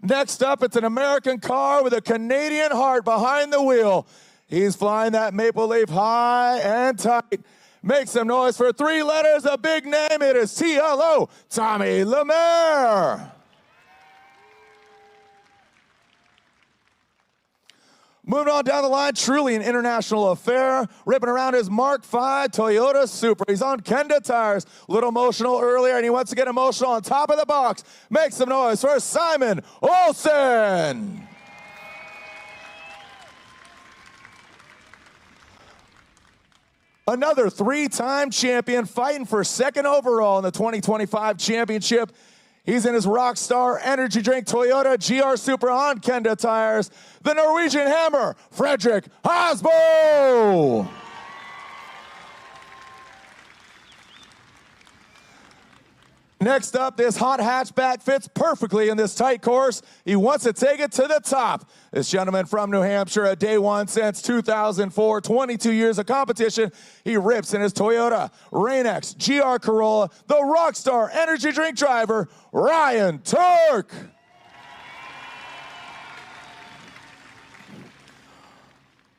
Next up, it's an American car with a Canadian heart behind the wheel. He's flying that maple leaf high and tight. Make some noise for 3 letters, a big name. It is TLO, Tommy Lemaire. Moving on down the line, truly an international affair. Ripping around his Mark V Toyota Supra. He's on Kenda tires. A little emotional earlier, and he wants to get emotional on top of the box. Make some noise for Simon Olsen. Another three-time champion fighting for second overall in the 2025 championship. He's in his Rockstar Energy Drink Toyota GR Supra on Kenda tires. The Norwegian Hammer, Fredrik Asbo. Next up, this hot hatchback fits perfectly in this tight course. He wants to take it to the top. This gentleman from New Hampshire, a day one since 2004, 22 years of competition. He rips in his Toyota Rain-X GR Corolla, the Rockstar Energy Drink driver, Ryan Turk.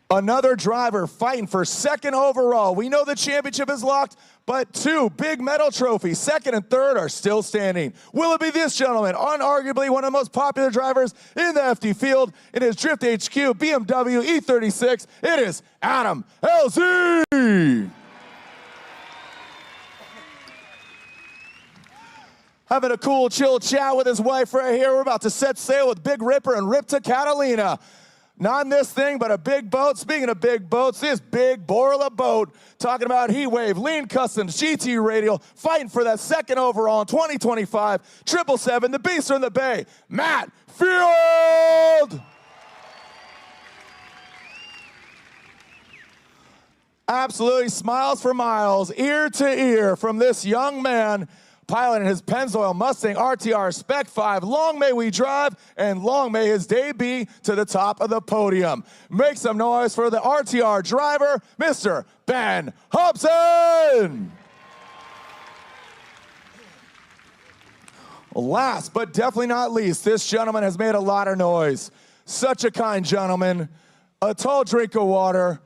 Another driver fighting for second overall. We know the championship is locked, but two big medal trophies, second and third, are still standing. Will it be this gentleman, unarguably one of the most popular drivers in the FD field, in his Drift HQ BMW E36? It is Adam LZ. Having a cool, chill chat with his wife right here. We're about to set sail with Big Ripper and Rip to Catalina. Not in this thing, but a big boat. Speaking of big boats, this big Borla boat, talking about Heat Wave, Lean Customs, GT Radial, fighting for that second overall in 2025. 777, the Beast from the Bay, Matt Field. Absolutely smiles for miles, ear to ear from this young man piloting his Pennzoil Mustang RTR Spec 5. Long may we drive, and long may his day be to the top of the podium. Make some noise for the RTR driver, Mr. Ben Hobson. Last but definitely not least, this gentleman has made a lot of noise. Such a kind gentleman, a tall drink of water,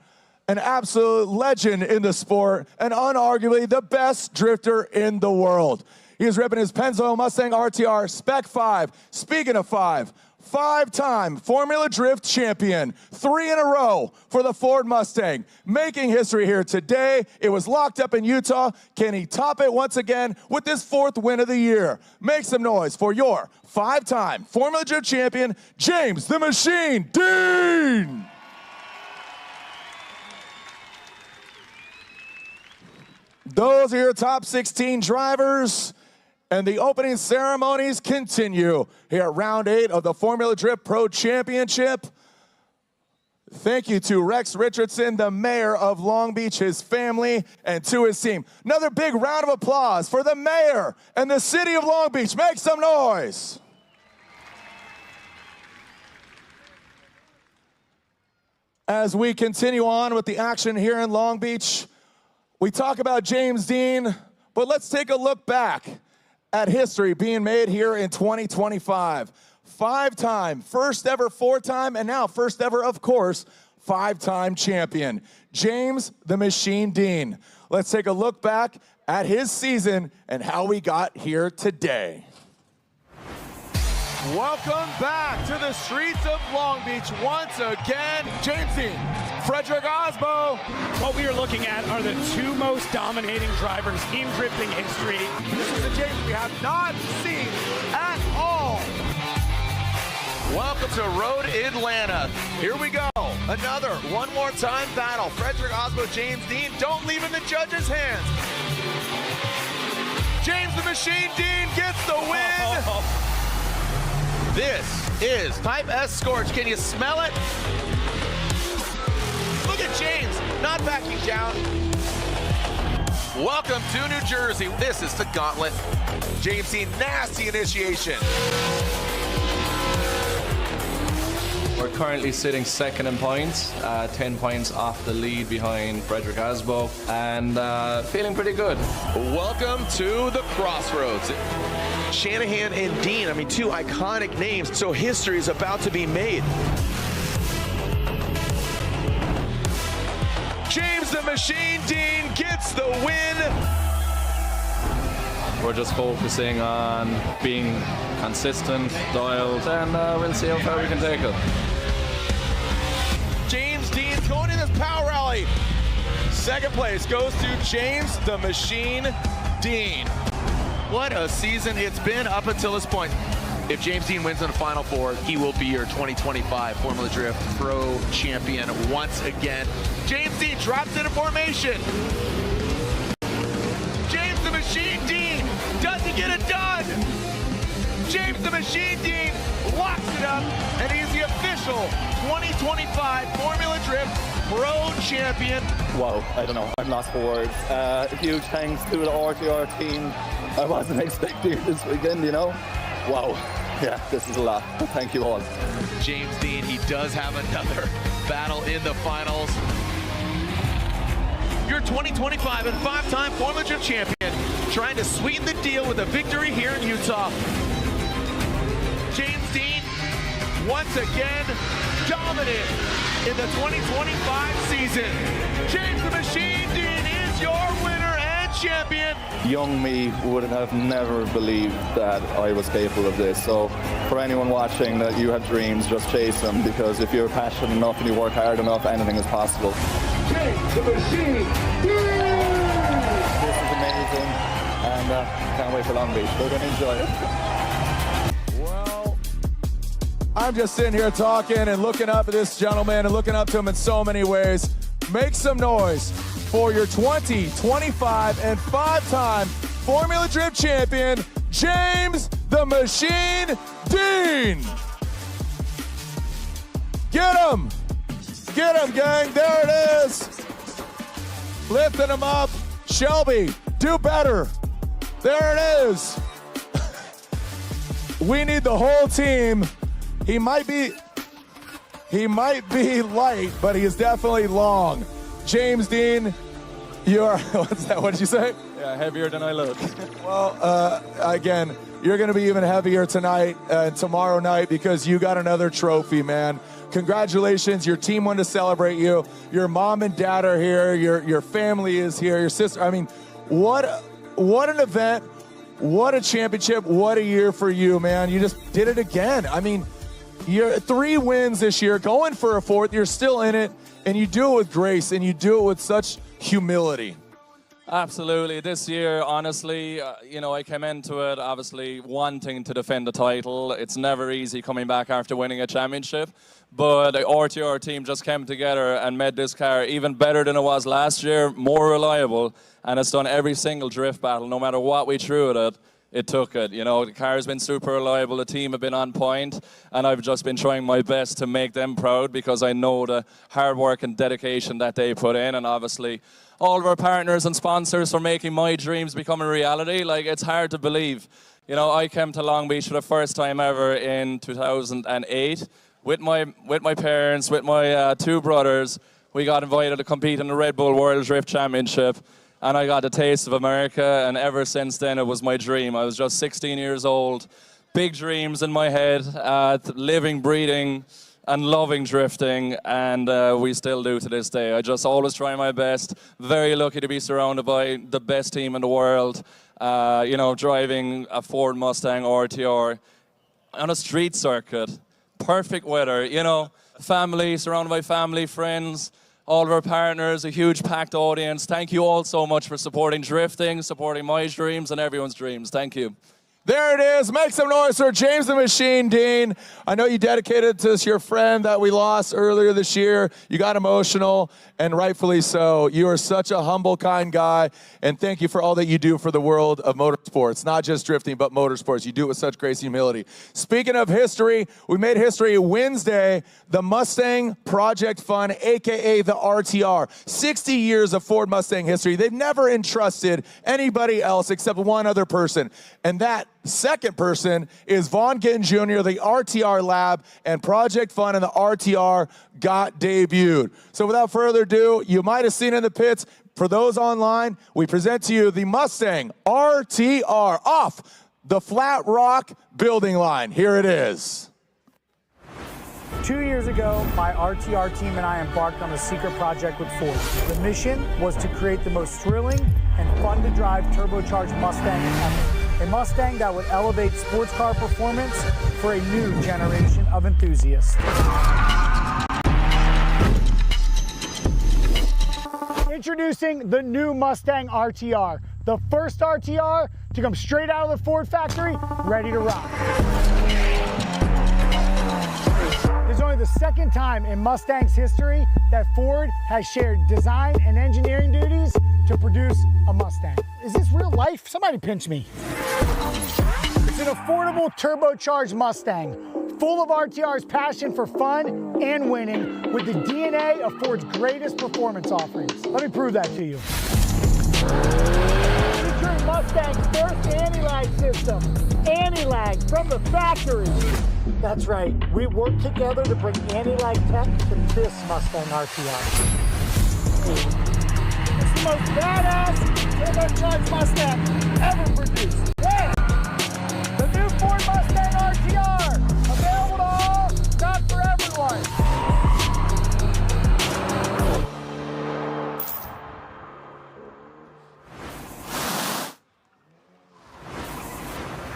an absolute legend in the sport, and unarguably the best drifter in the world. He is ripping his Pennzoil Mustang RTR Spec 5. Speaking of five-time Formula Drift champion, 3 in a row for the Ford Mustang. Making history here today. It was locked up in Utah. Can he top it once again with this 4th win of the year? Make some noise for your 5-time Formula Drift champion, James the Machine Dean. Those are your top 16 drivers, and the opening ceremonies continue here at round 8 of the Formula Drift Pro Championship. Thank you to Rex Richardson, the mayor of Long Beach, his family, and to his team. Another big round of applause for the mayor and the city of Long Beach. Make some noise. As we continue on with the action here in Long Beach, we talk about James Dean, but let's take a look back at history being made here in 2025. 5-time, first ever 4-time, and now first ever, of course, 5-time champion, James the Machine Dean. Let's take a look back at his season and how we got here today. Welcome back to the streets of Long Beach once again. James Dean, Fredrik Asbo. What we are looking at are the 2 most dominating drivers in drifting history. This is a James we have not seen at all. Welcome to Road Atlanta. Here we go. Another one more time battle. Fredrik Asbo, James Dean. Don't leave in the judges' hands. James the Machine Dean gets the win. This is Type S Scorch. Can you smell it? Look at James, not backing down. Welcome to New Jersey. This is the Gauntlet. James Dean, nasty initiation. We're currently sitting second in points, 10 points off the lead behind Fredrik Asbo, and feeling pretty good. Welcome to the Crossroads. Shanahan and Dean, I mean, 2 iconic names, so history is about to be made. James the Machine Dean gets the win. We're just focusing on being consistent, dialed, and we'll see how far we can take it. James Dean's going in this power rally. Second place goes to James the Machine Dean. What a season it's been up until this point. If James Dean wins in the Final Four, he will be your 2025 Formula Drift Pro Champion once again. James Dean drops into formation. James the Machine Dean doesn't get it done. James the Machine Dean locks it up, and he's the official 2025 Formula Drift Pro Champion. Wow, I don't know, I'm lost for words. Huge thanks to the RTR team. I wasn't expecting it this weekend, you know. Wow, yeah, this is a lot. Thank you all. James Dean, he does have another battle in the finals. Your 2025 and 5-time Formula Drift champion, trying to sweeten the deal with a victory here in Utah. James Dean, once again, dominant in the 2025 season. James the Machine Dean is your winner and champion. Young me would have never believed that I was capable of this. So for anyone watching that you have dreams, just chase them, because if you're passionate enough and you work hard enough, anything is possible. James the Machine Dean! This is amazing, and can't wait for Long Beach. We're going to enjoy it. I'm just sitting here talking and looking up at this gentleman and looking up to him in so many ways. Make some noise for your 2025 and 5-time Formula Drift champion, James the Machine Dean. Get him! Get him, gang. There it is. Lifting him up. Shelby, do better. There it is. We need the whole team. He might be light, but he is definitely long. James Dean, you're, what's that, what did you say? Yeah, heavier than I look. Well, again, you're going to be even heavier tonight and tomorrow night because you got another trophy, man. Congratulations, your team wanted to celebrate you. Your mom and dad are here, your family is here, your sister. I mean, what an event, what a championship, what a year for you, man. You just did it again. I mean, you're 3 wins this year, going for a 4th. You're still in it, and you do it with grace, and you do it with such humility. Absolutely. This year, honestly, I came into it obviously wanting to defend the title. It's never easy coming back after winning a championship, but the RTR team just came together and made this car even better than it was last year, more reliable, and it's done every single drift battle, no matter what we threw at it. It took it. The car's been super reliable, the team have been on point, and I've just been trying my best to make them proud because I know the hard work and dedication that they put in, and obviously all of our partners and sponsors for making my dreams become a reality. Like, it's hard to believe. I came to Long Beach for the first time ever in 2008 with my parents, with my 2 brothers. We got invited to compete in the Red Bull World Drift Championship. And I got a taste of America, and ever since then, it was my dream. I was just 16 years old, big dreams in my head, living, breathing, and loving drifting, and we still do to this day. I just always try my best. Very lucky to be surrounded by the best team in the world, driving a Ford Mustang RTR on a street circuit. Perfect weather, family, surrounded by family, friends, all of our partners, a huge packed audience. Thank you all so much for supporting drifting, supporting my dreams and everyone's dreams. Thank you. There it is. Make some noise for James the Machine Dean. I know you dedicated to your friend that we lost earlier this year. You got emotional, and rightfully so. You are such a humble, kind guy, and thank you for all that you do for the world of motorsports. Not just drifting, but motorsports. You do it with such grace and humility. Speaking of history, we made history Wednesday. The Mustang Project Fund, a.k.a. the RTR. 60 years of Ford Mustang history. They've never entrusted anybody else except one other person, and that second person is Vaughn Gittin Jr., the RTR Lab, and Project Fun and the RTR got debuted. So without further ado, you might have seen in the pits. For those online, we present to you the Mustang RTR off the Flat Rock building line. Here it is. 2 years ago, my RTR team and I embarked on a secret project with Ford. The mission was to create the most thrilling and fun-to-drive turbocharged Mustang ever. A Mustang that would elevate sports car performance for a new generation of enthusiasts. Introducing the new Mustang RTR, the first RTR to come straight out of the Ford factory, ready to rock. It's only the second time in Mustang's history that Ford has shared design and engineering duties to produce a Mustang. Is this real life? Somebody pinch me. It's an affordable turbocharged Mustang, full of RTR's passion for fun and winning with the DNA of Ford's greatest performance offerings. Let me prove that to you. Featuring Mustang's first anti-lag system. Anti-lag from the factory. That's right, we worked together to bring anti-lag tech to this Mustang RTR. It's the most badass turbocharged Mustang ever produced. Yeah! The new Ford Mustang RTR, available to all, not for everyone.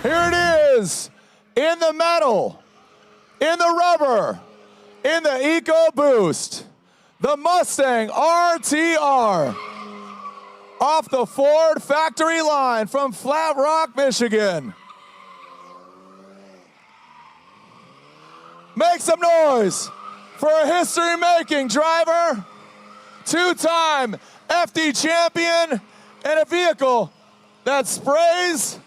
Here it is, in the metal, in the rubber, in the EcoBoost, the Mustang RTR, off the Ford factory line from Flat Rock, Michigan. Make some noise for a history-making driver, two-time FD champion, and a vehicle that sprays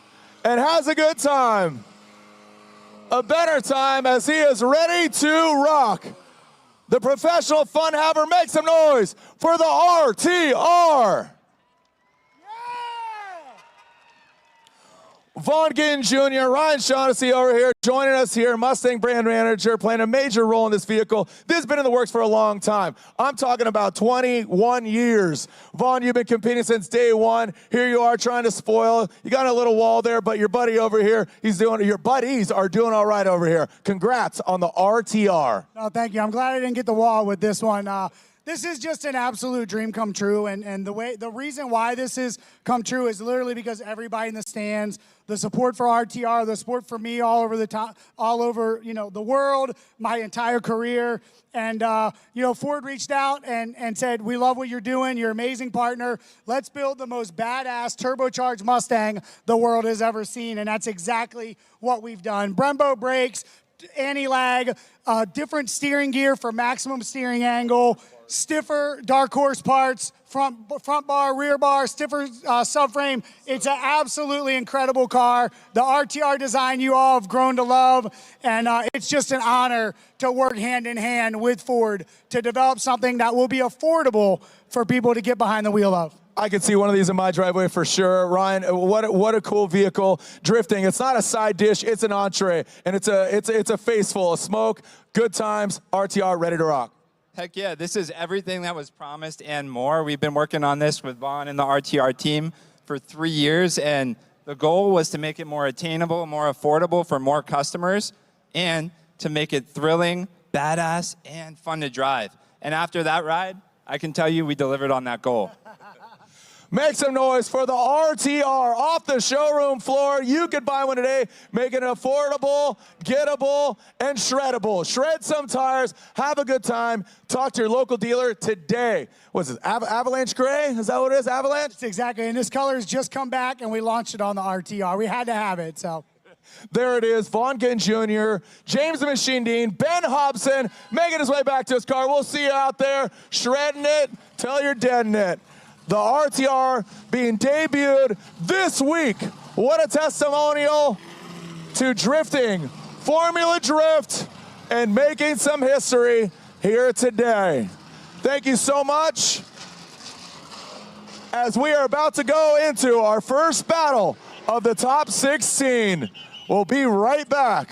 and has a good time. A better time as he is ready to rock. The professional fun haver, make some noise for the RTR. Vaughn Ginn Jr., Ryan Shaughnessy over here, joining us here, Mustang brand manager, playing a major role in this vehicle. This has been in the works for a long time. I'm talking about 21 years. Vaughn, you've been competing since day one. Here you are trying to spoil. You got a little wall there, but your buddy over here, your buddies are doing all right over here. Congrats on the RTR. No, thank you. I'm glad I didn't get the wall with this one. This is just an absolute dream come true, and the reason why this has come true is literally because everybody in the stands, the support for RTR, the support for me all over the world, my entire career, and Ford reached out and said, we love what you're doing, you're an amazing partner. Let's build the most badass turbocharged Mustang the world has ever seen, and that's exactly what we've done. Brembo brakes, anti-lag, different steering gear for maximum steering angle, stiffer dark horse parts, front bar, rear bar, stiffer subframe. It's an absolutely incredible car. The RTR design you all have grown to love, and it's just an honor to work hand in hand with Ford to develop something that will be affordable for people to get behind the wheel of. I could see one of these in my driveway for sure. Ryan, what a cool vehicle. Drifting, it's not a side dish, it's an entree, and it's a face full of smoke. Good times, RTR ready to rock. Heck yeah, this is everything that was promised and more. We've been working on this with Vaughn and the RTR team for 3 years, and the goal was to make it more attainable, more affordable for more customers, and to make it thrilling, badass, and fun to drive. And after that ride, I can tell you we delivered on that goal. Make some noise for the RTR off the showroom floor. You could buy one today, make it affordable, gettable, and shreddable. Shred some tires, have a good time. Talk to your local dealer today. What's this, Avalanche Gray? Is that what it is, Avalanche? That's exactly, and this color has just come back, and we launched it on the RTR. We had to have it, so. There it is, Vaughn Ginn Jr., James the Machine Dean, Ben Hobson, making his way back to his car. We'll see you out there shredding it till you're dead in it. The RTR being debuted this week. What a testimonial to drifting, Formula Drift, and making some history here today. Thank you so much. As we are about to go into our first battle of the top 16, we'll be right back.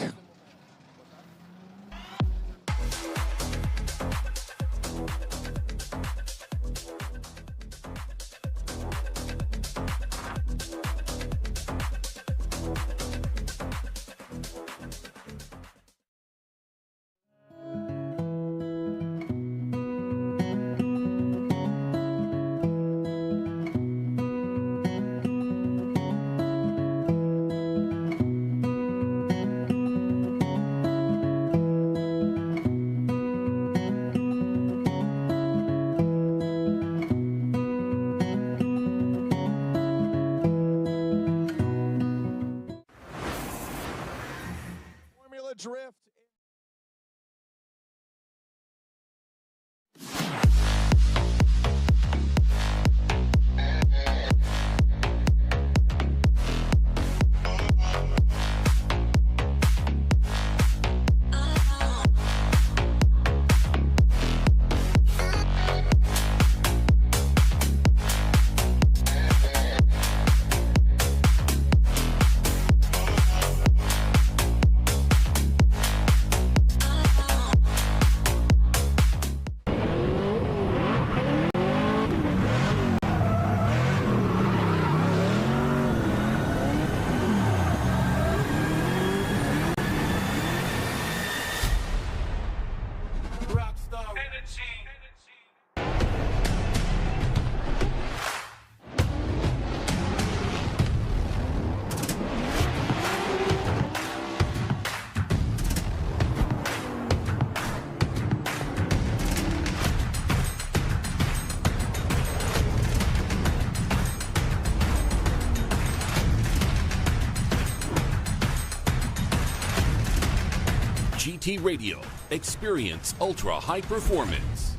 GT Radio. Experience ultra high performance.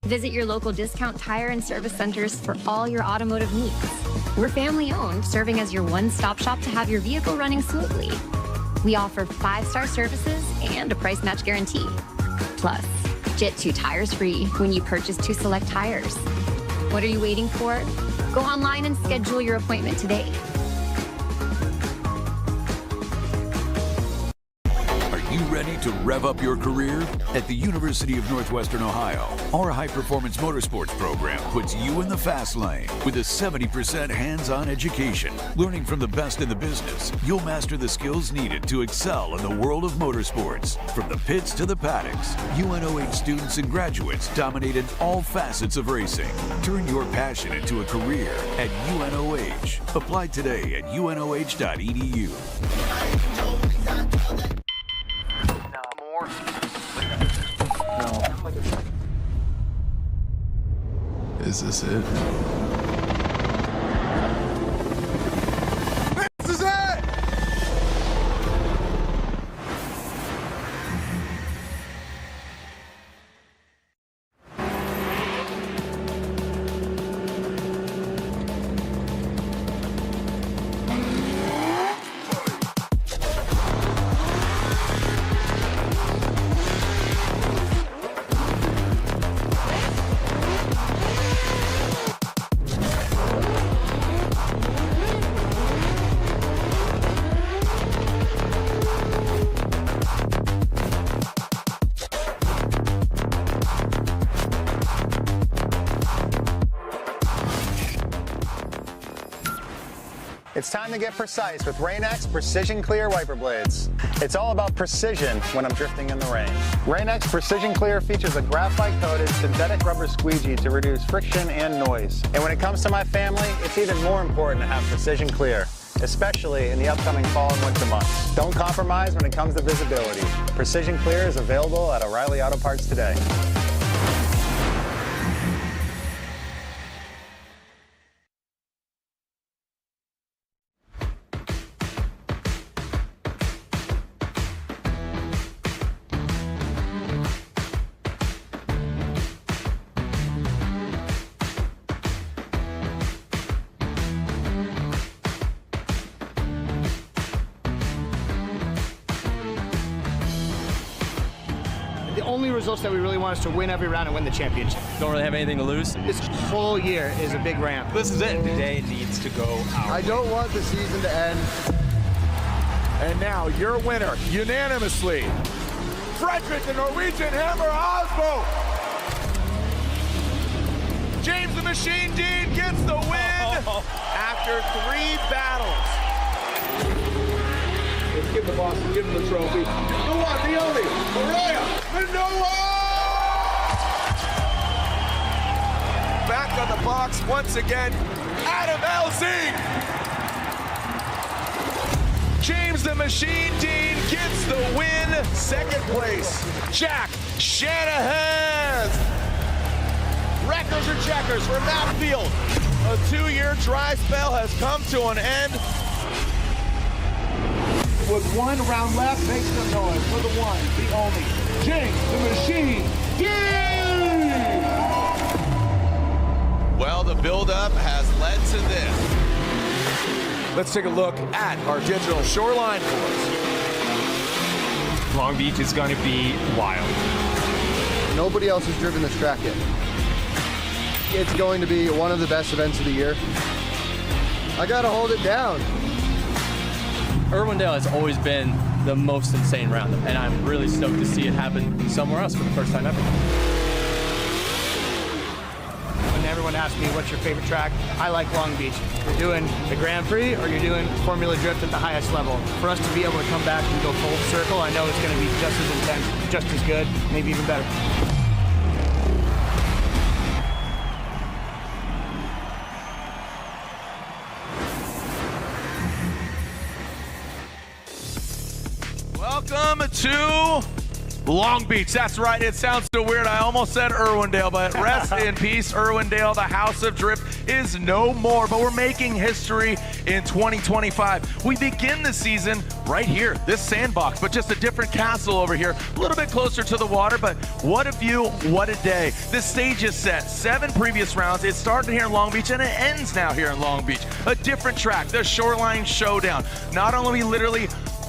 Visit your local discount tire and service centers for all your automotive needs. We're family owned, serving as your one-stop shop to have your vehicle running smoothly. We offer 5-star services and a price match guarantee. Plus, get 2 tires free when you purchase 2 select tires. What are you waiting for? Go online and schedule your appointment today. Are you ready to rev up your career? At the University of Northwestern Ohio, our high-performance motorsports program puts you in the fast lane with a 70% hands-on education. Learning from the best in the business, you'll master the skills needed to excel in the world of motorsports. From the pits to the paddocks, UNOH students and graduates dominate in all facets of racing. Turn your passion into a career at UNOH. Apply today at unoh.edu. Is this it? This is it! It's time to get precise with Rain-X Precision Clear wiper blades. It's all about precision when I'm drifting in the rain. Rain-X Precision Clear features a graphite-coated synthetic rubber squeegee to reduce friction and noise. And when it comes to my family, it's even more important to have Precision Clear, especially in the upcoming fall and winter months. Don't compromise when it comes to visibility. Precision Clear is available at O'Reilly Auto Parts today. The only results that we really want is to win every round and win the championship. Don't really have anything to lose. This whole year is a big ramp. This is it. Today needs to go our I don't want the season to end. And now your winner, unanimously, Frederick the Norwegian Hammer Osbo. James the Machine Dean gets the win after 3 battles. Let's give the boss, give him the trophy. The one, the only, Arroyo Manoa! Back on the box once again, Adam Elzing. James the Machine Dean gets the win. 2nd place, Jack Shanahan. Wreckers or checkers for Matt Field. A 2-year dry spell has come to an end. With 1 round left, make some noise for the one, the only, James the Machine Dean! Well, the buildup has led to this. Let's take a look at our digital Shoreline course. Long Beach is going to be wild. Nobody else has driven this track yet. It's going to be one of the best events of the year. I gotta hold it down. Irwindale has always been the most insane round, and I'm really stoked to see it happen somewhere else for the first time ever. When everyone asks me what's your favorite track, I like Long Beach. You're doing the Grand Prix or you're doing Formula Drift at the highest level. For us to be able to come back and go full circle, I know it's going to be just as intense, just as good, maybe even better. Welcome to Long Beach. That's right. It sounds so weird. I almost said Irwindale, but rest in peace, Irwindale. The House of Drift is no more, but we're making history in 2025. We begin the season right here, this sandbox, but just a different castle over here, a little bit closer to the water, but what a view, what a day. This stage is set, 7 previous rounds. It started here in Long Beach and it ends now here in Long Beach. A different track, the Shoreline Showdown. Not only literally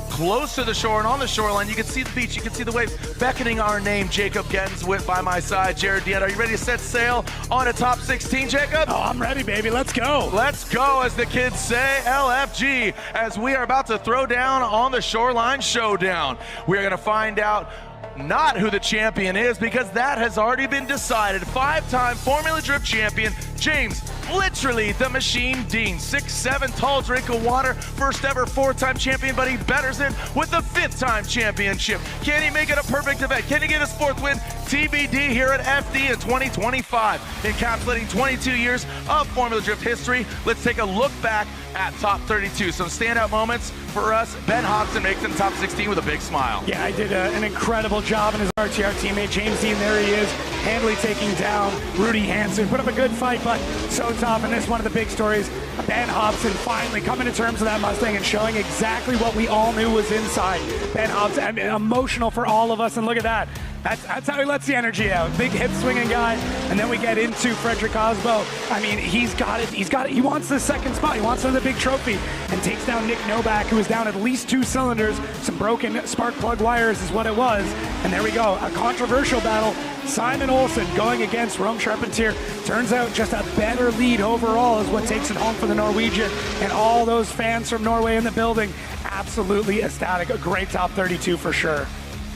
close to the shore and on the shoreline, you can see the beach, you can see the waves beckoning our name. Jacob Gettens with by my side. Jared Deanna, are you ready to set sail on a top 16, Jacob? Oh, I'm ready, baby. Let's go. Let's go, as the kids say, LFG, as we are about to throw down on the Shoreline Showdown. We're going to find out not who the champion is, because that has already been decided. 5-time Formula Drift champion, James literally the Machine Dean. 6'7", tall drink of water, first ever 4-time champion, but he betters in with the 5th-time championship. Can he make it a perfect event? Can he get his 4th win? TBD here at FD in 2025. Encapsulating 22 years of Formula Drift history, let's take a look back at top 32. Some standout moments for us. Ben Hobson makes it in top 16 with a big smile. Yeah, I did an incredible job, and his RTR teammate James Dean, there he is, handily taking down Rudy Hansen. Put up a good fight, but so tough. And this is one of the big stories. Ben Hobson finally coming to terms with that Mustang and showing exactly what we all knew was inside. Ben Hobson, I mean, emotional for all of us, and look at that. That's how he lets the energy out. Big hip swinging guy, and then we get into Frederick Osbo. I mean, he's got it. He wants the 2nd spot. He wants another big trophy, and takes down Nick Novak, who was down at least 2 cylinders. Some broken spark plug wires is what it was. And there we go, a controversial battle. Simon Olsen going against Rome Charpentier. Turns out just a better lead overall is what takes it home for the Norwegian. And all those fans from Norway in the building, absolutely ecstatic. A great top 32 for sure.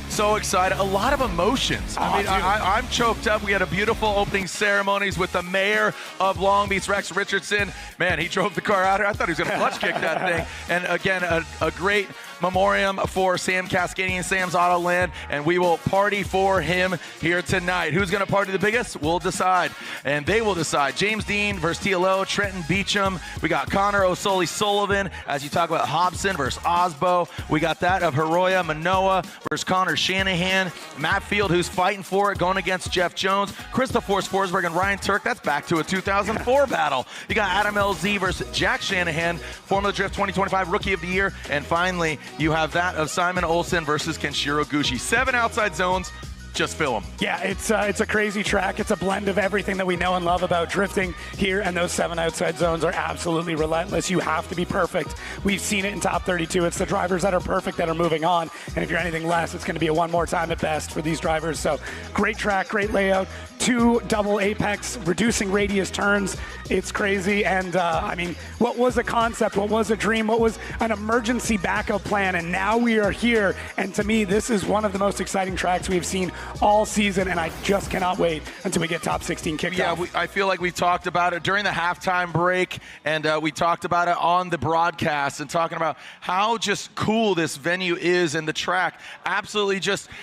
So excited, a lot of emotions. I mean, I'm choked up. We had a beautiful opening ceremonies with the mayor of Long Beach, Rex Richardson. Man, he drove the car out here. I thought he was going to clutch kick that thing. And again, a great memoriam for Sam Cascadian, Sam's Autoland, and we will party for him here tonight. Who's going to party the biggest? We'll decide, and they will decide. James Dean versus TLO, Trenton Beecham. We got Connor O'Sully-Sullivan, as you talk about Hobson versus Osbo. We got that of Hiroya Manoa versus Connor Shanahan. Matt Field, who's fighting for it, going against Jeff Jones. Christopher Forsberg and Ryan Turk. That's back to a 2004 battle. You got Adam LZ versus Jack Shanahan, Formula Drift 2025 Rookie of the Year. And finally, you have that of Simon Olsen versus Kenshiro Gucci. 7 outside zones. Just fill them. Yeah, it's a crazy track. It's a blend of everything that we know and love about drifting here, and those 7 outside zones are absolutely relentless. You have to be perfect. We've seen it in top 32. It's the drivers that are perfect that are moving on, and if you're anything less, it's going to be a one more time at best for these drivers. So great track, great layout. 2 double apex, reducing radius turns. It's crazy, and I mean, what was a concept? What was a dream? What was an emergency backup plan? And now we are here, and to me, this is one of the most exciting tracks we've seen all season, and I just cannot wait until we get top 16 kicked off. Yeah, I feel like we talked about it during the halftime break, and we talked about it on the broadcast, and talking about how just cool this venue is, and the track absolutely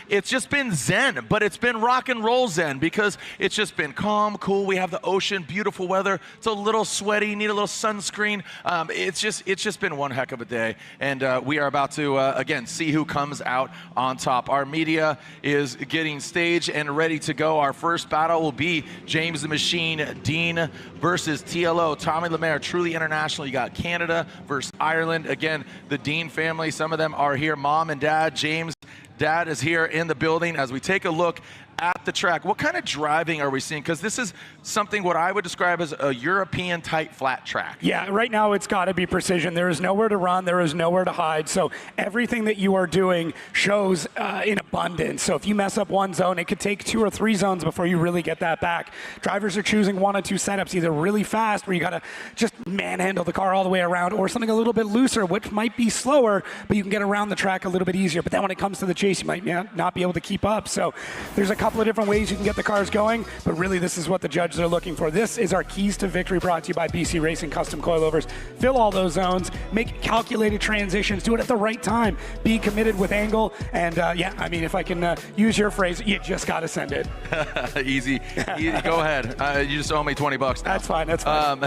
it's just been zen, but it's been rock and roll zen, because it's just been calm, cool. We have the ocean, beautiful weather. It's a little sweaty, need a little sunscreen. It's just been one heck of a day, and we are about to again see who comes out on top. Our media is getting stage and ready to go. Our first battle will be James the Machine Dean versus TLO, Tommy Lemaire, truly international. You got Canada versus Ireland. Again, the Dean family, some of them are here, mom and dad. James' dad is here in the building as we take a look at the track. What kind of driving are we seeing? Because this is something what I would describe as a European type flat track. Yeah, right now it's got to be precision. There is nowhere to run. There is nowhere to hide. So everything that you are doing shows in abundance. So if you mess up one zone, it could take 2 or 3 zones before you really get that back. Drivers are choosing 1 or 2 setups, either really fast where you got to just manhandle the car all the way around, or something a little bit looser, which might be slower, but you can get around the track a little bit easier. But then when it comes to the chase, you might not be able to keep up. So there's a couple of different ways you can get the cars going, but really this is what the judges are looking for. This is our keys to victory, brought to you by BC Racing Custom Coilovers. Fill all those zones, make calculated transitions, do it at the right time, be committed with angle, and yeah, I mean, if I can use your phrase, you just got to send it. Easy. Go ahead. You just owe me $20 now. That's fine. That's fine.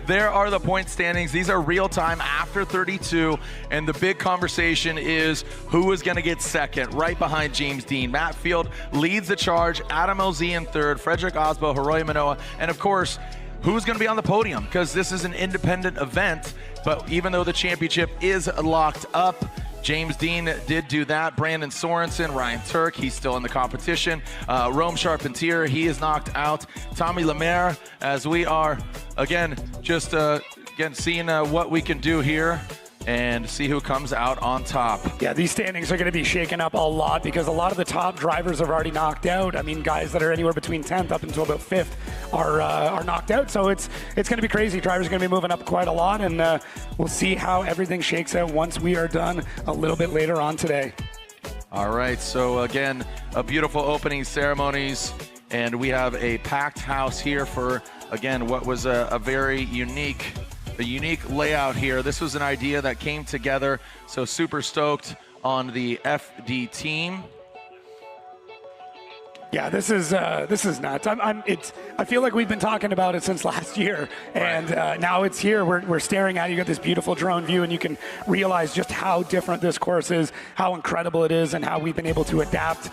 There are the point standings. These are real time after 32, and the big conversation is who is going to get second, right behind James Dean. Matt Field leads the charge, Adam LZ in third, Frederick Osbo, Haroy Manoa, and of course, who's going to be on the podium, because this is an independent event, but even though the championship is locked up, James Dean did do that. Brandon Sorensen, Ryan Turk, he's still in the competition. Rome Charpentier, he is knocked out. Tommy Lemaire, as we are, again, just seeing what we can do here and see who comes out on top. Yeah, these standings are going to be shaken up a lot because a lot of the top drivers have already knocked out. I mean, guys that are anywhere between 10th up until about 5th are knocked out. So it's going to be crazy. Drivers are going to be moving up quite a lot, and we'll see how everything shakes out once we are done a little bit later on today. All right, so again, a beautiful opening ceremonies, and we have a packed house here for, again, what was a very unique layout here. This was an idea that came together, so super stoked on the FD team. Yeah, this is nuts. I feel like we've been talking about it since last year, and now it's here. We're staring at it. You got this beautiful drone view, and you can realize just how different this course is, how incredible it is, and how we've been able to adapt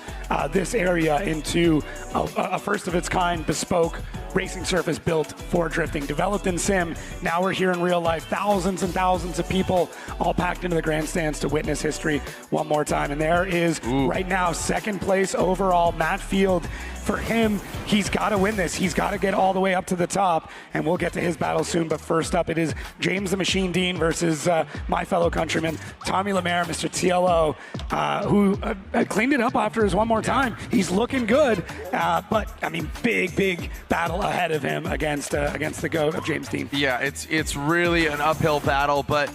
this area into a first of its kind, bespoke racing surface built for drifting, developed in sim. Now we're here in real life, thousands and thousands of people all packed into the grandstands to witness history one more time. And there is right now second place overall, Matt Field. For him, he's got to win this. He's got to get all the way up to the top, and we'll get to his battle soon. But first up, it is James the Machine Dean versus my fellow countryman, Tommy Lemaire, Mr. TLO, who cleaned it up after his one more time. He's looking good, but I mean, big battle ahead of him against the GOAT of James Dean. Yeah, it's really an uphill battle, but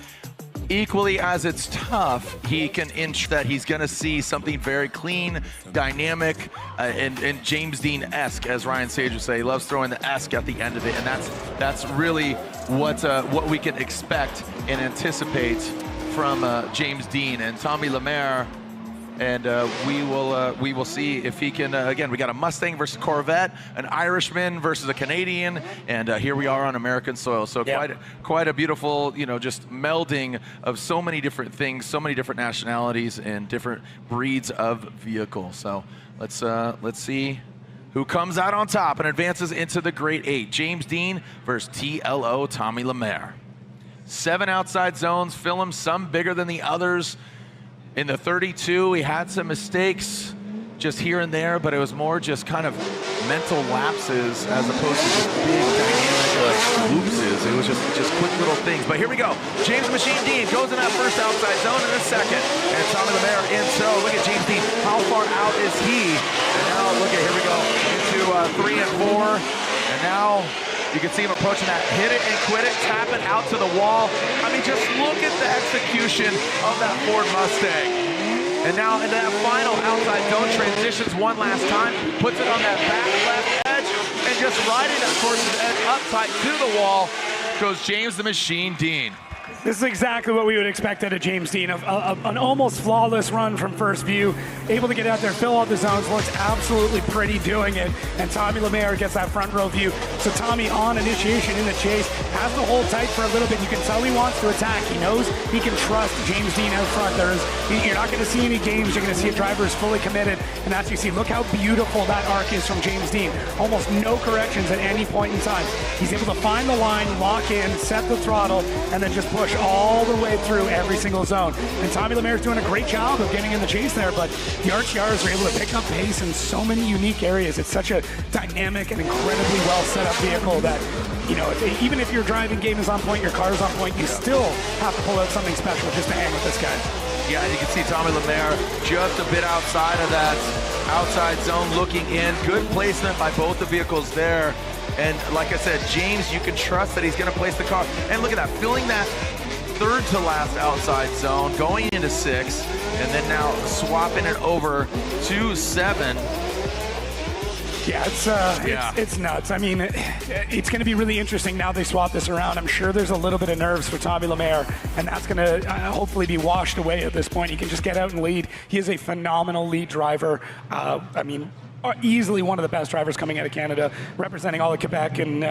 equally as it's tough, he can inch that he's going to see something very clean, dynamic, and James Dean-esque, as Ryan Sage would say. He loves throwing the esque at the end of it, and that's really what we can expect and anticipate from James Dean and Tommy Lemaire. And we will see if he can, again, we got a Mustang versus Corvette, an Irishman versus a Canadian, and here we are on American soil. So quite a beautiful, just melding of so many different things, so many different nationalities and different breeds of vehicles. So let's see who comes out on top and advances into the Great 8. James Dean versus TLO Tommy Lemaire. 7 outside zones, fill them, some bigger than the others. In the 32, he had some mistakes just here and there, but it was more just kind of mental lapses as opposed to just big dynamic whoopses. It was just quick little things. But here we go. James Machine Dean goes in that first outside zone in a second. And Tommy Lemaire in tow. Look at James Dean. How far out is he? And now, look at, here we go, into 3 and 4. And now you can see him approaching that. Hit it and quit it, tap it out to the wall. I mean, just look at the execution of that Ford Mustang. And now into that final outside zone, transitions one last time, puts it on that back left edge, and just riding that course's edge up tight to the wall goes James the Machine Dean. This is exactly what we would expect out of James Dean, an almost flawless run from first view, able to get out there, fill all the zones, looks absolutely pretty doing it, and Tommy Lemaire gets that front row view. So Tommy, on initiation in the chase, has to hold tight for a little bit. You can tell he wants to attack. He knows he can trust James Dean out front. You're not going to see any games. You're going to see a driver is fully committed, and as you see, look how beautiful that arc is from James Dean. Almost no corrections at any point in time. He's able to find the line, lock in, set the throttle, and then just push all the way through every single zone. And Tommy Lemaire's doing a great job of getting in the chase there, but the RTRs are able to pick up pace in so many unique areas. It's such a dynamic and incredibly well set up vehicle that, even if your driving game is on point, your car is on point, you still have to pull out something special just to hang with this guy. Yeah, and you can see Tommy Lemaire just a bit outside of that outside zone looking in. Good placement by both the vehicles there. And like I said, James, you can trust that he's going to place the car. And look at that, filling that third to last outside zone, going into 6, and then now swapping it over to 7. Yeah, it's nuts. I mean, it's going to be really interesting now they swap this around. I'm sure there's a little bit of nerves for Tommy Lemaire, and that's going to hopefully be washed away at this point. He can just get out and lead. He is a phenomenal lead driver. I mean, easily one of the best drivers coming out of Canada, representing all of Quebec. And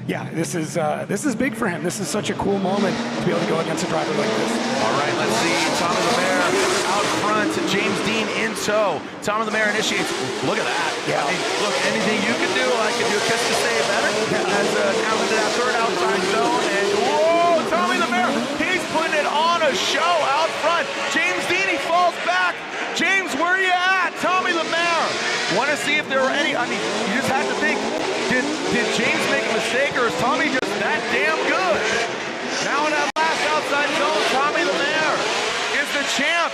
yeah, this is big for him. This is such a cool moment to be able to go against a driver like this. All right, let's see. Tommy Lemaire out front, James Dean in tow. Tommy Lemaire initiates. Look at that. Yeah. I mean, look, anything you can do, I can do a kiss to say it better. As now into that third outside zone, and whoa, Tommy Lemaire, he's putting it on a show out front. James Dean, he falls back. James, where are you at? Tommy Lemaire. Want to see if there were any, I mean, you just have to think, did James make a mistake, or is Tommy just that damn good? Now in that last outside zone, Tommy Lemaire is the champ.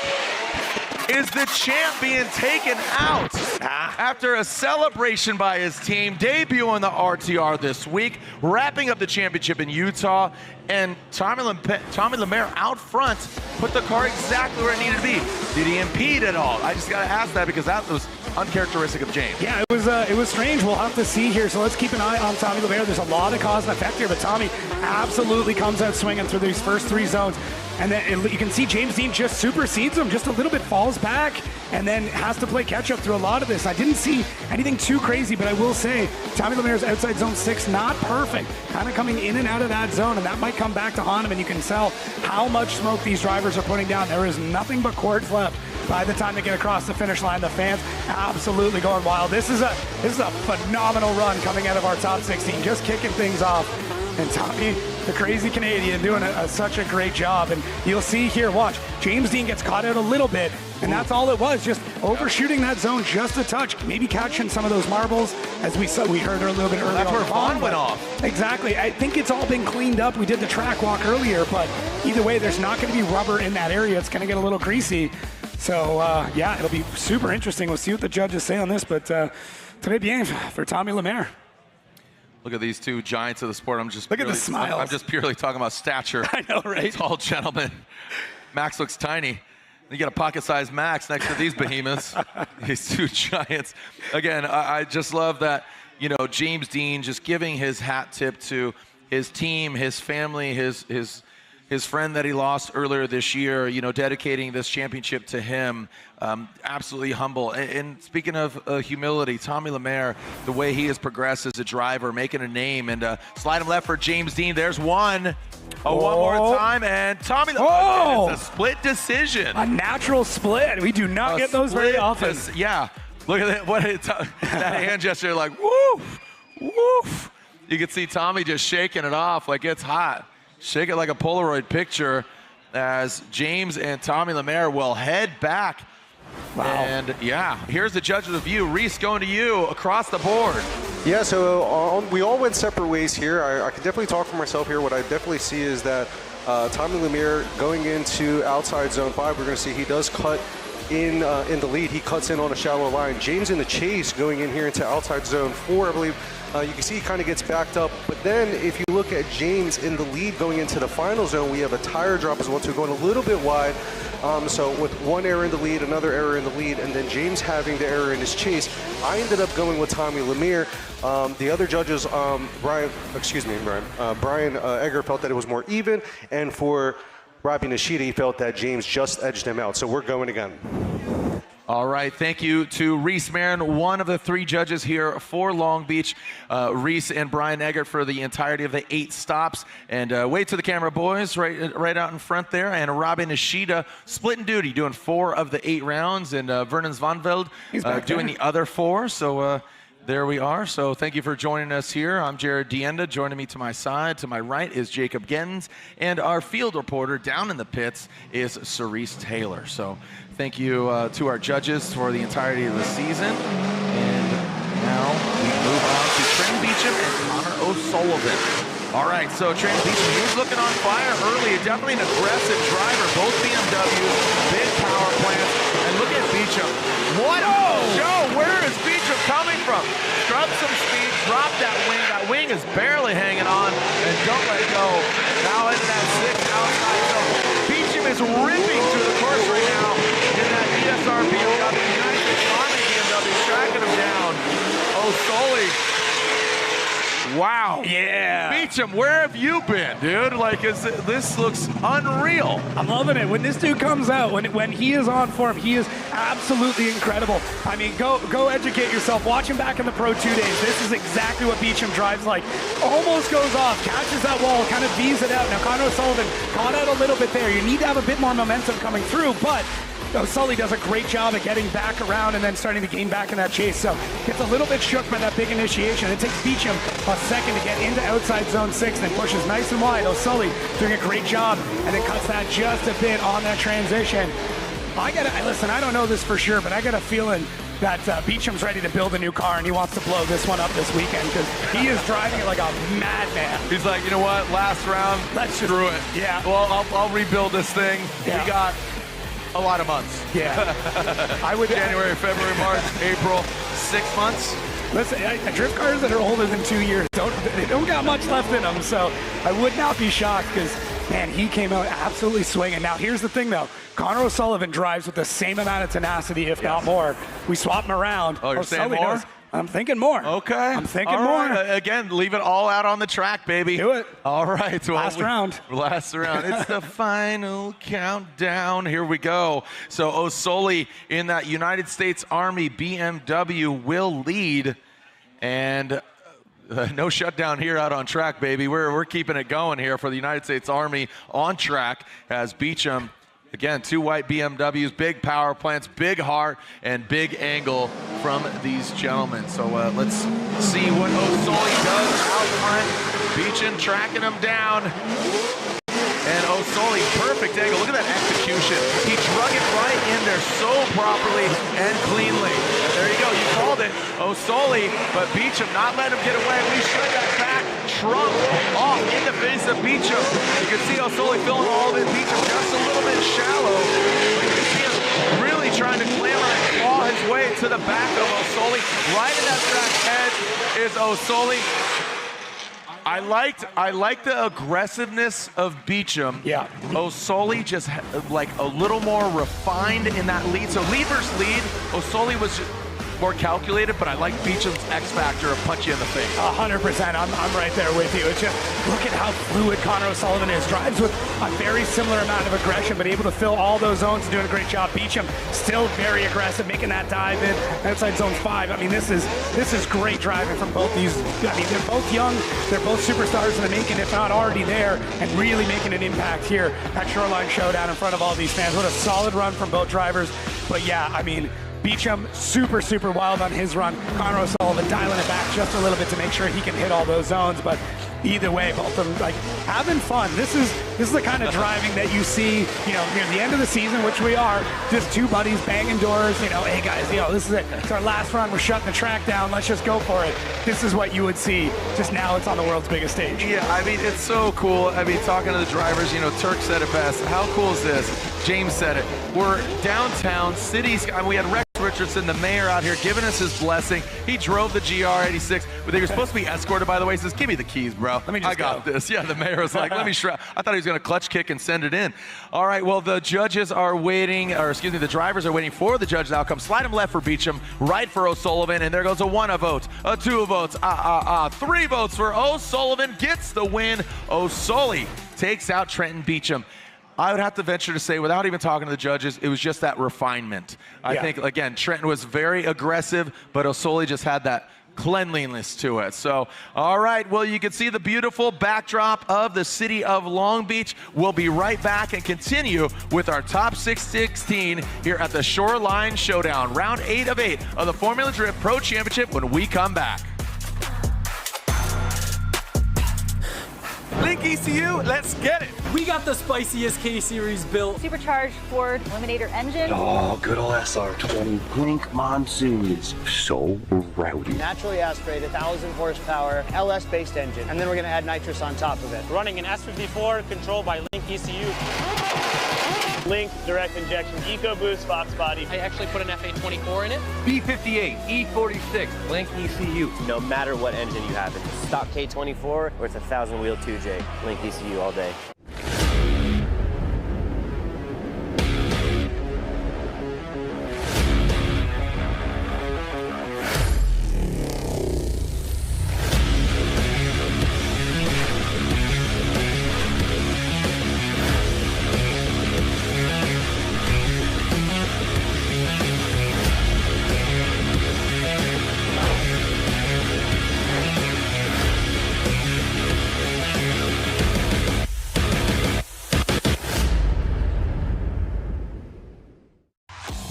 Is the champ being taken out after a celebration by his team, debuting the RTR this week, wrapping up the championship in Utah, and Tommy Lemaire out front put the car exactly where it needed to be. Did he impede at all? I just got to ask that because that was uncharacteristic of James. Yeah, it was strange. We'll have to see here. So let's keep an eye on Tommy Lemaire. There's a lot of cause and effect here, but Tommy absolutely comes out swinging through these first three zones. And then you can see James Dean just supersedes him, just a little bit falls back, and then has to play catch up through a lot of this. I didn't see anything too crazy, but I will say Tommy Lemaire's outside zone 6, not perfect, kind of coming in and out of that zone, and that might come back to haunt him, and you can tell how much smoke these drivers are putting down. There is nothing but quarts left by the time they get across the finish line. The fans absolutely going wild. This is a phenomenal run coming out of our top 16, just kicking things off. And Tommy, the crazy Canadian, doing such a great job. And you'll see here, watch, James Dean gets caught out a little bit, and that's all it was, just overshooting that zone just a touch, maybe catching some of those marbles, as we heard a little bit earlier. That's where Vaughn went off. Exactly. I think it's all been cleaned up. We did the track walk earlier, but either way, there's not going to be rubber in that area. It's going to get a little greasy. So, yeah, it'll be super interesting. We'll see what the judges say on this, but très bien for Tommy Lemaire. Look at these two giants of the sport. Look at the smiles. I'm just purely talking about stature. I know, right? Tall gentlemen. Max looks tiny. You got a pocket-sized Max next to these behemoths. These two giants. Again, I just love that, you know, James Dean just giving his hat tip to his team, his family, his friend that he lost earlier this year, you know, dedicating this championship to him. Absolutely humble. And speaking of humility, Tommy Lemaire, the way he has progressed as a driver, making a name, and slide him left for James Dean. There's one. One more time, and Tommy Lemaire, it's a split decision. A natural split. We do not get those very often. Yeah. Look at that. That hand gesture, like, woof, woof. You can see Tommy just shaking it off like it's hot. Shake it like a Polaroid picture as James and Tommy Lemaire will head back. Wow. And yeah, here's the judge's review. Reese, going to you across the board. Yeah, so we all went separate ways here. I can definitely talk for myself here. What I definitely see is that Tommy Lemaire going into outside zone 5, we're going to see he does cut in the lead. He cuts in on a shallow line. James in the chase going in here into outside zone 4, I believe. You can see he kind of gets backed up, but then if you look at James in the lead going into the final zone, we have a tire drop as well, too, going a little bit wide. So with one error in the lead, another error in the lead, and then James having the error in his chase, I ended up going with Tommy Lemaire. The other judges, Brian Egger felt that it was more even, and for Robbie Nishida, he felt that James just edged him out. So we're going again. All right, thank you to Reese Marin, one of the 3 judges here for Long Beach. Reese and Brian Eggert for the entirety of the 8 stops. And wave to the camera, boys, right out in front there. And Robin Nishida splitting duty, doing 4 of the 8 rounds. And Vernon Zvanveld doing the other 4. So there we are. So thank you for joining us here. I'm Jared Dienda. Joining me to my side, to my right, is Jacob Gens. And our field reporter down in the pits is Cerise Taylor. So thank you to our judges for the entirety of the season. And now we move on to Trent Beecham and Connor O'Sullivan. All right, so Trent Beecham, he was looking on fire early. Definitely an aggressive driver. Both BMWs, big power plants. And look at Beecham. What a show! Where is Beecham coming from? Scrub some speed, drop that wing. That wing is barely hanging on. And don't let go. Now into that 6 outside zone. Beecham is ripping through the course right now in that ESR BMW. United Honda BMW tracking him down. O'Sullivan O'Sully. Wow. Yeah. Beecham, where have you been, dude? Like, this looks unreal. I'm loving it. When this dude comes out, when he is on form, he is absolutely incredible. I mean, go educate yourself. Watch him back in the Pro 2 days. This is exactly what Beecham drives like. Almost goes off, catches that wall, kind of V's it out. Now, Connor O'Sullivan caught out a little bit there. You need to have a bit more momentum coming through, but O'Sully does a great job at getting back around and then starting to gain back in that chase. So gets a little bit shook by that big initiation. It takes Beecham a second to get into outside zone 6, then pushes nice and wide. O'Sully doing a great job, and then cuts that just a bit on that transition. Listen, I don't know this for sure, but I got a feeling that Beecham's ready to build a new car, and he wants to blow this one up this weekend because he is driving it like a madman. He's like, you know what? Last round, let's screw it. Yeah. Well, I'll rebuild this thing. Yeah. We got a lot of months. Yeah. I would January, February, March, April, 6 months. Listen, drift cars that are older than 2 years they don't got much left in them, so I would not be shocked because, man, he came out absolutely swinging. Now, here's the thing, though. Connor O'Sullivan drives with the same amount of tenacity, if not more. We swap him around. Oh, you're saying more? I'm thinking more. Okay. I'm thinking all more. Right. Again, leave it all out on the track, baby. Do it. All right. Well, Last round. Last round. It's the final countdown. Here we go. So O'Sully in that United States Army BMW will lead. And no shutdown here out on track, baby. We're keeping it going here for the United States Army on track as Beecham. Again, 2 white BMWs, big power plants, big heart, and big angle from these gentlemen. So let's see what O'Sully does out front. Beecham tracking him down. And O'Sully, perfect angle. Look at that execution. He drug it right in there so properly and cleanly. There you go. You called it. O'Sully, but Beecham not letting him get away. We showed that back trunk off in the face of Beecham. You can see O'Sully filling all of it. Beecham just a little bit shallow. But you can see him really trying to clamber and claw his way to the back of O'Sully. Right in that track edge is O'Sully. I liked the aggressiveness of Beecham. Yeah. O'Sully just like a little more refined in that lead. So lead versus lead, O'Sully was more calculated, but I like Beecham's X factor of punch you in the face. 100%. I'm right there with you. It's just, look at how fluid Connor O'Sullivan is. Drives with a very similar amount of aggression, but able to fill all those zones and doing a great job. Beecham still very aggressive, making that dive in outside zone 5. I mean, this is great driving from both these. I mean, they're both young. They're both superstars in the making, if not already there, and really making an impact here at Shoreline Showdown in front of all these fans. What a solid run from both drivers. But yeah, I mean, Beecham super wild on his run. Connor O'Sullivan dialing it back just a little bit to make sure he can hit all those zones. But either way, both of them like having fun. This is the kind of driving that you see, you know, near the end of the season, which we are. Just two buddies banging doors. You know, hey guys, you know, this is it. It's our last run. We're shutting the track down. Let's just go for it. This is what you would see. Just now, it's on the world's biggest stage. Yeah, I mean, it's so cool. I mean, talking to the drivers, you know, Turk said it best. How cool is this? James said it. We're downtown, cities. I mean, we had Rex Richardson, the mayor, out here giving us his blessing. He drove the GR86, but they were supposed to be escorted, by the way. He says, give me the keys, bro. Let me just I got this. Yeah, the mayor was like, let me I thought he was going to clutch kick and send it in. All right, well, the judges are waiting, or excuse me, the drivers are waiting for the judge's outcome. Slide him left for Beecham, right for O'Sullivan, and there goes a 1 vote, a 2 votes, 3 votes for O'Sullivan, gets the win. O'Sully takes out Trenton Beecham. I would have to venture to say, without even talking to the judges, it was just that refinement. I think, again, Trenton was very aggressive, but O'Sully just had that cleanliness to it. So, all right, well, you can see the beautiful backdrop of the city of Long Beach. We'll be right back and continue with our top 16 here at the Shoreline Showdown, round 8 of 8 of the Formula Drift Pro Championship when we come back. Link ECU, let's get it. We got the spiciest K-Series built. Supercharged Ford Eliminator engine. Oh, good old SR20. Blink monsoons. So rowdy. Naturally aspirated, 1,000 horsepower, LS-based engine. And then we're going to add nitrous on top of it. Running an S54 controlled by Link ECU. Link direct injection EcoBoost Fox body. I actually put an FA24 in it. B58, E46, Link ECU. No matter what engine you have, it's a stock K24 or it's a 1,000-wheel 2J. Link ECU all day.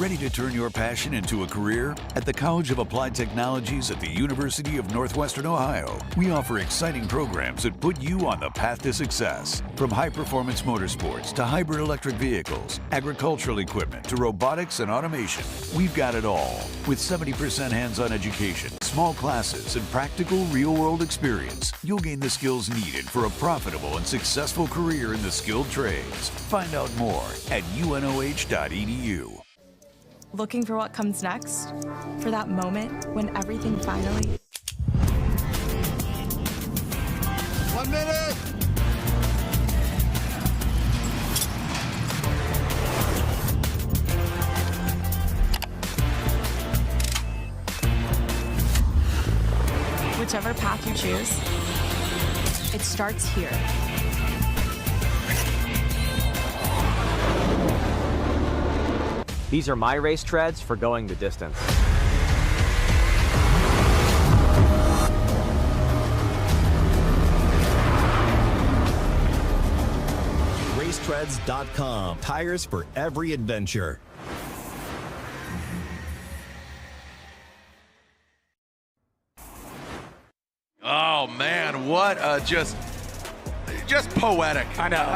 Ready to turn your passion into a career? At the College of Applied Technologies at the University of Northwestern Ohio, we offer exciting programs that put you on the path to success. From high-performance motorsports to hybrid electric vehicles, agricultural equipment to robotics and automation, we've got it all. With 70% hands-on education, small classes, and practical real-world experience, you'll gain the skills needed for a profitable and successful career in the skilled trades. Find out more at unoh.edu. Looking for what comes next? For that moment when everything finally... 1 minute! Whichever path you choose, it starts here. These are my race treads for going the distance. Racetreads.com. Tires for every adventure. Oh man, what a just poetic. I know.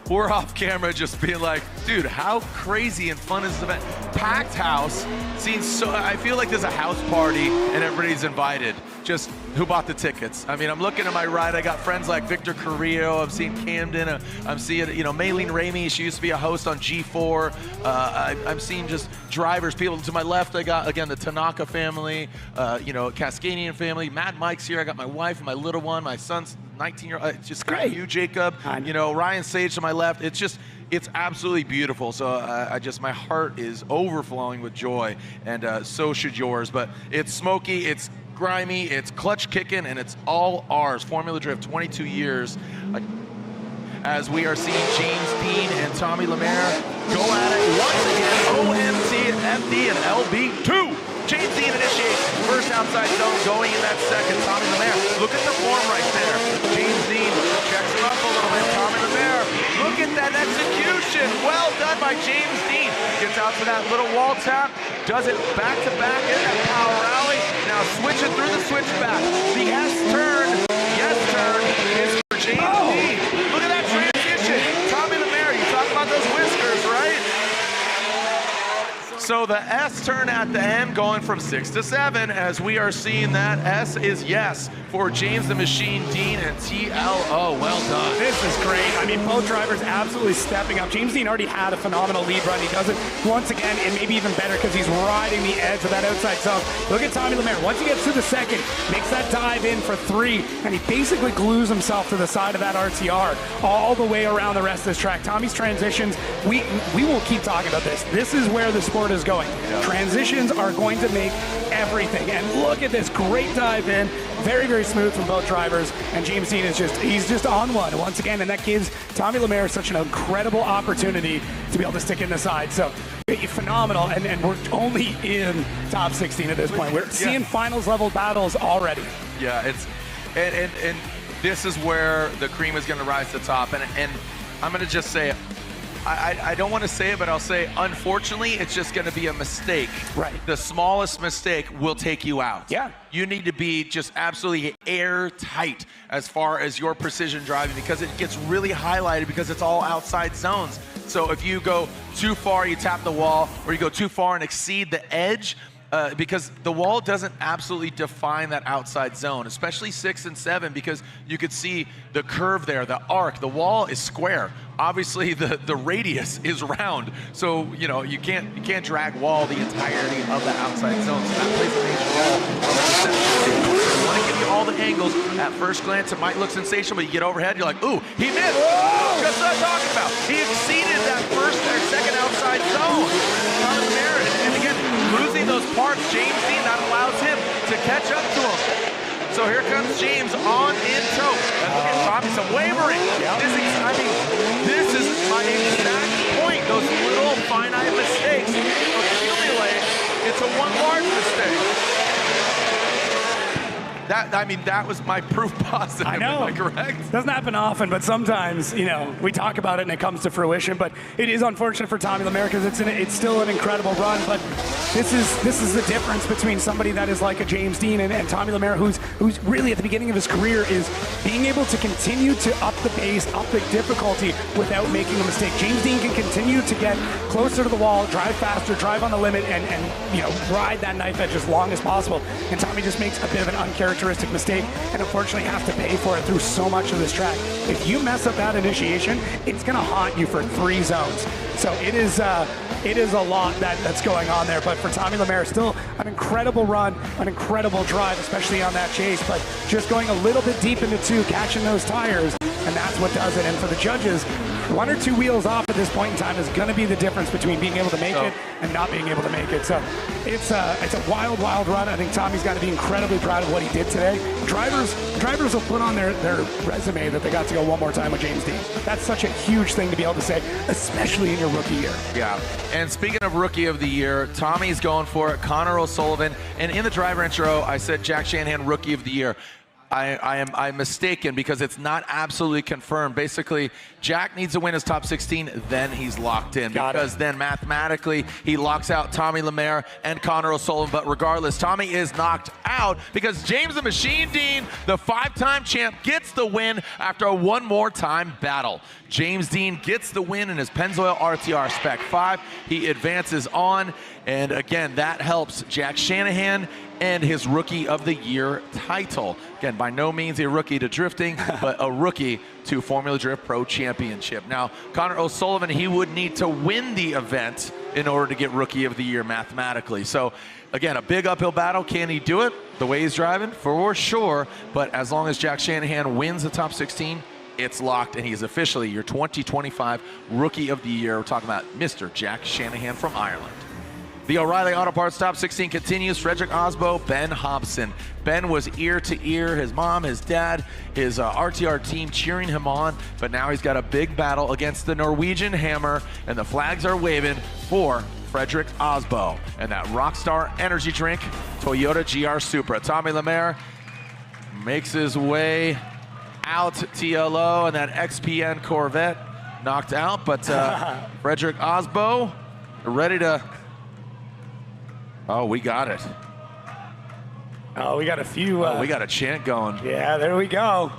We're off camera just being like, dude, how crazy and fun is this event? Packed house. I feel like there's a house party and everybody's invited. Just who bought the tickets? I mean, I'm looking to my right. I got friends like Victor Carrillo. I'm seeing Camden. I'm seeing, Maylene Ramey. She used to be a host on G4. I'm seeing just drivers. People to my left, I got, again, the Tanaka family, Cascadian family. Mad Mike's here. I got my wife and my little one. My son's 19-year-old. Just got you, Jacob. Ryan Sage to my left. It's absolutely beautiful. So my heart is overflowing with joy, and so should yours. But it's smoky, it's grimy, it's clutch kicking, and it's all ours. Formula Drift, 22 years. As we are seeing James Dean and Tommy Lemaire go at it once again. OMT, FD, and LB2. James Dean initiates first outside zone, going in that second. Tommy Lemaire, look at the form right there. James Dean checks him up a little bit. Tommy Lemaire, look at that execution. Well done by James Dean. Gets out for that little wall tap, does it back to back in that power rally. Now switching through the switchback. The S turn, yes turn is for James Dean. Look at that transition. Tommy Lemaire, you talk about those whiskers, right? So the S turn at the end going from 6 to 7 as we are seeing that S is yes for James the Machine Dean and TLO. Well done. This is great. I mean, both drivers absolutely stepping up. James Dean already had a phenomenal lead run. He does it once again, and maybe even better because he's riding the edge of that outside zone. Look at Tommy Lemaire. Once he gets to the second, makes that dive in for 3, and he basically glues himself to the side of that RTR all the way around the rest of this track. Tommy's transitions, we will keep talking about this. This is where the sport is going. Yeah. Transitions are going to make everything. And look at this great dive in. Very, very smooth from both drivers. And James Dean is he's just on one once again. And that gives Tommy Lemaire such an incredible opportunity to be able to stick in the side. So phenomenal. And we're only in top 16 at this point. We're seeing finals level battles already. Yeah, and this is where the cream is going to rise to the top. And I'm going to just say it. I don't want to say it, but I'll say, unfortunately, it's just going to be a mistake. Right. The smallest mistake will take you out. Yeah. You need to be just absolutely airtight as far as your precision driving, because it gets really highlighted because it's all outside zones. So if you go too far, you tap the wall, or you go too far and exceed the edge, because the wall doesn't absolutely define that outside zone, especially 6 and 7, because you could see the curve there, the arc. The wall is square. Obviously, the radius is round, so you can't drag wall the entirety of the outside zone. So that plays a major role. I want to give you all the angles. At first glance, it might look sensational, but you get overhead, you're like, ooh, he missed. Whoa! Just what I'm talking about. He exceeded that first or second outside zone. And again, losing those parts, James Dean, that allows him to catch up to him. So here comes James on in tow. And look at Tommy, some wavering. This is my exact point. Those little finite mistakes accumulate into one large mistake. that was my proof positive. I know. Am I correct? Doesn't happen often, but sometimes, we talk about it and it comes to fruition. But it is unfortunate for Tommy Lemaire because it's still an incredible run. But this is the difference between somebody that is like a James Dean and Tommy Lemaire, who's really at the beginning of his career is being able to continue to up the pace, up the difficulty without making a mistake. James Dean can continue to get closer to the wall, drive faster, drive on the limit, and ride that knife edge as long as possible. And Tommy just makes a bit of an uncharacteristic mistake and unfortunately has to pay for it through so much of this track. If you mess up that initiation, it's going to haunt you for 3 zones. So it is a lot that's going on there. But for Tommy Lemaire, still an incredible run, an incredible drive, especially on that chase. But just going a little bit deep into 2, catching those tires, and that's what does it. And for the judges, 1 or 2 wheels off at this point in time is going to be the difference between being able to make it and not being able to make it. So it's a wild, wild run. I think Tommy's got to be incredibly proud of what he did today. Drivers will put on their resume that they got to go one more time with James Dean. That's such a huge thing to be able to say, especially in your rookie year. Yeah, and speaking of Rookie of the Year, Tommy's going for it, Connor O'Sullivan. And in the driver intro, I said Jack Shanahan Rookie of the Year. I'm mistaken because it's not absolutely confirmed. Basically, Jack needs to win his top 16, then he's locked in. Because then mathematically, he locks out Tommy Lemaire and Connor O'Sullivan. But regardless, Tommy is knocked out because James the Machine Dean, the 5-time champ, gets the win after a one more time battle. James Dean gets the win in his Pennzoil RTR Spec 5. He advances on, and again, that helps Jack Shanahan and his Rookie of the Year title. Again, by no means a rookie to drifting, but a rookie to Formula Drift Pro Championship. Now, Connor O'Sullivan, he would need to win the event in order to get Rookie of the Year mathematically. So, again, a big uphill battle. Can he do it the way he's driving? For sure, but as long as Jack Shanahan wins the top 16, it's locked, and he's officially your 2025 Rookie of the Year. We're talking about Mr. Jack Shanahan from Ireland. The O'Reilly Auto Parts Top 16 continues. Frederick Osbo, Ben Hobson. Ben was ear to ear. His mom, his dad, his RTR team cheering him on. But now he's got a big battle against the Norwegian Hammer, and the flags are waving for Frederick Osbo and that Rockstar Energy Drink Toyota GR Supra. Tommy Lemaire makes his way out TLO, and that XPN Corvette knocked out. But Frederick Osbo ready to... Oh, we got it. Oh, we got a few. We got a chant going. Yeah, there we go.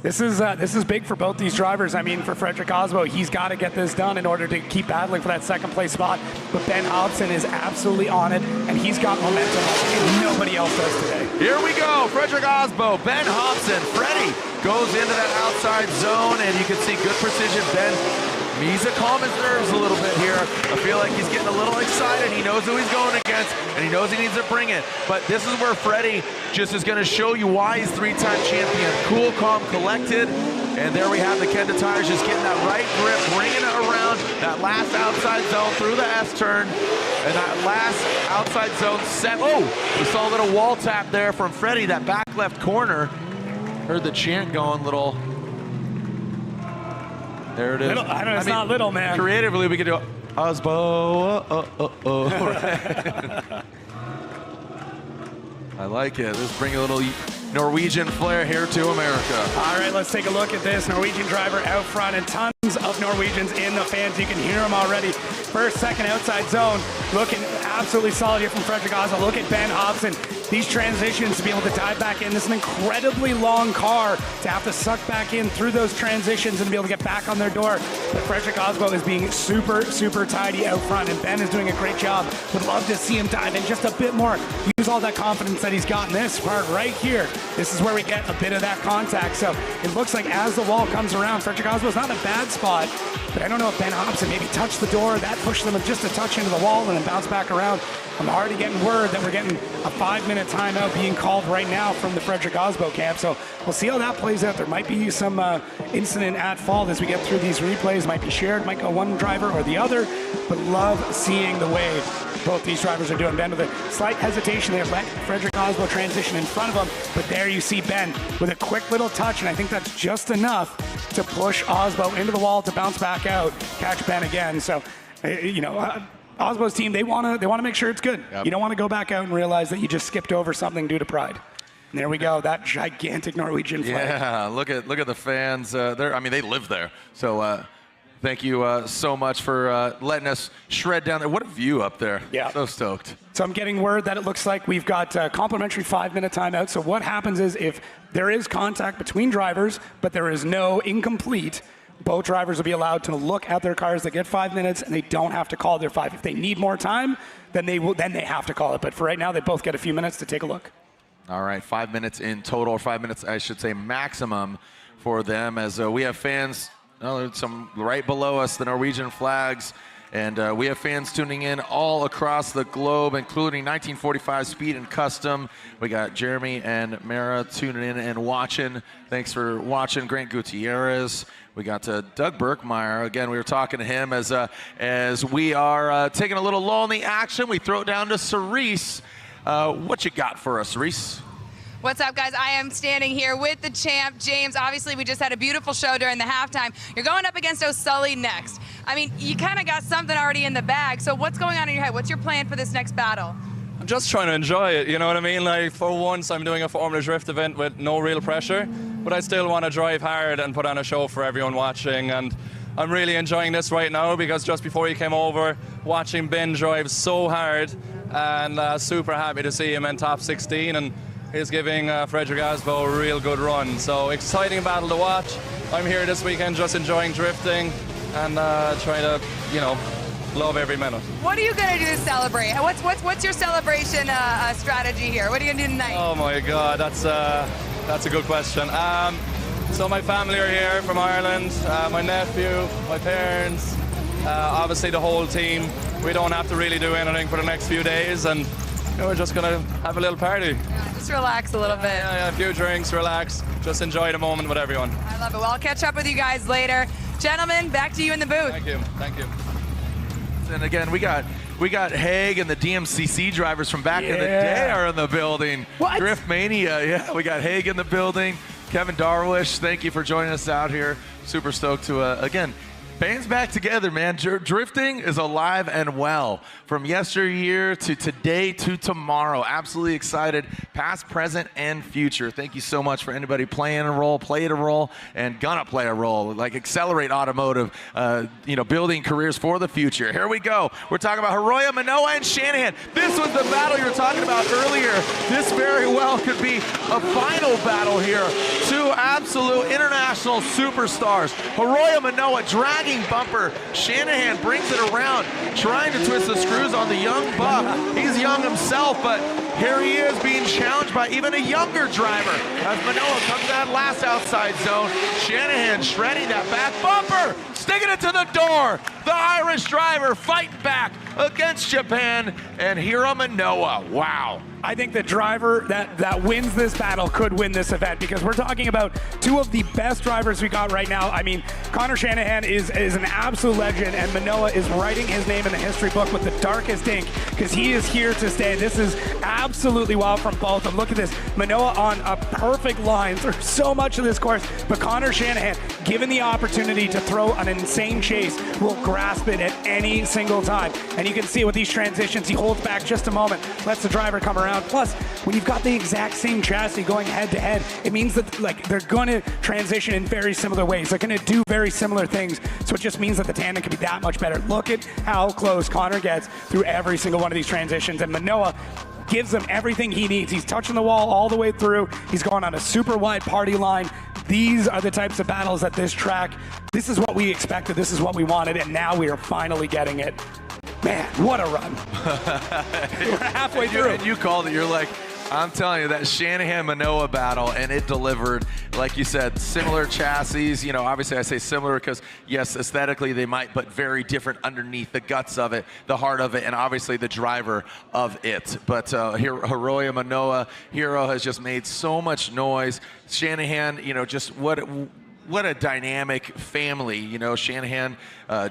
This is big for both these drivers. I mean, for Frederick Osbo, he's got to get this done in order to keep battling for that second place spot. But Ben Hobson is absolutely on it, and he's got momentum like nobody else does today. Here we go. Frederick Osbo, Ben Hobson. Freddie goes into that outside zone, and you can see good precision. Ben needs to calm his nerves a little bit here. I feel like he's getting a little excited. He knows who he's going against, and he knows he needs to bring it. But this is where Freddie just is going to show you why he's 3-time champion. Cool, calm, collected. And there we have the Kenda tires just getting that right grip, bringing it around that last outside zone through the S-turn. And that last outside zone set. Oh, we saw a little wall tap there from Freddie, that back left corner. Heard the chant going, little... There it is. Little, I mean, it's not little, man. Creatively, we could do Osbo. I like it. Let's bring a little Norwegian flair here to America. All right, let's take a look at this. Norwegian driver out front, and tons of Norwegians in the fans. You can hear them already. First, second outside zone. Looking absolutely solid here from Frederick Osbo. Look at Ben Hobson. These transitions to be able to dive back in. This is an incredibly long car to have to suck back in through those transitions and be able to get back on their door. But Frederick Osbo is being super, super tidy out front, and Ben is doing a great job. Would love to see him dive in just a bit more. Use all that confidence that he's got in this part right here. This is where we get a bit of that contact. So it looks like as the wall comes around, Frederick Osbo's not in a bad spot, but I don't know if Ben Hobson maybe touched the door. That pushed them just a touch into the wall and then bounced back around. I'm already getting word that we're getting a 5-minute timeout being called right now from the Frederick Osbo camp. So we'll see how that plays out. There might be some incident at fault as we get through these replays. Might be shared, might go one driver or the other, but love seeing the way both these drivers are doing. Ben with a slight hesitation there, let Frederick Osbo transition in front of him, but there you see Ben with a quick little touch, and I think that's just enough to push Osbo into the wall to bounce back out, catch Ben again. So, Osbo's team, they want to make sure it's good. Yep. You don't want to go back out and realize that you just skipped over something due to pride. There we go, that gigantic Norwegian flag. Yeah, look at the fans. They live there. So thank you so much for letting us shred down there. What a view up there. Yeah. So stoked. So I'm getting word that it looks like we've got a complimentary 5-minute timeout. So what happens is if there is contact between drivers, but there is no incomplete, both drivers will be allowed to look at their cars. They get 5 minutes, and they don't have to call their 5. If they need more time, then they have to call it. But for right now, they both get a few minutes to take a look. All right, 5 minutes in total, or 5 minutes, I should say, maximum for them, as we have fans, some right below us, the Norwegian flags, and we have fans tuning in all across the globe, including 1945 Speed and Custom. We got Jeremy and Mara tuning in and watching. Thanks for watching. Grant Gutierrez. We got Doug Berkmeyer. Again, we were talking to him as we are taking a little lull in the action. We throw it down to Cerise. What you got for us, Cerise? What's up, guys? I am standing here with the champ, James. Obviously, we just had a beautiful show during the halftime. You're going up against O'Sully next. I mean, you kind of got something already in the bag. So what's going on in your head? What's your plan for this next battle? I'm just trying to enjoy it, you know what I mean? Like, for once, I'm doing a Formula Drift event with no real pressure, but I still want to drive hard and put on a show for everyone watching. And I'm really enjoying this right now because just before he came over, watching Ben drive so hard, and super happy to see him in top 16, and he's giving Frederick Asbo a real good run. So exciting battle to watch. I'm here this weekend just enjoying drifting and trying to, love every minute. What are you gonna do to celebrate? What's your celebration strategy here? What are you gonna do tonight? Oh my God, that's a good question. So my family are here from Ireland, my nephew, my parents, obviously the whole team. We don't have to really do anything for the next few days, and we're just gonna have a little party. Yeah, just relax a little bit. Yeah, a few drinks, relax, just enjoy the moment with everyone. I love it. Well, I'll catch up with you guys later. Gentlemen, back to you in the booth. Thank you. And again, we got Haig and the DMCC drivers from back in the day are in the building. What? Drift Mania, yeah. We got Haig in the building. Kevin Darwish, thank you for joining us out here. Super stoked to, again, band's back together, man. Drifting is alive and well. From yesteryear to today to tomorrow. Absolutely excited, past, present, and future. Thank you so much for anybody playing a role, played a role, and gonna play a role. Like Accelerate Automotive, building careers for the future. Here we go. We're talking about Haroya Manoa and Shanahan. This was the battle you were talking about earlier. This very well could be a final battle here. Two absolute international superstars. Haroya Manoa dragging bumper. Shanahan brings it around, trying to twist the screws on the young buck. He's young himself, but here he is being challenged by even a younger driver as Manoa comes that last outside zone. Shanahan shredding that back bumper, sticking it to the door. The Irish driver fighting back against Japan and Hiro Manoa. Wow. I think the driver that wins this battle could win this event because we're talking about two of the best drivers we got right now. I mean, Connor Shanahan is an absolute legend, and Manoa is writing his name in the history book with the darkest ink because he is here to stay. This is absolutely wild from both of them. Look at this. Manoa on a perfect line through so much of this course, but Connor Shanahan, given the opportunity to throw an insane chase, will grasp it at any single time. And you can see with these transitions, he holds back just a moment, lets the driver come around. Plus, when you've got the exact same chassis going head to head, it means that they're going to transition in very similar ways. They're going to do very similar things. So it just means that the tandem can be that much better. Look at how close Connor gets through every single one of these transitions. And Manoa gives him everything he needs. He's touching the wall all the way through. He's going on a super wide party line. These are the types of battles at this track. This is what we expected. This is what we wanted. And now we are finally getting it. Man, what a run. We're halfway through. And you called it. You're like, I'm telling you, that Shanahan-Manoa battle, and it delivered, like you said, similar chassis. Obviously I say similar because, yes, aesthetically they might, but very different underneath the guts of it, the heart of it, and obviously the driver of it. But Haroya Manoa, Hiro has just made so much noise. Shanahan, just what a dynamic family, Shanahan,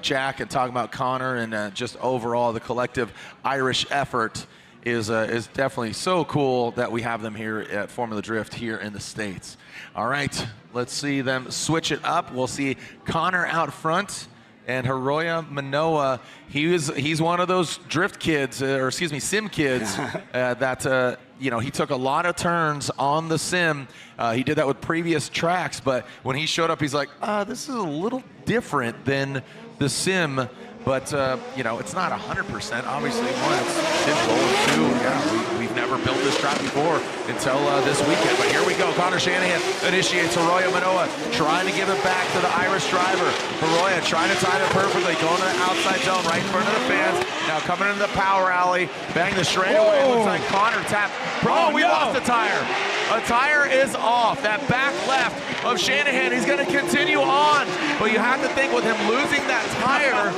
Jack, and talking about Connor, and just overall the collective Irish effort is definitely so cool that we have them here at Formula Drift here in the States. All right, let's see them switch it up. We'll see Connor out front and Haroya Manoa. He's one of those drift kids, sim kids that you know, he took a lot of turns on the sim. He did that with previous tracks, but when he showed up, he's like, this is a little different than the sim. But, you know, it's not 100%. Obviously, one, it's digital, and two, yeah, we've never built this track before until this weekend. But here we go. Connor Shanahan initiates Haroya Manoa, trying to give it back to the Irish driver. Haroya trying to time it perfectly, going to the outside zone right in front of the fans. Now coming into the power alley, bang the straightaway. Looks like Connor tapped. Bro, we lost a tire. A tire is off. That back left of Shanahan, he's going to continue on. But you have to think with him losing that tire,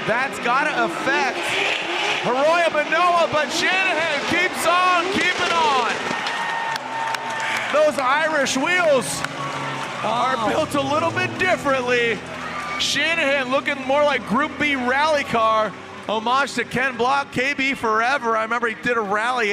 that's got to affect Haroya Manoa, but Shanahan keeps on keeping on. Those Irish wheels are built a little bit differently. Shanahan looking more like Group B rally car. Homage to Ken Block, KB forever. I remember he did a rally.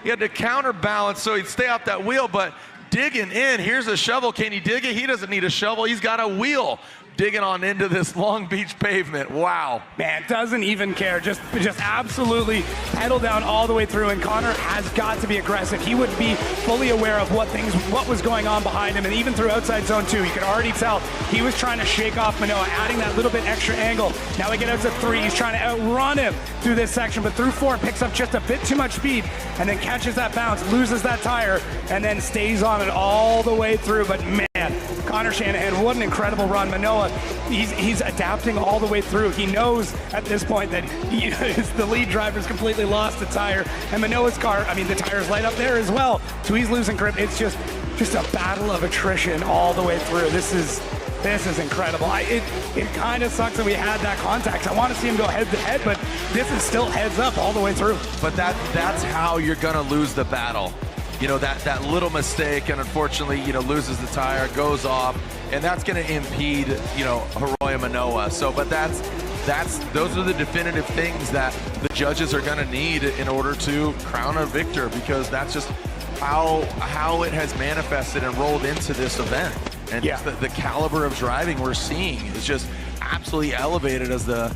He had to counterbalance so he'd stay off that wheel, but digging in. Here's a shovel. Can he dig it? He doesn't need a shovel. He's got a wheel digging on into this Long Beach pavement. Wow. Man, doesn't even care. Just absolutely pedal down all the way through, and Connor has got to be aggressive. He would be fully aware of what was going on behind him, and even through outside zone 2, you could already tell he was trying to shake off Manoa, adding that little bit extra angle. Now we get out to 3. He's trying to outrun him through this section, but through 4 picks up just a bit too much speed and then catches that bounce, loses that tire, and then stays on it all the way through. But man, Connor Shanahan, what an incredible run. Manoa, he's adapting all the way through. He knows at this point that the lead driver's completely lost the tire, and Manoa's car, I mean, the tire's light up there as well, so he's losing grip. It's just a battle of attrition all the way through. This is incredible. It kind of sucks that we had that contact. I want to see him go head to head, but this is still heads up all the way through. But that's how you're gonna lose the battle. You know, that little mistake, and unfortunately, you know, loses the tire, goes off, and that's going to impede, you know, Haroya Manoa. So, but those are the definitive things that the judges are going to need in order to crown a victor, because that's just how it has manifested and rolled into this event. And yeah, the caliber of driving we're seeing is just absolutely elevated as the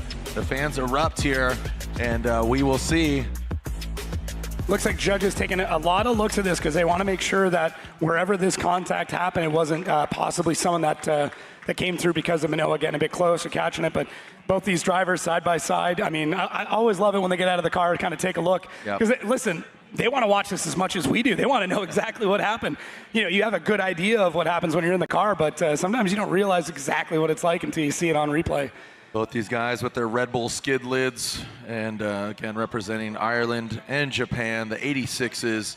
fans erupt here, and we will see. Looks like judges taking a lot of looks at this because they want to make sure that wherever this contact happened, it wasn't possibly someone that came through because of Manoa getting a bit close or catching it. But both these drivers side by side, I mean, I always love it when they get out of the car to kind of take a look. Because, listen, they want to watch this as much as we do. They want to know exactly what happened. You know, you have a good idea of what happens when you're in the car, but sometimes you don't realize exactly what it's like until you see it on replay. Both these guys with their Red Bull skid lids, and again, representing Ireland and Japan, the 86s.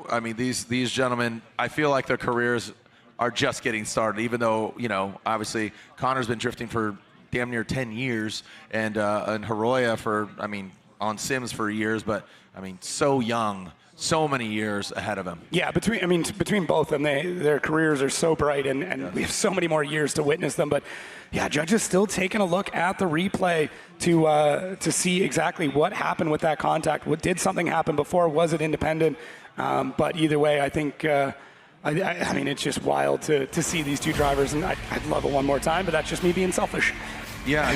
I mean, these gentlemen, I feel like their careers are just getting started, even though, you know, obviously Connor's been drifting for damn near 10 years, and Haroya for, I mean, on Sims for years, but, I mean, so young. So many years ahead of him. Yeah, between both of them, their careers are so bright, and we have so many more years to witness them. But yeah, judges still taking a look at the replay to see exactly what happened with that contact. Did something happen before? Was it independent? But either way, I think I mean, it's just wild to see these two drivers, and I'd love it one more time, but that's just me being selfish. Yeah,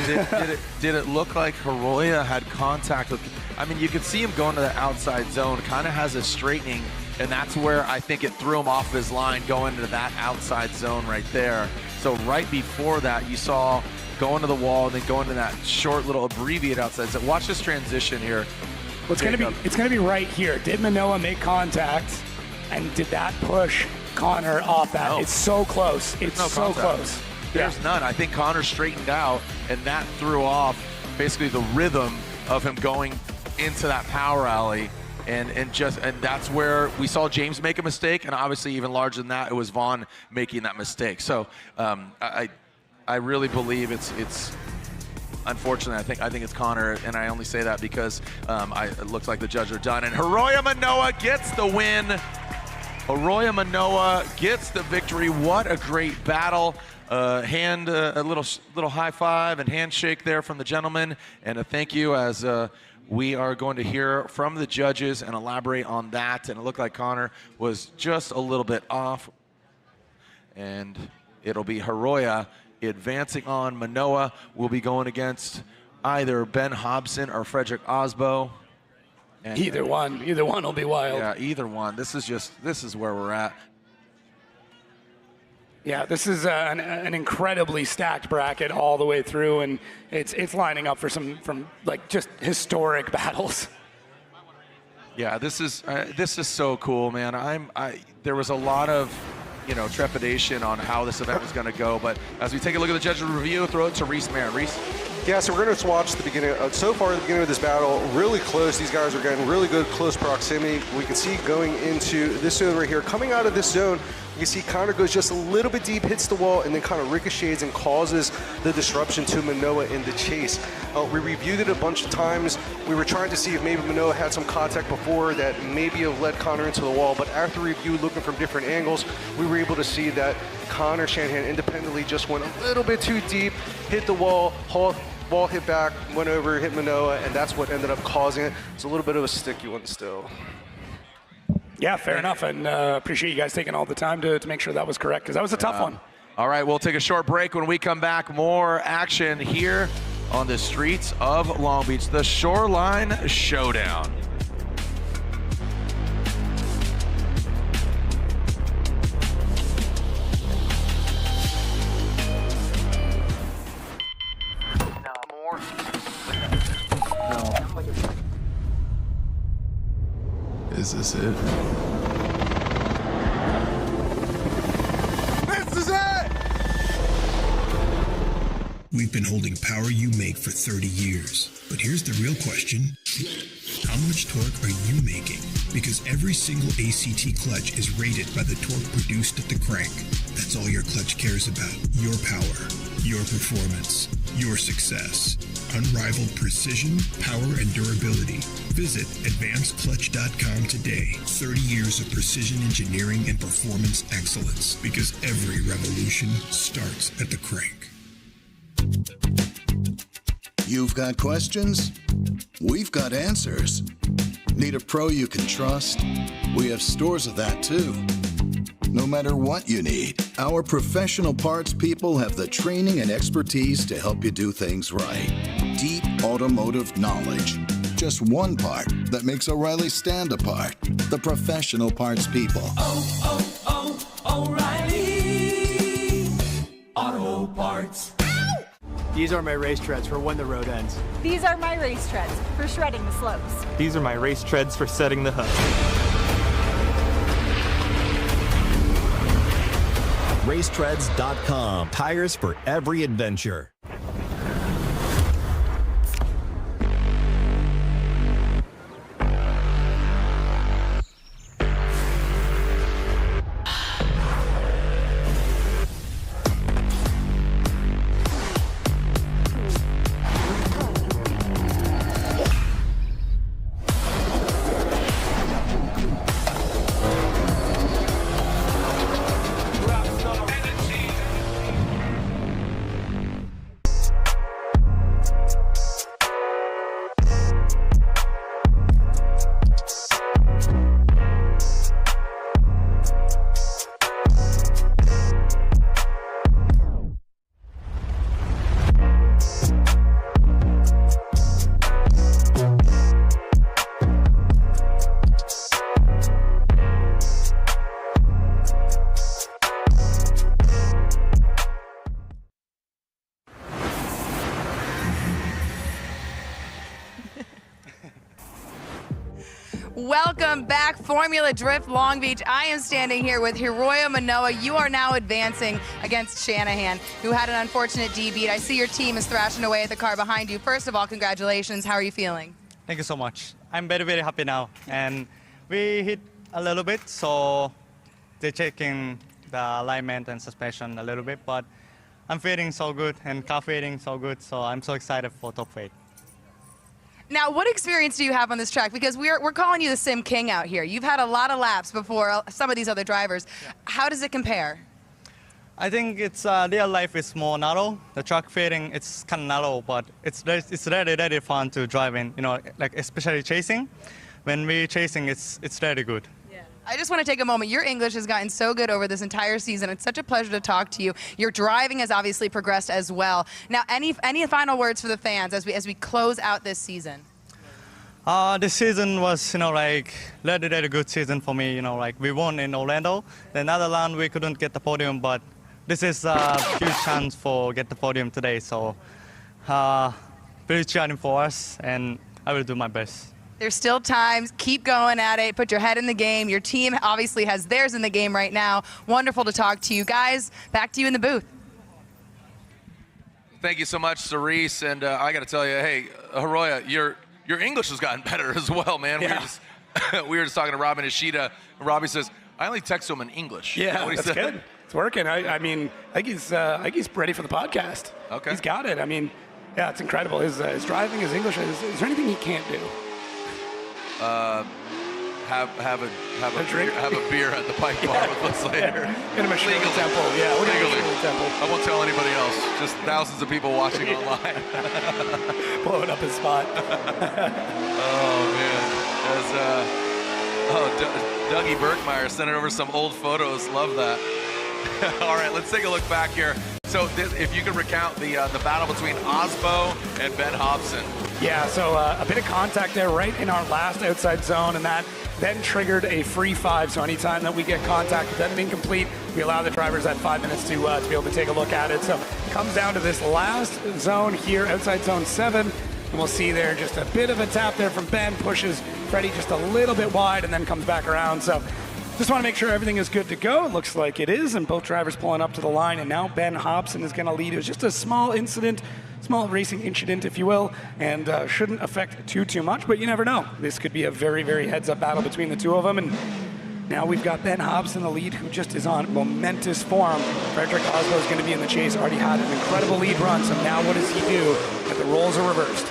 did it look like Haroya had contact with? I mean, you could see him going to the outside zone, kind of has a straightening, and that's where I think it threw him off his line, going to that outside zone right there. So right before that, you saw going to the wall and then going to that short little abbreviated outside zone. Watch this transition here. Well, it's gonna be right here. Did Manoa make contact, and did that push Connor off that? No. It's so close. It's so close. There's none. I think Connor straightened out, and that threw off basically the rhythm of him going into that power alley, and that's where we saw James make a mistake, and obviously even larger than that, it was Vaughn making that mistake. So I really believe it's unfortunate. I think it's Connor, and I only say that because it looks like the judges are done, and Haroya Manoa gets the win. Haroya Manoa gets the victory. What a great battle. A little high five and handshake there from the gentleman, and a thank you as we are going to hear from the judges and elaborate on that. And it looked like Connor was just a little bit off, and it'll be Haroya advancing on. Manoa will be going against either Ben Hobson or Frederick Osbo. And either one will be wild. Yeah, either one. This is where we're at. Yeah, this is an incredibly stacked bracket all the way through, and it's lining up for some just historic battles. Yeah, this is so cool, man. There was a lot of trepidation on how this event was going to go, but as we take a look at the judge review, throw it to Reese Marin. Reese. Yeah, so we're going to watch the beginning. So far, the beginning of this battle, really close. These guys are getting really good close proximity. We can see going into this zone right here. Coming out of this zone, you can see Connor goes just a little bit deep, hits the wall, and then kind of ricochets and causes the disruption to Manoa in the chase. We reviewed it a bunch of times. We were trying to see if maybe Manoa had some contact before that maybe have led Connor into the wall, but after review, looking from different angles, we were able to see that Connor Shanahan independently just went a little bit too deep, hit the wall, ball hit back, went over, hit Manoa, and that's what ended up causing it. It's a little bit of a sticky one still. Yeah, fair enough, and appreciate you guys taking all the time to make sure that was correct, because that was a tough one. All right, we'll take a short break. When we come back, more action here on the streets of Long Beach, the Shoreline Showdown. Is this it? This is it! We've been holding power you make for 30 years. But here's the real question. How much torque are you making? Because every single ACT clutch is rated by the torque produced at the crank. That's all your clutch cares about. Your power, your performance, your success. Unrivaled precision, power, and durability. Visit advancedclutch.com today. 30 years of precision engineering and performance excellence. Because every revolution starts at the crank. You've got questions? We've got answers. Need a pro you can trust? We have stores of that too. No matter what you need, our professional parts people have the training and expertise to help you do things right. Deep automotive knowledge. Just one part that makes O'Reilly stand apart. The professional parts people. O'Reilly Auto Parts. These are my race treads for when the road ends. These are my race treads for shredding the slopes. These are my race treads for setting the hook. Racetreads.com. Tires for every adventure. Welcome back, Formula Drift Long Beach. I am standing here with Hiroya Manoa. You are now advancing against Shanahan, who had an unfortunate D beat. I see your team is thrashing away at the car behind you. First of all, congratulations. How are you feeling? Thank you so much. I'm very, very happy now. And we hit a little bit, so they're checking the alignment and suspension a little bit, but I'm feeling so good and car feeling so good, so I'm so excited for top 8. Now, what experience do you have on this track? Because we're calling you the Sim King out here. You've had a lot of laps before some of these other drivers. Yeah. How does it compare? I think it's real life is more narrow. The track fading, it's kind of narrow, but it's really, really fun to drive in. You know, like especially chasing. When we're chasing, it's really good. I just want to take a moment. Your English has gotten so good over this entire season. It's such a pleasure to talk to you. Your driving has obviously progressed as well. Now, any final words for the fans as we close out this season? This season was, like really good season for me. Like we won in Orlando. The Netherlands we couldn't get the podium, but this is a huge chance for get the podium today. So very challenging for us, and I will do my best. There's still time. Keep going at it. Put your head in the game. Your team obviously has theirs in the game right now. Wonderful to talk to you guys. Back to you in the booth. Thank you so much, Cerise. And I got to tell you, hey, Hiroya, your English has gotten better as well, man. Yeah. We were just talking to Robin Ishida, and Robbie says, I only text him in English. Yeah, that's good. It's working. I mean, I think he's ready for the podcast. Okay. He's got it. I mean, yeah, it's incredible. His driving, his English. Is there anything he can't do? Have a beer at the Pike Bar with us later. In a Showdown temple. Yeah, we're legally. Showdown temple. I won't tell anybody else. Just thousands of people watching online. Blowing up his spot. Oh man, Dougie Berkmeyer sending over some old photos. Love that. All right, let's take a look back here. So if you could recount the battle between Osbo and Ben Hobson. Yeah, so a bit of contact there right in our last outside zone, and that then triggered a free 5. So anytime that we get contact with that incomplete, we allow the drivers that 5 minutes to be able to take a look at it. So it comes down to this last zone here, outside zone 7. And we'll see there just a bit of a tap there from Ben, pushes Freddie just a little bit wide and then comes back around. So just want to make sure everything is good to go. It looks like it is, and both drivers pulling up to the line. And now Ben Hobson is going to lead. It was just a small incident, small racing incident, if you will, and shouldn't affect too much, but you never know. This could be a very, very heads-up battle between the two of them. And now we've got Ben Hobson, the lead, who just is on momentous form. Frederick Osbo is going to be in the chase. Already had an incredible lead run, so now what does he do if the roles are reversed?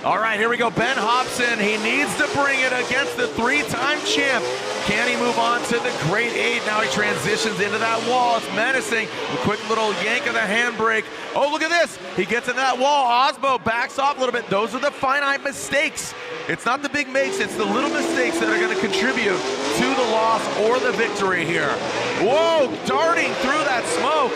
All right, here we go. Ben Hobson, he needs to bring it against the 3-time champ. Can he move on to the Great 8? Now he transitions into that wall. It's menacing. A quick little yank of the handbrake. Oh, look at this. He gets into that wall. Osbo backs off a little bit. Those are the finite mistakes. It's not the big makes, it's the little mistakes that are going to contribute to the loss or the victory here. Whoa, darting through that smoke.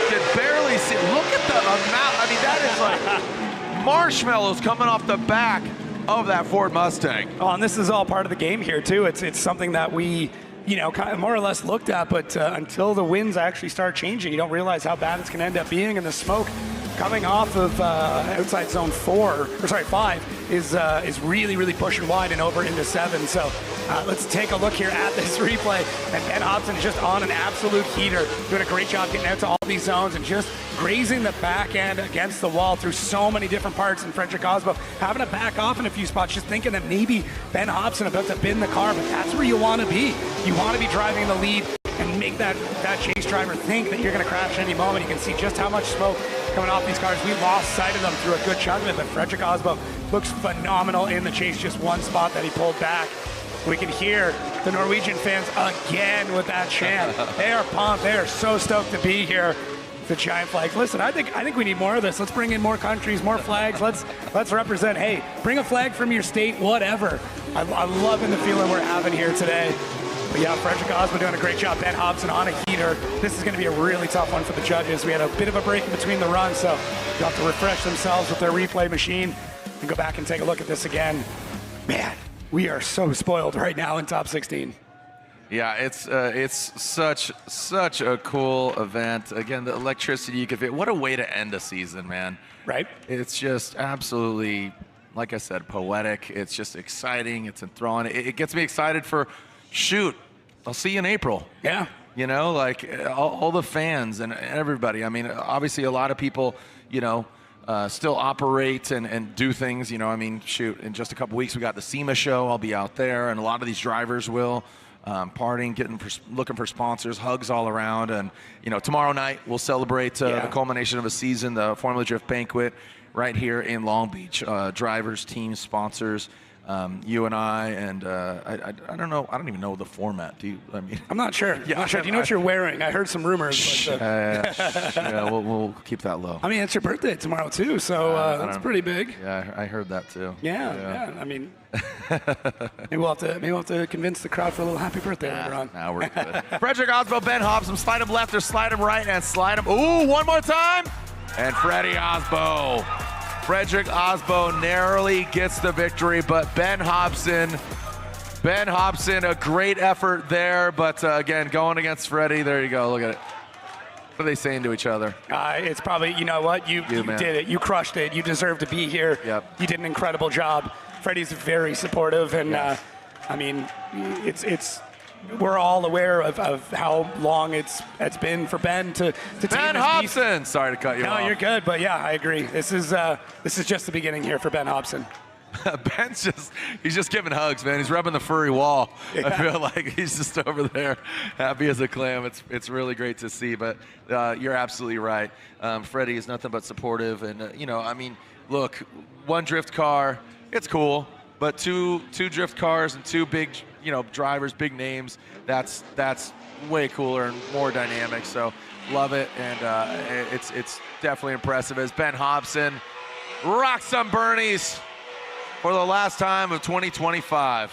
Can barely see. Look at the amount. I mean, that is like marshmallows coming off the back of that Ford Mustang. Oh, and this is all part of the game here too. It's something that we, kind of more or less looked at, but until the winds actually start changing, you don't realize how bad it's going to end up being. And the smoke coming off of outside zone 5 is really, really pushing wide and over into 7. So let's take a look here at this replay. And Ben Hobson is just on an absolute heater, doing a great job getting out to all these zones and just grazing the back end against the wall through so many different parts. And Frederick Osbo having to back off in a few spots, just thinking that maybe Ben Hobson about to bin the car, but that's where you want to be. You want to be driving the lead and make that chase driver think that you're going to crash any moment. You can see just how much smoke coming off these cars. We lost sight of them through a good chunk of it, but Frederick Osbo looks phenomenal in the chase. Just one spot that he pulled back. We can hear the Norwegian fans again with that chant. They are pumped. They are so stoked to be here. The giant flags. Listen, I think we need more of this. Let's bring in more countries, more flags. Let's represent. Hey, bring a flag from your state, whatever. I'm loving the feeling we're having here today. But yeah, Frederick Osbo doing a great job. Ben Hobson on a heater. This is going to be a really tough one for the judges. We had a bit of a break in between the runs, so they'll have to refresh themselves with their replay machine and go back and take a look at this again. Man, we are so spoiled right now in top 16. Yeah, it's such a cool event. Again, the electricity you could fit. What a way to end a season, man. Right. It's just absolutely, like I said, poetic. It's just exciting. It's enthralling. It gets me excited for, shoot, I'll see you in April. Yeah. Like all the fans and everybody. I mean, obviously a lot of people, still operate and do things. Shoot, in just a couple weeks we got the SEMA show. I'll be out there, and a lot of these drivers will. Partying, looking for sponsors, hugs all around. And, tomorrow night we'll celebrate the culmination of a season, the Formula Drift Banquet right here in Long Beach. Drivers, teams, sponsors, you and I, and I don't know. I don't even know the format. Do you? I'm not sure. Yeah, not sure. Do you know what you're wearing? I heard some rumors. We'll keep that low. It's your birthday tomorrow too, so that's pretty big. Yeah, I heard that too. Yeah. Maybe we'll have to convince the crowd for a little happy birthday later on. Nah, we're good. Frederick Osbo, Ben Hobson, slide him left or slide him right, and slide him. Ooh, one more time, and Freddie Osbo Frederick Osbo narrowly gets the victory, but Ben Hobson, a great effort there, but again, going against Freddie, there you go, look at it. What are they saying to each other? It's probably, you know what, you did it, you crushed it, you deserve to be here. Yep. You did an incredible job. Freddie's very supportive, and I mean, we're all aware of how long it's been for Ben to Ben Hobson. Sorry to cut you off. No, you're good, but yeah, I agree. This is just the beginning here for Ben Hobson. Ben's he's just giving hugs, man. He's rubbing the furry wall. Yeah. I feel like he's just over there, happy as a clam. It's really great to see, but you're absolutely right. Freddie is nothing but supportive, and you know, I mean, look, one drift car, it's cool, but two drift cars and two big, you know, drivers, big names, that's way cooler and more dynamic. So love it, and it's definitely impressive as Ben Hobson rocks some Bernies for the last time of 2025.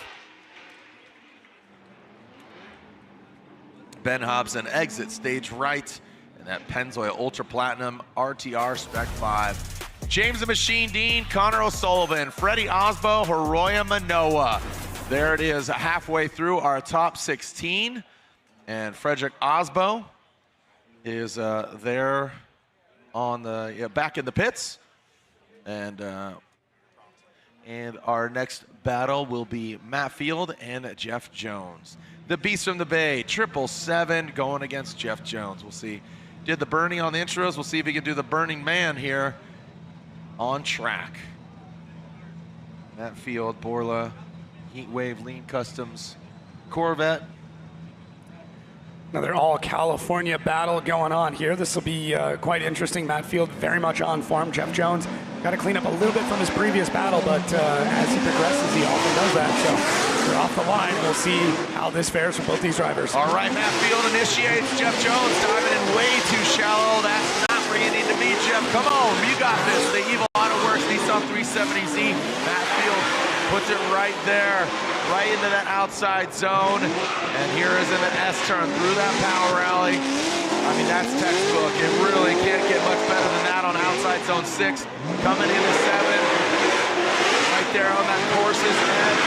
Ben Hobson exits stage right in that Pennzoil Ultra Platinum RTR Spec 5. James the Machine Dean, Connor O'Sullivan, Freddie Osbo, Hiroya Manoa. There it is, halfway through our top 16. And Frederick Osbo is there on the back in the pits. And our next battle will be Matt Field and Jeff Jones. The Beast from the Bay, 777 going against Jeff Jones. We'll see. Did the Bernie on the intros. We'll see if he can do the Burning Man here on track. Matt Field, Borla, Heatwave, Lean Customs, Corvette. Another all-California battle going on here. This will be quite interesting. Matt Field very much on form. Jeff Jones got to clean up a little bit from his previous battle, but as he progresses, he often does that. So we're off the line. We'll see how this fares for both these drivers. All right, Matt Field initiates. Jeff Jones diving in way too shallow. That's not where you need to be, Jeff. Come on, you got this. The Evil Auto Works Nissan 370Z. Matt Field puts it right there, right into that outside zone. And here is in the S turn through that power rally. I mean, that's textbook. It really can't get much better than that on outside zone 6. Coming into 7. Right there on that course's edge.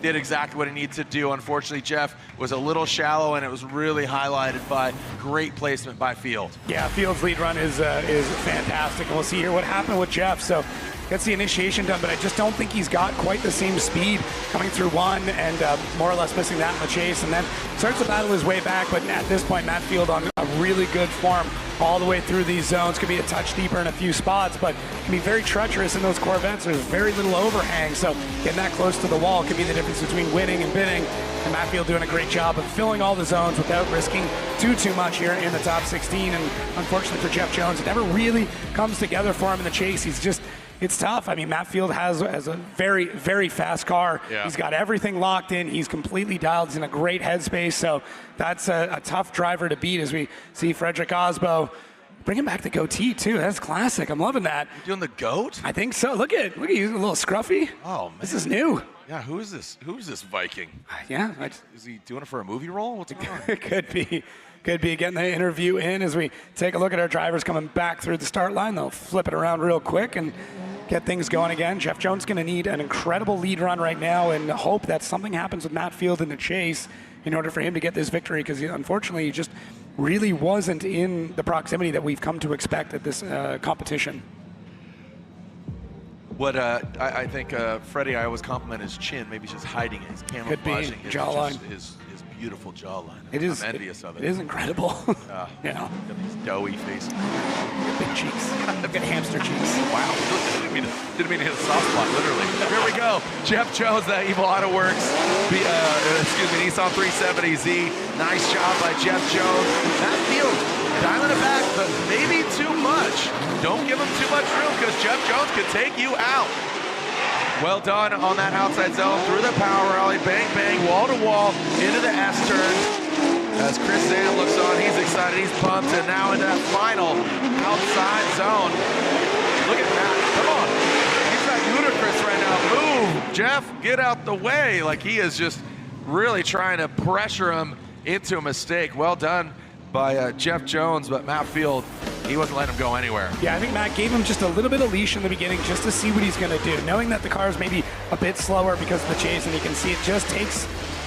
Did exactly what he needed to do. Unfortunately, Jeff was a little shallow, and it was really highlighted by great placement by Field. Yeah, Field's lead run is fantastic. And we'll see here what happened with Jeff. So gets the initiation done, but I just don't think he's got quite the same speed coming through 1 and more or less missing that in the chase, and then starts to battle his way back. But at this point, Matt Field on a really good form all the way through these zones. Could be a touch deeper in a few spots, but can be very treacherous in those Corvettes. There's very little overhang, so getting that close to the wall could be the difference between winning and bidding. And Matt Field doing a great job of filling all the zones without risking too much here in the top 16. And unfortunately for Jeff Jones, it never really comes together for him in the chase. It's tough. I mean, Matt Field has a very, very fast car. Yeah. He's got everything locked in. He's completely dialed. He's in a great headspace. So that's a tough driver to beat as we see Frederick Osbo bringing back the goatee, too. That's classic. I'm loving that. You doing the goat? I think so. Look at you, a little scruffy. Oh, man. This is new. Yeah, who is this? Who is this Viking? Yeah. Is he doing it for a movie role? What's going on? It could be. Could be getting the interview in as we take a look at our drivers coming back through the start line. They'll flip it around real quick and get things going again. Jeff Jones going to need an incredible lead run right now and hope that something happens with Matt Field in the chase in order for him to get this victory, because unfortunately he just really wasn't in the proximity that we've come to expect at this competition. What I think Freddie, I always compliment his chin. Maybe he's just hiding it. He's camouflaging his beautiful jawline. It is. I'm envious of it. It is incredible. You know, got these doughy faces. Big cheeks. Got hamster cheeks. Wow. Didn't mean to hit a soft spot, literally. Here we go. Jeff Jones, that Evil Auto Works. Nissan 370Z. Nice job by Jeff Jones. That Field dialing it back, but maybe too much. Don't give him too much room, because Jeff Jones could take you out. Well done on that outside zone, through the power rally, bang, bang, wall to wall, into the S turn. As Chris Zan looks on, he's excited, he's pumped, and now into that final outside zone. Look at that, come on. He's like ludicrous right now. Move, Jeff, get out the way. Like, he is just really trying to pressure him into a mistake. Well done by Jeff Jones, but Matt Field, he wasn't letting him go anywhere. Yeah, I think Matt gave him just a little bit of leash in the beginning just to see what he's going to do, knowing that the car is maybe a bit slower because of the chase, and you can see it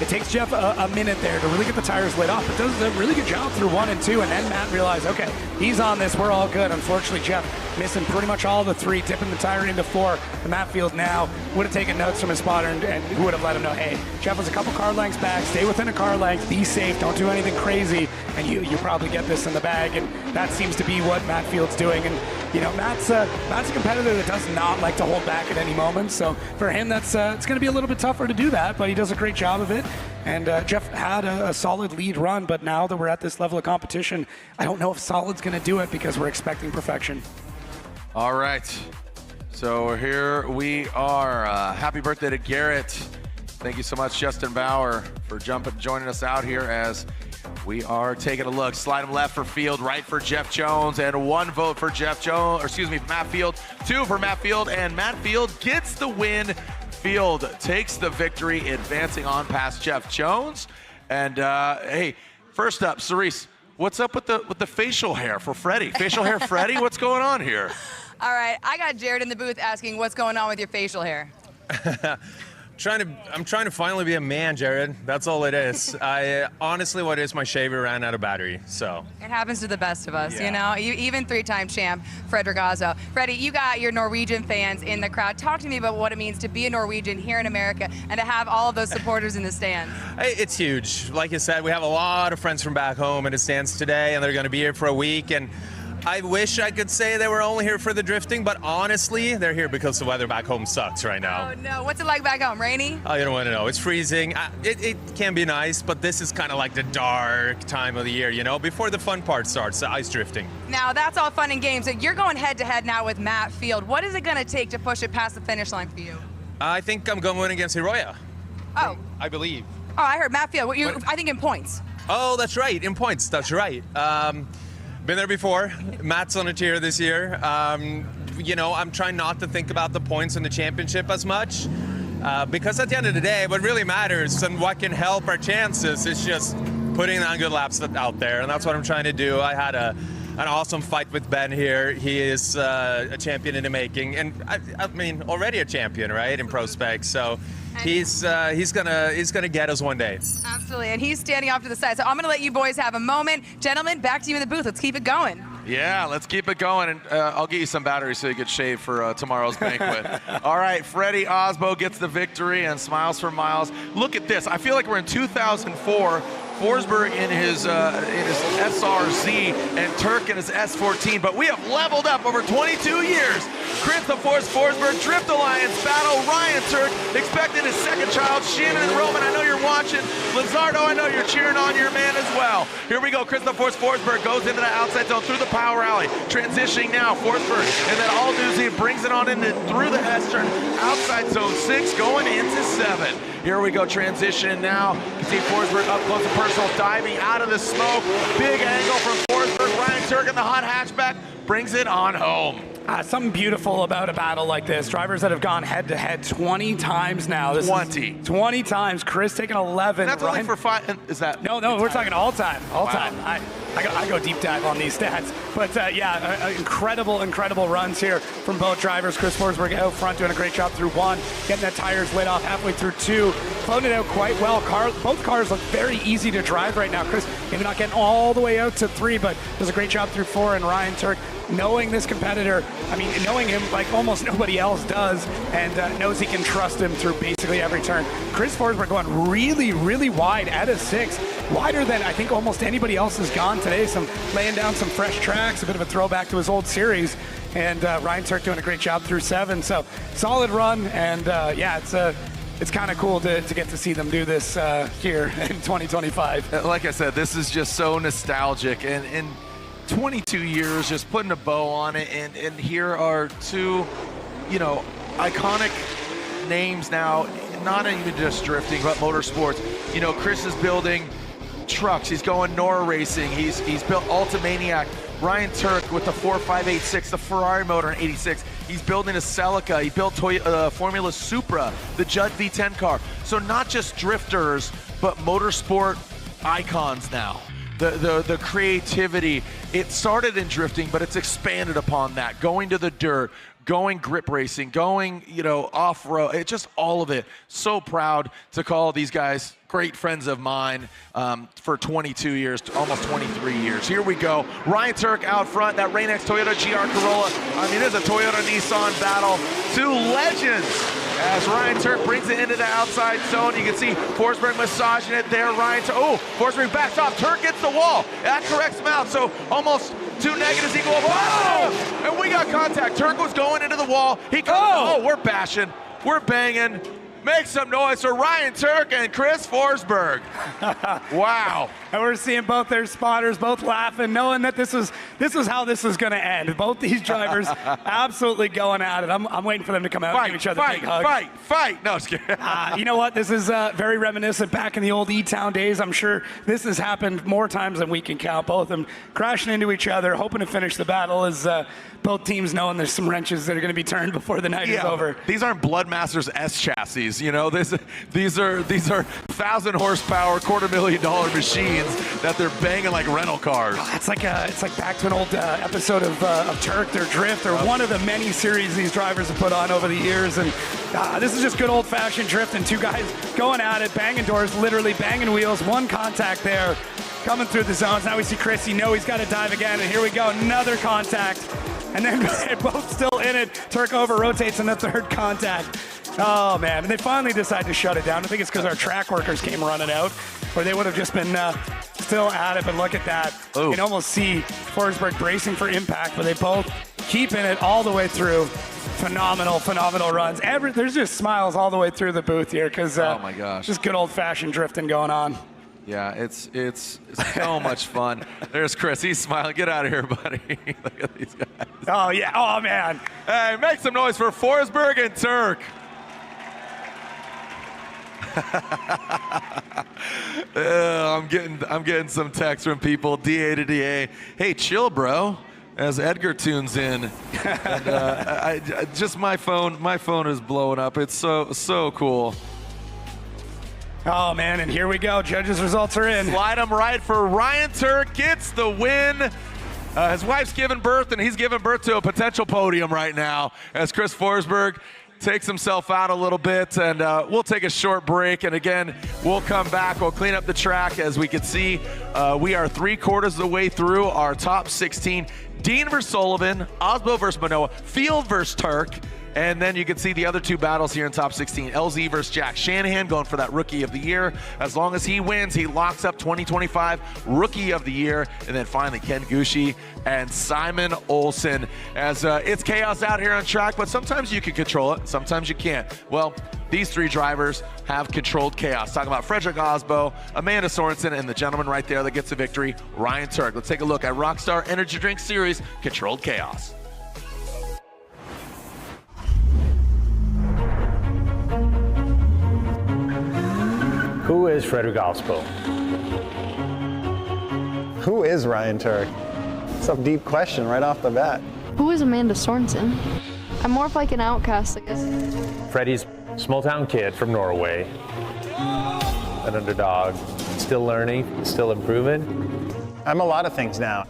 takes Jeff a minute there to really get the tires lit off, but does a really good job through 1 and 2, and then Matt realized, okay, he's on this, we're all good. Unfortunately, Jeff missing pretty much all the 3, dipping the tire into 4. The Matt Field now would have taken notes from his spotter and who would have let him know, hey, Jeff was a couple car lengths back, stay within a car length, be safe, don't do anything crazy, and you probably get this in the bag, and that seems to be what Matt Field's doing. And you know, Matt's a competitor that does not like to hold back at any moment, so for him that's it's going to be a little bit tougher to do that, but he does a great job of it. And Jeff had a solid lead run, but now that we're at this level of competition, I don't know if solid's going to do it because we're expecting perfection. All right, so here we are. Happy birthday to Garrett. Thank you so much, Justin Bauer, for joining us out here as we are taking a look. Slide him left for Field, right for Jeff Jones, and 1 vote for Matt Field, 2 for Matt Field, and Matt Field gets the win. Field takes the victory, advancing on past Jeff Jones. And hey, first up, Cerise, what's up with the facial hair for Freddie? Facial hair Freddie, what's going on here? All right, I got Jared in the booth asking what's going on with your facial hair. I'm trying to finally be a man, Jared. That's all it is. Honestly, what it is, my shaver ran out of battery, so. It happens to the best of us, you know? Even 3-time champ, Fredrik Ozzo. Freddie, you got your Norwegian fans in the crowd. Talk to me about what it means to be a Norwegian here in America and to have all of those supporters in the stands. It's huge. Like you said, we have a lot of friends from back home in the stands today, and they're going to be here for a week. And I wish I could say they were only here for the drifting, but honestly, they're here because the weather back home sucks right now. Oh no, what's it like back home, rainy? Oh, you don't want to know. It's freezing. It can be nice, but this is kind of like the dark time of the year, you know, before the fun part starts, the ice drifting. Now, that's all fun and games. You're going head-to-head now with Matt Field. What is it going to take to push it past the finish line for you? I think I'm going against Hiroya. Oh. I believe. Oh, I heard Matt Field. I think in points. Oh, that's right, in points. That's right. Been there before. Matt's on a tier this year. You know, I'm trying not to think about the points in the championship as much because at the end of the day, what really matters and what can help our chances is just putting on good laps out there, and that's what I'm trying to do. I had an awesome fight with Ben here. He is a champion in the making, and I mean, already a champion, right, in Pro Spec. So he's gonna get us one day. Absolutely, and he's standing off to the side. So I'm gonna let you boys have a moment. Gentlemen, back to you in the booth. Let's keep it going. Yeah, let's keep it going, and I'll get you some batteries so you get shaved for tomorrow's banquet. All right, Freddie Osbo gets the victory and smiles for miles. Look at this. I feel like we're in 2004. Forsberg in his SRZ and Turk in his S14, but we have leveled up over 22 years. Chris the Force Forsberg, Drift Alliance battle, Ryan Turk expecting his second child, Shannon and Roman, I know you're watching. Lizardo, I know you're cheering on your man as well. Here we go, Chris the Force Forsberg goes into the outside zone through the power alley, transitioning now, Forsberg, and then all Newsy brings it on in through the S-turn, outside zone 6, going into 7. Here we go, transition now. You see Forsberg up close and personal, diving out of the smoke. Big angle from Forsberg. Ryan Turk in the hot hatchback brings it on home. Something beautiful about a battle like this. Drivers that have gone head-to-head 20 times now. 20 times. Chris taking 11. That's only for 5. Is that? No, we're talking all time. All time. I go deep dive on these stats. But yeah, incredible runs here from both drivers. Chris Forsberg out front doing a great job through 1, getting the tires lit off halfway through 2, floating it out quite well. Both cars look very easy to drive right now. Chris maybe not getting all the way out to 3, but does a great job through 4, and Ryan Turk, knowing this competitor, I mean, knowing him like almost nobody else does, and knows he can trust him through basically every turn. Chris Forsberg going really wide at a 6, wider than I think almost anybody else has gone today. Laying down some fresh tracks, a bit of a throwback to his old series, and Ryan Turk doing a great job through 7. So solid run, and yeah, it's kind of cool to get to see them do this here in 2025. Like I said, this is just so nostalgic, and 22 years just putting a bow on it, and here are 2, you know, iconic names now, not even just drifting, but motorsports. You know, Chris is building trucks, he's going Nora Racing, he's built Ultimaniac. Ryan Turk with the 4586, the Ferrari motor in 86. He's building a Celica, he built Formula Supra, the Judd V10 car. So not just drifters, but motorsport icons now. the creativity. It started in drifting, but it's expanded upon that. Going to the dirt, going grip racing, going, off-road. It's just all of it. So proud to call these guys great friends of mine for 22 years, almost 23 years. Here we go. Ryan Turk out front, that Rain-X Toyota GR Corolla. I mean, it's a Toyota-Nissan battle. Two legends as Ryan Turk brings it into the outside zone. You can see Forsberg massaging it there. Forsberg backs off. Turk hits the wall. That corrects him out. So almost two negatives equal. Oh! And we got contact. Turk was going into the wall. He comes. We're bashing. We're banging. Make some noise for Ryan Turk and Chris Forsberg. Wow. And we're seeing both their spotters both laughing, knowing that this is how this is going to end. Both these drivers absolutely going at it. I'm waiting for them to come out and give each other big hugs. Fight. No, just kidding. You know what? This is very reminiscent back in the old E-Town days. I'm sure this has happened more times than we can count. Both of them crashing into each other, hoping to finish the battle as both teams knowing there's some wrenches that are going to that are going to be turned before the night is over. These aren't Bloodmasters S chassis, These are 1,000 horsepower, $250,000 machines that they're banging like rental cars. It's like back to an old episode of Turk or Drift or one of the many series these drivers have put on over the years. And this is just good old-fashioned drift and two guys going at it, banging doors, literally banging wheels. One contact there, coming through the zones. Now we see Chris. He's got to dive again. And here we go, another contact. And then they're both still in it. Turk over rotates in the third contact. Oh, man. And they finally decide to shut it down. I think it's because our track workers came running out, or they would have just been still at it. But look at that. Ooh. You can almost see Forsberg bracing for impact, but they both keeping it all the way through. Phenomenal runs. There's just smiles all the way through the booth here because oh my gosh, just good old-fashioned drifting going on. Yeah, it's so much fun. There's Chris. He's smiling. Get out of here, buddy. Look at these guys. Oh, yeah. Oh, man. Hey, make some noise for Forsberg and Turk. I'm getting some texts from people. DA to DA. Hey, chill, bro. As Edgar tunes in, and, just my phone is blowing up. It's so cool. Oh, man, and here we go. Judges' results are in. Slide them right for Ryan Turk. Gets the win. His wife's giving birth, and he's giving birth to a potential podium right now as Chris Forsberg takes himself out a little bit. And we'll take a short break. And, again, we'll come back. We'll clean up the track. As we can see, we are 3/4 of the way through our top 16. Dean versus Sullivan, Osbo versus Manoa, Field versus Turk. And then you can see the other two battles here in top 16. LZ versus Jack Shanahan going for that Rookie of the Year. As long as he wins, he locks up 2025 Rookie of the Year. And then finally, Ken Gucci and Simon Olsen. As it's chaos out here on track, but sometimes you can control it, sometimes you can't. Well, these three drivers have controlled chaos. Talking about Frederick Osbo, Amanda Sorensen, and the gentleman right there that gets the victory, Ryan Turk. Let's take a look at Rockstar Energy Drink Series Controlled Chaos. Who is Frederick Osbo? Who is Ryan Turk? It's a deep question right off the bat. Who is Amanda Sorensen? I'm more of like an outcast, I guess. Freddie's small town kid from Norway. An underdog, still learning, still improving. I'm a lot of things now.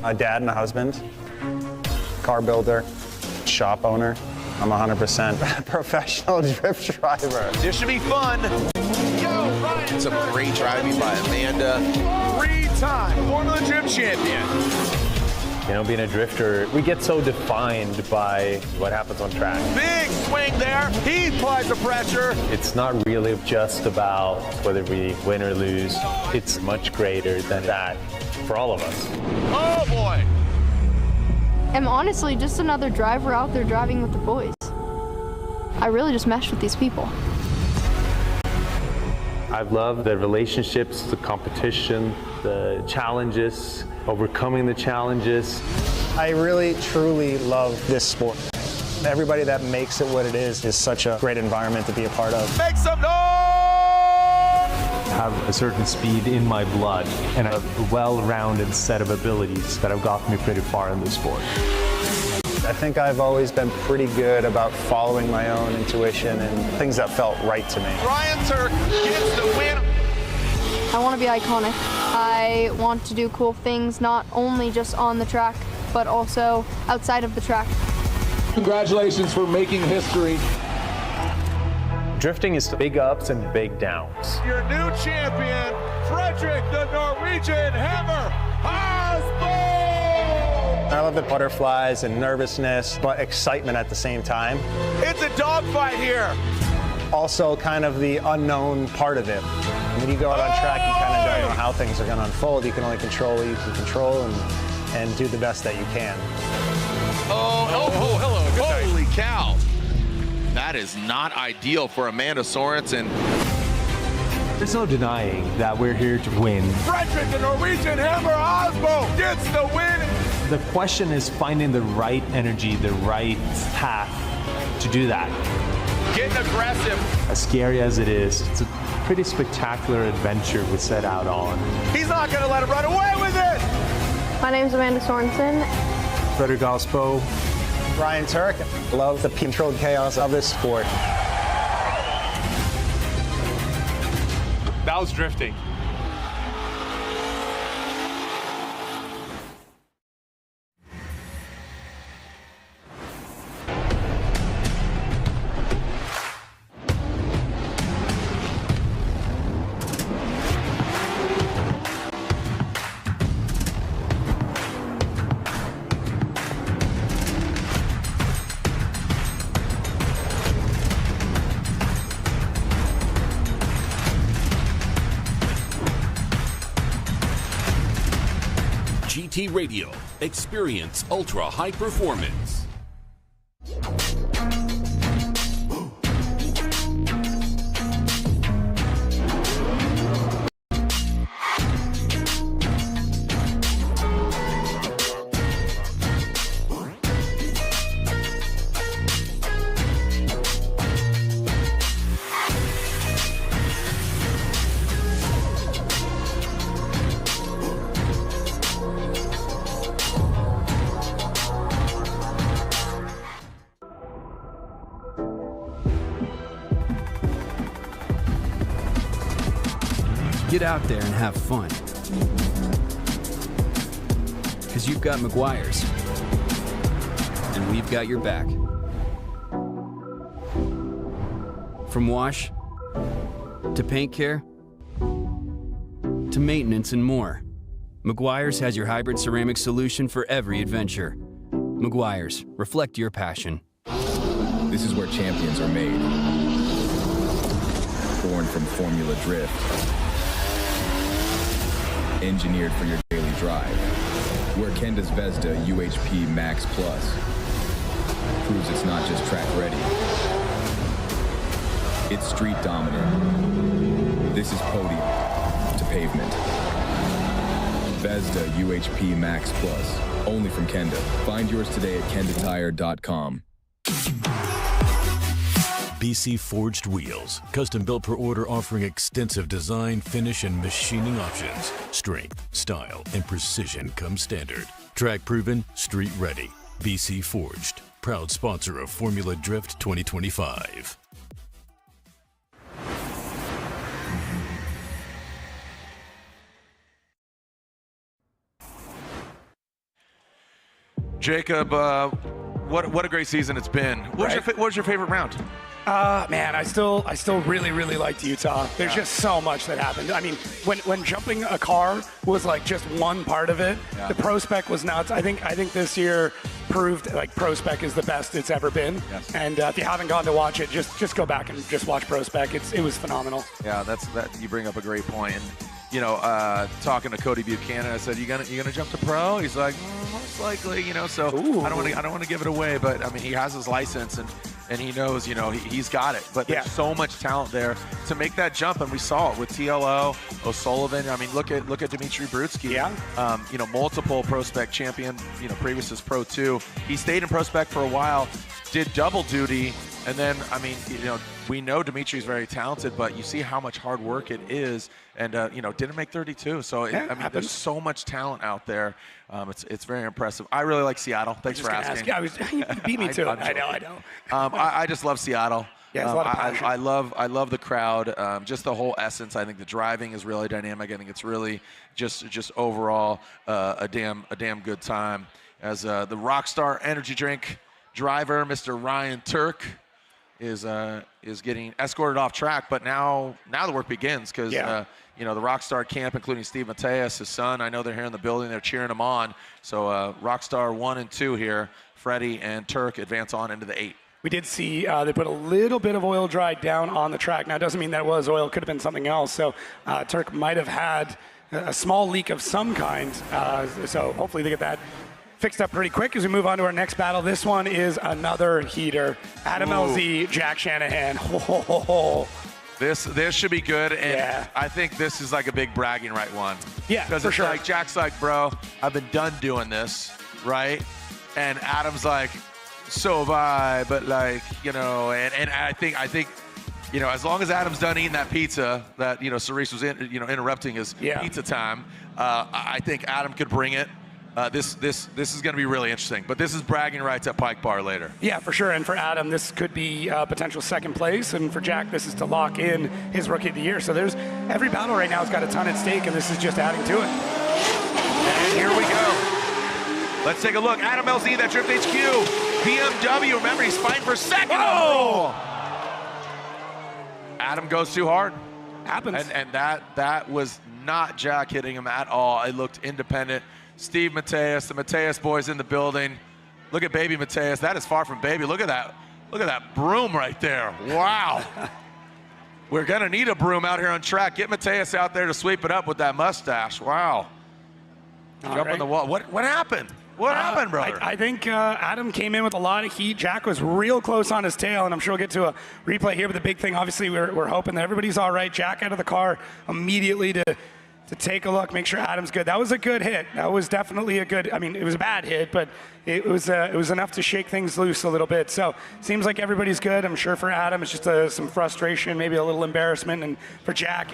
A dad and a husband, car builder, shop owner. I'm 100% professional drift driver. This should be fun. Some great driving by Amanda. 3-time Formula Gym champion. Being a drifter, we get so defined by what happens on track. Big swing there. He applies the pressure. It's not really just about whether we win or lose. It's much greater than that for all of us. Oh, boy. I'm honestly just another driver out there driving with the boys. I really just mesh with these people. I've loved the relationships, the competition, the challenges, overcoming the challenges. I really, truly love this sport. Everybody that makes it what it is such a great environment to be a part of. Make some noise! I have a certain speed in my blood and a well-rounded set of abilities that have gotten me pretty far in this sport. I think I've always been pretty good about following my own intuition and things that felt right to me. Ryan Turk gets the win. I want to be iconic. I want to do cool things, not only just on the track, but also outside of the track. Congratulations for making history. Drifting is big ups and big downs. Your new champion, Frederick the Norwegian Hammer Hasbo! I love the butterflies and nervousness, but excitement at the same time. It's a dogfight here. Also kind of the unknown part of it. When you go out on track, you kind of don't know how things are going to unfold. You can only control what you can control and do the best that you can. Hello. Holy cow. That is not ideal for Amanda Sorensen. There's no denying that we're here to win. Frederick the Norwegian Hammer Hasbo gets the win. The question is finding the right energy, the right path to do that. Getting aggressive. As scary as it is, it's a pretty spectacular adventure we set out on. He's not going to let him run away with it. My name's Amanda Sorensen. Frederick Hasbo. Ryan Turk. Love the controlled chaos of this sport. That was drifting. GT Radio. Experience ultra high performance. Get out there and have fun. Because you've got Meguiar's. And we've got your back. From wash, to paint care, to maintenance and more, Meguiar's has your hybrid ceramic solution for every adventure. Meguiar's, reflect your passion. This is where champions are made. Born from Formula Drift. Engineered for your daily drive. Where Kenda's Vezda UHP Max Plus proves it's not just track ready. It's street dominant. This is podium to pavement. Vezda UHP Max Plus, only from Kenda. Find yours today at kendatire.com. BC Forged Wheels. Custom built per order, offering extensive design, finish, and machining options. Strength, style, and precision come standard. Track proven, street ready. BC Forged. Proud sponsor of Formula Drift 2025. Jacob, what a great season it's been. What was your favorite round? Man, I still really liked Utah. There's just so much that happened. I mean, when jumping a car was like just one part of it, the Pro Spec was nuts. I think this year proved like Pro Spec is the best it's ever been. Yes. And if you haven't gone to watch it, just go back and just watch Pro Spec. It was phenomenal. Yeah, that you bring up a great point. And you know, talking to Cody Buchanan, I said, "You gonna jump to pro?" He's like, "Most likely," you know. So I don't want to give it away, but I mean, he has his license and he knows, you know, he's got it. But there's so much talent there to make that jump, and we saw it with TLO, O'Sullivan. I mean, look at Dimitri Brutsky. Yeah. You know, multiple Pro Spec champion. You know, previous is Pro 2. He stayed in Pro Spec for a while, did double duty, and then I mean, you know, we know Dimitri's very talented, but you see how much hard work it is, and you know, didn't make 32. So I mean, there's so much talent out there. It's very impressive. I really like Seattle. Thanks for asking. You beat me to it. I know. I just love Seattle. Yeah, there's a lot of passion. I love the crowd. Just the whole essence. I think the driving is really dynamic. I think it's really just overall a damn good time. As the Rockstar Energy Drink driver, Mr. Ryan Turk, is getting escorted off track. But now the work begins because the Rockstar camp, including Steve Mateus, his son, I know they're here in the building. They're cheering him on. So Rockstar 1 and 2 here. Freddie and Turk advance on into the 8. We did see they put a little bit of oil dry down on the track. Now, it doesn't mean that it was oil. It could have been something else. So Turk might have had a small leak of some kind. So hopefully they get that fixed up pretty quick as we move on to our next battle. This one is another heater. Adam LZ, Jack Shanahan. This should be good, and I think this is like a big bragging right one. Yeah, because for it's sure. like Jack's like, bro, I've been done doing this, right? And Adam's like, so have I, but like, and I think, as long as Adam's done eating that pizza that, Cerise was interrupting his pizza time, I think Adam could bring it. This is going to be really interesting, but this is bragging rights at Pike Bar later. Yeah, for sure. And for Adam, this could be potential second place, and for Jack, this is to lock in his Rookie of the Year. So there's every battle right now has got a ton at stake, and this is just adding to it. And here we go. Let's take a look. Adam LZ, that Drift HQ. BMW, remember, he's fighting for second. Oh! Adam goes too hard. Happens. And that was not Jack hitting him at all. It looked independent. Steve Mateus, the Mateus boys in the building. Look at baby Mateus. That is far from baby. Look at that. Look at that broom right there. Wow. We're going to need a broom out here on track. Get Mateus out there to sweep it up with that mustache. Wow. Jump on the wall. What happened? What happened, brother? I think Adam came in with a lot of heat. Jack was real close on his tail, and I'm sure we'll get to a replay here. But the big thing, obviously, we're hoping that everybody's all right. Jack out of the car immediately to take a look, make sure Adam's good. That was a good hit. That was definitely a good, it was a bad hit, but it was enough to shake things loose a little bit. So seems like everybody's good. I'm sure for Adam, it's just some frustration, maybe a little embarrassment. And for Jack,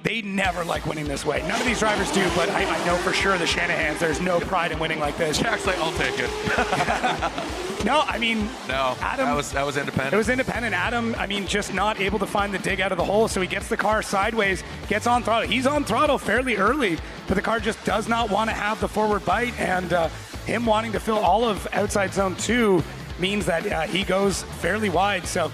they never like winning this way. None of these drivers do, but I know for sure the Shanahans, there's no pride in winning like this. Jack's like, I'll take it. No, Adam, that was independent. It was independent. Adam, just not able to find the dig out of the hole, so he gets the car sideways, gets on throttle. He's on throttle fairly early, but the car just does not want to have the forward bite, and him wanting to fill all of outside zone 2 means that he goes fairly wide. So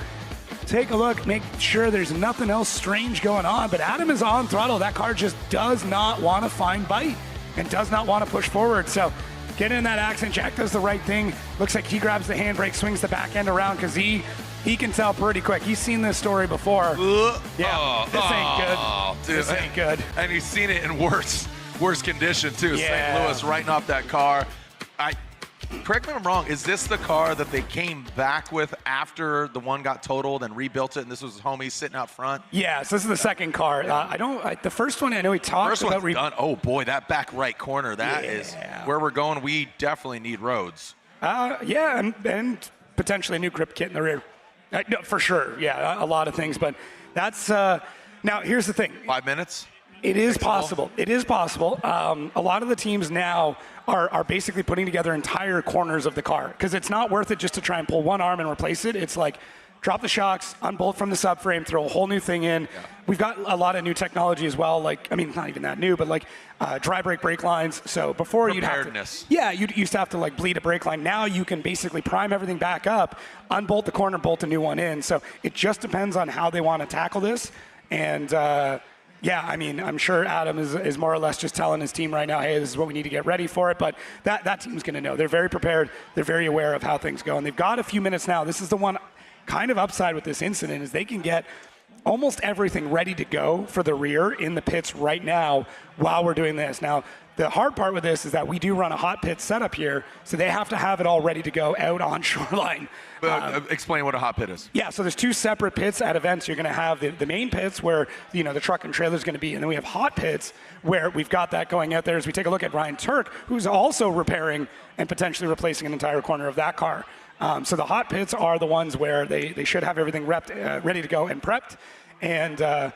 take a look, make sure there's nothing else strange going on, but Adam is on throttle. That car just does not want to find bite and does not want to push forward. So get in that accident. Jack does the right thing. Looks like he grabs the handbrake, swings the back end around because he can tell pretty quick. He's seen this story before. This ain't good. Dude, this ain't good. And he's seen it in worse condition too. Yeah. St. Louis writing off that car. Correct me if I'm wrong, is this the car that they came back with after the one got totaled and rebuilt it, and this was his homie sitting out front? Yeah, so this is the second car. The first one I know he talked about. Done. Oh boy, that back right corner, that is where we're going. We definitely need roads. And potentially a new grip kit in the rear. No, for sure, a lot of things, but that's, now here's the thing. 5 minutes? It is possible. It is possible. A lot of the teams now are basically putting together entire corners of the car because it's not worth it just to try and pull one arm and replace it. It's like drop the shocks, unbolt from the subframe, throw a whole new thing in. Yeah. We've got a lot of new technology as well. Not even that new, but dry brake lines. So before you'd have to, you used to have to bleed a brake line. Now you can basically prime everything back up, unbolt the corner, bolt a new one in. So it just depends on how they want to tackle this. And I'm sure Adam is more or less just telling his team right now, hey, this is what we need to get ready for it. But that team's going to know. They're very prepared. They're very aware of how things go. And they've got a few minutes now. This is the one kind of upside with this incident is they can get almost everything ready to go for the rear in the pits right now while we're doing this. Now, the hard part with this is that we do run a hot pit setup here, so they have to have it all ready to go out on Shoreline. Explain what a hot pit is. Yeah, so there's two separate pits at events. You're going to have the main pits where the truck and trailer is going to be, and then we have hot pits where we've got that going out there as we take a look at Ryan Turk, who's also repairing and potentially replacing an entire corner of that car. So the hot pits are the ones where they should have everything ready to go and prepped. And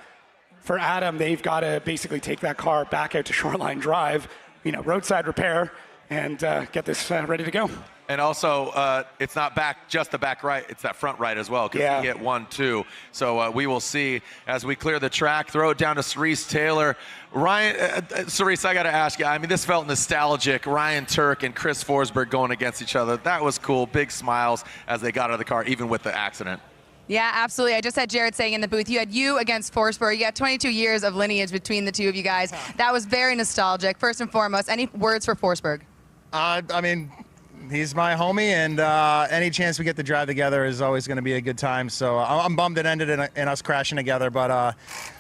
for Adam, they've got to basically take that car back out to Shoreline Drive, roadside repair, and get this ready to go. And also, it's not just the back right, it's that front right as well, because he hit 1-2. So we will see as we clear the track, throw it down to Cerise Taylor. Ryan, Cerise, I got to ask you, I mean, this felt nostalgic. Ryan Turk and Chris Forsberg going against each other. That was cool. Big smiles as they got out of the car, even with the accident. Yeah, absolutely. I just had Jared saying in the booth, you had you against Forsberg. You got 22 years of lineage between the two of you guys. That was very nostalgic. First and foremost, any words for Forsberg? I mean, he's my homie, and any chance we get to drive together is always going to be a good time. So I'm bummed it ended in us crashing together, but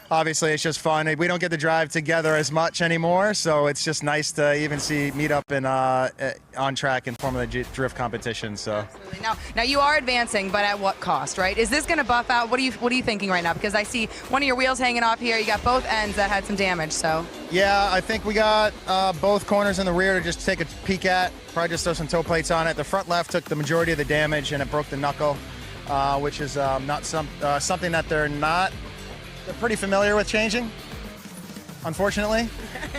obviously it's just fun. We don't get to drive together as much anymore, so it's just nice to even meet up in on track in Formula Drift competition. So. Absolutely. Now you are advancing, but at what cost, right? Is this going to buff out? What are you thinking right now? Because I see one of your wheels hanging off here. You got both ends that had some damage. So. Yeah, I think we got both corners in the rear to just take a peek at. Probably just throw some toe plates on it. The front left took the majority of the damage, and it broke the knuckle, which is not something that they're pretty familiar with changing, unfortunately.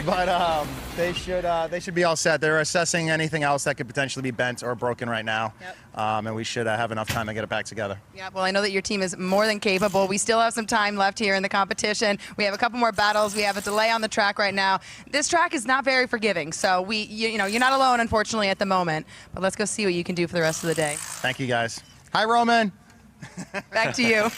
But they should be all set. They're assessing anything else that could potentially be bent or broken right now, and we should have enough time to get it back together. Yeah, well, I know that your team is more than capable. We still have some time left here in the competition. We have a couple more battles. We have a delay on the track right now. This track is not very forgiving, so you know, you're not alone, unfortunately, at the moment. But let's go see what you can do for the rest of the day. Thank you, guys. Hi, Roman. Back to you.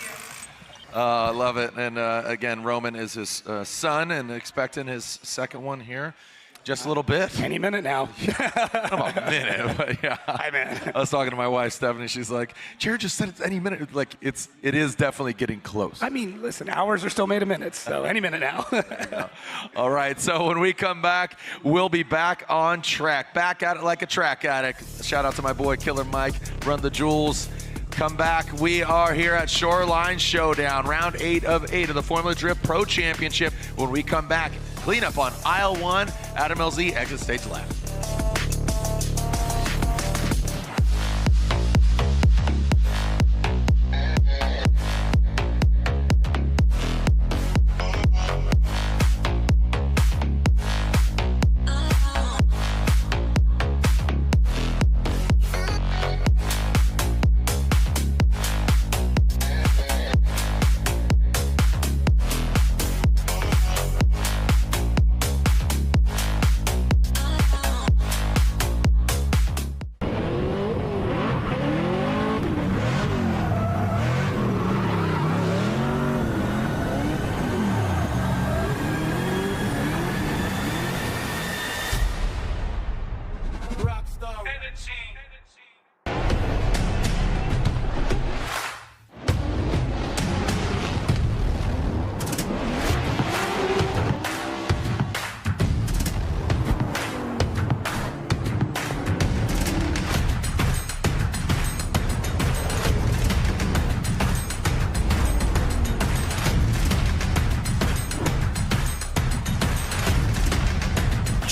I love it. And again, Roman is his son and expecting his second one here. Just a little bit. Any minute now. About a minute, but yeah. Hi, man. I was talking to my wife, Stephanie. She's like, Jared just said it's any minute. Like, it is definitely getting close. I mean, listen, hours are still made of minutes, so any minute now. All right, so when we come back, we'll be back on track. Back at it like a track addict. Shout out to my boy, Killer Mike. Run the jewels. Come back. We are here at Shoreline Showdown, round 8 of 8 of the Formula Drift Pro Championship. When we come back, clean up on aisle 1, Adam LZ, exit stage left.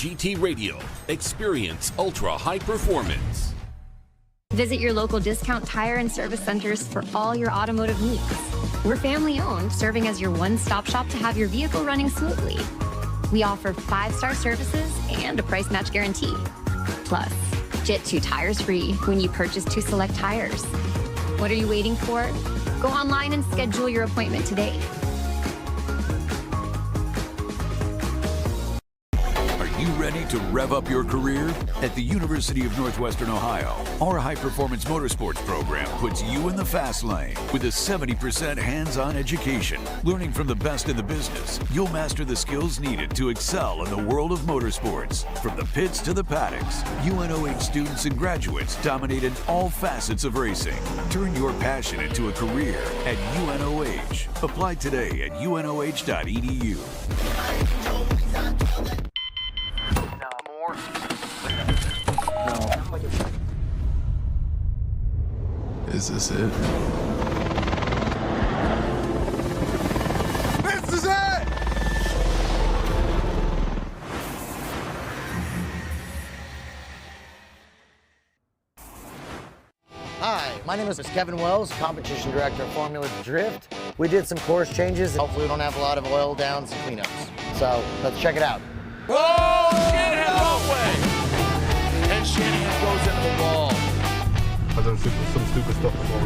GT Radio. Experience ultra high performance. Visit your local discount tire and service centers for all your automotive needs. We're family owned, serving as your one-stop shop to have your vehicle running smoothly. We offer 5-star services and a price match guarantee. Plus, get 2 tires free when you purchase 2 select tires. What are you waiting for? Go online and schedule your appointment today. You ready to rev up your career? At the University of Northwestern Ohio, our high-performance motorsports program puts you in the fast lane with a 70% hands-on education. Learning from the best in the business, you'll master the skills needed to excel in the world of motorsports. From the pits to the paddocks, UNOH students and graduates dominate in all facets of racing. Turn your passion into a career at UNOH. Apply today at unoh.edu. Is this it? This is it! Hi, my name is Kevin Wells, competition director of Formula Drift. We did some course changes. Hopefully we don't have a lot of oil downs and cleanups. So let's check it out. Whoa! Get it wrong way! and Shanahan goes into the wall. I've done some stupid stuff before.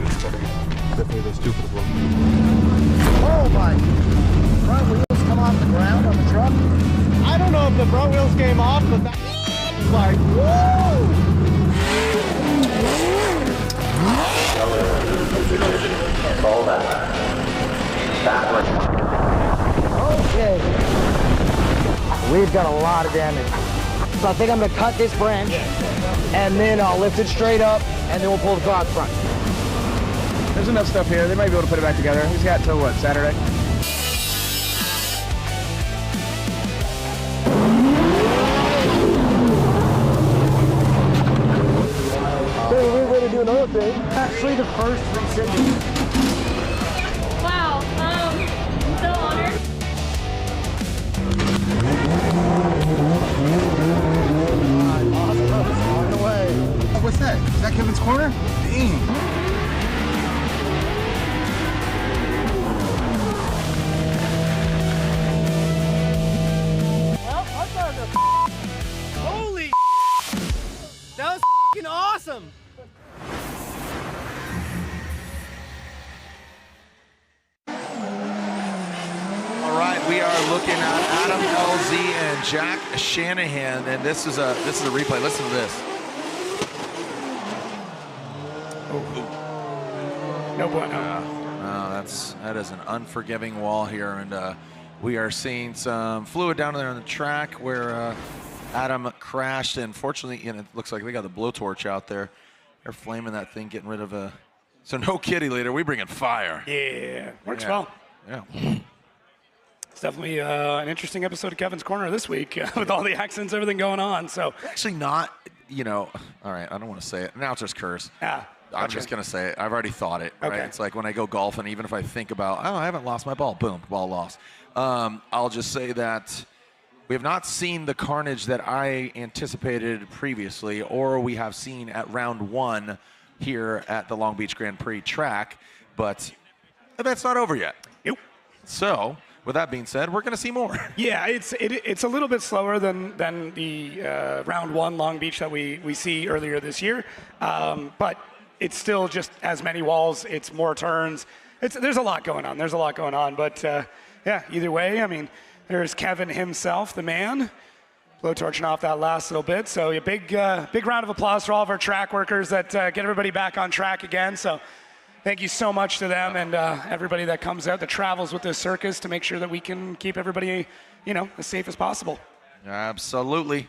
Definitely the stupid one. Oh my! Front wheels come off the ground on the truck? I don't know if the front wheels came off, but that was like, woo! Okay. We've got a lot of damage. So I think I'm gonna cut this branch, and then I'll lift it straight up, and then we'll pull the car out front. There's enough stuff here. They might be able to put it back together. He's got till what, Saturday? Hey, we're ready to do another thing. Actually, the first 360. Wow, I'm so honored. On the way. Oh, what's that? Is that Kevin's corner? Dang. Holy that was f***ing awesome. All right, we are looking at Adam LZ and Jack Shanahan, and this is a replay. Listen to this. No bueno. That is an unforgiving wall here, and we are seeing some fluid down there on the track where Adam crashed, and fortunately, it looks like they got the blowtorch out there. They're flaming that thing, getting rid of a. So no kitty later, we bring in fire. Yeah, works well. Yeah. It's definitely an interesting episode of Kevin's Corner this week with all the accents, everything going on. So actually not, all right, I don't want to say it. Announcer's curse. Yeah. I'm just going to say it. I've already thought it. Right? Okay. It's like when I go golfing, even if I think about, I haven't lost my ball. Boom, ball lost. I'll just say that we have not seen the carnage that I anticipated previously, or we have seen at round 1 here at the Long Beach Grand Prix track, but that's not over yet. Nope. So, with that being said, we're going to see more. Yeah, it's a little bit slower than the round 1 Long Beach that we see earlier this year, but it's still just as many walls. It's more turns. There's a lot going on. But yeah, either way, I mean, there's Kevin himself, the man, blowtorching off that last little bit. So a big round of applause for all of our track workers that get everybody back on track again. So thank you so much to them and everybody that comes out, that travels with this circus to make sure that we can keep everybody, as safe as possible. Absolutely.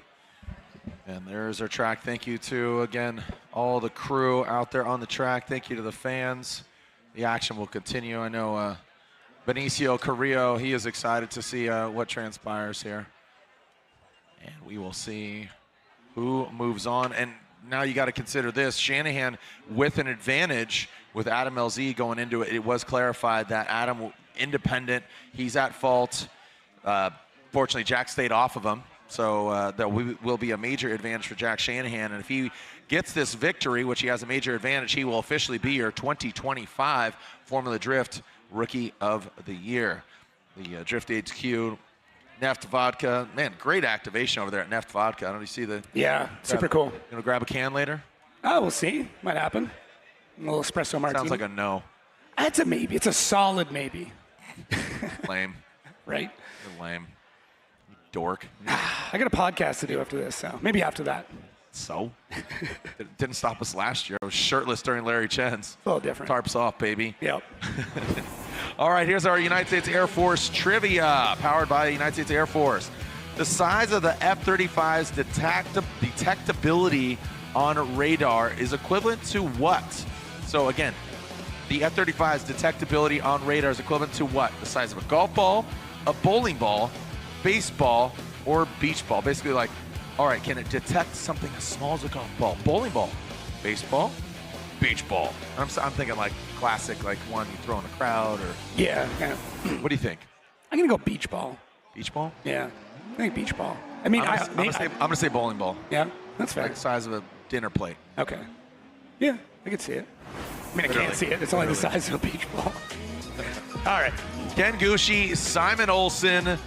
And there's our track. Thank you to, again, all the crew out there on the track. Thank you to the fans. The action will continue. I know Benicio Carrillo, he is excited to see what transpires here. And we will see who moves on. And now you got to consider this. Shanahan with an advantage with Adam LZ going into it. It was clarified that Adam, independent, he's at fault. Fortunately, Jack stayed off of him. So that will be a major advantage for Jack Shanahan. And if he gets this victory, which he has a major advantage, he will officially be your 2025 Formula Drift Rookie of the Year. The Drift HQ, Neft Vodka. Man, great activation over there at Neft Vodka. I don't know if you see the... Yeah, super cool. You gonna grab a can later? Oh, we'll see. Might happen. A little espresso martini. Sounds like a no. That's a maybe. It's a solid maybe. Lame. Right? You're lame. Dork. I got a podcast to do after this, so maybe after that. So? It didn't stop us last year. I was shirtless during Larry Chen's. A little different. Tarps off, baby. Yep. All right, here's our United States Air Force trivia, powered by the United States Air Force. The size of the F-35's detectability on radar is equivalent to what? So again, the F-35's detectability on radar is equivalent to what? The size of a golf ball, a bowling ball, baseball, or beach ball. Basically like, all right, can it detect something as small as a golf ball, bowling ball, baseball, beach ball? I'm thinking like classic, like one you throw in a crowd or... Yeah. What do you think? I'm going to go beach ball. Beach ball? Yeah. I think beach ball. I mean, I'm gonna say bowling ball. Yeah, that's fair. Like the size of a dinner plate. Okay. Yeah, I can see it. I mean, I can't see it. It's only the size of a beach ball. All right. Ken Gucci, Simon Olsen.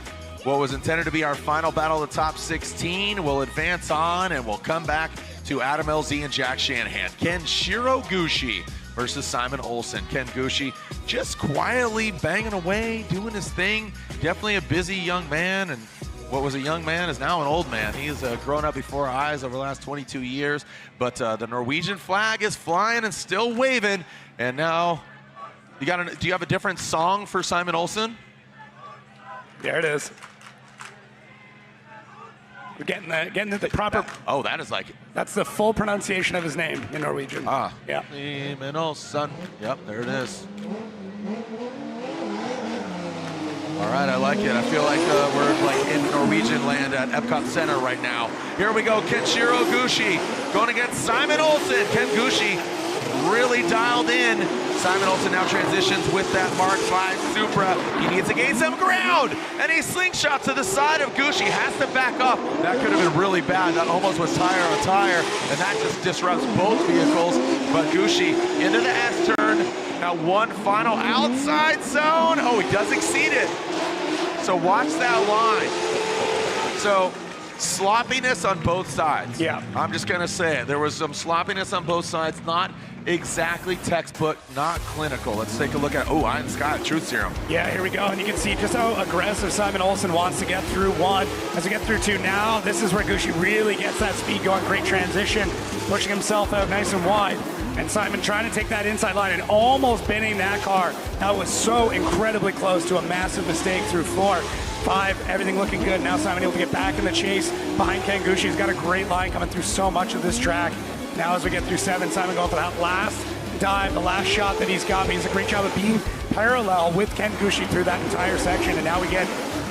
What was intended to be our final battle of the top 16 will advance on, and we'll come back to Adam LZ and Jack Shanahan. Kenshiro Gushi versus Simon Olsen. Ken Gushi just quietly banging away, doing his thing. Definitely a busy young man, and what was a young man is now an old man. He has grown up before our eyes over the last 22 years, but the Norwegian flag is flying and still waving, and now do you have a different song for Simon Olsen? There it is. We're getting the proper. Oh, that is like. That's the full pronunciation of his name in Norwegian. Ah. Yeah. Simon Olsen. Yep, there it is. All right, I like it. I feel like we're like in Norwegian land at Epcot Center right now. Here we go, Kenshiro Gushi going against Simon Olsen. Ken Gushi really dialed in. Simon Olsen now transitions with that Mark V Supra. He needs to gain some ground, and he slingshots to the side of Gushi. Has to back up. That could have been really bad. That almost was tire on tire, and that just disrupts both vehicles. But Gushi into the S-turn. Now one final outside zone. Oh, he does exceed it. So watch that line. So sloppiness on both sides. Yeah. I'm just going to say it. There was some sloppiness on both sides. Not exactly textbook, not clinical. Let's take a look at, oh, Iron Sky, Truth Serum. Yeah, here we go. And you can see just how aggressive Simon Olsen wants to get through one. As we get through two now, this is where Gushi really gets that speed going. Great transition, pushing himself out nice and wide. And Simon trying to take that inside line and almost bending that car. That was so incredibly close to a massive mistake through 4, 5, everything looking good. Now Simon able to get back in the chase behind Ken Gushi. He's got a great line coming through so much of this track. Now as we get through 7, Simon going for that last dive, the last shot that he's got. He does a great job of being parallel with Ken Gushi through that entire section. And now we get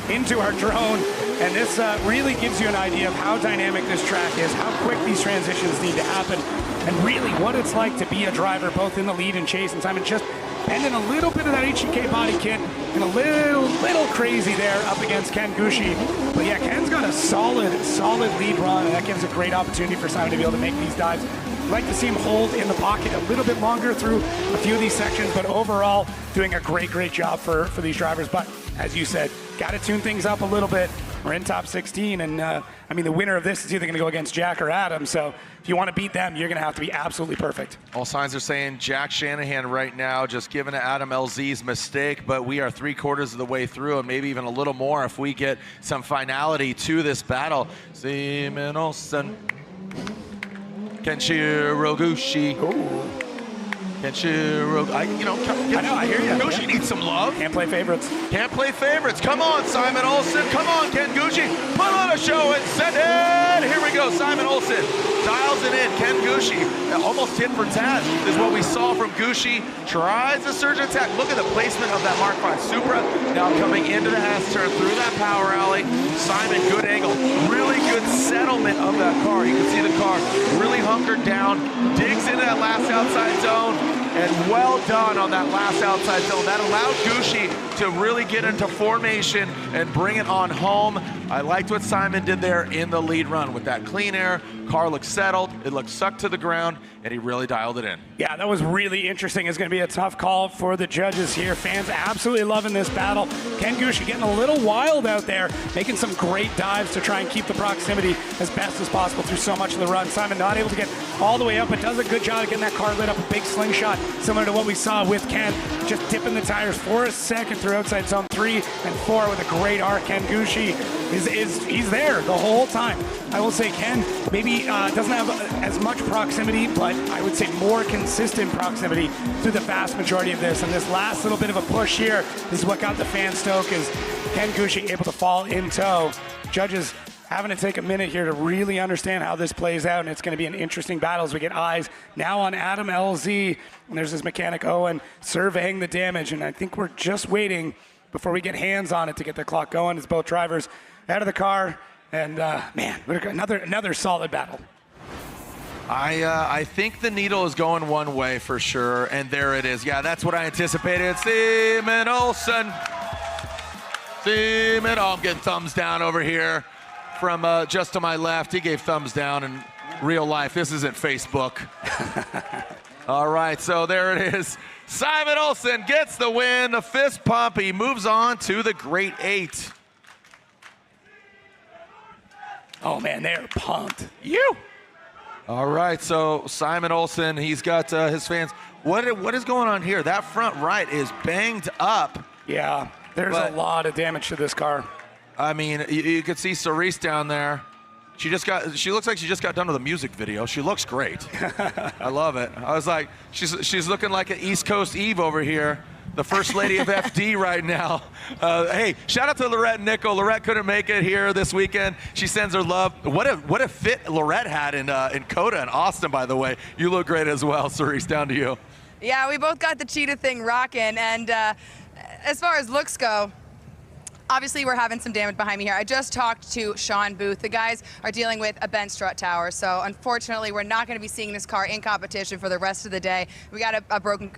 into our drone. And this really gives you an idea of how dynamic this track is, how quick these transitions need to happen, and really what it's like to be a driver both in the lead and chase. And Simon just bending a little bit of that HEK body kit and a little crazy there up against Ken Gushi. But yeah, Ken's got a solid lead run, and that gives a great opportunity for Simon to be able to make these dives. I'd like to see him hold in the pocket a little bit longer through a few of these sections, but overall doing a great job for these drivers. But as you said, got to tune things up a little bit. We're in top 16, and I mean, the winner of this is either going to go against Jack or Adam. So if you want to beat them, you're going to have to be absolutely perfect. All signs are saying Jack Shanahan right now, just giving to Adam LZ's mistake, but we are 3/4 of the way through, and maybe even a little more if we get some finality to this battle. Simon Olsen, Kenshiro Gushi. Kenshiro, I know, I hear you. Gushi needs some love. Can't play favorites. Can't play favorites. Come on, Simon Olsen. Come on, Ken Gushi. Put on a show and send it. Here we go. Simon Olsen dials it in. Ken Gushi, almost tit for tat, is what we saw from Gushi. Tries the surge attack. Look at the placement of that Mark V Supra. Now coming into the S-turn through that power alley. Simon, good angle. Really good settlement of that car. You can see the car really hunkered down. Digs into that last outside zone. And well done on that last outside zone. That allowed Gushi to really get into formation and bring it on home. I liked what Simon did there in the lead run with that clean air. Car looked settled, it looked sucked to the ground, and he really dialed it in. Yeah, that was really interesting. It's going to be a tough call for the judges here. Fans absolutely loving this battle. Ken Gushi getting a little wild out there, making some great dives to try and keep the proximity as best as possible through so much of the run. Simon not able to get all the way up, but does a good job of getting that car lit up. A big slingshot, similar to what we saw with Ken, just dipping the tires for a second through outside zone 3 and 4 with a great arc. Ken Gushi he's there the whole time. I will say Ken maybe doesn't have as much proximity, but I would say more consistent proximity through the vast majority of this. And this last little bit of a push here is what got the fans stoked, is Ken Gushi able to fall in tow. Judges having to take a minute here to really understand how this plays out, and it's going to be an interesting battle as we get eyes now on Adam LZ. And there's his mechanic Owen surveying the damage, and I think we're just waiting before we get hands on it to get the clock going as both drivers out of the car. And man, another solid battle. I think the needle is going one way for sure, and there it is. Yeah, that's what I anticipated. Simon Olsen. Oh, I'm getting thumbs down over here from just to my left. He gave thumbs down in real life. This isn't Facebook. All right, so there it is. Simon Olsen gets the win, the fist pump. He moves on to the Great 8. Oh man, they're pumped. All right, so Simon Olsen, he's got his fans. What is going on here? That front right is banged up. Yeah, there's a lot of damage to this car. I mean, you could see Cerise down there. She looks like she just got done with a music video. She looks great. I love it. I was like, she's looking like an East Coast Eve over here. The first lady of FD right now. Hey, shout out to Lorette Nickel. Lorette couldn't make it here this weekend. She sends her love. What a fit Lorette had in Coda and Austin, by the way. You look great as well, Cerise. Down to you. Yeah, we both got the cheetah thing rocking, and as far as looks go, obviously we're having some damage behind me here. I just talked to Sean Booth. The guys are dealing with a bent strut tower, so unfortunately we're not going to be seeing this car in competition for the rest of the day. We got a broken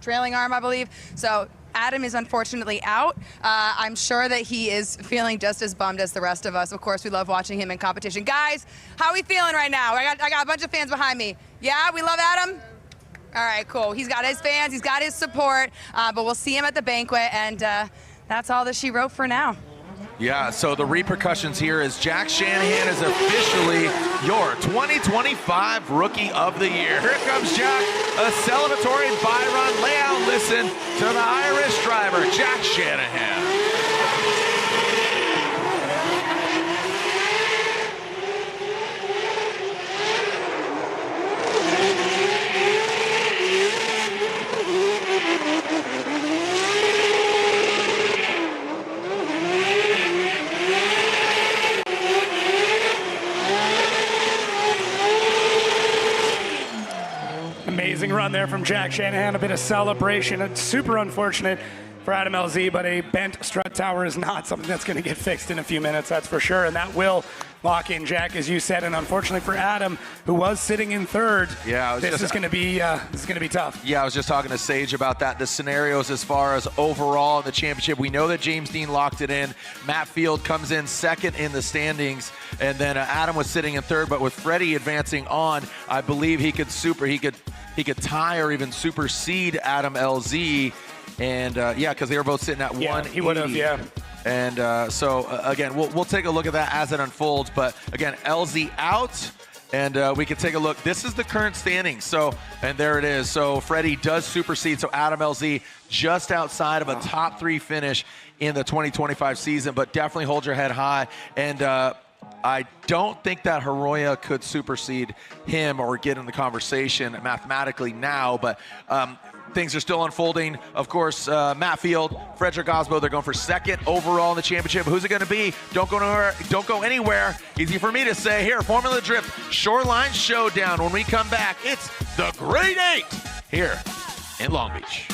trailing arm, I believe. So Adam is unfortunately out. I'm sure that he is feeling just as bummed as the rest of us. Of course, we love watching him in competition. Guys, how are we feeling right now? I got a bunch of fans behind me. Yeah, we love Adam? All right, cool. He's got his fans, he's got his support, but we'll see him at the banquet, and that's all that she wrote for now. Yeah, so the repercussions here is Jack Shanahan is officially your 2025 Rookie of the Year. Here comes Jack, a celebratory Byron layout. Listen to the Irish driver, Jack Shanahan. Amazing run there from Jack Shanahan, a bit of celebration. It's super unfortunate for Adam LZ, but a bent strut tower is not something that's going to get fixed in a few minutes, that's for sure, and that will lock in Jack, as you said, and unfortunately for Adam, who was sitting in third, this is going to be tough. Yeah, I was just talking to Sage about that. The scenarios as far as overall in the championship, we know that James Dean locked it in. Matt Field comes in second in the standings, and then Adam was sitting in third, but with Freddie advancing on, I believe he could tie or even supersede Adam LZ. And yeah, because they were both sitting at 180. He would have, yeah. And so again, we'll take a look at that as it unfolds. But again, LZ out, and we can take a look. This is the current standings. So, and there it is. So Freddie does supersede. So Adam LZ just outside of a top 3 finish in the 2025 season. But definitely hold your head high. And I don't think that Hiroya could supersede him or get in the conversation mathematically now. But things are still unfolding. Of course, Matt Field, Frederick Osbo, they're going for second overall in the championship. Who's it going to be? Don't go anywhere. Easy for me to say. Here, Formula Drift, Shoreline Showdown. When we come back, it's the Great 8 here in Long Beach.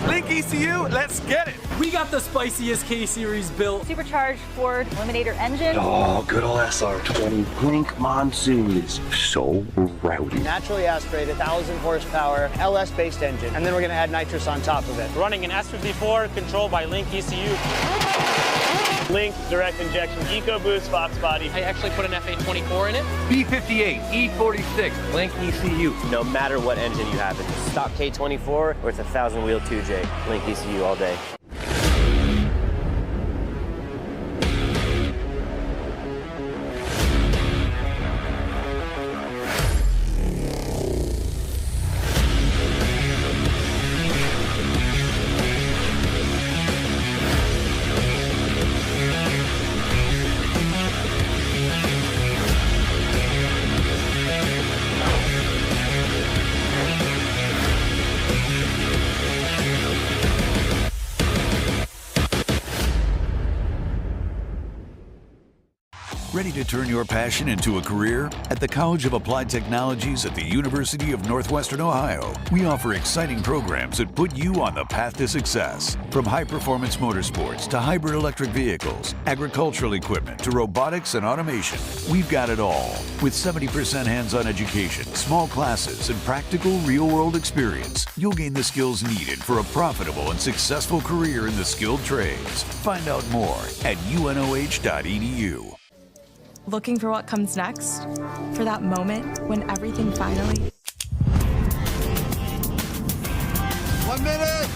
Link ECU, let's get it. We got the spiciest K-Series built. Supercharged Ford Eliminator engine. Oh, good old SR20. Link Monsoon is so rowdy. Naturally aspirated, 1,000 horsepower, LS-based engine, and then we're gonna add nitrous on top of it. Running an S54 controlled by Link ECU. Link direct injection EcoBoost Fox body. I actually put an F824 in it. B58, E46, Link ECU. No matter what engine you have, it's a stock K24 or it's a 1,000 wheel 2J, Link ECU all day. Ready to turn your passion into a career? At the College of Applied Technologies at the University of Northwestern Ohio, we offer exciting programs that put you on the path to success. From high-performance motorsports to hybrid electric vehicles, agricultural equipment to robotics and automation, we've got it all. With 70% hands-on education, small classes, and practical real-world experience, you'll gain the skills needed for a profitable and successful career in the skilled trades. Find out more at unoh.edu. Looking for what comes next? For that moment when everything finally... 1 minute!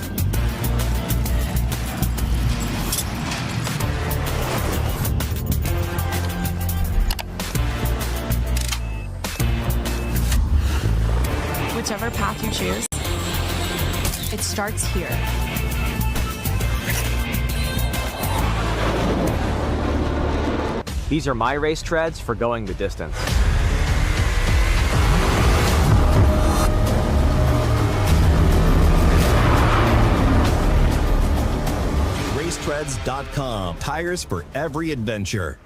starts here. These are my race treads for going the distance. Racetreads.com. Tires for every adventure.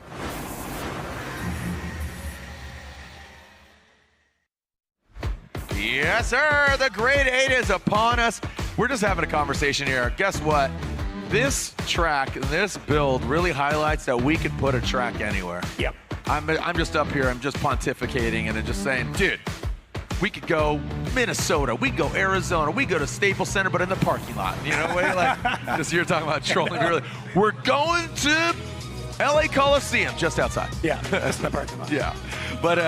Yes, sir. The Grade 8 is upon us. We're just having a conversation here. Guess what? This track, this build really highlights that we could put a track anywhere. Yep. I'm just up here. I'm just pontificating and just saying, dude, we could go Minnesota, we go Arizona, we go to Staples Center, but in the parking lot. You know, like just you're talking about trolling earlier. We're going to LA Coliseum, just outside. Yeah, that's the parking lot. Yeah, but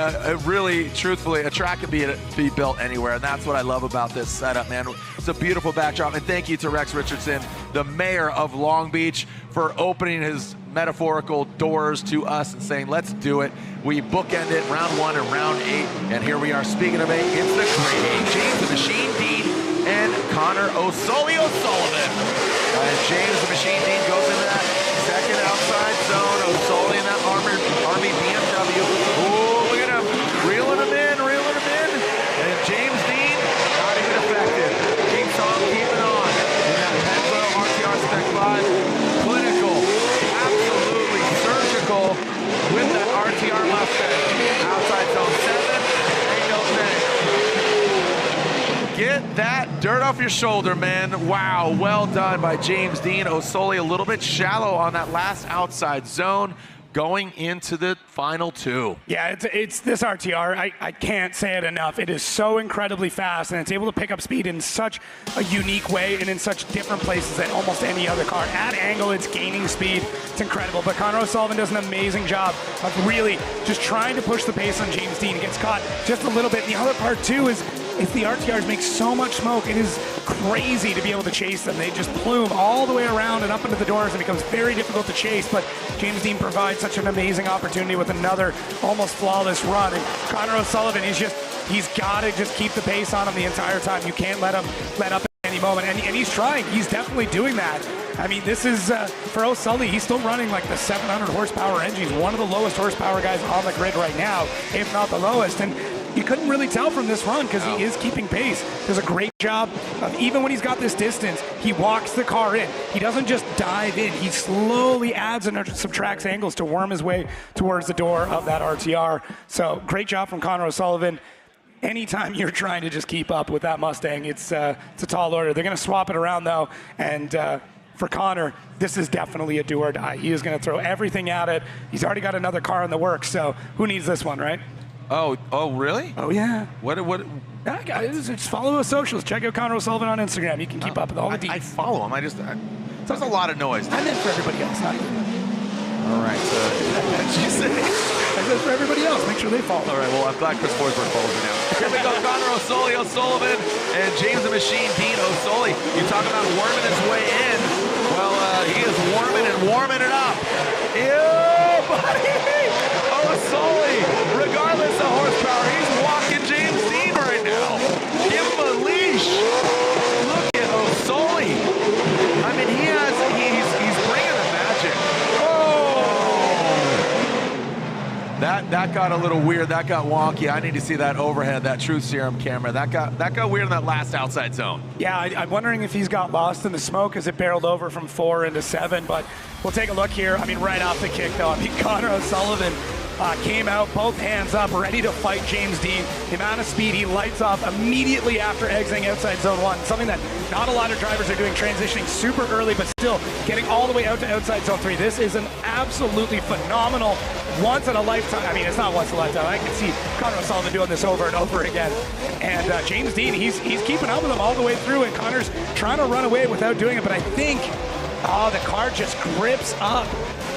really, truthfully, a track can be built anywhere, and that's what I love about this setup, man. It's a beautiful backdrop, and thank you to Rex Richardson, the mayor of Long Beach, for opening his metaphorical doors to us and saying, let's do it. We bookended round 1 and round 8, and here we are. Speaking of 8, it's the Grade 8. James the Machine Dean and Connor O'Sullivan. And James the Machine Dean goes into that second outside zone. O'Sullivan, that Army BMW. Oh, look at him. Reeling him in. And James Dean, not even affected. Keeps on keeping on. In that Penzo RTR Spec 5. Clinical. Absolutely surgical with that RTR Mustang. Outside zone 7. Ain't no thing. Get that dirt off your shoulder, man. Wow, well done by James Dean. O'Sully a little bit shallow on that last outside zone. Going into the final 2. Yeah, it's this RTR. I can't say it enough. It is so incredibly fast, and it's able to pick up speed in such a unique way and in such different places than almost any other car. At angle, it's gaining speed. It's incredible. But Connor O'Sullivan does an amazing job of really just trying to push the pace on James Dean. He gets caught just a little bit. And the other part, too, is if the RTRs make so much smoke, it is crazy to be able to chase them. They just plume all the way around and up into the doors, and it becomes very difficult to chase. But James Dean provides such an amazing opportunity with another almost flawless run. And Connor O'Sullivan, he's got to just keep the pace on him the entire time. You can't let him let up at any moment. And he's trying. He's definitely doing that. I mean, this is, for O'Sully, he's still running like the 700 horsepower engine. He's one of the lowest horsepower guys on the grid right now, if not the lowest. And you couldn't really tell from this run because he is keeping pace. Does a great job of, even when he's got this distance, he walks the car in. He doesn't just dive in. He slowly adds and subtracts angles to worm his way towards the door of that RTR. So great job from Connor O'Sullivan. Anytime you're trying to just keep up with that Mustang, it's a tall order. They're going to swap it around, though, and for Connor, this is definitely a do or die. He is going to throw everything at it. He's already got another car in the works, so who needs this one, right? Oh, really? Oh, yeah. What? Yeah, guys, just follow his socials. Check out Connor O'Sullivan on Instagram. You can keep up with all the details. I follow him. There's a lot of noise. I meant for everybody else, not you. All right. So, what did you say? I said for everybody else. Make sure they follow. All right. Well, I'm glad Chris Forsberg follows me now. Here we go. Connor O'Sullivan and James the Machine Dean O'Sullivan. You talk about warming his way in. Well, he is warming it up. Ew, buddy. O'Sullivan, regardless of horsepower, he's walking James Dean right now. Give him a leash. Look at O'Sullivan. I mean, he's bringing the magic. Oh! That got a little weird. That got wonky. I need to see that overhead, that Truth Serum camera. That got weird in that last outside zone. Yeah, I'm wondering if he's got lost in the smoke as it barreled over from 4 into 7, but we'll take a look here. I mean, right off the kick, though. I mean, Connor O'Sullivan came out, both hands up, ready to fight James Dean. The amount of speed he lights off immediately after exiting outside zone 1, something that not a lot of drivers are doing, transitioning super early, but still getting all the way out to outside zone 3. This is an absolutely phenomenal, once in a lifetime. I mean, it's not once in a lifetime. I can see Connor O'Sullivan doing this over and over again. And James Dean, he's keeping up with him all the way through, and Connor's trying to run away without doing it, but I think, the car just grips up.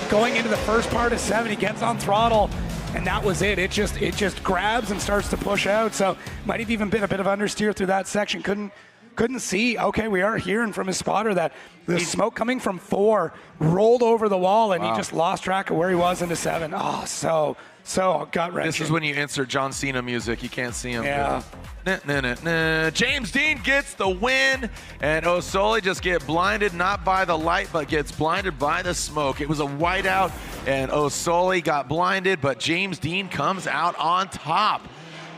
Going into the first part of 7, he gets on throttle, and that was it. It just grabs and starts to push out. So might have even been a bit of understeer through that section. Couldn't couldn't see. Okay, we are hearing from his spotter that the smoke coming from 4 rolled over the wall, and he just lost track of where he was into 7. Oh, so gut-wrenching. This is when you insert John Cena music. You can't see him. Yeah. James Dean gets the win, and Osoli just get blinded, not by the light, but gets blinded by the smoke. It was a whiteout, and Osoli got blinded, but James Dean comes out on top.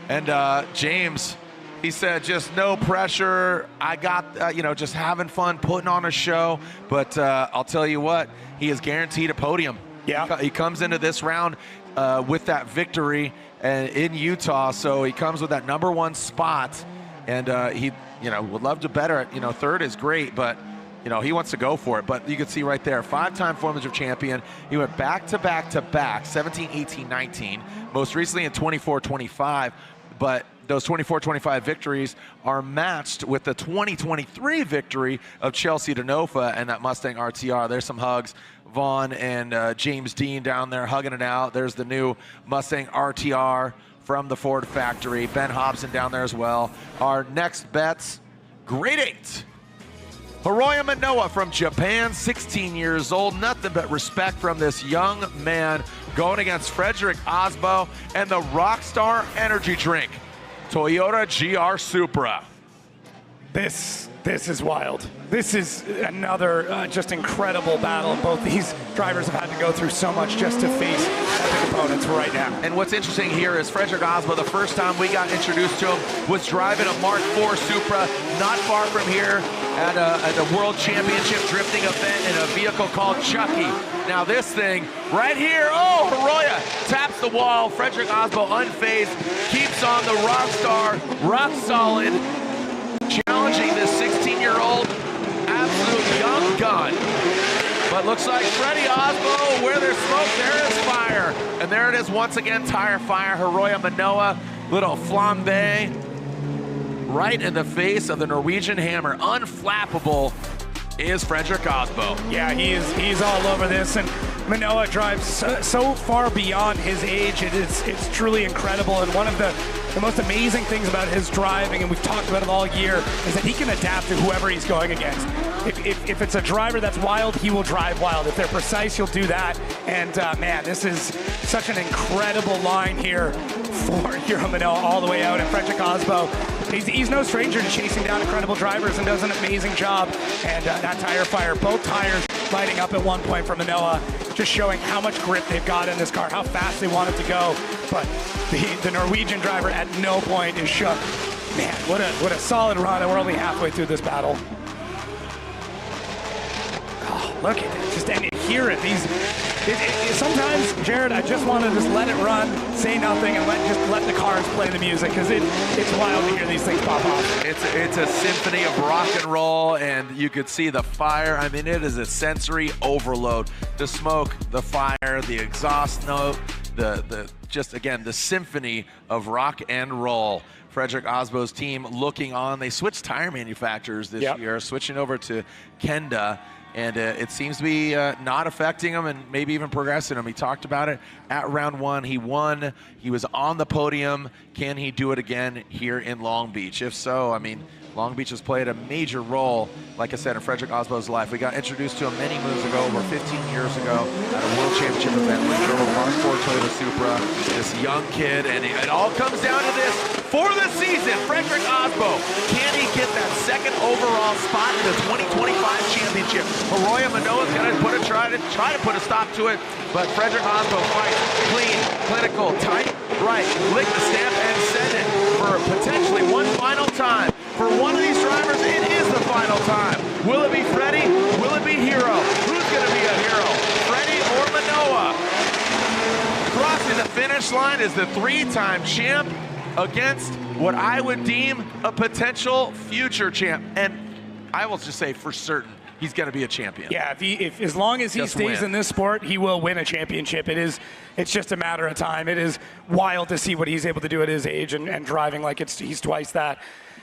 And James, he said, just no pressure. I got, just having fun, putting on a show. But I'll tell you what, he is guaranteed a podium. Yeah. He comes into this round with that victory in Utah, so he comes with that #1 spot. And he, would love to better it. 3rd is great, but he wants to go for it. But you can see right there, 5-time Formula Drift champion. He went back to back to back, 17, 18, 19. Most recently in 24, 25. But those 24-25 victories are matched with the 2023 victory of Chelsea Denofa and that Mustang RTR. There's some hugs. Vaughn and James Dean down there hugging it out. There's the new Mustang RTR from the Ford factory. Ben Hobson down there as well. Our next bets, grade 8. Hiroya Manoa from Japan, 16 years old. Nothing but respect from this young man going against Frederick Osbo and the Rockstar Energy Drink, Toyota GR Supra. This is wild. This is another just incredible battle. Both these drivers have had to go through so much just to face epic opponents right now. And what's interesting here is Frederick Osbo, the first time we got introduced to him, was driving a Mark IV Supra not far from here at a World Championship drifting event in a vehicle called Chucky. Now this thing right here, Hiroya taps the wall. Frederick Osbo unfazed, keeps on the Rockstar, rock solid, challenging this 16-year-old absolute young gun. But looks like Freddie Osbo, where there's smoke, there is fire. And there it is once again, tire fire. Hiroya Manoa, little flambe right in the face of the Norwegian Hammer. Unflappable is Frederick Osbo. Yeah, he's all over this, and Manoa drives so far beyond his age. It's truly incredible, and one of the most amazing things about his driving, and we've talked about it all year, is that he can adapt to whoever he's going against. If it's a driver that's wild, he will drive wild. If they're precise, he'll do that. And man, this is such an incredible line here for Hiro Manoa all the way out. And Frederick Osbo, he's no stranger to chasing down incredible drivers and does an amazing job. And that tire fire, both tires lighting up at one point for Manoa, just showing how much grip they've got in this car, how fast they want it to go. But the Norwegian driver at no point is shook. Man, what a solid run, and we're only halfway through this battle. Oh, look at it, just and you hear it. Sometimes, Jared, I just want to just let it run, say nothing, and let the cars play the music, because it's wild to hear these things pop off. It's a symphony of rock and roll, and you could see the fire. I mean, it is a sensory overload. The smoke, the fire, the exhaust note, the symphony of rock and roll. Frederick Osbo's team looking on. They switched tire manufacturers this year, switching over to Kenda. And it seems to be not affecting him and maybe even progressing him. He talked about it at round 1. He won. He was on the podium. Can he do it again here in Long Beach? If so, I mean, Long Beach has played a major role, like I said, in Frederick Osbo's life. We got introduced to him many moons ago, over 15 years ago, at a World Championship event where he drove a Mark IV Toyota Supra, this young kid, and it all comes down to this. For the season, Frederick Osbo, can he get that second overall spot in the 2025 championship? Hiroya Manoa is going to try to put a stop to it, but Frederick Osbo fights clean, clinical, tight, right, lick the stamp and send it for potentially one final time. For one of these drivers, it is the final time. Will it be Freddie? Will it be Hiro? Who's going to be a hero? Freddie or Manoa? Crossing the finish line is the 3-time champ against what I would deem a potential future champ. And I will just say for certain, he's going to be a champion. Yeah, if as long as he stays in this sport, he will win a championship. It's just a matter of time. It is wild to see what he's able to do at his age and driving like he's twice that.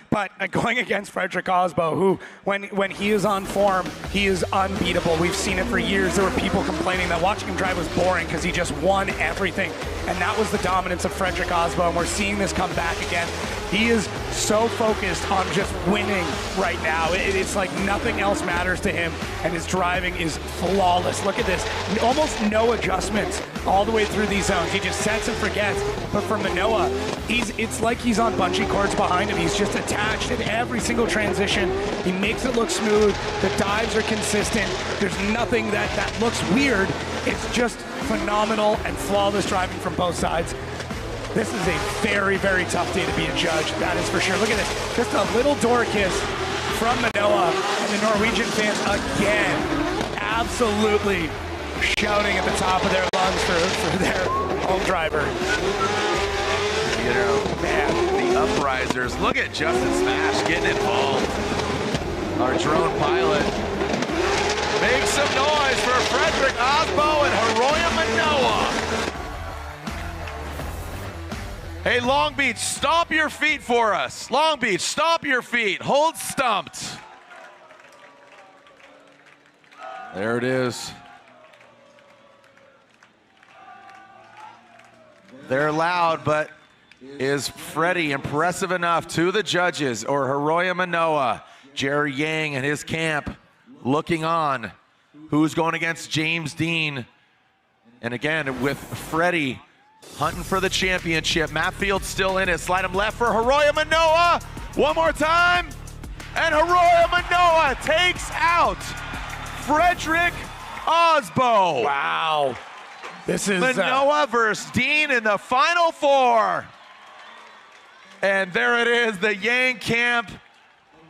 But going against Frederick Osbo, who, when he is on form, he is unbeatable. We've seen it for years. There were people complaining that watching him drive was boring because he just won everything. And that was the dominance of Frederick Osbo, and we're seeing this come back again. He is so focused on just winning right now. It's like nothing else matters to him, and his driving is flawless. Look at this, almost no adjustments all the way through these zones. He just sets and forgets. But for Manoa, it's like he's on bungee cords behind him. He's just attached in every single transition. He makes it look smooth. The dives are consistent. There's nothing that looks weird. It's just phenomenal and flawless driving from both sides. This is a very, very tough day to be a judge, that is for sure. Look at this, just a little door kiss from Manoa, and the Norwegian fans again absolutely shouting at the top of their lungs for their home driver. You know, man, the uprisers. Look at Justin Smash getting involved. Our drone pilot. Make some noise for Frederick Osbo and Haroya Manoa. Hey, Long Beach, stomp your feet for us. Long Beach, stomp your feet. Hold stumped. There it is. They're loud, but is Freddie impressive enough to the judges, or Haroya Manoa? Jerry Yang and his camp looking on. Who's going against James Dean? And again, with Freddie hunting for the championship. Matt Field still in it. Slide him left for Haroya Manoa. One more time. And Haroya Manoa takes out Frederick Osbo. Wow. This is Manoa versus Dean in the final four. And there it is, the Yang camp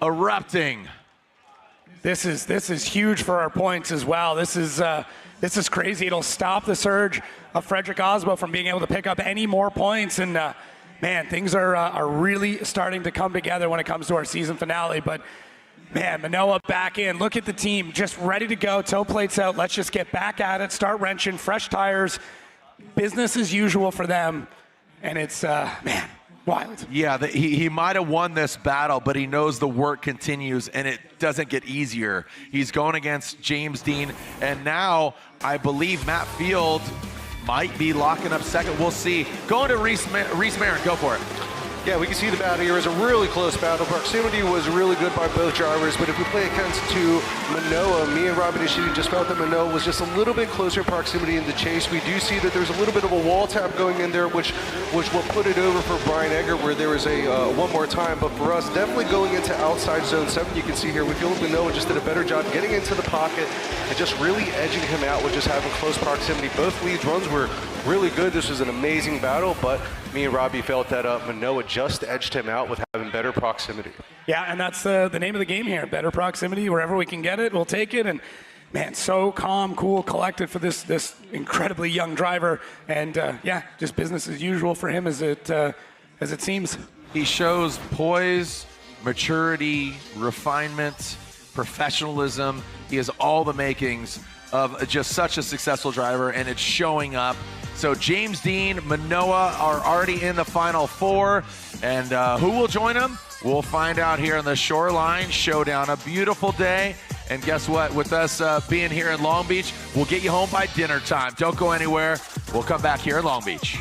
erupting. This is huge for our points as well. This is crazy. It'll stop the surge of Frederick Osbo from being able to pick up any more points. And man, things are really starting to come together when it comes to our season finale. But man, Manoa back in. Look at the team, just ready to go. Toe plates out. Let's just get back at it. Start wrenching. Fresh tires. Business as usual for them. And it's man, wild. Yeah, he might have won this battle, but he knows the work continues and it doesn't get easier. He's going against James Dean, and now I believe Matt Field might be locking up second. We'll see. Going to Reese Marin, go for it. Yeah, we can see the battle here is a really close battle. Proximity was really good by both drivers, but if we play against to Manoa, me and Robin Ishii just felt that Manoa was just a little bit closer in proximity in the chase. We do see that there's a little bit of a wall tap going in there, which will put it over for Brian Egger, where there was a one more time. But for us, definitely going into outside zone 7, you can see here, we feel like Manoa just did a better job getting into the pocket and just really edging him out with just having close proximity. Both leads runs were really good. This was an amazing battle, but me and Robbie felt that Manoa just edged him out with having better proximity. Yeah, and that's the name of the game here. Better proximity, wherever we can get it, we'll take it. And man, so calm, cool, collected for this incredibly young driver. And yeah, just business as usual for him as it seems. He shows poise, maturity, refinement, professionalism. He has all the makings of just such a successful driver, and it's showing up. So James Dean, Manoa are already in the final four, and who will join them? We'll find out here on the Shoreline Showdown. A beautiful day, and guess what? With us being here in Long Beach, we'll get you home by dinner time. Don't go anywhere. We'll come back here in Long Beach.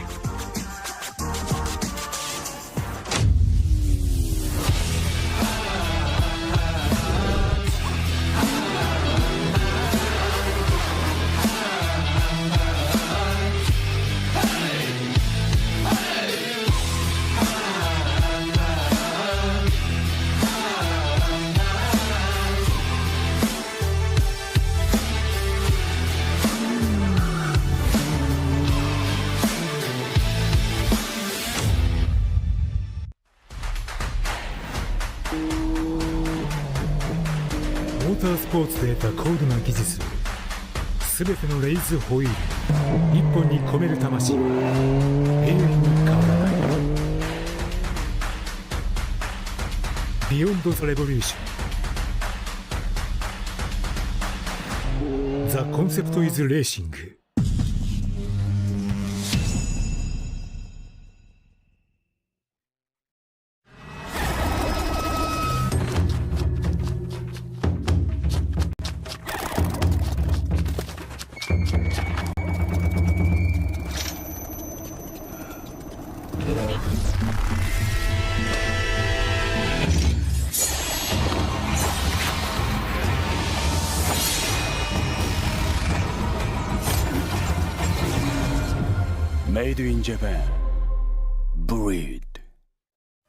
モータースポーツで得た高度な技術、すべてのレイズホイール、一本に込める魂は永遠に変わらない。ビヨンド・ザ・レボリューション。ザ・コンセプト・イズ・レーシング。Made in Japan. Breed.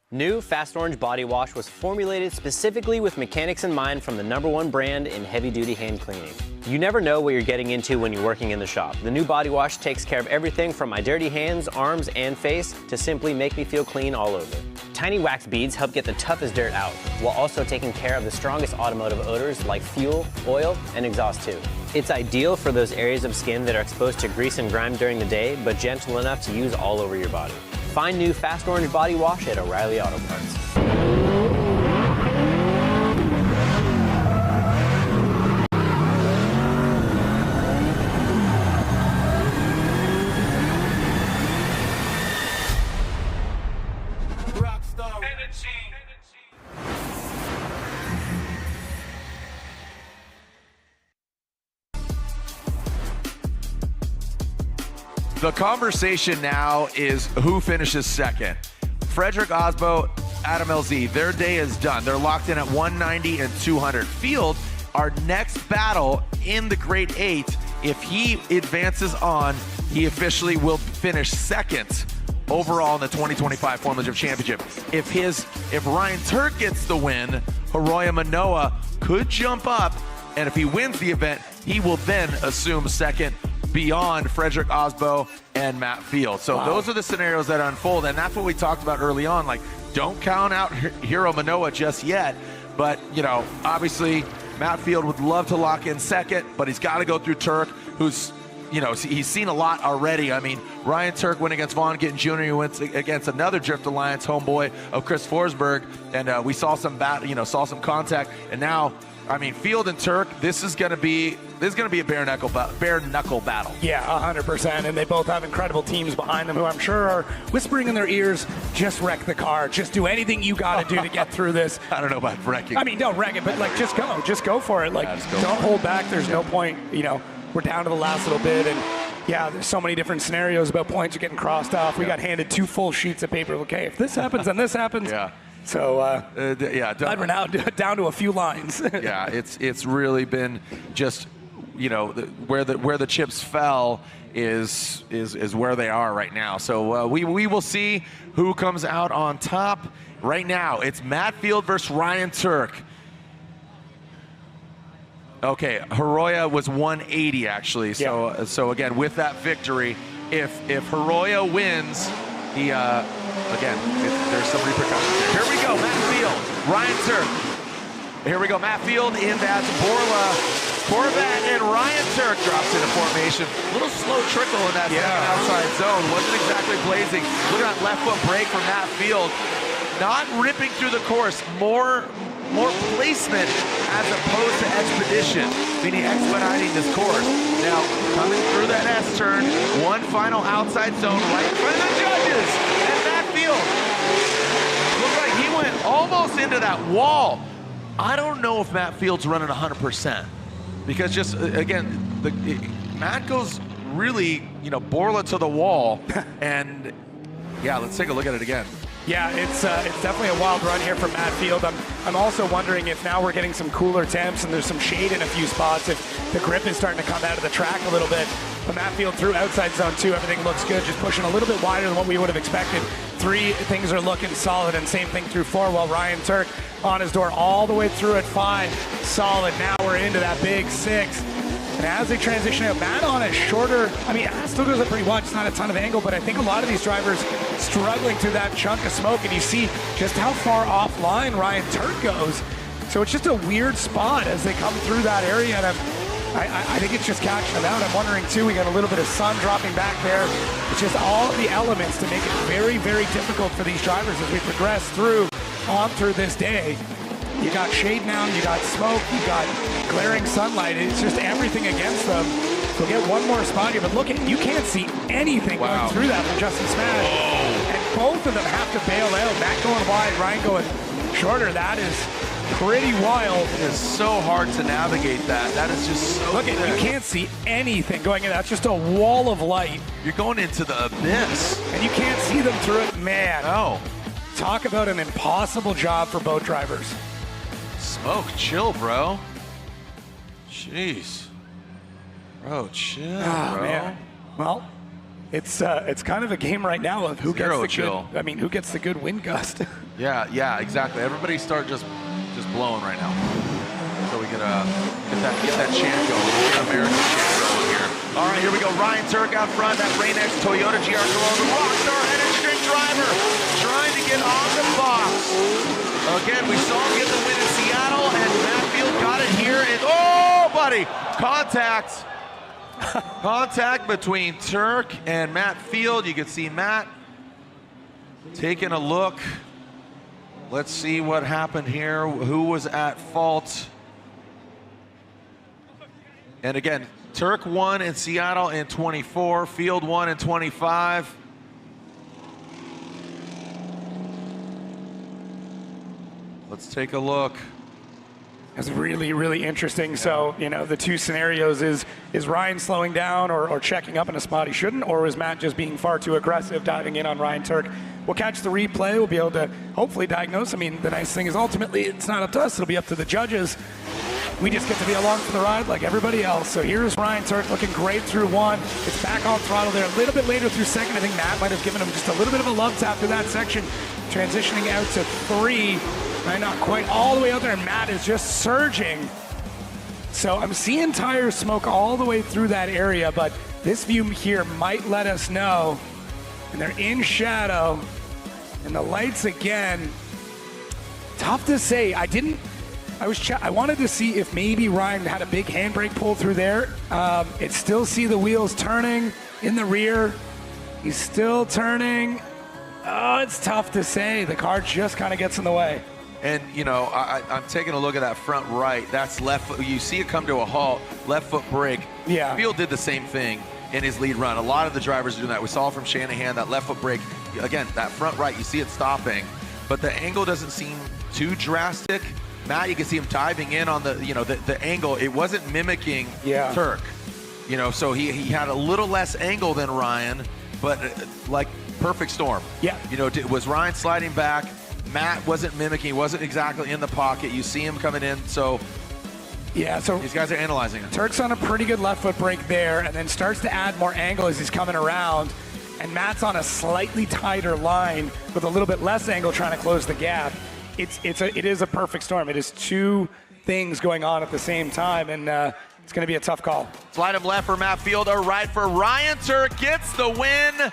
New Fast Orange Body Wash was formulated specifically with mechanics in mind from the #1 brand in heavy-duty hand cleaning. You never know what you're getting into when you're working in the shop. The new body wash takes care of everything from my dirty hands, arms, and face to simply make me feel clean all over. Tiny wax beads help get the toughest dirt out, while also taking care of the strongest automotive odors like fuel, oil, and exhaust too. It's ideal for those areas of skin that are exposed to grease and grime during the day, but gentle enough to use all over your body. Find new Fast Orange Body Wash at O'Reilly Auto Parts. The conversation now is who finishes second. Frederick Osbo, Adam LZ, their day is done. They're locked in at 190 and 200. Field, our next battle in the Great 8, if he advances on, he officially will finish second overall in the 2025 Formula Drift Championship. If Ryan Turk gets the win, Hiroya Manoa could jump up, and if he wins the event, he will then assume second beyond Frederick Osbo and Matt Field. So those are the scenarios that unfold, and that's what we talked about early on. Like, don't count out Hiro Manoa just yet, but, you know, obviously Matt Field would love to lock in second, but he's got to go through Turk, who's, you know, he's seen a lot already. I mean, Ryan Turk went against Vaughn Gittin Jr., he went against another Drift Alliance homeboy of Chris Forsberg, and we saw some contact, and now, I mean, Field and Turk, this is going to be a bare knuckle battle. Yeah, 100%. And they both have incredible teams behind them who I'm sure are whispering in their ears, just wreck the car. Just do anything you got to do to get through this. I don't know about wrecking. I mean, don't wreck it, but like, just go for it. Like, don't hold back. There's no point, you know, we're down to the last little bit. And yeah, there's so many different scenarios about points are getting crossed off. We got handed 2 full sheets of paper. Okay, if this happens, then this happens. Yeah. So glad we're now down to a few lines. Yeah, it's really been just, you know, where the chips fell is where they are right now. So we will see who comes out on top. Right now, it's Matt Field versus Ryan Turk. Okay, Hiroya was 180 actually. So again, with that victory, if Hiroya wins, he again, there's some repercussions there. Here we go, Matt Field, Ryan Turk. Here we go, Matt Field in that Borla Corvette, and Ryan Turk drops into formation. A little slow trickle in that second outside zone. Wasn't exactly blazing. Look at that left foot brake from Matt Field. Not ripping through the course, more placement as opposed to expedition, meaning expediting this course. Now, coming through that S-turn, one final outside zone right in front of the judges, and Matt Field looked like he went almost into that wall. I don't know if Matt Field's running 100%, because just, again, Matt goes really, you know, Borla to the wall, and yeah, let's take a look at it again. Yeah, it's definitely a wild run here from Matt Field. I'm also wondering if now we're getting some cooler temps and there's some shade in a few spots, if the grip is starting to come out of the track a little bit. But Matt Field through outside zone 2, everything looks good, just pushing a little bit wider than what we would have expected. 3, things are looking solid, and same thing through 4, while Ryan Turk on his door all the way through at 5, solid. Now we're into that big 6. And as they transition out, Matt on a shorter, I mean, it still goes up pretty wide, it's not a ton of angle, but I think a lot of these drivers struggling through that chunk of smoke, and you see just how far offline Ryan Turk goes. So it's just a weird spot as they come through that area, and I think it's just catching them out. I'm wondering too, we got a little bit of sun dropping back there. It's just all of the elements to make it very, very difficult for these drivers as we progress through this day. You got shade now, you got smoke, you got glaring sunlight. It's just everything against them. We'll get one more spot here, but look, you can't see anything going through that from Justin Smash. And both of them have to bail out. Matt going wide, Ryan going shorter. That is pretty wild. It is so hard to navigate that. That is just so Look, you can't see anything going in. That's just a wall of light. You're going into the abyss. And you can't see them through it. Man. No. Talk about an impossible job for boat drivers. Smoke, chill, bro. Jeez. Bro, chill, bro. Man. Well, It's kind of a game right now of who gets the good. I mean, who gets the good wind gust? Yeah, exactly. Everybody start just blowing right now, so we can get that chant going, get American chant going here. All right, here we go. Ryan Turk out front. That Rain-X Toyota GR Corolla, the Rockstar Energy Drink driver, trying to get on the box. Again, we saw him get the win in Seattle, and Matt Field got it here. And oh, buddy, contact. Contact between Turk and Matt Field. You can see Matt taking a look. Let's see what happened here. Who was at fault? And again, Turk won in Seattle in 24. Field won in 25. Let's take a look. It's really, really interesting. So, you know, the two scenarios is Ryan slowing down or checking up in a spot he shouldn't, or is Matt just being far too aggressive, diving in on Ryan Turk? We'll catch the replay. We'll be able to hopefully diagnose. I mean, the nice thing is ultimately it's not up to us. It'll be up to the judges. We just get to be along for the ride like everybody else. So here's Ryan Turk looking great through one. It's back on throttle there a little bit later through second. I think Matt might have given him just a little bit of a love tap through that section. Transitioning out to 3. Right, not quite all the way out there, and Matt is just surging. So I'm seeing tire smoke all the way through that area, but this view here might let us know. And they're in shadow, and the lights again. Tough to say. I wanted to see if maybe Ryan had a big handbrake pull through there. It still see the wheels turning in the rear. He's still turning. Oh, it's tough to say. The car just kind of gets in the way. And, you know, I'm taking a look at that front right. That's left foot. You see it come to a halt, left foot brake. Yeah. Field did the same thing in his lead run. A lot of the drivers are doing that. We saw from Shanahan, that left foot brake. Again, that front right, you see it stopping. But the angle doesn't seem too drastic. Matt, you can see him diving in on the, you know, the angle. It wasn't mimicking Turk. You know, so he had a little less angle than Ryan, but like perfect storm. Yeah. You know, was Ryan sliding back? Matt wasn't mimicking, he wasn't exactly in the pocket. You see him coming in, so yeah, so these guys are analyzing it. Turk's on a pretty good left foot brake there, and then starts to add more angle as he's coming around. And Matt's on a slightly tighter line with a little bit less angle trying to close the gap. It is a perfect storm. It is two things going on at the same time, and it's going to be a tough call. Slide him left for Matt Field, or right for Ryan Turk, gets the win.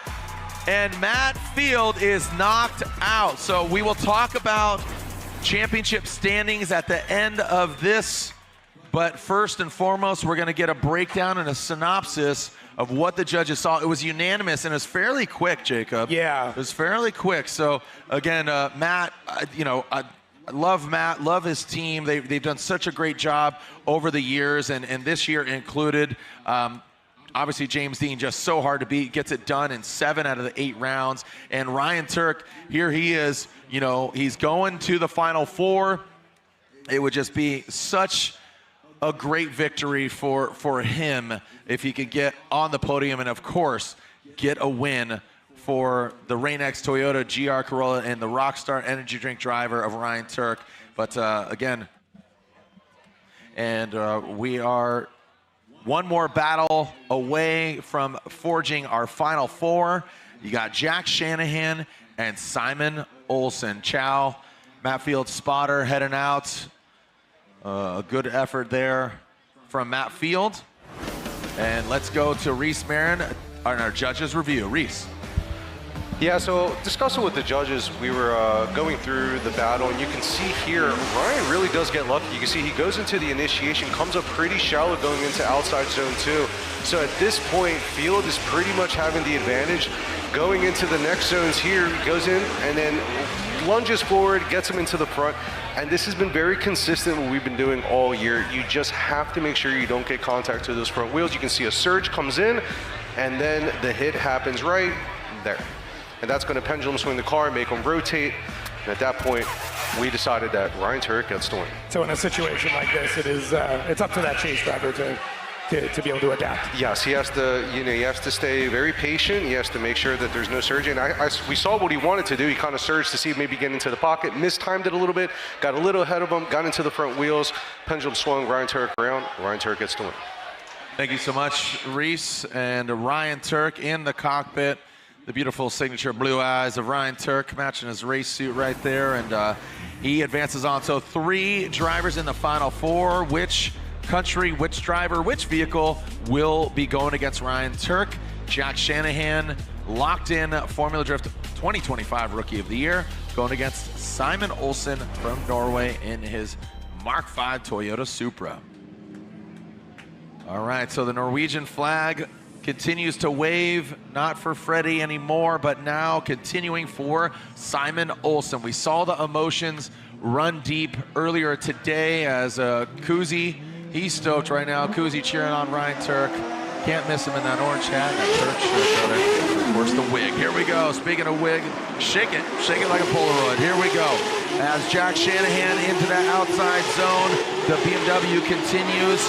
And Matt Field is knocked out. So we will talk about championship standings at the end of this. But first and foremost, we're going to get a breakdown and a synopsis of what the judges saw. It was unanimous, and it was fairly quick, Jacob. Yeah. It was fairly quick. So, again, Matt, you know, I love Matt, love his team. They've done such a great job over the years, and this year included. Obviously, James Dean just so hard to beat, gets it done in 7 out of the 8 rounds. And Ryan Turk, here he is, you know, he's going to the Final Four. It would just be such a great victory for him if he could get on the podium and, of course, get a win for the Rain-X Toyota GR Corolla and the Rockstar Energy Drink driver of Ryan Turk. But, again, and we are one more battle away from forging our Final Four. You got Jack Shanahan and Simon Olsen. Chow, Matt Field spotter heading out. A good effort there from Matt Field. And let's go to Reese Marin on our judges review. Reese. Yeah, so discussing with the judges, we were going through the battle, and you can see here, Ryan really does get lucky. You can see he goes into the initiation, comes up pretty shallow going into outside zone 2. So at this point, Field is pretty much having the advantage. Going into the next zones here, he goes in and then lunges forward, gets him into the front. And this has been very consistent what we've been doing all year. You just have to make sure you don't get contact to those front wheels. You can see a surge comes in, and then the hit happens right there. And that's going to pendulum swing the car and make them rotate. And at that point, we decided that Ryan Turk gets the win. So in a situation like this, it's up to that chase driver to be able to adapt. Yes, he has to, he has to stay very patient. He has to make sure that there's no surge. And we saw what he wanted to do. He kind of surged to see if maybe get into the pocket, mistimed it a little bit, got a little ahead of him, got into the front wheels, pendulum swung Ryan Turk around. Ryan Turk gets the win. Thank you so much, Reese and Ryan Turk in the cockpit. The beautiful signature blue eyes of Ryan Turk matching his race suit right there. And he advances on. So 3 drivers in the final 4. Which country, which driver, which vehicle will be going against Ryan Turk? Jack Shanahan, locked in Formula Drift 2025 Rookie of the Year, going against Simon Olsen from Norway in his Mark V Toyota Supra. All right, so the Norwegian flag continues to wave, not for Freddie anymore, but now continuing for Simon Olsen. We saw the emotions run deep earlier today as Kuzi, he's stoked right now. Kuzi cheering on Ryan Turk. Can't miss him in that orange hat, that Turk shirt, brother. Of course, the wig. Here we go. Speaking of wig, shake it like a Polaroid. Here we go. As Jack Shanahan into that outside zone, the BMW continues.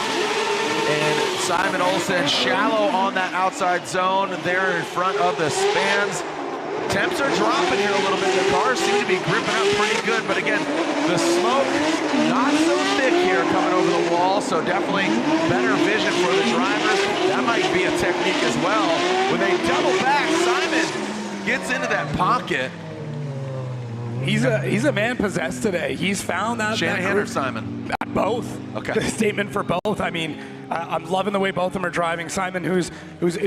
And Simon Olsen shallow on that outside zone there in front of the spans. Temps are dropping here a little bit. The cars seem to be gripping up pretty good, but again, the smoke not so thick here coming over the wall, so definitely better vision for the drivers. That might be a technique as well. When they double back, Simon gets into that pocket. He's a man possessed today. He's found that Shanahan or Simon? Both. Okay. The statement for both. I mean, I'm loving the way both of them are driving. Simon, who's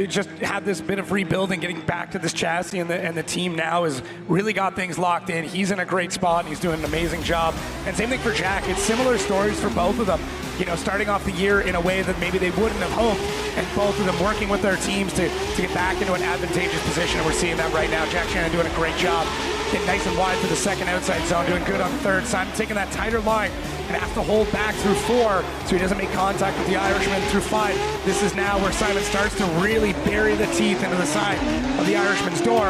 just had this bit of rebuilding, getting back to this chassis, and the team now has really got things locked in. He's in a great spot, and he's doing an amazing job. And same thing for Jack. It's similar stories for both of them. You know, starting off the year in a way that maybe they wouldn't have hoped, and both of them working with their teams to get back into an advantageous position, and we're seeing that right now. Jack Shannon doing a great job, getting nice and wide to the second outside zone, doing good on third. Simon taking that tighter line and has to hold back through 4 so he doesn't make contact with the Irishman through 5. This is now where Simon starts to really bury the teeth into the side of the Irishman's door.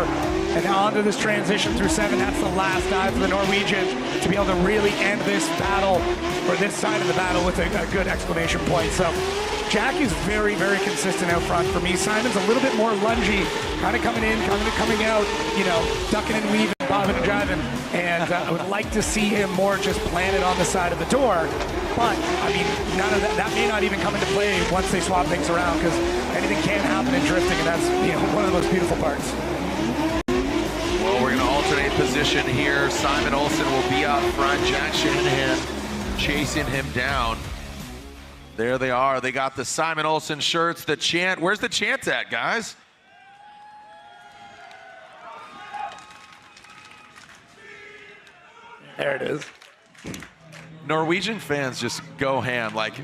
And now onto this transition through 7. That's the last dive for the Norwegians to be able to really end this battle, or this side of the battle, with a good exclamation point. So Jack is very, very consistent out front for me. Simon's a little bit more lungy, kind of coming in, coming out, you know, ducking and weaving, bobbing and driving. And I would like to see him more just planted on the side of the door. But, I mean, none of that may not even come into play once they swap things around, because anything can happen in drifting, and that's, you know, one of the most beautiful parts. Well, we're going to alternate position here. Simon Olsen will be out front. Jack Shanahan chasing him down. There they are. They got the Simon Olsen shirts, the chant. Where's the chant at, guys? There it is. Norwegian fans just go ham. Like,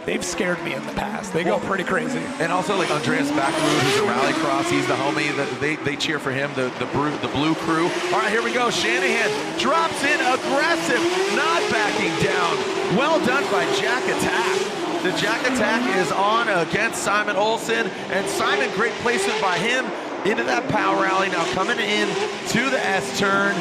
they've scared me in the past. They go pretty crazy. And also, like, Andreas Backerud, who's a rallycross, he's the homie. That they cheer for him, the blue crew. All right, here we go. Shanahan drops in aggressive, not backing down. Well done by Jack Attack. The Jack Attack is on against Simon Olsen, and Simon, great placement by him into that power alley. Now coming in to the S turn.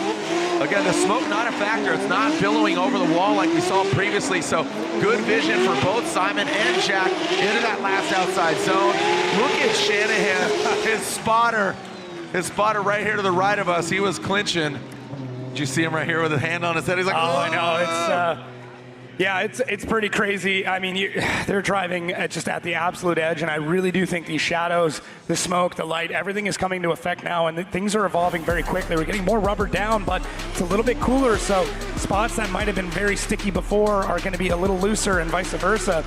Again, the smoke not a factor. It's not billowing over the wall like we saw previously. So good vision for both Simon and Jack into that last outside zone. Look at Shanahan, his spotter right here to the right of us. He was clinching. Did you see him right here with his hand on his head? He's like, oh, I know. It's pretty crazy. I mean, they're driving just at the absolute edge, and I really do think these shadows, the smoke, the light, everything is coming to effect now, and things are evolving very quickly. We're getting more rubber down, but it's a little bit cooler, so spots that might have been very sticky before are going to be a little looser, and vice versa.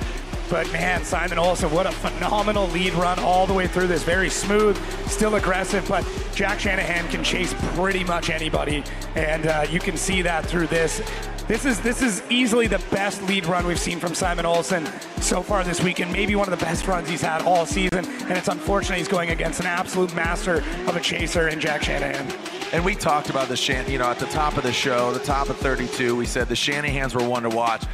But man, Simon Olsen, what a phenomenal lead run all the way through this. Very smooth, still aggressive, but Jack Shanahan can chase pretty much anybody, and you can see that through this. This is easily the best lead run we've seen from Simon Olsen so far this weekend. Maybe one of the best runs he's had all season, and it's unfortunate he's going against an absolute master of a chaser in Jack Shanahan. And we talked about the at the top of the show, the top of 32, we said the Shanahans were one to watch.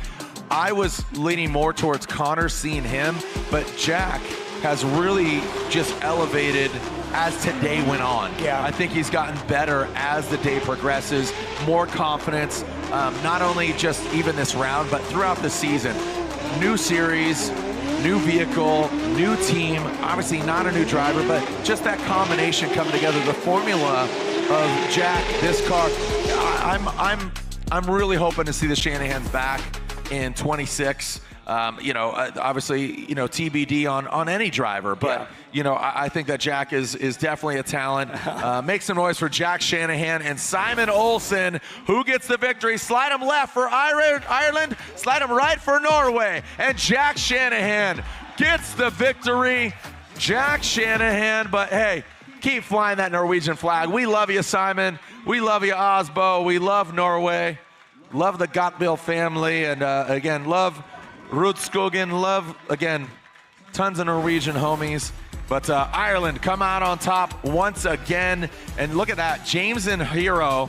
I was leaning more towards Connor, seeing him, but Jack has really just elevated as today went on. Yeah. I think he's gotten better as the day progresses, more confidence, not only just even this round, but throughout the season. New series, new vehicle, new team, obviously not a new driver, but just that combination coming together, the formula of Jack, this car. I'm really hoping to see the Shanahans back in 26. Obviously, TBD on any driver, but I think that Jack is definitely a talent. Make some noise for Jack Shanahan and Simon Olsen, who gets the victory. Slide him left for Ireland, slide him right for Norway, and Jack Shanahan gets the victory. Jack Shanahan, but hey, keep flying that Norwegian flag. We love you, Simon. We love you, Osbo. We love Norway. Love the Gottbill family, and again, love Rudskogen. Love, again, tons of Norwegian homies. But Ireland come out on top once again, and look at that, James and Hero.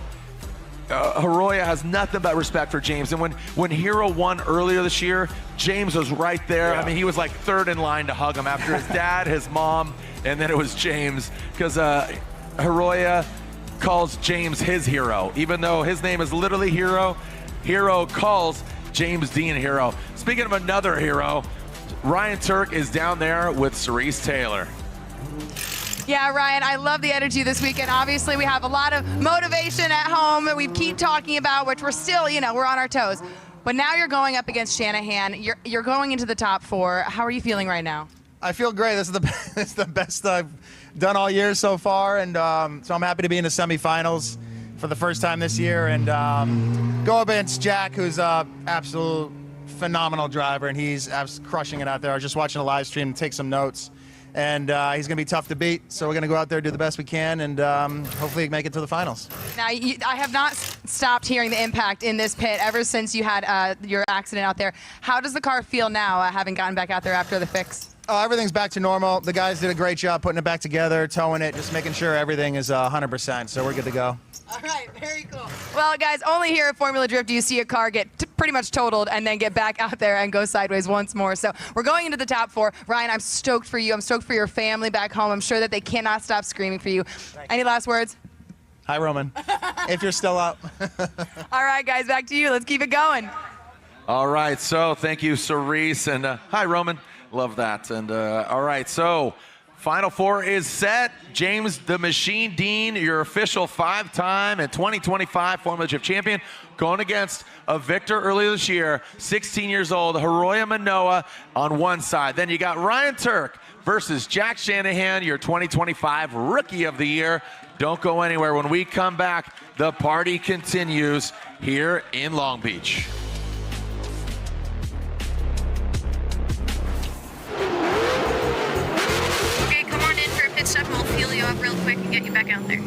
Haroya has nothing but respect for James, and when Hero won earlier this year, James was right there. I mean, he was like third in line to hug him after his dad, his mom, and then it was James, because Haroya calls James his hero, even though his name is literally Hero. Hero calls James Dean hero. Speaking of another hero, Ryan Turk is down there with Cerise Taylor. Yeah, Ryan, I love the energy this weekend. Obviously, we have a lot of motivation at home that we keep talking about, which we're still, we're on our toes. But now you're going up against Shanahan. You're going into the top 4. How are you feeling right now? I feel great. This is the best I've done all year so far, and so I'm happy to be in the semifinals for the first time this year, and go up against Jack, who's an absolute phenomenal driver, and he's crushing it out there. I was just watching a live stream and take some notes, and he's going to be tough to beat, so we're going to go out there, do the best we can, and hopefully make it to the finals. Now, I have not stopped hearing the impact in this pit ever since you had your accident out there. How does the car feel now, having gotten back out there after the fix? Everything's back to normal. The guys did a great job putting it back together, towing it, just making sure everything is 100%, so we're good to go. All right, very cool. Well, guys, only here at Formula Drift do you see a car get pretty much totaled and then get back out there and go sideways once more. So we're going into the top 4. Ryan, I'm stoked for you. I'm stoked for your family back home. I'm sure that they cannot stop screaming for you. Any last words? Hi, Roman, if you're still up. All right, guys, back to you. Let's keep it going. All right, so thank you, Cerise, and hi, Roman. Love that. And all right, so Final 4 is set. James the Machine Dean, your official 5-time and 2025 Formula Drift champion, going against a victor earlier this year, 16 years old, Haroya Manoa on one side. Then you got Ryan Turk versus Jack Shanahan, your 2025 Rookie of the Year. Don't go anywhere. When we come back, the party continues here in Long Beach. Pit stop and we'll fuel you up real quick and get you back out there.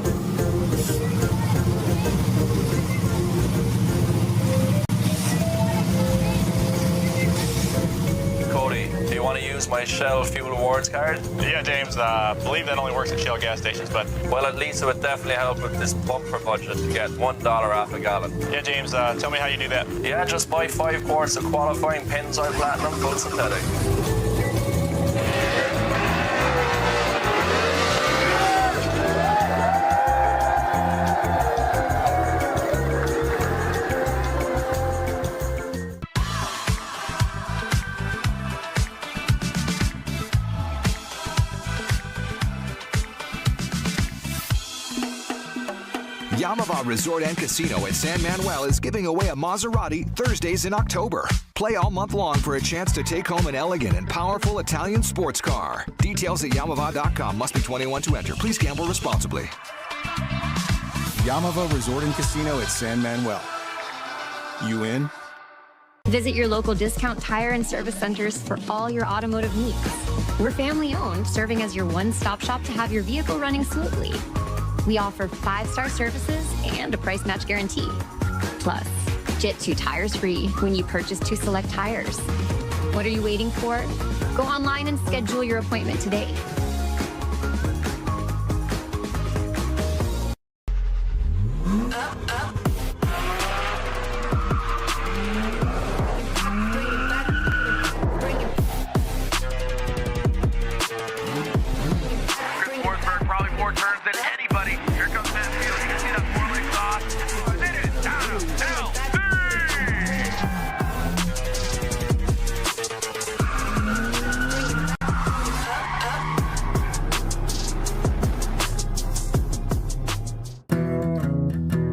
Cody, do you want to use my Shell Fuel Awards card? Yeah, James, believe that only works at Shell gas stations, but... Well, at least it would definitely help with this bumper budget to get $1 off a gallon. Yeah, James, tell me how you do that. Yeah, just buy 5 quarts of qualifying Pennzoil Platinum full synthetic. Yamava Resort and Casino at San Manuel is giving away a Maserati Thursdays in October. Play all month long for a chance to take home an elegant and powerful Italian sports car. Details at Yamava.com. Must be 21 to enter. Please gamble responsibly. Yamava Resort and Casino at San Manuel. You in? Visit your local discount tire and service centers for all your automotive needs. We're family owned, serving as your one-stop shop to have your vehicle running smoothly. We offer 5-star services and a price match guarantee. Plus, get 2 tires free when you purchase 2 select tires. What are you waiting for? Go online and schedule your appointment today.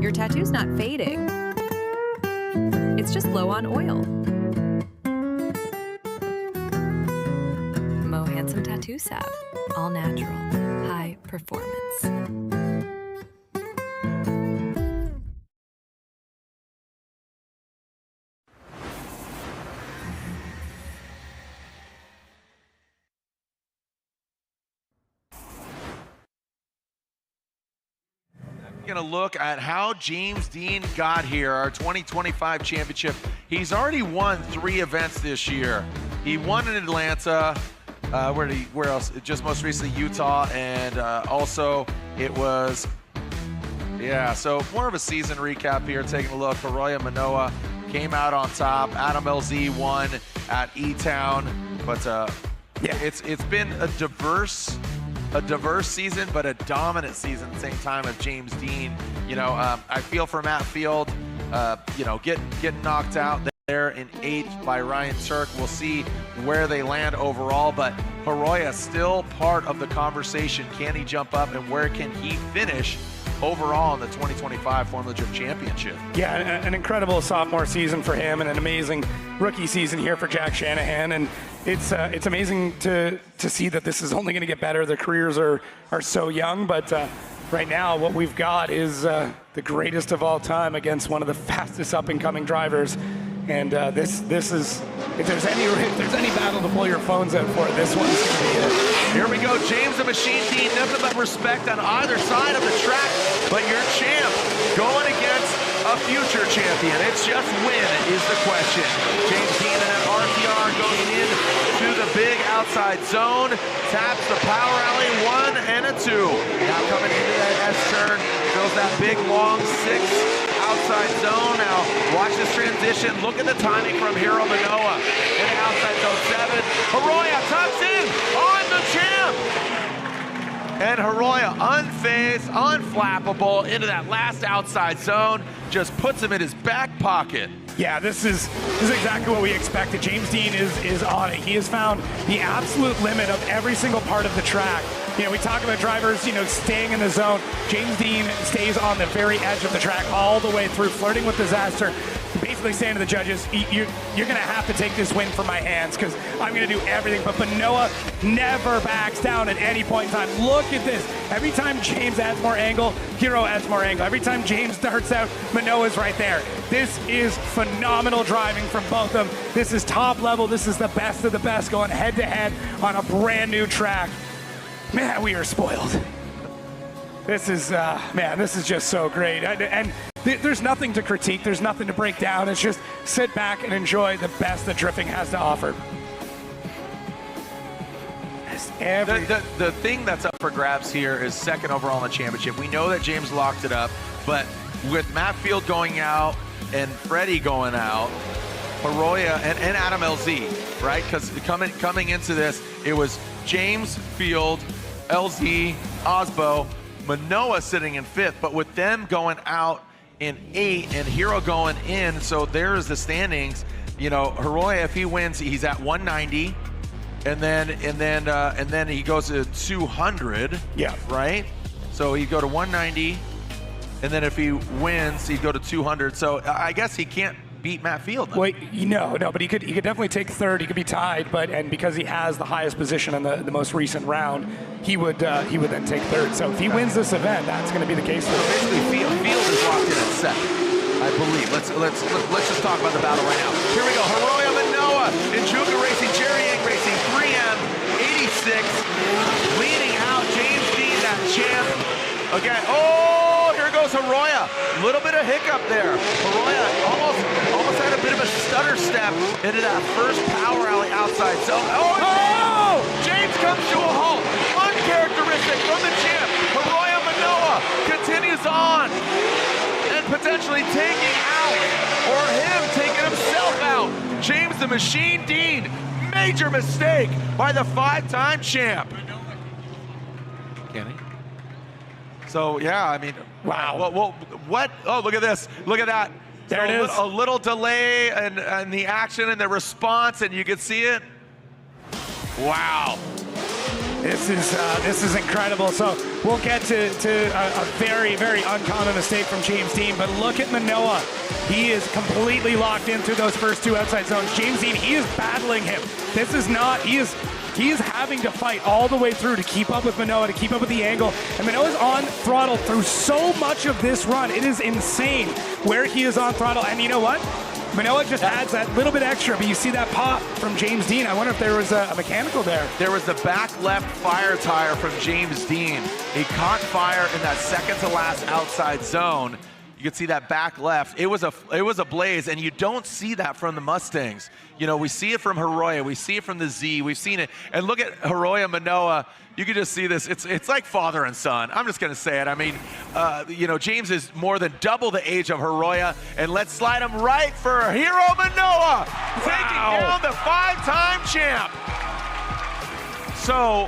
Your tattoo's not fading. It's just low on oil. some tattoo salve. All natural. High performance. Going to look at how James Dean got here, our 2025 championship. He's already won 3 events this year. He won in Atlanta. Where else? Just most recently Utah, and also it was, so more of a season recap here. Taking a look, Hiroya Manoa came out on top. Adam LZ won at E-Town, but it's been a diverse season, but a dominant season at the same time of James Dean. I feel for Matt Field, getting knocked out there in 8th by Ryan Turk. We'll see where they land overall, but Hiroya still part of the conversation. Can he jump up, and where can he finish overall in the 2025 Formula Drift Championship? Yeah, an incredible sophomore season for him and an amazing rookie season here for Jack Shanahan. And it's amazing to see that this is only going to get better. The careers are so young, but right now what we've got is the greatest of all time against one of the fastest up-and-coming drivers. And this is, if there's any battle to pull your phones out for, this one's going to be it. Here we go, James the Machine Dean, nothing but respect on either side of the track, but your champ going against a future champion. It's just win is the question. James Dean in that RTR goes in to the big outside zone, taps the power alley, 1 and a 2. Now coming into that S-turn, fills that big long 6 outside zone. Now watch this transition. Look at the timing from Hiro Manoa in outside zone 7. Hiroya tucks in on the champ. And Hiroya unfazed, unflappable into that last outside zone. Just puts him in his back pocket. Yeah, this is exactly what we expected. James Dean is on it. He has found the absolute limit of every single part of the track. We talk about drivers, staying in the zone. James Dean stays on the very edge of the track all the way through, flirting with disaster, basically saying to the judges, you're going to have to take this win from my hands because I'm going to do everything. But Manoa never backs down at any point in time. Look at this. Every time James adds more angle, Hiro adds more angle. Every time James darts out, Manoa's right there. This is phenomenal driving from both of them. This is top level. This is the best of the best going head-to-head on a brand new track. Man, we are spoiled. This is, this is just so great. And there's nothing to critique. There's nothing to break down. It's just sit back and enjoy the best that drifting has to offer. The thing that's up for grabs here is 2nd overall in the championship. We know that James locked it up, but with Matt Field going out and Freddie going out, Hiroya and Adam LZ, right? Because coming into this, it was James, Field, LZ, Osbo, Manoa sitting in 5th, but with them going out in 8 and Hiro going in, so there's the standings. Hiroya, if he wins, he's at 190, and then he goes to 200. Yeah. Right. So he'd go to 190, and then if he wins, he'd go to 200. So I guess he can't beat Matt Field. Well, no, but he could definitely take 3rd. He could be tied, and because he has the highest position in the most recent round, he would then take 3rd. So if he wins this event, that's going to be the case for him. Basically, Field is locked in at 2nd, I believe. Let's just talk about the battle right now. Here we go. Hiroya Manoa in Juka Racing, Jerry Yang Racing, 3M 86, leading out James Dean, that champ. Again, here goes Hiroya. A little bit of hiccup there. Hiroya almost had a bit of a stutter step into that first power alley outside zone. James comes to a halt. Uncharacteristic from the champ. Hiroya Manoa continues on and potentially taking out, or him taking himself out. James the Machine Dean. Major mistake by the 5-time champ. Can he? So, yeah, I mean, wow. What? Oh, look at this. Look at that. There it is. A little delay and the action and the response, and you can see it. Wow. This is incredible. So we'll get to a very, very uncommon mistake from James Dean, but look at Manoa. He is completely locked into those first 2 outside zones. James Dean, he is battling him. This is not, he is He is having to fight all the way through to keep up with Manoah, to keep up with the angle. And Manoah's on throttle through so much of this run. It is insane where he is on throttle. And you know what? Manoah just adds that little bit extra, but you see that pop from James Dean. I wonder if there was a mechanical there. There was the back left fire tire from James Dean. He caught fire in that second to last outside zone. You can see that back left. It was a blaze, and you don't see that from the Mustangs. You know, we see it from Hiroya, we see it from the Z, we've seen it. And look at Hiroya Manoah. You can just see this. It's like father and son. I'm just going to say it. I mean, you know, James is more than double the age of Hiroya. And let's slide him right for Hiro Manoah, taking down the 5-time champ. So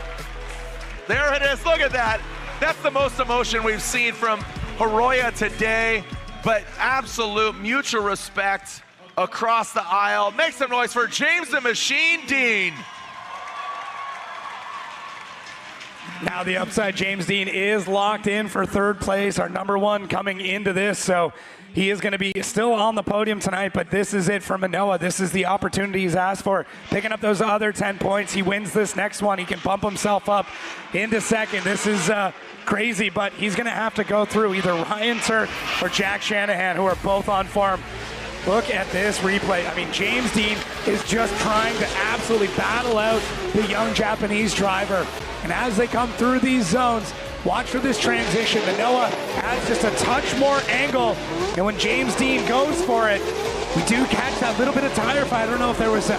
there it is. Look at that. That's the most emotion we've seen from Hiroya today, but absolute mutual respect across the aisle. Make some noise for James the Machine Dean. Now the upside, James Dean is locked in for third place, our number one coming into this, so he is going to be still on the podium tonight, but this is it for Manoah. This is the opportunity he's asked for, picking up those other 10 points. He wins this next one. He can bump himself up into second. This is crazy, but he's going to have to go through either Ryan Turk or Jack Shanahan, who are both on form. Look at this replay. I mean, James Dean is just trying to absolutely battle out the young Japanese driver. And as they come through these zones, watch for this transition. Manoah adds just a touch more angle. And when James Dean goes for it, we do catch that little bit of tire fire. I don't know if there was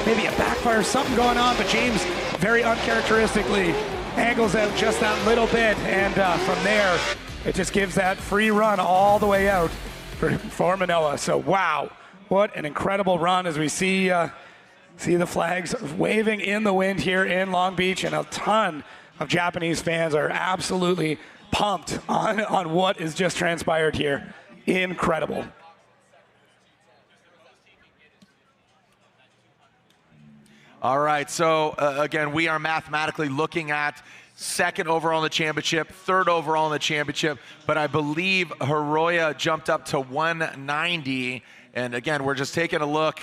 maybe a backfire or something going on, but James very uncharacteristically angles out just that little bit. And from there, it just gives that free run all the way out for Manoah. So wow, what an incredible run as we see the flags waving in the wind here in Long Beach, and a ton of Japanese fans are absolutely pumped on what is just transpired here. Incredible. All right, so again, we are mathematically looking at second overall in the championship, third overall in the championship, but I believe Hiroya jumped up to 190. And again, we're just taking a look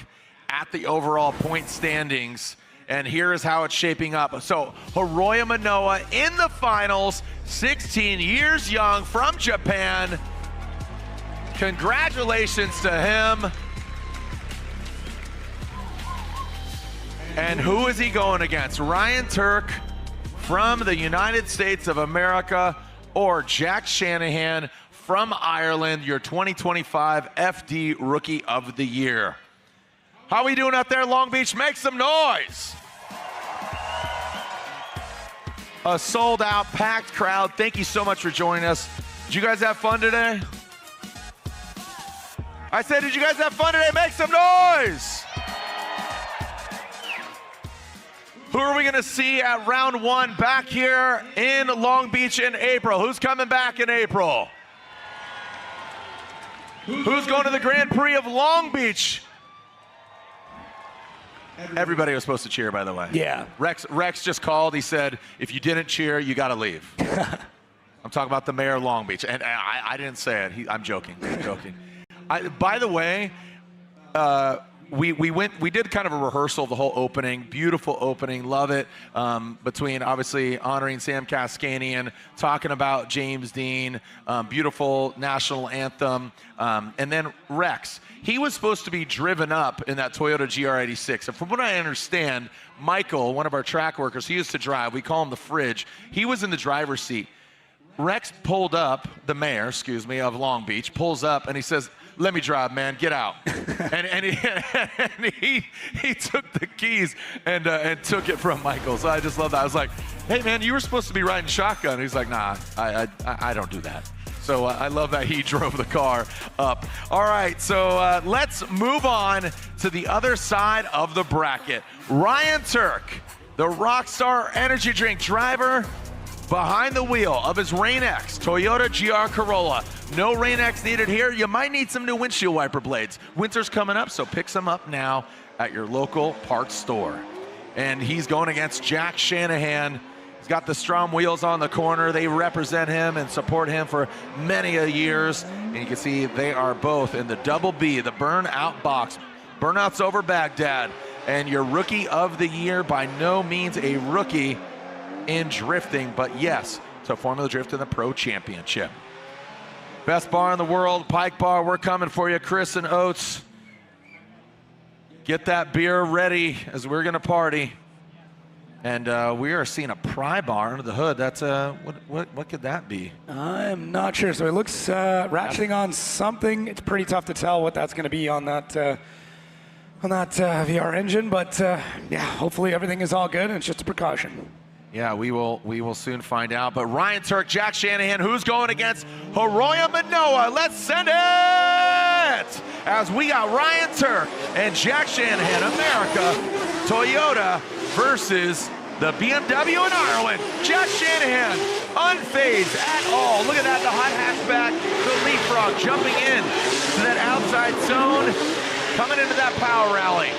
at the overall point standings, and here is how it's shaping up. So Hiroya Manoah in the finals, 16 years young from Japan. Congratulations to him. And who is he going against? Ryan Turk from the United States of America, or Jack Shanahan from Ireland, your 2025 FD Rookie of the Year. How are we doing out there, Long Beach? Make some noise. A sold out, packed crowd. Thank you so much for joining us. Did you guys have fun today? I said, did you guys have fun today? Make some noise. Who are we going to see at round one back here in Long Beach in April? Who's coming back in April? Who's going to the Grand Prix of Long Beach? Everybody was supposed to cheer, by the way. Yeah. Rex just called. He said, if you didn't cheer, you got to leave. I'm talking about the mayor of Long Beach. And I didn't say it. I'm joking. I'm joking. By the way, we did kind of a rehearsal of the whole opening. Beautiful opening, love it. Between obviously honoring Sam Kaskanian, talking about James Dean, beautiful national anthem, and then Rex. He was supposed to be driven up in that Toyota GR86. And from what I understand, Michael, one of our track workers, he used to drive. We call him the fridge. He was in the driver's seat. Rex pulled up, the mayor, of Long Beach, pulls up and he says, "Let me drive, man, get out." and he took the keys and took it from Michael. So I just love that. I was like, hey man, you were supposed to be riding shotgun. And he's like, nah, I don't do that. So I love that he drove the car up. All right, so let's move on to the other side of the bracket. Ryan Turk, the Rockstar Energy Drink driver, behind the wheel of his Rain-X Toyota GR Corolla. No Rain-X needed here. You might need some new windshield wiper blades. Winter's coming up, so pick some up now at your local parts store. And he's going against Jack Shanahan. He's got the Strom wheels on the corner. They represent him and support him for many a years. And you can see they are both in the double B, the burnout box. Burnout's over Baghdad. and your rookie of the year. By no means a rookie in drifting, but yes, to Formula Drift in the Pro Championship. Best bar in the world, Pike Bar, we're coming for you. Chris and Oates, get that beer ready as we're gonna party. And we are seeing a pry bar under the hood. That's what could that be? I'm not sure. So it looks ratcheting on something. It's pretty tough to tell what that's going to be on that VR engine. But yeah, hopefully everything is all good and it's just a precaution. Yeah, we will soon find out. But Ryan Turk, Jack Shanahan, who's going against Hiroya Manoa? Let's send it! As we got Ryan Turk and Jack Shanahan, America, Toyota versus the BMW in Ireland. Jack Shanahan, unfazed at all. Look at that, the hot hatchback, the leapfrog jumping in to that outside zone, coming into that power rally.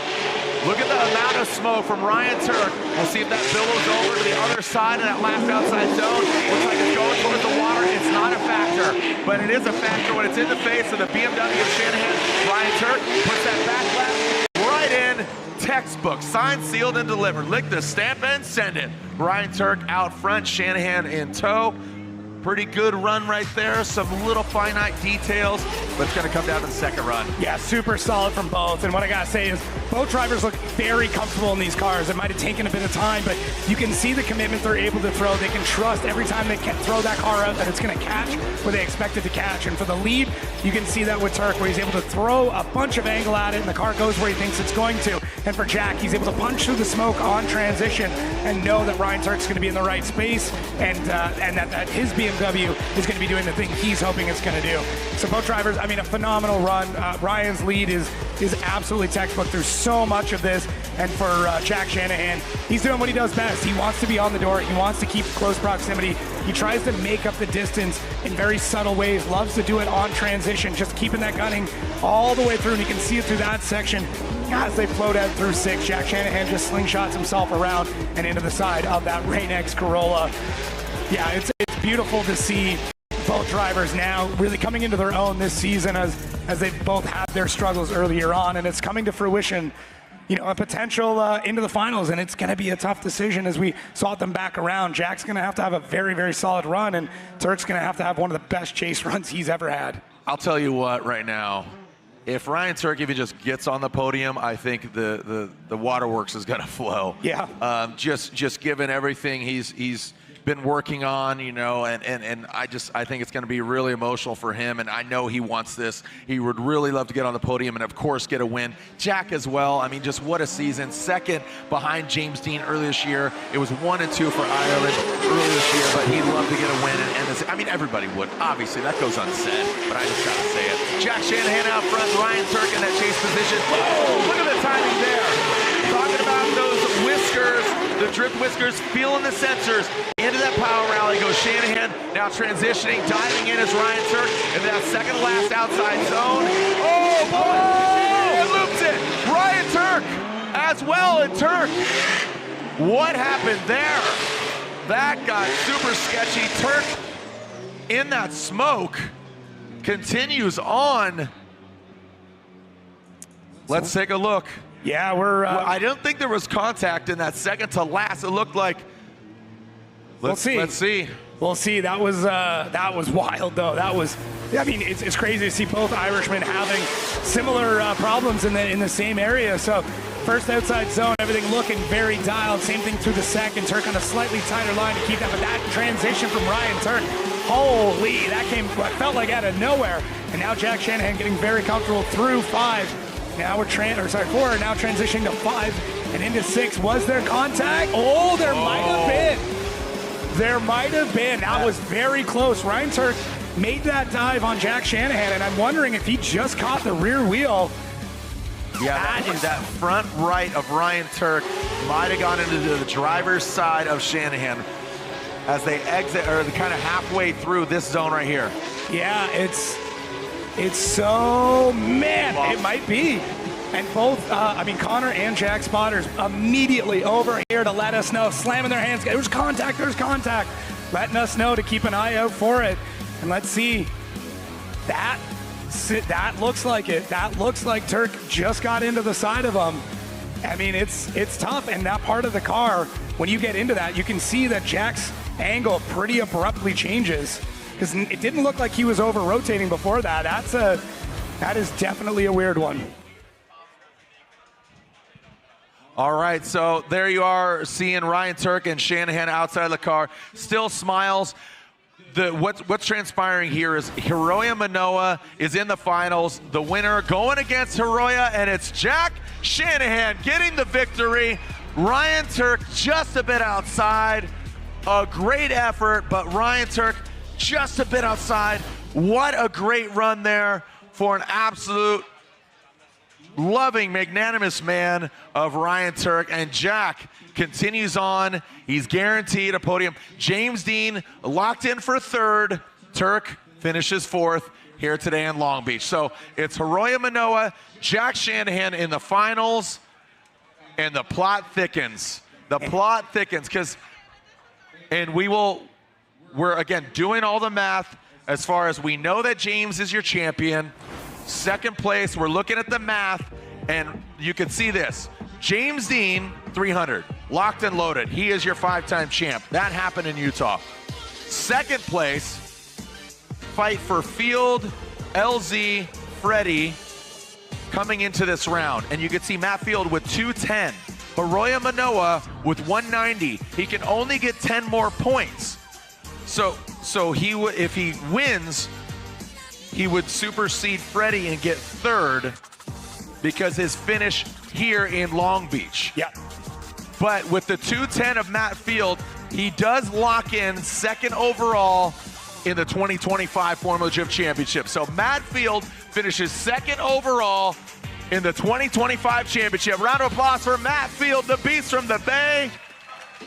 Look at the amount of smoke from Ryan Turk. We'll see if that billows over to the other side of that last outside zone. Looks like it's going towards the water. It's not a factor, but it is a factor when it's in the face of the BMW of Shanahan. Ryan Turk puts that back left right in. Textbook, signed, sealed, and delivered. Lick the stamp and send it. Ryan Turk out front, Shanahan in tow. Pretty good run right there. Some little finite details, but it's going to come down to the second run. Yeah, super solid from both. And what I got to say is both drivers look very comfortable in these cars. It might have taken a bit of time, but you can see the commitment they're able to throw. They can trust every time they can throw that car out that it's going to catch where they expect it to catch. And for the lead, you can see that with Turk where he's able to throw a bunch of angle at it and the car goes where he thinks it's going to. And for Jack, he's able to punch through the smoke on transition and know that Ryan Turk's going to be in the right space and that his BMW is going to be doing the thing he's hoping it's going to do. So both drivers, I mean, a phenomenal run. Ryan's lead is absolutely textbook through so much of this. And for Jack Shanahan, he's doing what he does best. He wants to be on the door. He wants to keep close proximity. He tries to make up the distance in very subtle ways, loves to do it on transition, just keeping that gunning all the way through. And you can see it through that section as they float out through 6. Jack Shanahan just slingshots himself around and into the side of that Rain X Corolla. Yeah, it's beautiful to see both drivers now really coming into their own this season as they both had their struggles earlier on, and it's coming to fruition, you know, a potential into the finals, and it's going to be a tough decision as we saw them back around. Jack's going to have a very, very solid run, and Turk's going to have one of the best chase runs he's ever had. I'll tell you what right now, if Ryan Turk, if he just gets on the podium, I think the waterworks is going to flow. Yeah. Just given everything he's been working on, you know, and I think it's going to be really emotional for him, and I know he wants this. He would really love to get on the podium and of course get a win. Jack as well. I mean, just what a season. Second behind James Dean earlier this year. It was 1 and 2 for Ireland earlier this year, but he'd love to get a win and end this. I mean, everybody would. Obviously, that goes unsaid, but I just got to say it. Jack Shanahan out front, Ryan Turk in that chase position. Whoa, look at the timing there. Talking about those whiskers, the drift whiskers, feeling the sensors. Into that power rally goes Shanahan, now transitioning, diving in as Ryan Turk in that second to last outside zone. Oh, boy, it loops it. Ryan Turk as well, and Turk. What happened there? That got super sketchy. Turk in that smoke continues on. Let's take a look. Yeah, I don't think there was contact in that second to last. It looked like. Let's see. We'll see. That was wild, though. I mean, it's crazy to see both Irishmen having similar problems in the same area. So first outside zone, everything looking very dialed. Same thing through the second. Turk on a slightly tighter line to keep that. But that transition from Ryan Turk, holy, that came what felt like out of nowhere. And now Jack Shanahan getting very comfortable through 5. Now we're 4, now transitioning to 5 and into 6. Was there contact? Oh, there might have been. There might have been. That was very close. Ryan Turk made that dive on Jack Shanahan, and I'm wondering if he just caught the rear wheel. Yeah, that front right of Ryan Turk might have gone into the driver's side of Shanahan as they exit, or kind of halfway through this zone right here. Yeah, it's so, man, it might be. And both, Connor and Jack spotters immediately over here to let us know, slamming their hands. There's contact, letting us know to keep an eye out for it. And let's see, that looks like it. That looks like Turk just got into the side of him. I mean, it's tough, and that part of the car, when you get into that, you can see that Jack's angle pretty abruptly changes, because it didn't look like he was over-rotating before that. That is definitely a weird one. All right, so there you are, seeing Ryan Turk and Shanahan outside of the car. Still smiles. What's transpiring here is Hiroya Manoa is in the finals. The winner going against Hiroya, and it's Jack Shanahan getting the victory. Ryan Turk just a bit outside. A great effort, but Ryan Turk just a bit outside. What a great run there for an absolute loving, magnanimous man of Ryan Turk. And Jack continues on. He's guaranteed a podium. James Dean locked in for third. Turk finishes fourth here today in Long Beach. So it's Hiroya Manoa, Jack Shanahan in the finals, and the plot thickens. The plot thickens, and we're again doing all the math as far as we know that James is your champion. Second place, we're looking at the math, and you can see this. James Dean, 300, locked and loaded. He is your 5-time champ. That happened in Utah. Second place, fight for Field, LZ, Freddie coming into this round. And you can see Matt Field with 210. Hiroya Manoa with 190. He can only get 10 more points. So if he wins, he would supersede Freddie and get third because his finish here in Long Beach. Yeah. But with the 210 of Matt Field, he does lock in second overall in the 2025 Formula Drift Championship. So Matt Field finishes second overall in the 2025 championship. Round of applause for Matt Field, the beast from the Bay.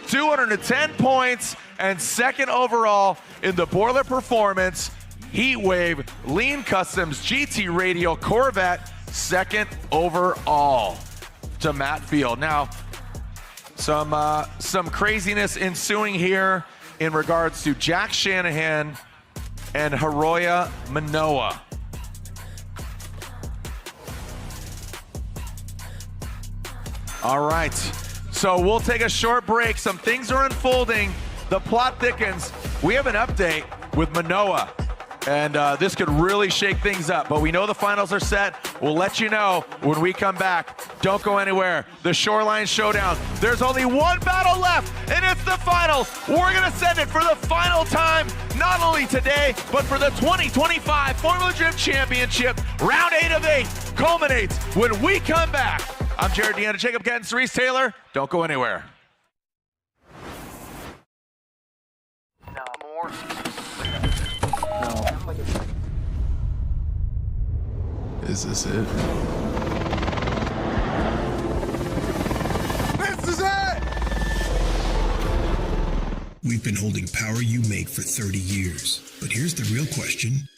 210 points and second overall in the Boiler Performance Heatwave Lean Customs GT Radial Corvette, second overall to Matt Field. Now, some craziness ensuing here in regards to Jack Shanahan and Hiroya Manoa. All right, so we'll take a short break. Some things are unfolding. The plot thickens. We have an update with Manoa, and this could really shake things up. But we know the finals are set. We'll let you know when we come back. Don't go anywhere. The Shoreline Showdown. There's only one battle left, and it's the finals. We're going to send it for the final time, not only today, but for the 2025 Formula Drift Championship. Round 8 of 8 culminates when we come back. I'm Jared Deanna, Jacob Gettin, Cerise Taylor. Don't go anywhere. No more. Is this it? This is it! We've been holding power you make for 30 years. But here's the real question.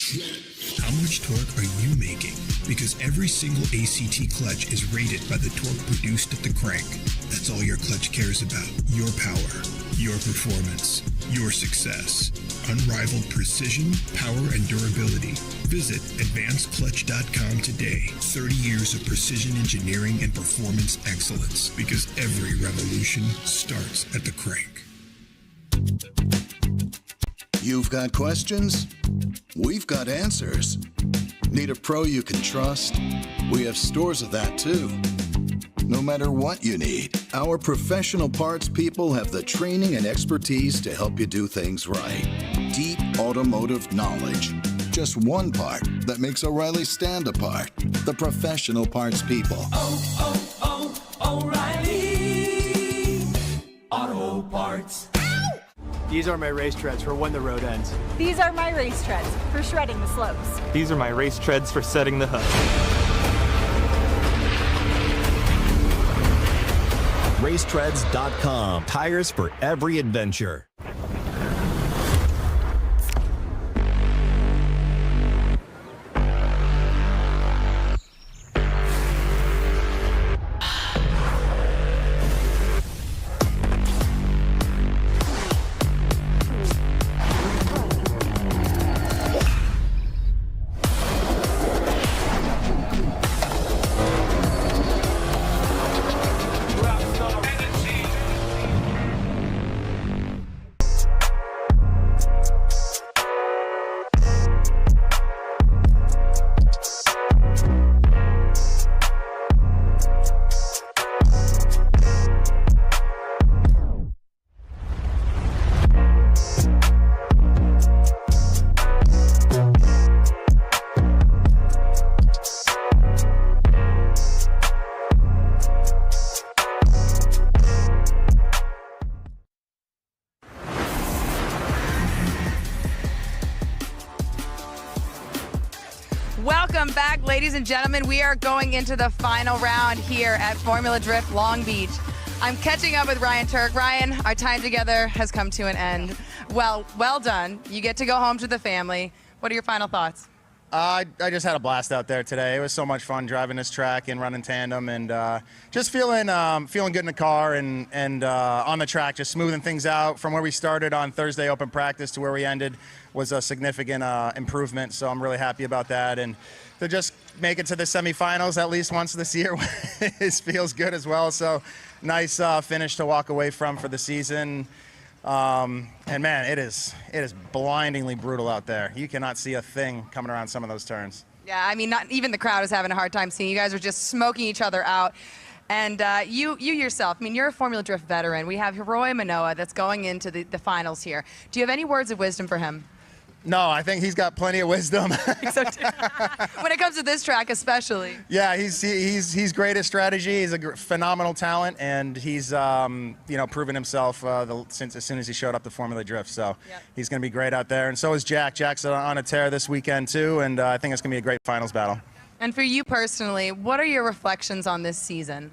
How much torque are you making? Because every single ACT clutch is rated by the torque produced at the crank. That's all your clutch cares about. Your power, your performance, your success. Unrivaled precision, power, and durability. Visit advancedclutch.com today. 30 years of precision engineering and performance excellence. Because every revolution starts at the crank. You've got questions? We've got answers. Need a pro you can trust? We have stores of that too. No matter what you need, our professional parts people have the training and expertise to help you do things right. Deep automotive knowledge. Just one part that makes O'Reilly stand apart. The professional parts people. O'Reilly Auto Parts. These are my race treads for when the road ends. These are my race treads for shredding the slopes. These are my race treads for setting the hook. Racetreads.com. Tires for every adventure. Welcome back, ladies and gentlemen. We are going into the final round here at Formula Drift Long Beach. I'm catching up with Ryan Turk. Ryan, our time together has come to an end. Well done. You get to go home to the family. What are your final thoughts? I just had a blast out there today. It was so much fun driving this track and running tandem, and just feeling good in the car and on the track, just smoothing things out. From where we started on Thursday open practice to where we ended was a significant improvement. So I'm really happy about that, and to just make it to the semifinals at least once this year feels good as well. So nice finish to walk away from for the season. And man, it is blindingly brutal out there. You cannot see a thing coming around some of those turns. Yeah, I mean, not even the crowd is having a hard time seeing. You guys are just smoking each other out. And you yourself, I mean, you're a Formula Drift veteran. We have Hiroya Manoa that's going into the finals here. Do you have any words of wisdom for him? No, I think he's got plenty of wisdom. When it comes to this track especially. Yeah, he's great at strategy. He's a phenomenal talent, and he's proven himself since as soon as he showed up to Formula Drift. So he's going to be great out there, and so is Jack. Jack's on a tear this weekend too, and I think it's going to be a great finals battle. And for you personally, what are your reflections on this season?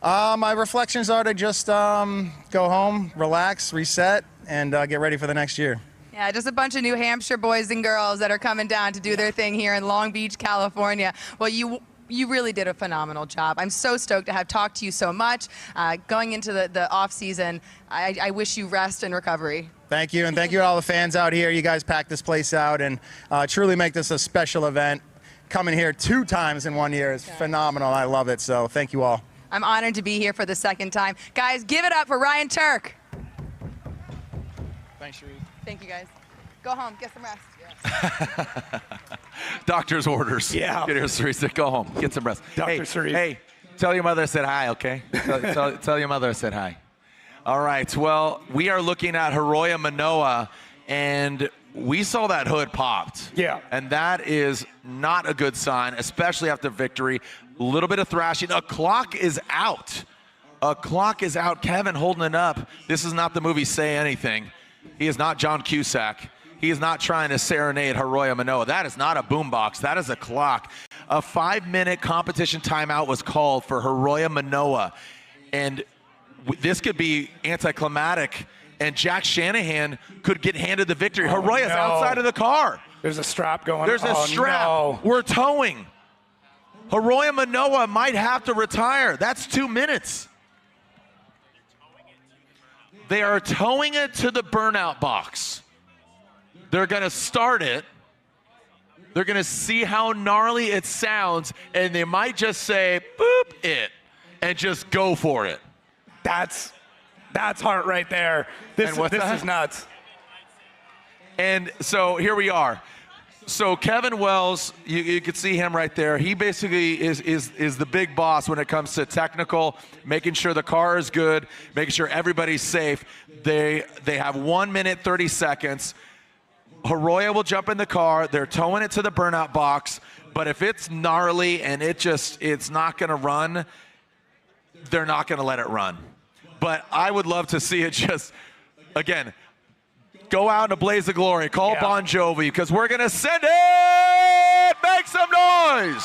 My reflections are to just go home, relax, reset, and get ready for the next year. Yeah, just a bunch of New Hampshire boys and girls that are coming down to do their thing here in Long Beach, California. Well, you really did a phenomenal job. I'm so stoked to have talked to you so much. Going into the off season, I wish you rest and recovery. Thank you, and thank you to all the fans out here. You guys packed this place out and truly make this a special event. Coming here 2 times in 1 year is phenomenal. I love it, so thank you all. I'm honored to be here for the second time. Guys, give it up for Ryan Turk. Thanks, Sheree. Thank you, guys. Go home, get some rest. Doctor's orders. Yeah. Get here, Ceresa. Go home. Get some rest. Dr. Cerise. Hey, tell your mother I said hi, okay? Tell your mother I said hi. All right. Well, we are looking at Hiroya Manoa, and we saw that hood popped. Yeah. And that is not a good sign, especially after victory. A little bit of thrashing. A clock is out. A clock is out. Kevin holding it up. This is not the movie Say Anything. He is not John Cusack. He is not trying to serenade Hiroya Manoa. That is not a boombox. That is a clock. A 5-minute competition timeout was called for Hiroya Manoa. And this could be anticlimactic. And Jack Shanahan could get handed the victory. Hiroya's outside of the car. There's a strap going. There's a strap. No. We're towing. Hiroya Manoa might have to retire. That's 2 minutes. They are towing it to the burnout box. They're going to start it. They're going to see how gnarly it sounds, and they might just say, boop it, and just go for it. That's heart right there. This is nuts. And so here we are. So Kevin Wells, you can see him right there. He basically is the big boss when it comes to technical, making sure the car is good, making sure everybody's safe. They have 1 minute, 30 seconds. Hiroya will jump in the car. They're towing it to the burnout box. But if it's gnarly and it's not going to run, they're not going to let it run. But I would love to see it just, again, go out in a blaze of glory. Call Bon Jovi, because we're going to send it. Make some noise.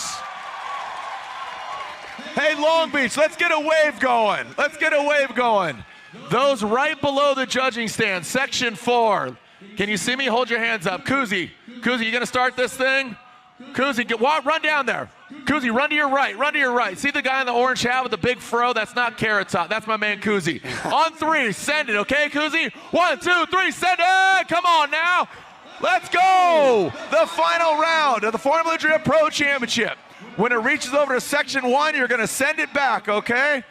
Hey, Long Beach, let's get a wave going. Let's get a wave going. Those right below the judging stand, section 4. Can you see me? Hold your hands up. Kuzi, you going to start this thing? Kuzi, run down there. Kuzi, run to your right. Run to your right. See the guy in the orange hat with the big fro? That's not Carrot Top. That's my man Kuzi. On 3, send it, okay, Kuzi? 1, 2, 3, send it! Come on now. Let's go! The final round of the Formula Drift Pro Championship. When it reaches over to section 1, you're going to send it back, okay?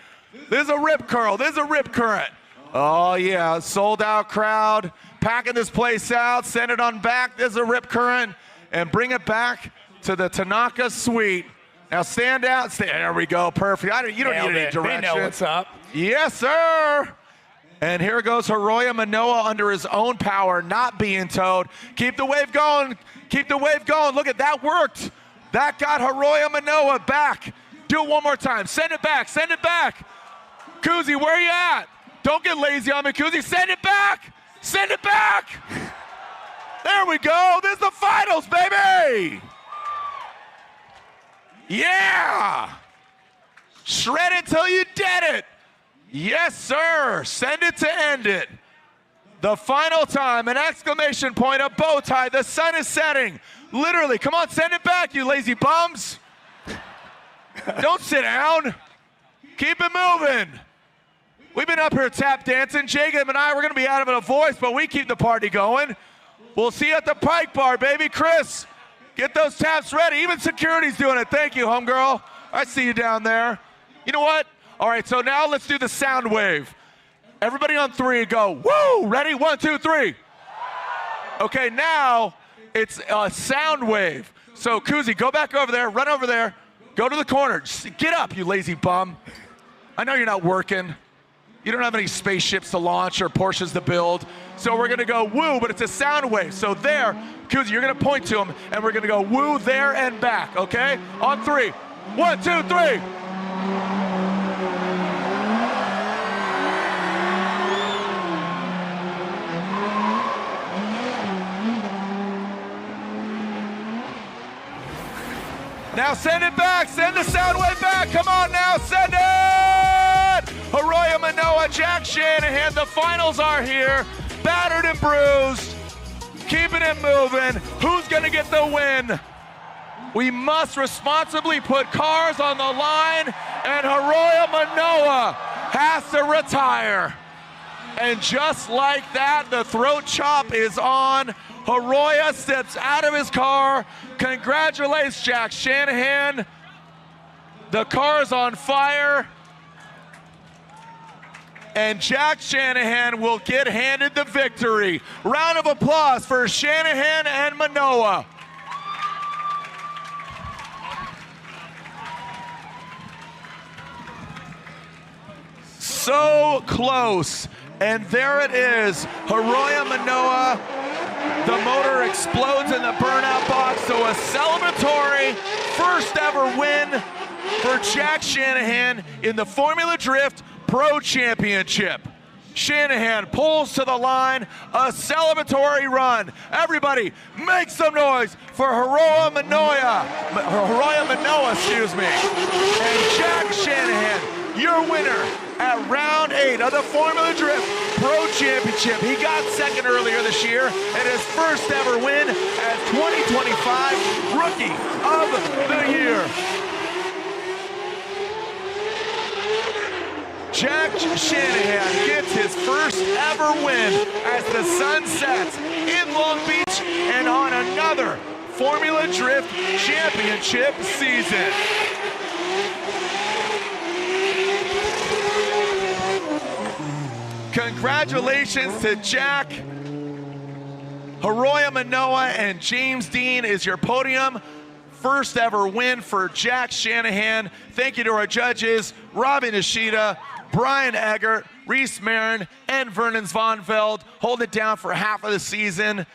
There's a rip curl. There's a rip current. Oh, yeah. Sold out crowd. Packing this place out. Send it on back. There's a rip current. And bring it back to the Tanaka suite. Now stand out. There we go. Perfect. You don't need any direction. They know what's up. Yes, sir. And here goes Hiroya Manoa under his own power, not being towed. Keep the wave going. Keep the wave going. Look at that. Worked. That got Hiroya Manoa back. Do it one more time. Send it back. Send it back. Kuzi, where you at? Don't get lazy on me, Kuzi. Send it back. Send it back. There we go. This is the finals, baby. Yeah! Shred it till you did it. Yes, sir. Send it to end it. The final time, an exclamation point, a bow tie. The sun is setting. Literally, come on, send it back, you lazy bums. Don't sit down. Keep it moving. We've been up here tap dancing. Jacob and I, we're going to be out of a voice, but we keep the party going. We'll see you at the Pike Bar, baby. Chris, get those taps ready. Even security's doing it. Thank you, homegirl. I see you down there. You know what? All right, so now let's do the sound wave. Everybody on 3, go, woo! Ready? 1, 2, 3. Okay, now it's a sound wave. So, Kuzi, go back over there, run over there, go to the corner. Just get up, you lazy bum. I know you're not working. You don't have any spaceships to launch or Porsches to build. So we're gonna go woo, but it's a sound wave. So there, Kuzi, you're gonna point to him, and we're gonna go woo there and back, okay? On 3. 1, 2, 3. Now send it back, send the sound wave back, come on now, send it! Arroyo Manoa, Jack Shanahan, the finals are here, battered and bruised, keeping it moving. Who's gonna get the win? We must responsibly put cars on the line, and Arroyo Manoa has to retire. And just like that, the throat chop is on. Arroyo steps out of his car. Congratulations, Jack Shanahan. The car is on fire. And Jack Shanahan will get handed the victory. Round of applause for Shanahan and Manoa. So close. And there it is, Arroyo Manoa. The motor explodes in the burnout box, so a celebratory first ever win for Jack Shanahan in the Formula Drift Pro Championship. Shanahan pulls to the line, a celebratory run. Everybody, make some noise for Arroyo Manoa, excuse me. And Jack Shanahan, your winner at round 8 of the Formula Drift Pro Championship. He got second earlier this year and his first ever win as 2025 Rookie of the Year. Jack Shanahan gets his first ever win as the sun sets in Long Beach and on another Formula Drift Championship season. Congratulations to Jack. Arroyo Manoa and James Dean is your podium. First ever win for Jack Shanahan. Thank you to our judges, Robin Ishida, Brian Eggert, Reese Marin, and Vernon Zvonveld. Hold it down for half of the season.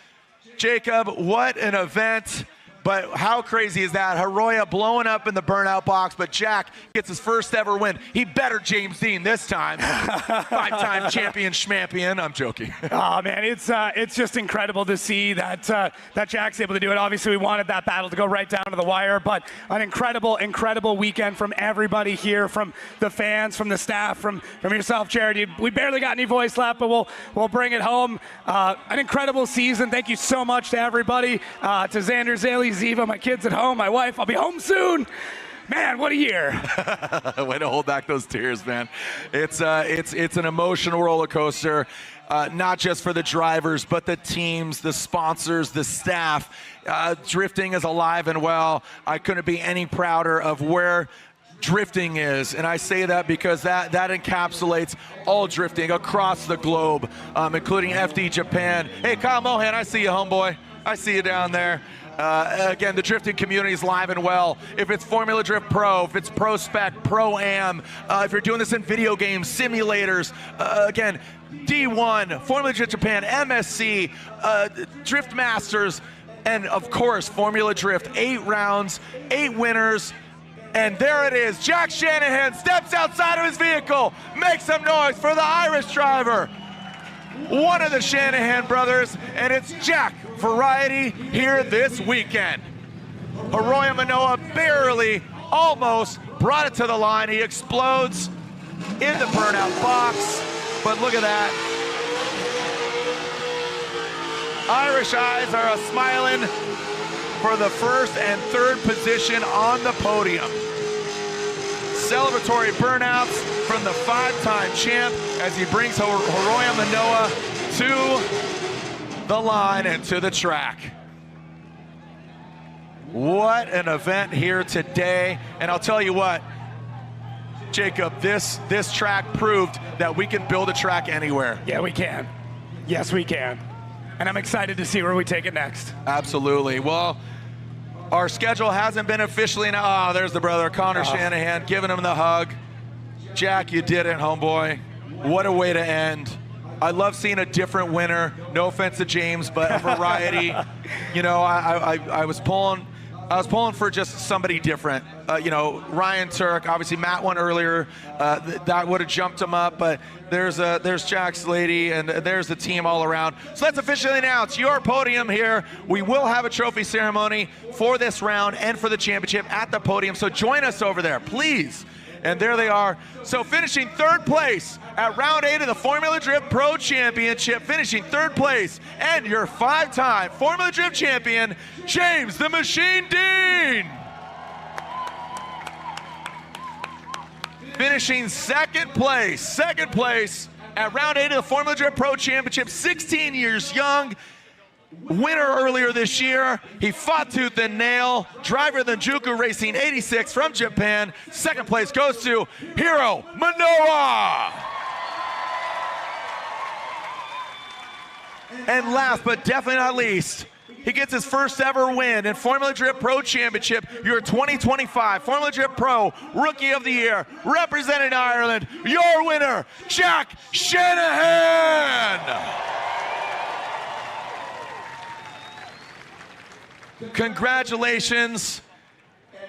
Jacob, what an event. But how crazy is that? Arroyo blowing up in the burnout box, but Jack gets his first ever win. He better James Dean this time. 5-time champion schmampion. I'm joking. Oh, man, it's just incredible to see that that Jack's able to do it. Obviously, we wanted that battle to go right down to the wire, but an incredible, incredible weekend from everybody here, from the fans, from the staff, from yourself, Jared. We barely got any voice left, but we'll bring it home. An incredible season. Thank you so much to everybody, to Xander, Zaley, Ziva, my kids at home, my wife. I'll be home soon. Man, what a year. Way to hold back those tears, man. It's an emotional roller coaster, not just for the drivers, but the teams, the sponsors, the staff. Drifting is alive and well. I couldn't be any prouder of where drifting is, and I say that because that encapsulates all drifting across the globe, including FD Japan. Hey, Kyle Mohan, I see you, homeboy. I see you down there. Again, the drifting community is live and well. If it's Formula Drift Pro, if it's Pro Spec, Pro Am, if you're doing this in video games, simulators, again, D1, Formula Drift Japan, MSC, Drift Masters, and of course, Formula Drift. 8 rounds, 8 winners. And there it is. Jack Shanahan steps outside of his vehicle. Make some noise for the Irish driver. One of the Shanahan brothers, and it's Jack Variety here this weekend. Arroyo Manoa barely almost brought it to the line. He explodes in the burnout box, but look at that. Irish eyes are smiling for the first and third position on the podium. Celebratory burnouts from the 5-time champ as he brings Hiroya Manoa to the line and to the track. What an event here today. And I'll tell you what, Jacob, this track proved that we can build a track anywhere. Yeah, we can. Yes, we can. And I'm excited to see where we take it next. Absolutely. Well, our schedule hasn't been officially now. Oh, there's the brother, Connor Shanahan, giving him the hug. Jack, you did it, homeboy. What a way to end. I love seeing a different winner. No offense to James, but a variety. You know, I was pulling for just somebody different. You know, Ryan Turk, obviously Matt won earlier. That would have jumped him up, but there's Jack's lady, and there's the team all around. So let's officially announce your podium here. We will have a trophy ceremony for this round and for the championship at the podium, so join us over there, please. And there they are. So finishing third place at round 8 of the Formula Drift Pro Championship, finishing third place, and your 5-time Formula Drift champion, James the Machine Dean. Finishing second place at round 8 of the Formula Drift Pro Championship, 16 years young. Winner earlier this year. He fought tooth and nail. Driver of the Juku Racing 86 from Japan. Second place goes to Hiro Manoa. And last but definitely not least, he gets his first ever win in Formula Drift Pro Championship, your 2025 Formula Drift Pro Rookie of the Year, representing Ireland, your winner, Jack Shanahan. Congratulations.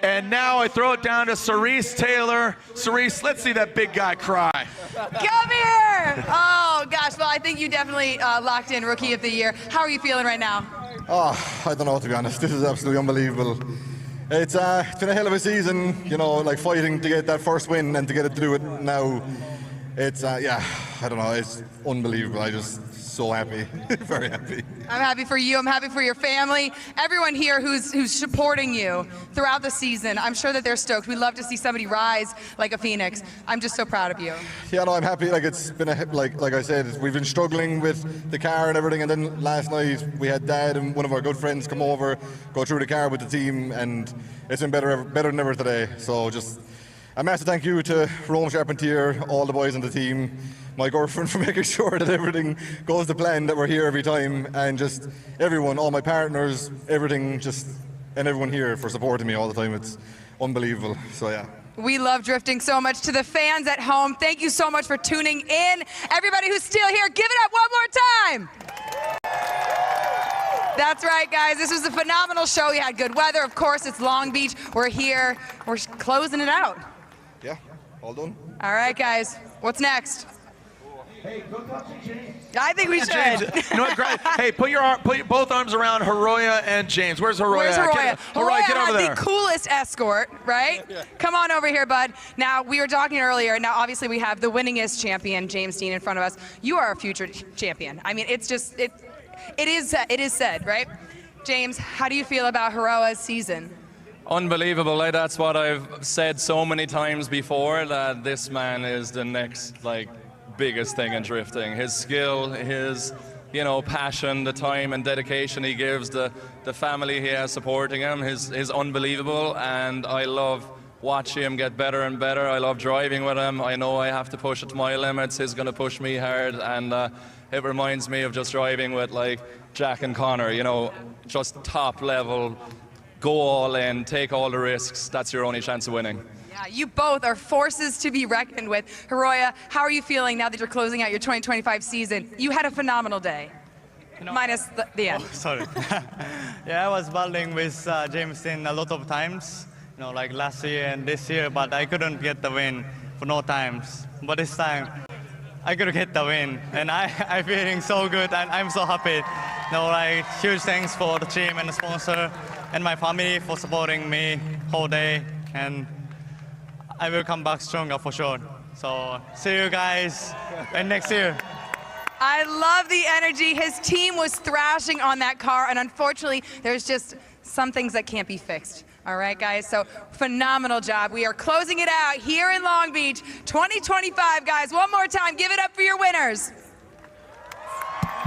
And now I throw it down to Cerise Taylor. Cerise, let's see that big guy cry. Come here! Oh, gosh. Well, I think you definitely locked in Rookie of the Year. How are you feeling right now? Oh, I don't know, to be honest. This is absolutely unbelievable. It's been a hell of a season, you know, like fighting to get that first win and to get it to do it now. It's, yeah, I don't know. It's unbelievable. I just so happy, very happy. I'm happy for you. I'm happy for your family. Everyone here who's supporting you throughout the season. I'm sure that they're stoked. We love to see somebody rise like a phoenix. I'm just so proud of you. Yeah, no, I'm happy. Like it's been like I said, we've been struggling with the car and everything. And then last night we had Dad and one of our good friends come over, go through the car with the team, and it's been better than ever today. So just a massive thank you to Rome Charpentier, all the boys on the team, my girlfriend for making sure that everything goes to plan, that we're here every time, and just everyone, all my partners, everything, and everyone here for supporting me all the time. It's unbelievable. So yeah. We love drifting so much. To the fans at home, thank you so much for tuning in. Everybody who's still here, give it up one more time. That's right, guys. This was a phenomenal show. We had good weather. Of course, it's Long Beach. We're here. We're closing it out. Yeah, all done. All right, guys. What's next? Hey, go talk to James. I think we should. James, you know what, great. Hey, put both arms around Hiroya and James. Where's Hiroya? Where's Hiroya? Hiroya, get over there. The coolest escort, right? Yeah. Come on over here, bud. Now, we were talking earlier. Now, obviously, we have the winningest champion, James Dean, in front of us. You are a future champion. I mean, it's just, it is said, right? James, how do you feel about Hiroya's season? Unbelievable. Like, that's what I've said so many times before, that this man is the next, biggest thing in drifting. His skill, his, passion, the time and dedication he gives, the family he has supporting him is unbelievable, and I love watching him get better and better. I love driving with him. I know I have to push it to my limits. He's going to push me hard, and it reminds me of just driving with Jack and Connor, just top level, go all in, take all the risks. That's your only chance of winning. Yeah, you both are forces to be reckoned with. Hiroya, how are you feeling now that you're closing out your 2025 season? You had a phenomenal day, minus the end. Oh, sorry. Yeah, I was battling with James Dean a lot of times, like last year and this year, but I couldn't get the win for no times. But this time, I could get the win, and I'm feeling so good, and I'm so happy. Huge thanks for the team and the sponsor and my family for supporting me whole day. and I will come back stronger for sure. So see you guys next year. I love the energy. His team was thrashing on that car, and unfortunately, there's just some things that can't be fixed. All right, guys, so phenomenal job. We are closing it out here in Long Beach, 2025, guys. One more time, give it up for your winners.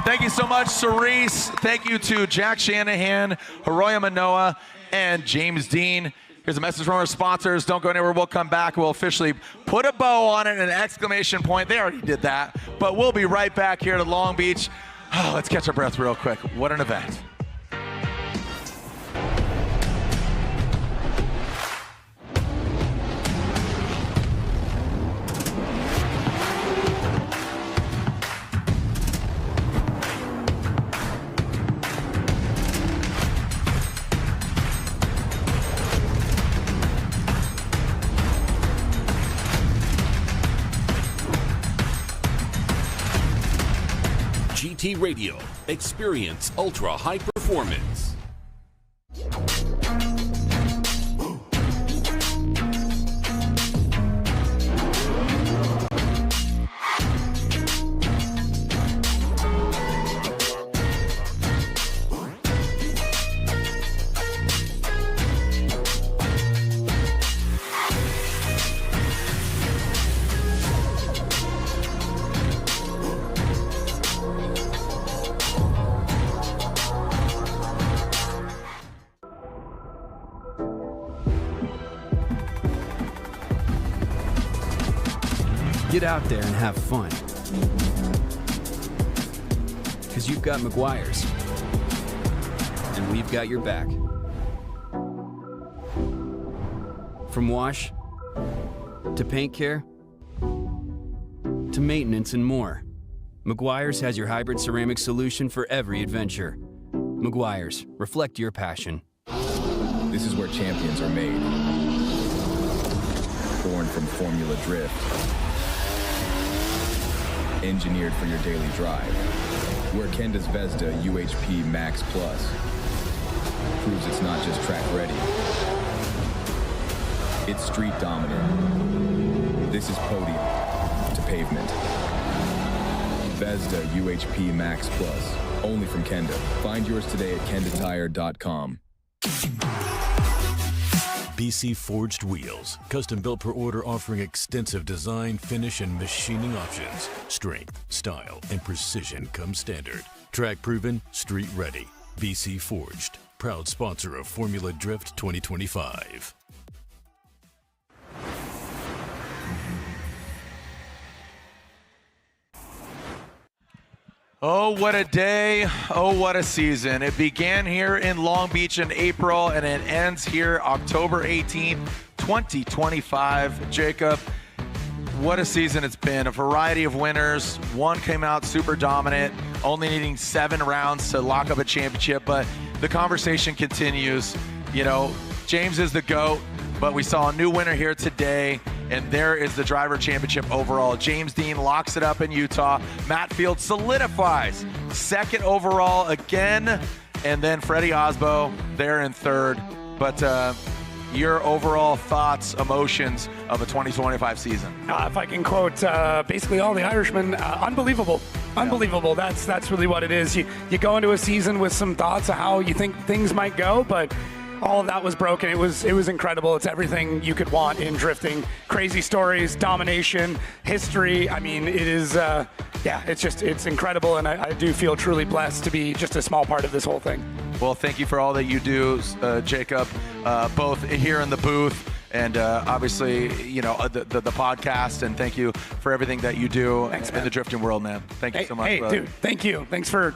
Thank you so much, Cerise. Thank you to Jack Shanahan, Hiroya Manoa, and James Dean. Here's a message from our sponsors. Don't go anywhere. We'll come back. We'll officially put a bow on it and an exclamation point. They already did that. But we'll be right back here to Long Beach. Oh, let's catch our breath real quick. What an event. GT Radio. Experience ultra high performance. Get out there and have fun. Because you've got Meguiar's. And we've got your back. From wash, to paint care, to maintenance and more, Meguiar's has your hybrid ceramic solution for every adventure. Meguiar's, reflect your passion. This is where champions are made. Born from Formula Drift. Engineered for your daily drive. Where Kenda's Vezda UHP Max Plus proves it's not just track ready. It's street dominant. This is podium to pavement. Vezda UHP Max Plus, only from Kenda. Find yours today at kendatire.com. BC Forged Wheels, custom built per order, offering extensive design, finish, and machining options. Strength, style, and precision come standard. Track proven, street ready. BC Forged, proud sponsor of Formula Drift 2025. Oh, what a day. Oh, what a season. It began here in Long Beach in April, and it ends here October 18th, 2025. Jacob, what a season it's been. A variety of winners. One came out super dominant, only needing 7 rounds to lock up a championship, but the conversation continues. You know, James is the GOAT, but we saw a new winner here today, and there is the driver championship overall. James Dean locks it up in Utah. Matt Field solidifies 2nd overall again, and then Freddie Osbo there in 3rd. But your overall thoughts, emotions of a 2025 season? If I can quote basically all the Irishmen, unbelievable. Unbelievable. That's really what it is. You go into a season with some thoughts of how you think things might go, but all of that was broken. It was incredible. It's everything you could want in drifting. Crazy stories, domination, history. I mean, it is, it's incredible, and I do feel truly blessed to be just a small part of this whole thing. Well, thank you for all that you do, Jacob, both here in the booth and obviously, you know, the podcast, and thank you for everything that you do in the drifting world, man. Thank you so much, brother. Dude, thank you. Thanks for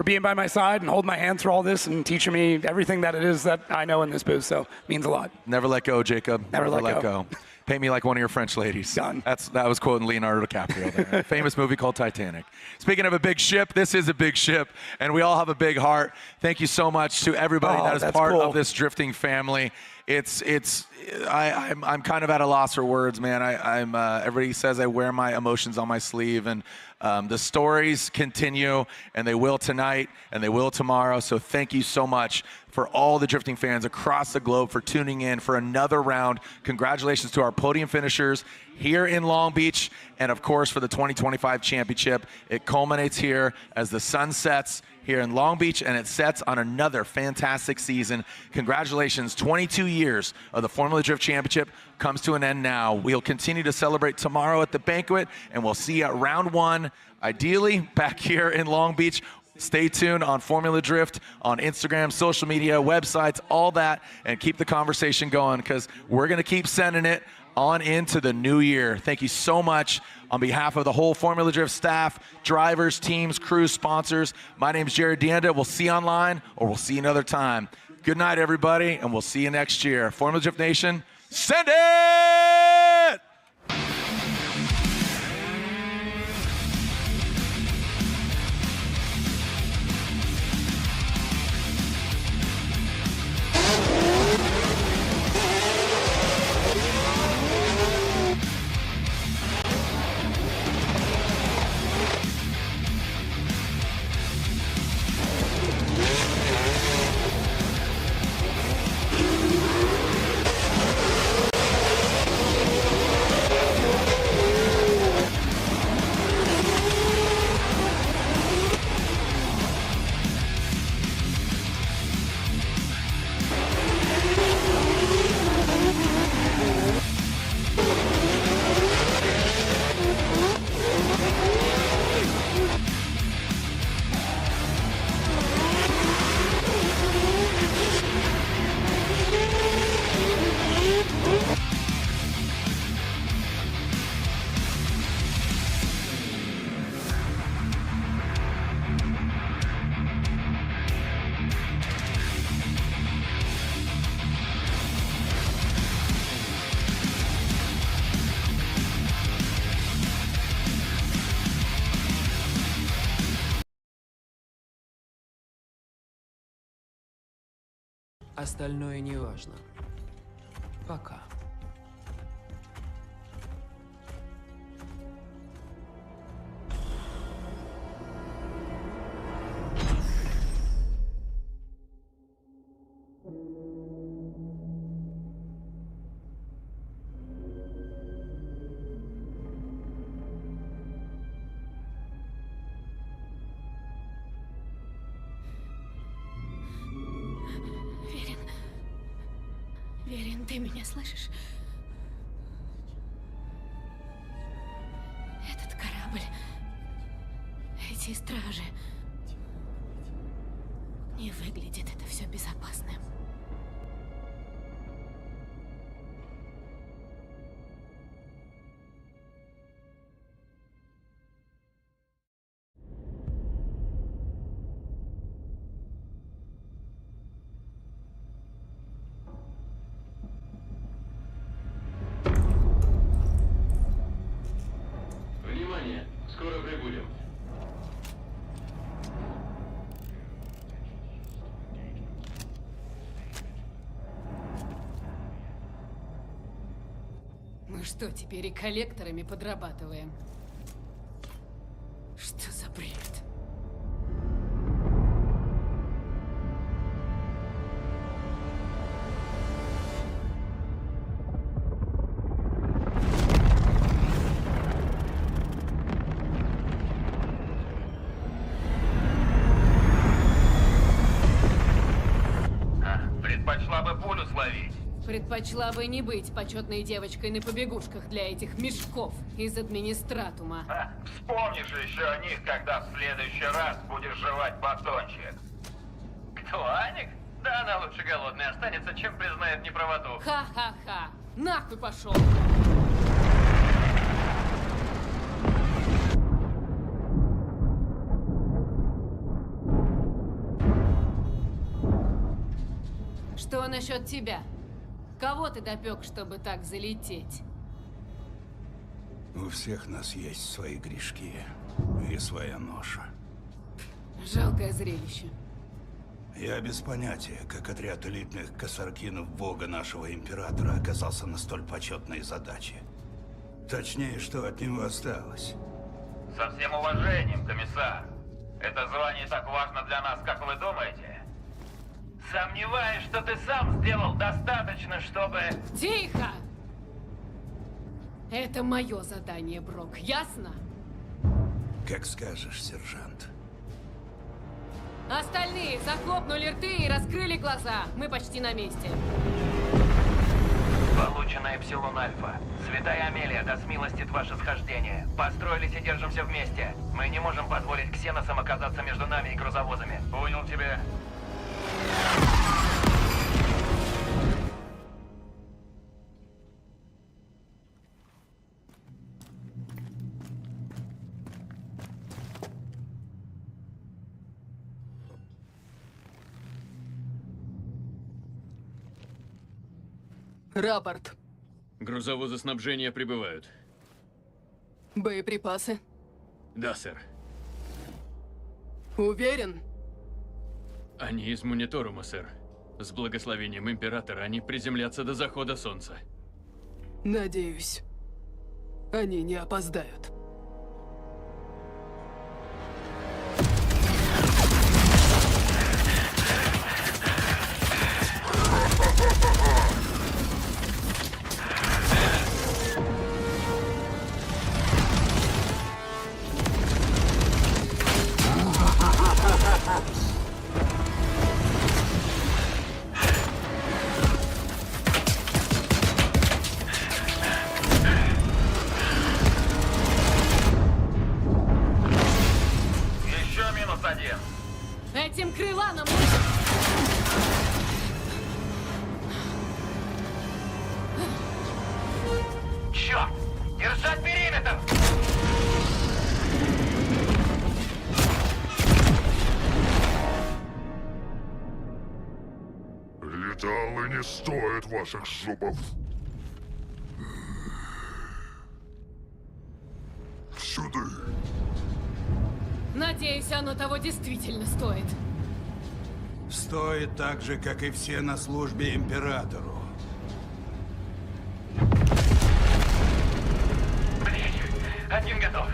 being by my side and holding my hand through all this and teaching me everything that it is that I know in this booth. So it means a lot. Never let go, Jacob. Never let go. Pay me like one of your French ladies. Done. That was quoting Leonardo DiCaprio there. Famous movie called Titanic. Speaking of a big ship, this is a big ship, and we all have a big heart. Thank you so much to everybody that is part of this drifting family. I'm kind of at a loss for words, man. Everybody says I wear my emotions on my sleeve, and the stories continue, and they will tonight, and they will tomorrow. So thank you so much for all the drifting fans across the globe for tuning in for another round. Congratulations to our podium finishers here in Long Beach, and of course for the 2025 championship. It culminates here as the sun sets here in Long Beach, and it sets on another fantastic season. Congratulations, 22 years of the Formula Drift Championship comes to an end now. We'll continue to celebrate tomorrow at the banquet, and we'll see you at round one, ideally back here in Long Beach. Stay tuned on Formula Drift, on Instagram, social media, websites, all that, and keep the conversation going, because we're going to keep sending it on into the new year. Thank you so much on behalf of the whole Formula Drift staff, drivers, teams, crews, sponsors. My name is Jared Deanda. We'll see you online, or we'll see you another time. Good night, everybody, and we'll see you next year. Formula Drift Nation, send it! Остальное не важно. Пока. Верин, ты меня слышишь? Этот корабль, эти стражи. Не выглядит это все безопасным. Внимание! Скоро прибудем. Мы что, теперь и коллекторами подрабатываем? Что за бред? Предпочла бы пулю словить. Предпочла бы не быть почетной девочкой на побегушках для этих мешков из администратума. Вспомнишь еще о них, когда в следующий раз будешь жевать батончик. Кто, Аник? Да она лучше голодной останется, чем признает неправоту. Ха-ха-ха! Нахуй пошел! Что насчет тебя? Кого ты допек, чтобы так залететь? У всех нас есть свои грешки и своя ноша. Жалкое зрелище. Я без понятия, как отряд элитных косаркинов бога нашего императора оказался на столь почетной задаче. Точнее, что от него осталось. Со всем уважением, комиссар. Это звание так важно для нас, как вы думаете? Сомневаюсь, что ты сам сделал достаточно, чтобы... Тихо! Это мое задание, Брок, ясно? Как скажешь, сержант. Остальные захлопнули рты и раскрыли глаза. Мы почти на месте. Получено Эпсилон Альфа. Святая Амелия, да смилостит ваше схождение. Построились и держимся вместе. Мы не можем позволить ксеносам оказаться между нами и грузовозами. Понял тебя? Рапорт. Грузовозы снабжения прибывают. Боеприпасы. Да, сэр. Уверен? Они из мониторума, сэр. С благословением Императора они приземлятся до захода солнца. Надеюсь, они не опоздают. Этим крыланом Черт! Держать периметр! Леталы не стоят ваших зубов. Сюда. Надеюсь, оно того действительно стоит. Стоит так же, как и все на службе императору. Блин, один готов.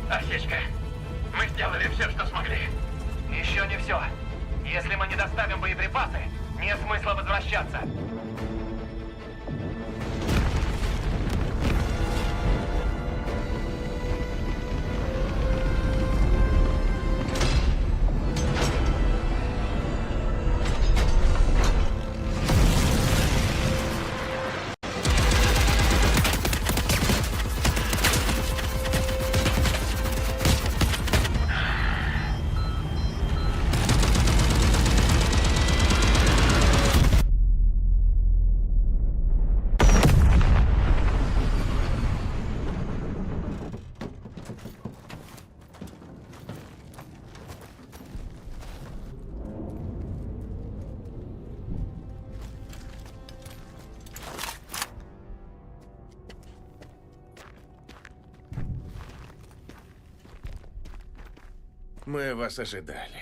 Осечка. Мы сделали все, что смогли. Еще не все. Если мы не доставим боеприпасы, нет смысла возвращаться. Мы вас ожидали.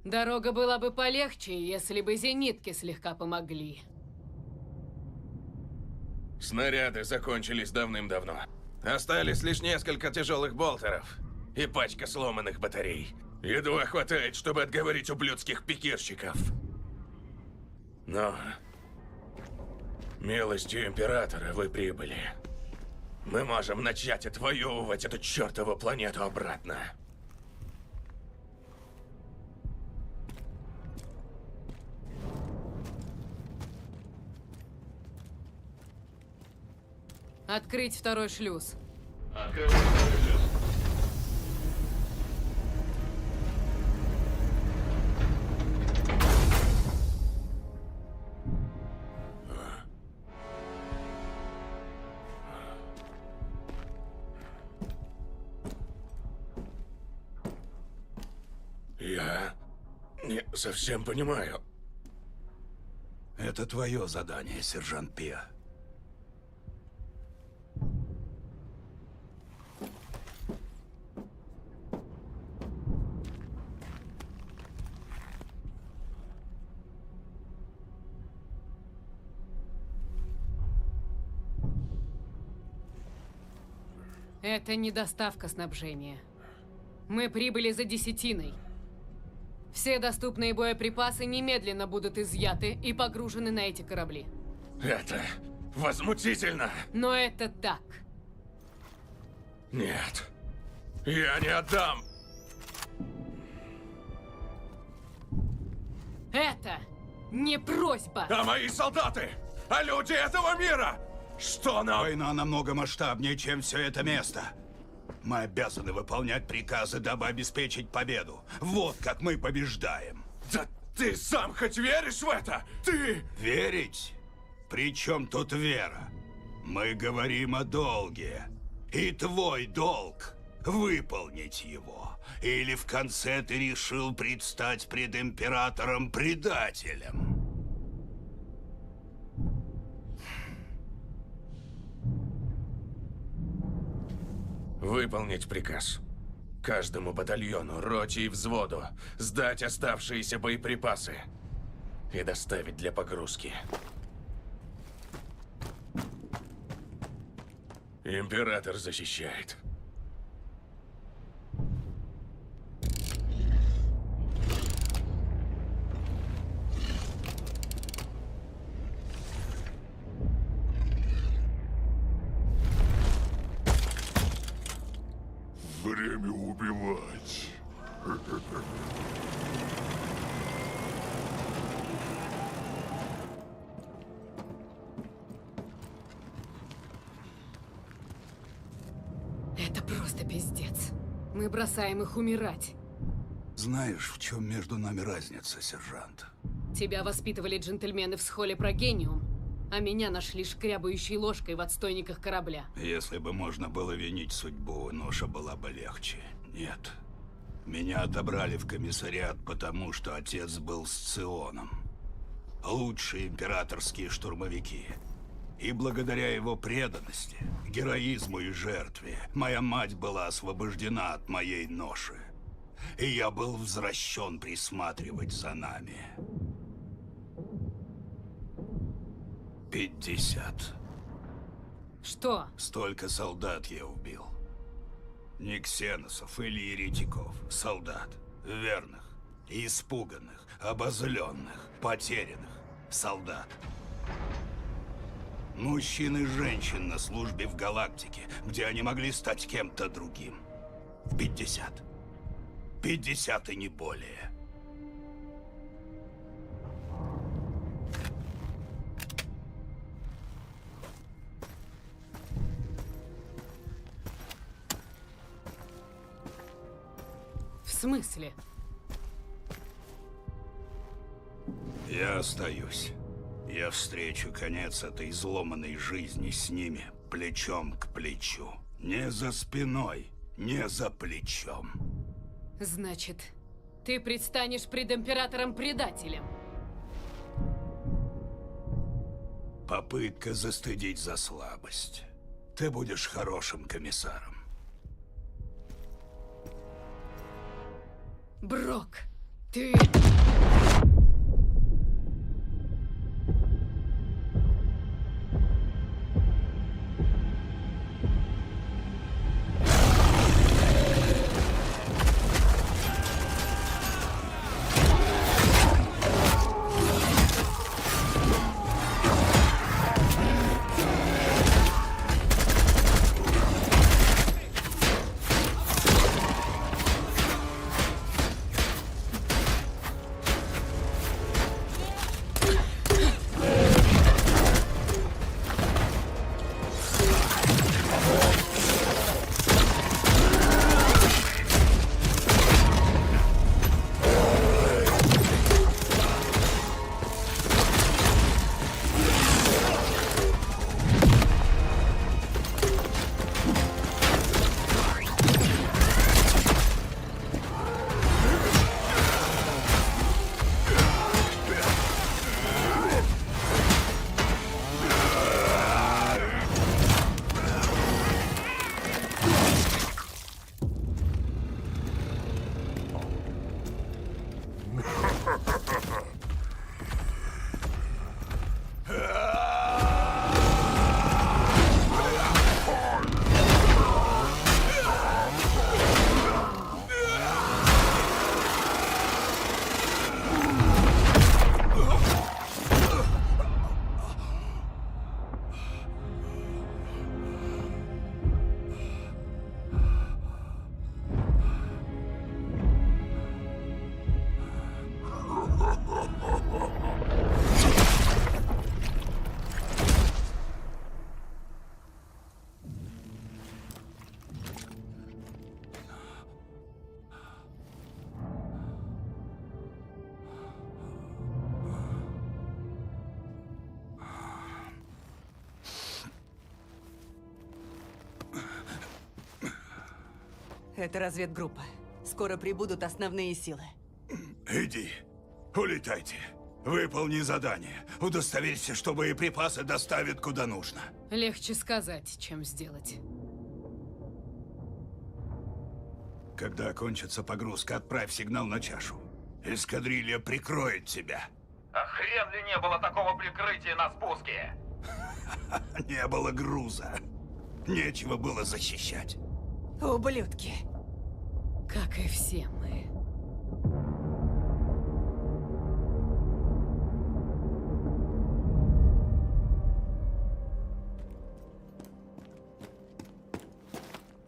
Дорога была бы полегче, если бы зенитки слегка помогли. Снаряды закончились давным-давно. Остались лишь несколько тяжелых болтеров и пачка сломанных батарей. Едва хватает, чтобы отговорить ублюдских пикирщиков. Но милостью Императора вы прибыли. Мы можем начать отвоевывать эту чертову планету обратно. Открыть второй шлюз. Открыть второй шлюз. совсем понимаю. Это твое задание, сержант Пиа. Это не доставка снабжения. Мы прибыли за десятиной. Все доступные боеприпасы немедленно будут изъяты и погружены на эти корабли. Это возмутительно! Но это так. Нет, я не отдам! Это не просьба! А мои солдаты? А люди этого мира? Что нам? Война намного масштабнее, чем все это место. Мы обязаны выполнять приказы, дабы обеспечить победу. Вот как мы побеждаем. Да ты сам хоть веришь в это? Ты... Верить? При чем тут вера? Мы говорим о долге. И твой долг — выполнить его. Или в конце ты решил предстать пред императором предателем? Выполнить приказ. Каждому батальону, роте и взводу сдать оставшиеся боеприпасы и доставить для погрузки. Император защищает. Время убивать. Это просто пиздец. Мы бросаем их умирать. Знаешь, в чем между нами разница, сержант? Тебя воспитывали джентльмены в схоле Прогениум, а меня нашли шкрябающей ложкой в отстойниках корабля. Если бы можно было винить судьбу, ноша была бы легче. Нет. Меня отобрали в комиссариат, потому что отец был сционом. Лучшие императорские штурмовики. И благодаря его преданности, героизму и жертве, моя мать была освобождена от моей ноши. И я был возвращен присматривать за нами. 50. Что? Столько солдат я убил. Не ксеносов или еретиков. Солдат. Верных. Испуганных. Обозленных. Потерянных. Солдат. Мужчин и женщин на службе в галактике, где они могли стать кем-то другим. 50. 50 и не более. В смысле? Я остаюсь. Я встречу конец этой изломанной жизни с ними плечом к плечу. Не за спиной, не за плечом. Значит, ты предстанешь пред императором-предателем. Попытка застыдить за слабость. Ты будешь хорошим комиссаром. Брок, ты... Это разведгруппа. Скоро прибудут основные силы. Иди, улетайте. Выполни задание. Удостоверься, что боеприпасы доставят куда нужно. Легче сказать, чем сделать. Когда окончится погрузка, отправь сигнал на чашу. Эскадрилья прикроет тебя. А хрен ли не было такого прикрытия на спуске? Не было груза. Нечего было защищать. Ублюдки. Как и все мы.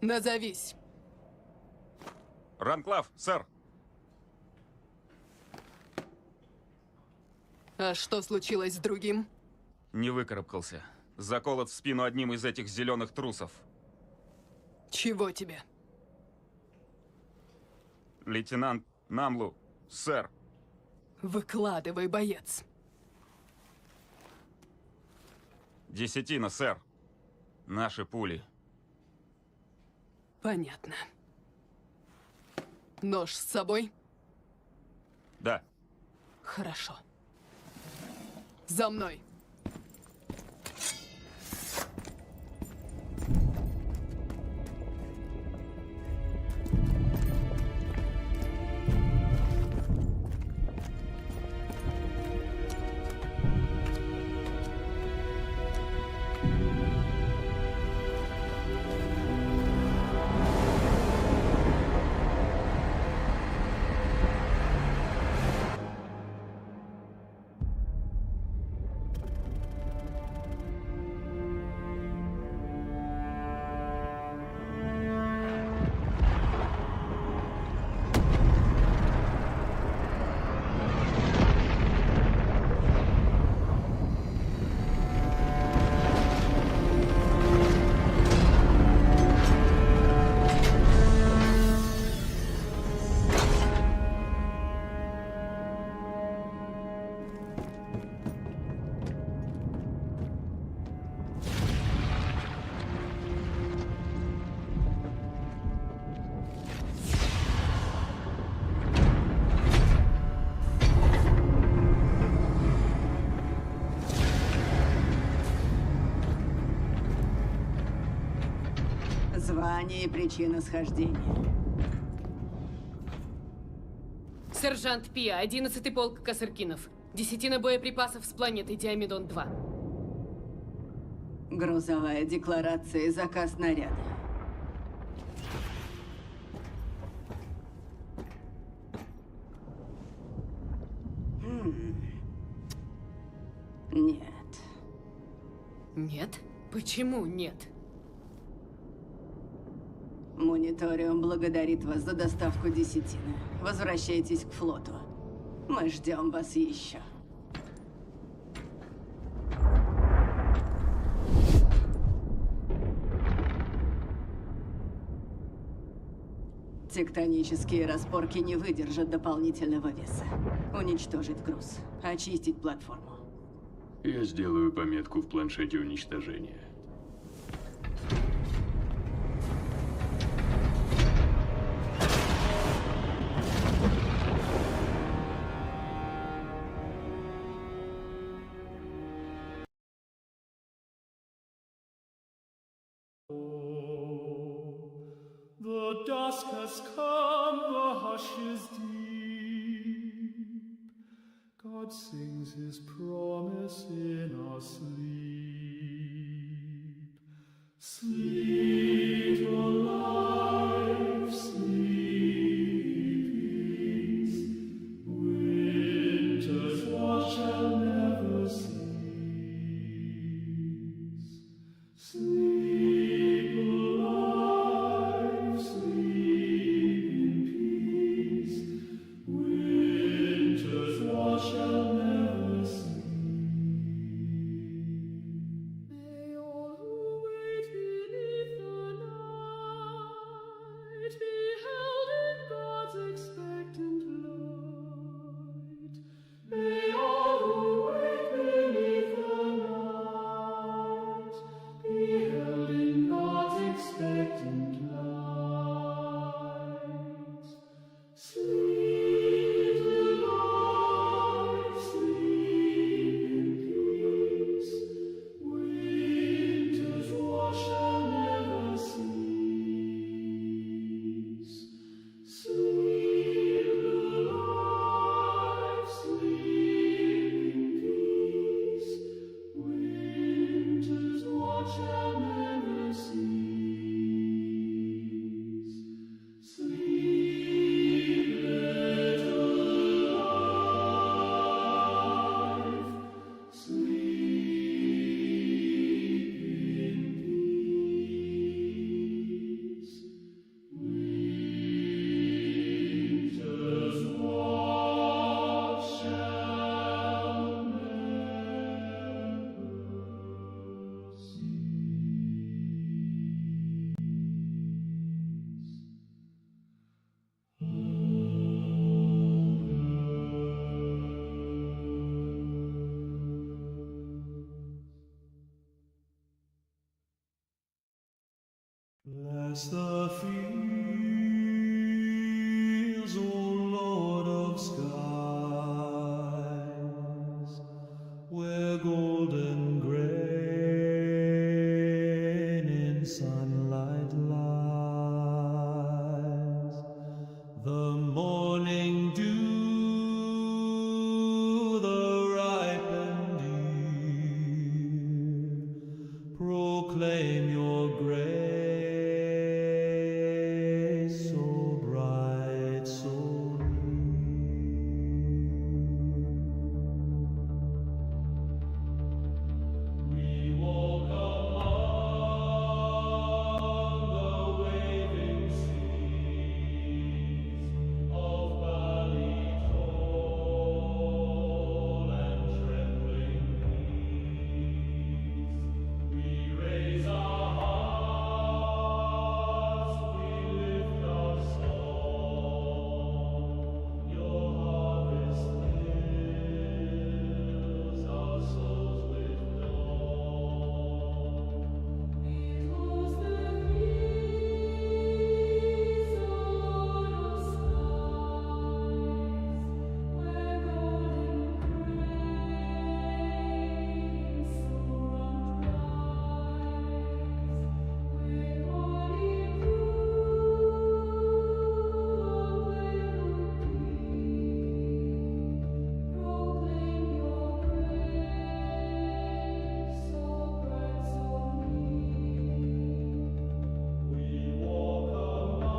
Назовись. Ранклав, сэр. А что случилось с другим? Не выкарабкался. Заколот в спину одним из этих зеленых трусов. Чего тебе? Лейтенант Намлу, сэр. Выкладывай, боец. Десятина, сэр. Наши пули. Понятно. Нож с собой? Да. Хорошо. За мной. Звание и причина схождения. Сержант Пиа, 11-й полк Косыркинов. Десятина боеприпасов с планеты Диамедон-2. Грузовая декларация и заказ снаряда. Нет. Нет? Почему нет? Мониториум благодарит вас за доставку десятины. Возвращайтесь к флоту. Мы ждем вас еще. Тектонические распорки не выдержат дополнительного веса. Уничтожить груз. Очистить платформу. Я сделаю пометку в планшете уничтожения. The dusk has come, the hush is deep. God sings his promise in our sleep. Sleep, O life, sleep in peace. Winter's watch shall never cease. Sleep, O life, sleep in peace. Winter's watch shall never cease. May all who wait in Bless the fields, O Lord of skies, where golden grain in sunlight lies. The morning dew, the ripened ear, proclaim your grace, so bright, so near. We walk among the waving seas of Ballitol and trembling peace. We raise our hearts, we lift our song. Your harvest fills our souls with dawn. It was the breeze, O Lord of skies, where golden grain soared rise, where morning proclaim your grace, so bright, so near. We walk among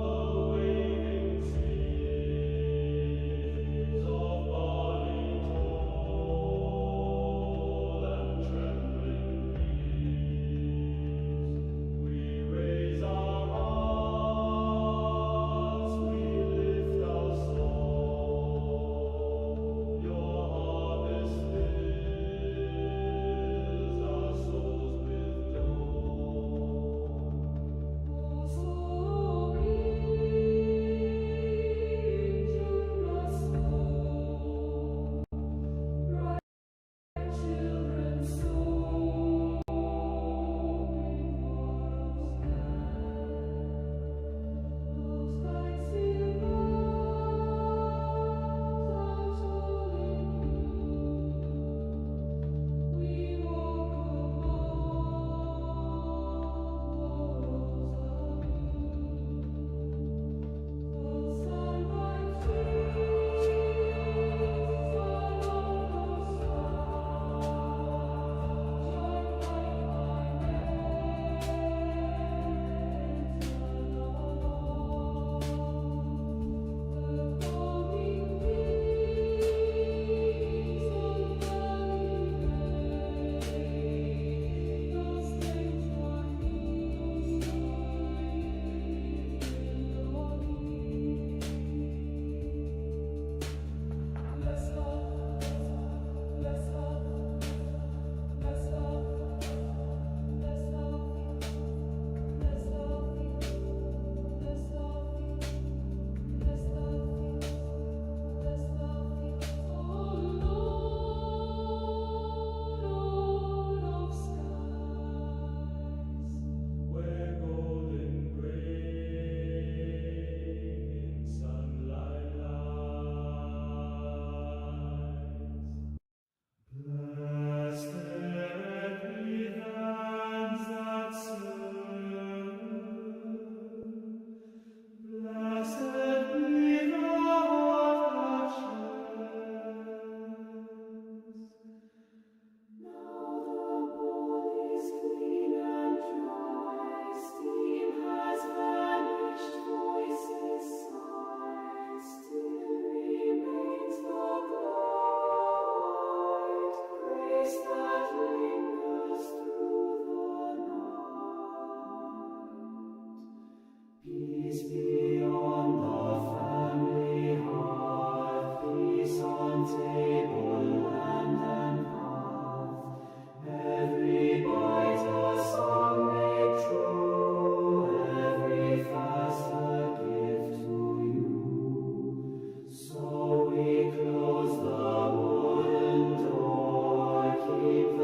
the waving seas of Ballitol and trembling peace. We raise our hearts, we lift our song. Your harvest fills our souls with dawn. So bright children soaring for those lights in we walk where golden grain in sunlight lies. Blessed be hands that serve. Blessed be the heart that shares. Now the bowl is clean and dry, steam has vanished, voices sigh, still remains the quiet grace that lingers through the night. Peace be on the family hearth, peace on table, land and path. Every bite a song made true, every fast a gift to you. So we close the wooden door, keep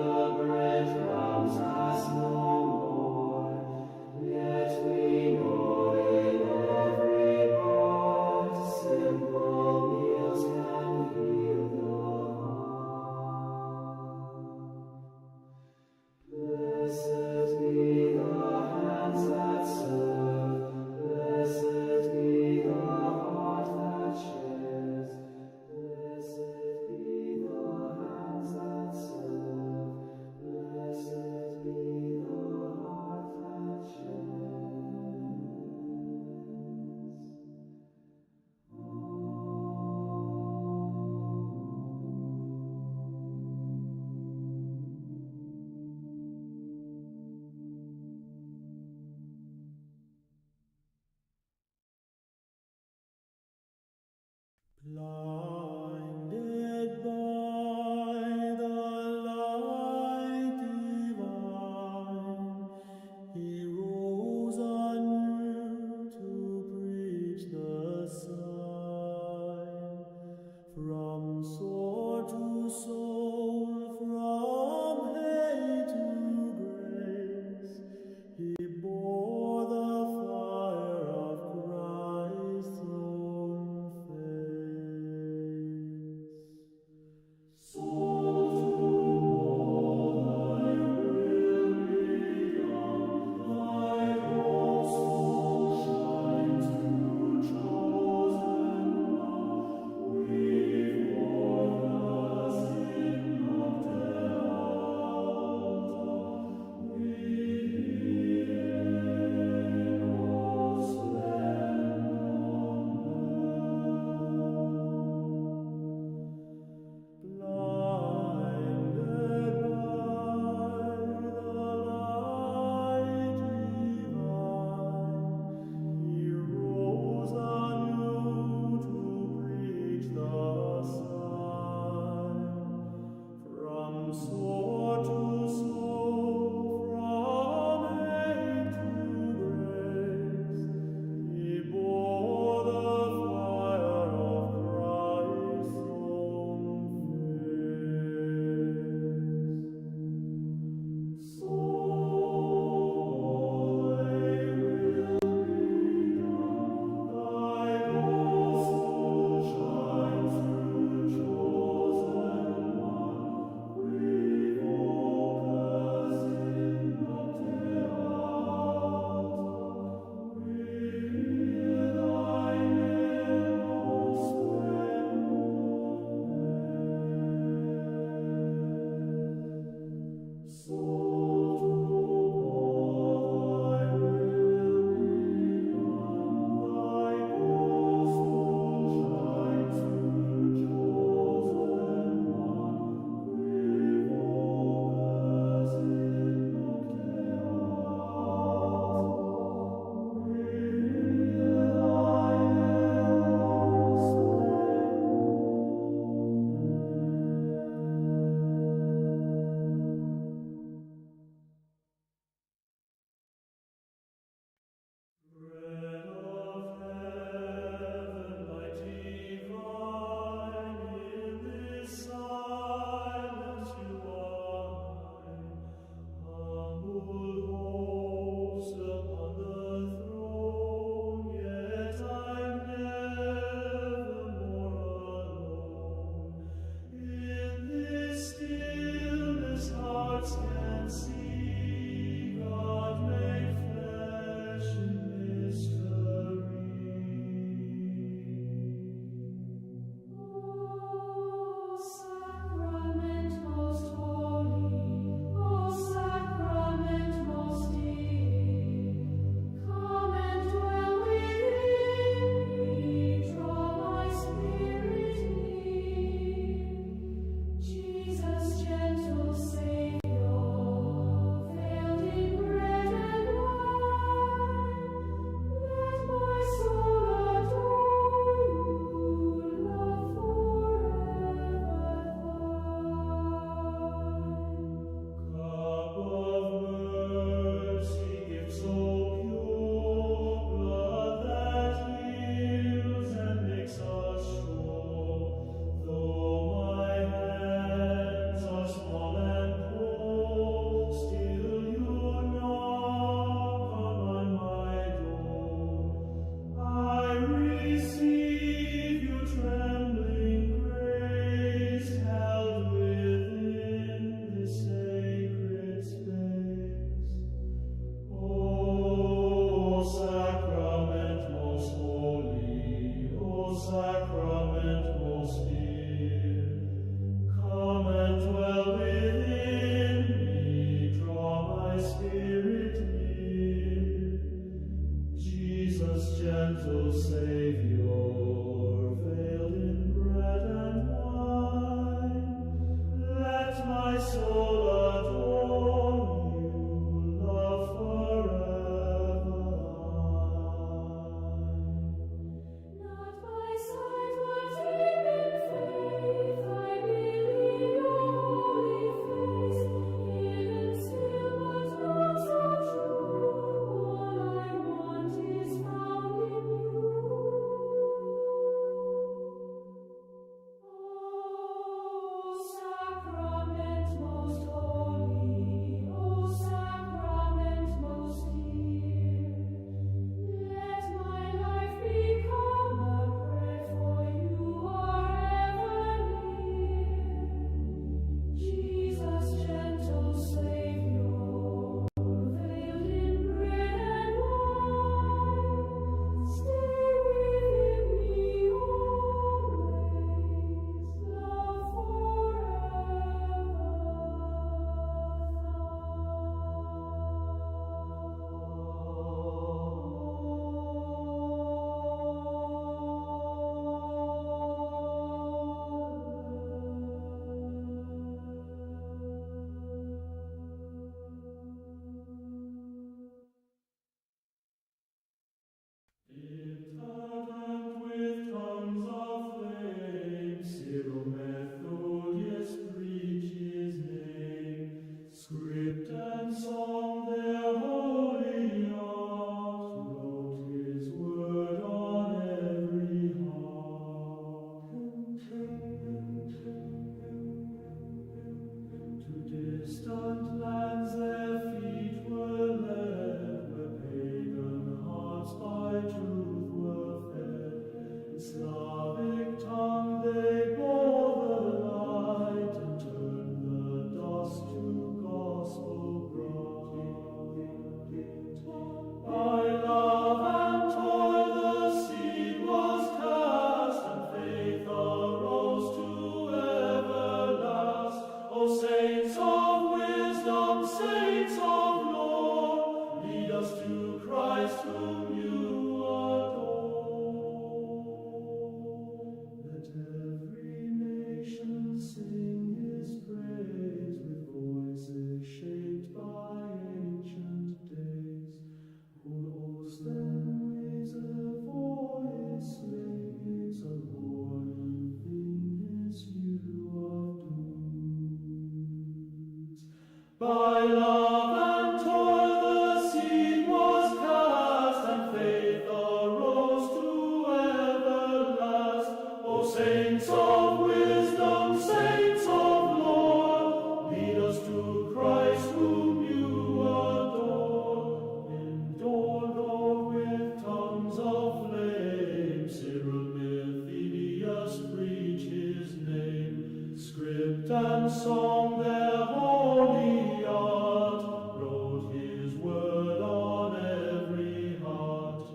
By love and toil the seed was cast, and faith arose to everlast. O saints of wisdom, saints of lore, lead us to Christ whom you adore. Endowed with tongues of flame, Cyril Methodius preach his name. Script and song their holy art, wrote his word on every heart.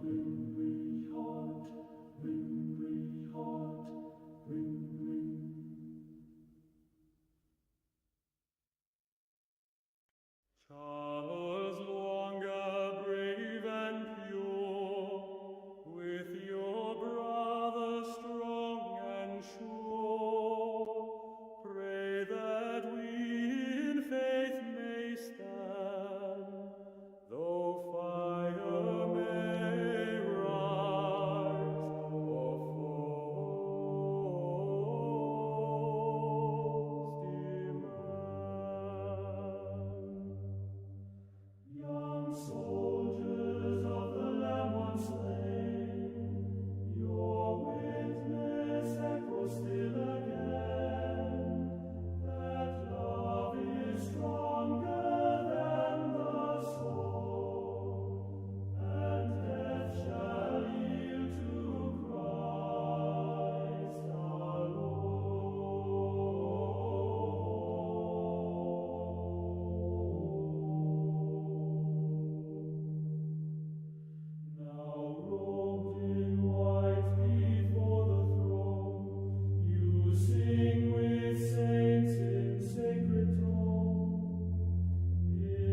Ring, ring, heart, ring, ring, heart, ring, ring. Charles Longer, brave and pure, with your brother strong and sure, pray that we in faith may stand, though fire may rise or foes demand. Young soldiers of the Lamb once slain, your witness echoes still again, that love is stronger than the sword, and death shall yield to Christ our Now robed in white before the throne, you sing with saints in sacred tone.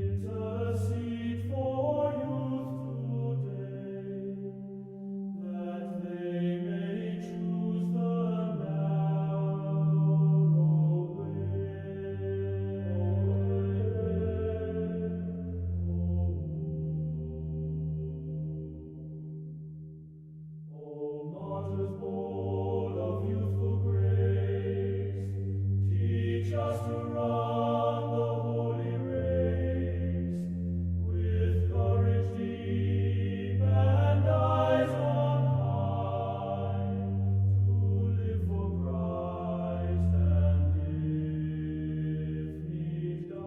Intercede for youth today, that they may choose the narrow way. O martyrs born of youthful grace, teach us to run the holy race, with courage deep and eyes on high, to live for Christ and if need die.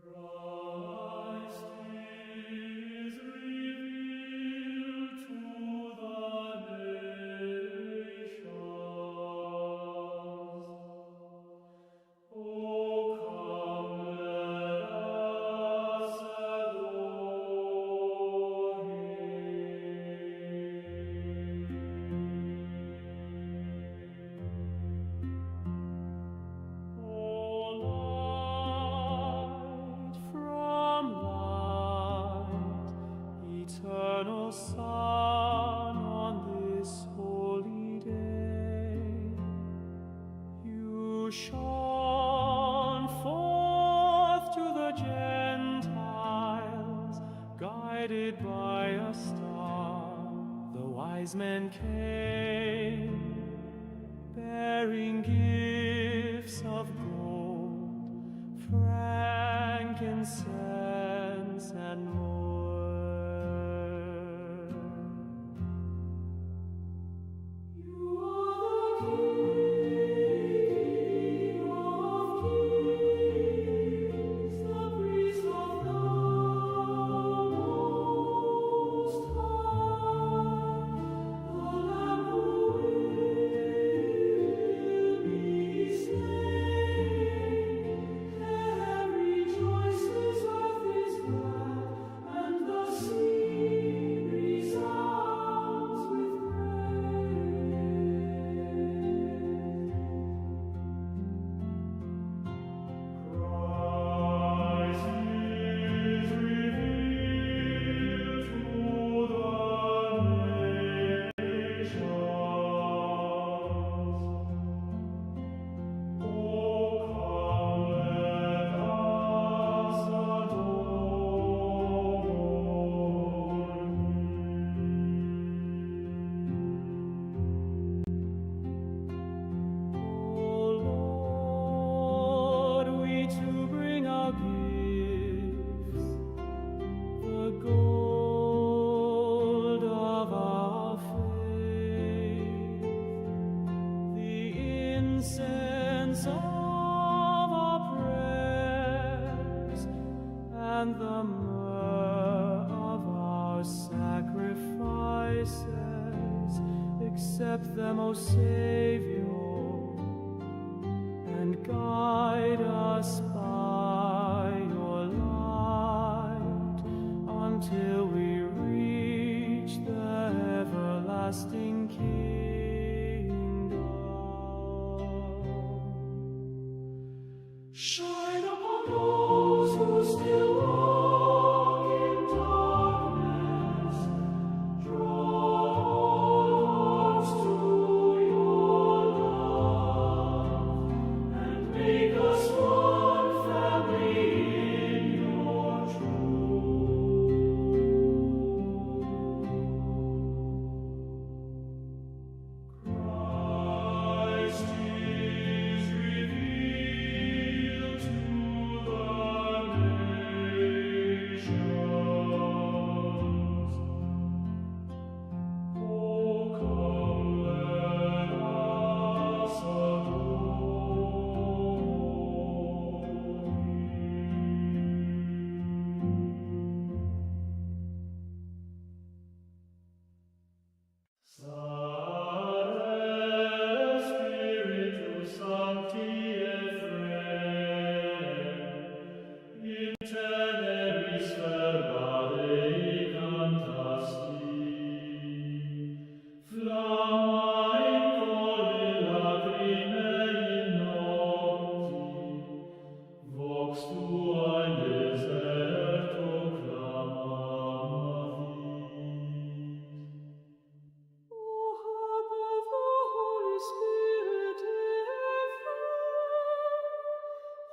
Christ is revealed to the nations. Oh, come, let us adore Him. O light from light, eternal Son, on this holy day, you shone forth to the Gentiles, guided by a star. The wise men came, bearing gifts of gold, frankincense, and myrrh. You are the King of kings, the priest of the Most High, the Lamb who will be slain. Rejoices, earth is glad, accept them, O Savior, and guide us by your light until we reach the everlasting kingdom. Shine upon those who still walk in darkness. Draw hearts to your love and make us one family in your truth. Christ is revealed to the nations. Oh, come, let us adore Spiritus Sancti et in teneris verbare cantasti, flamma in coli lacrimae in nocti, vox tua in deserto clamavit. O harp of the Holy Spirit,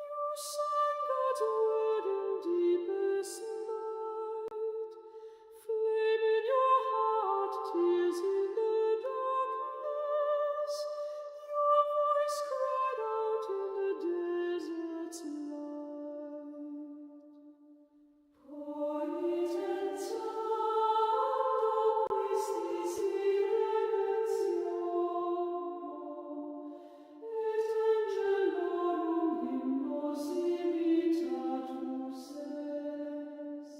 you sang God's word in deepest night. Flame in your heart, tears in the darkness. Your voice cried out in the desert's light. Poenitenza quistis irredentiono, et angelorum hymnos imitatus est.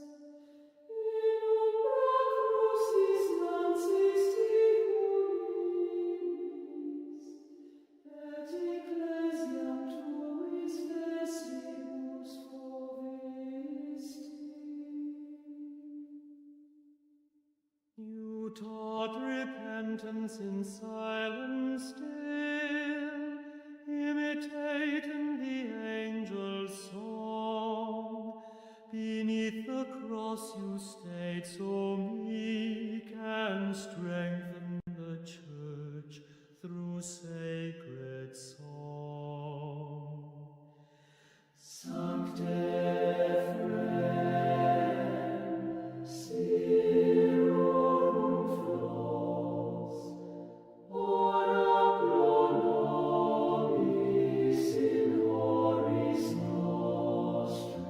In umbra crucis lancisti unimis, et ecclesiam tuis fecibus fovisti. You taught repentance in silence still, imitating the angel's song. Beneath the cross you stayed so meek and strengthened the church through sacred song. Sancte Ephrem, Sirorum Flos, ora pro nobis in horis nostris,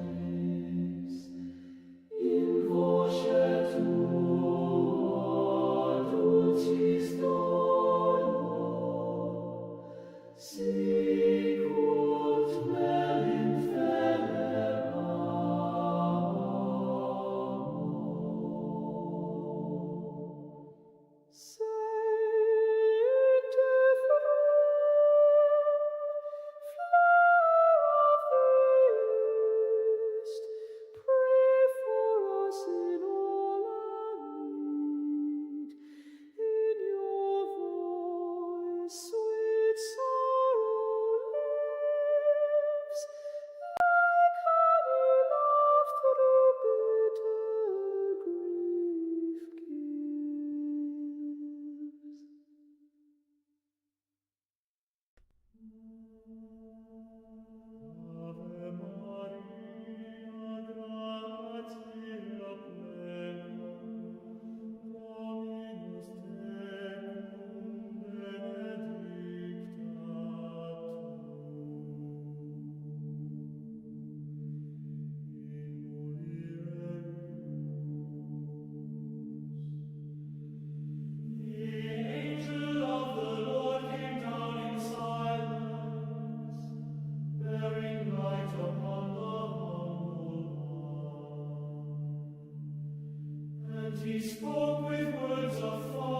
in voce tua dulcis dono, sicut nel He spoke with words of fire.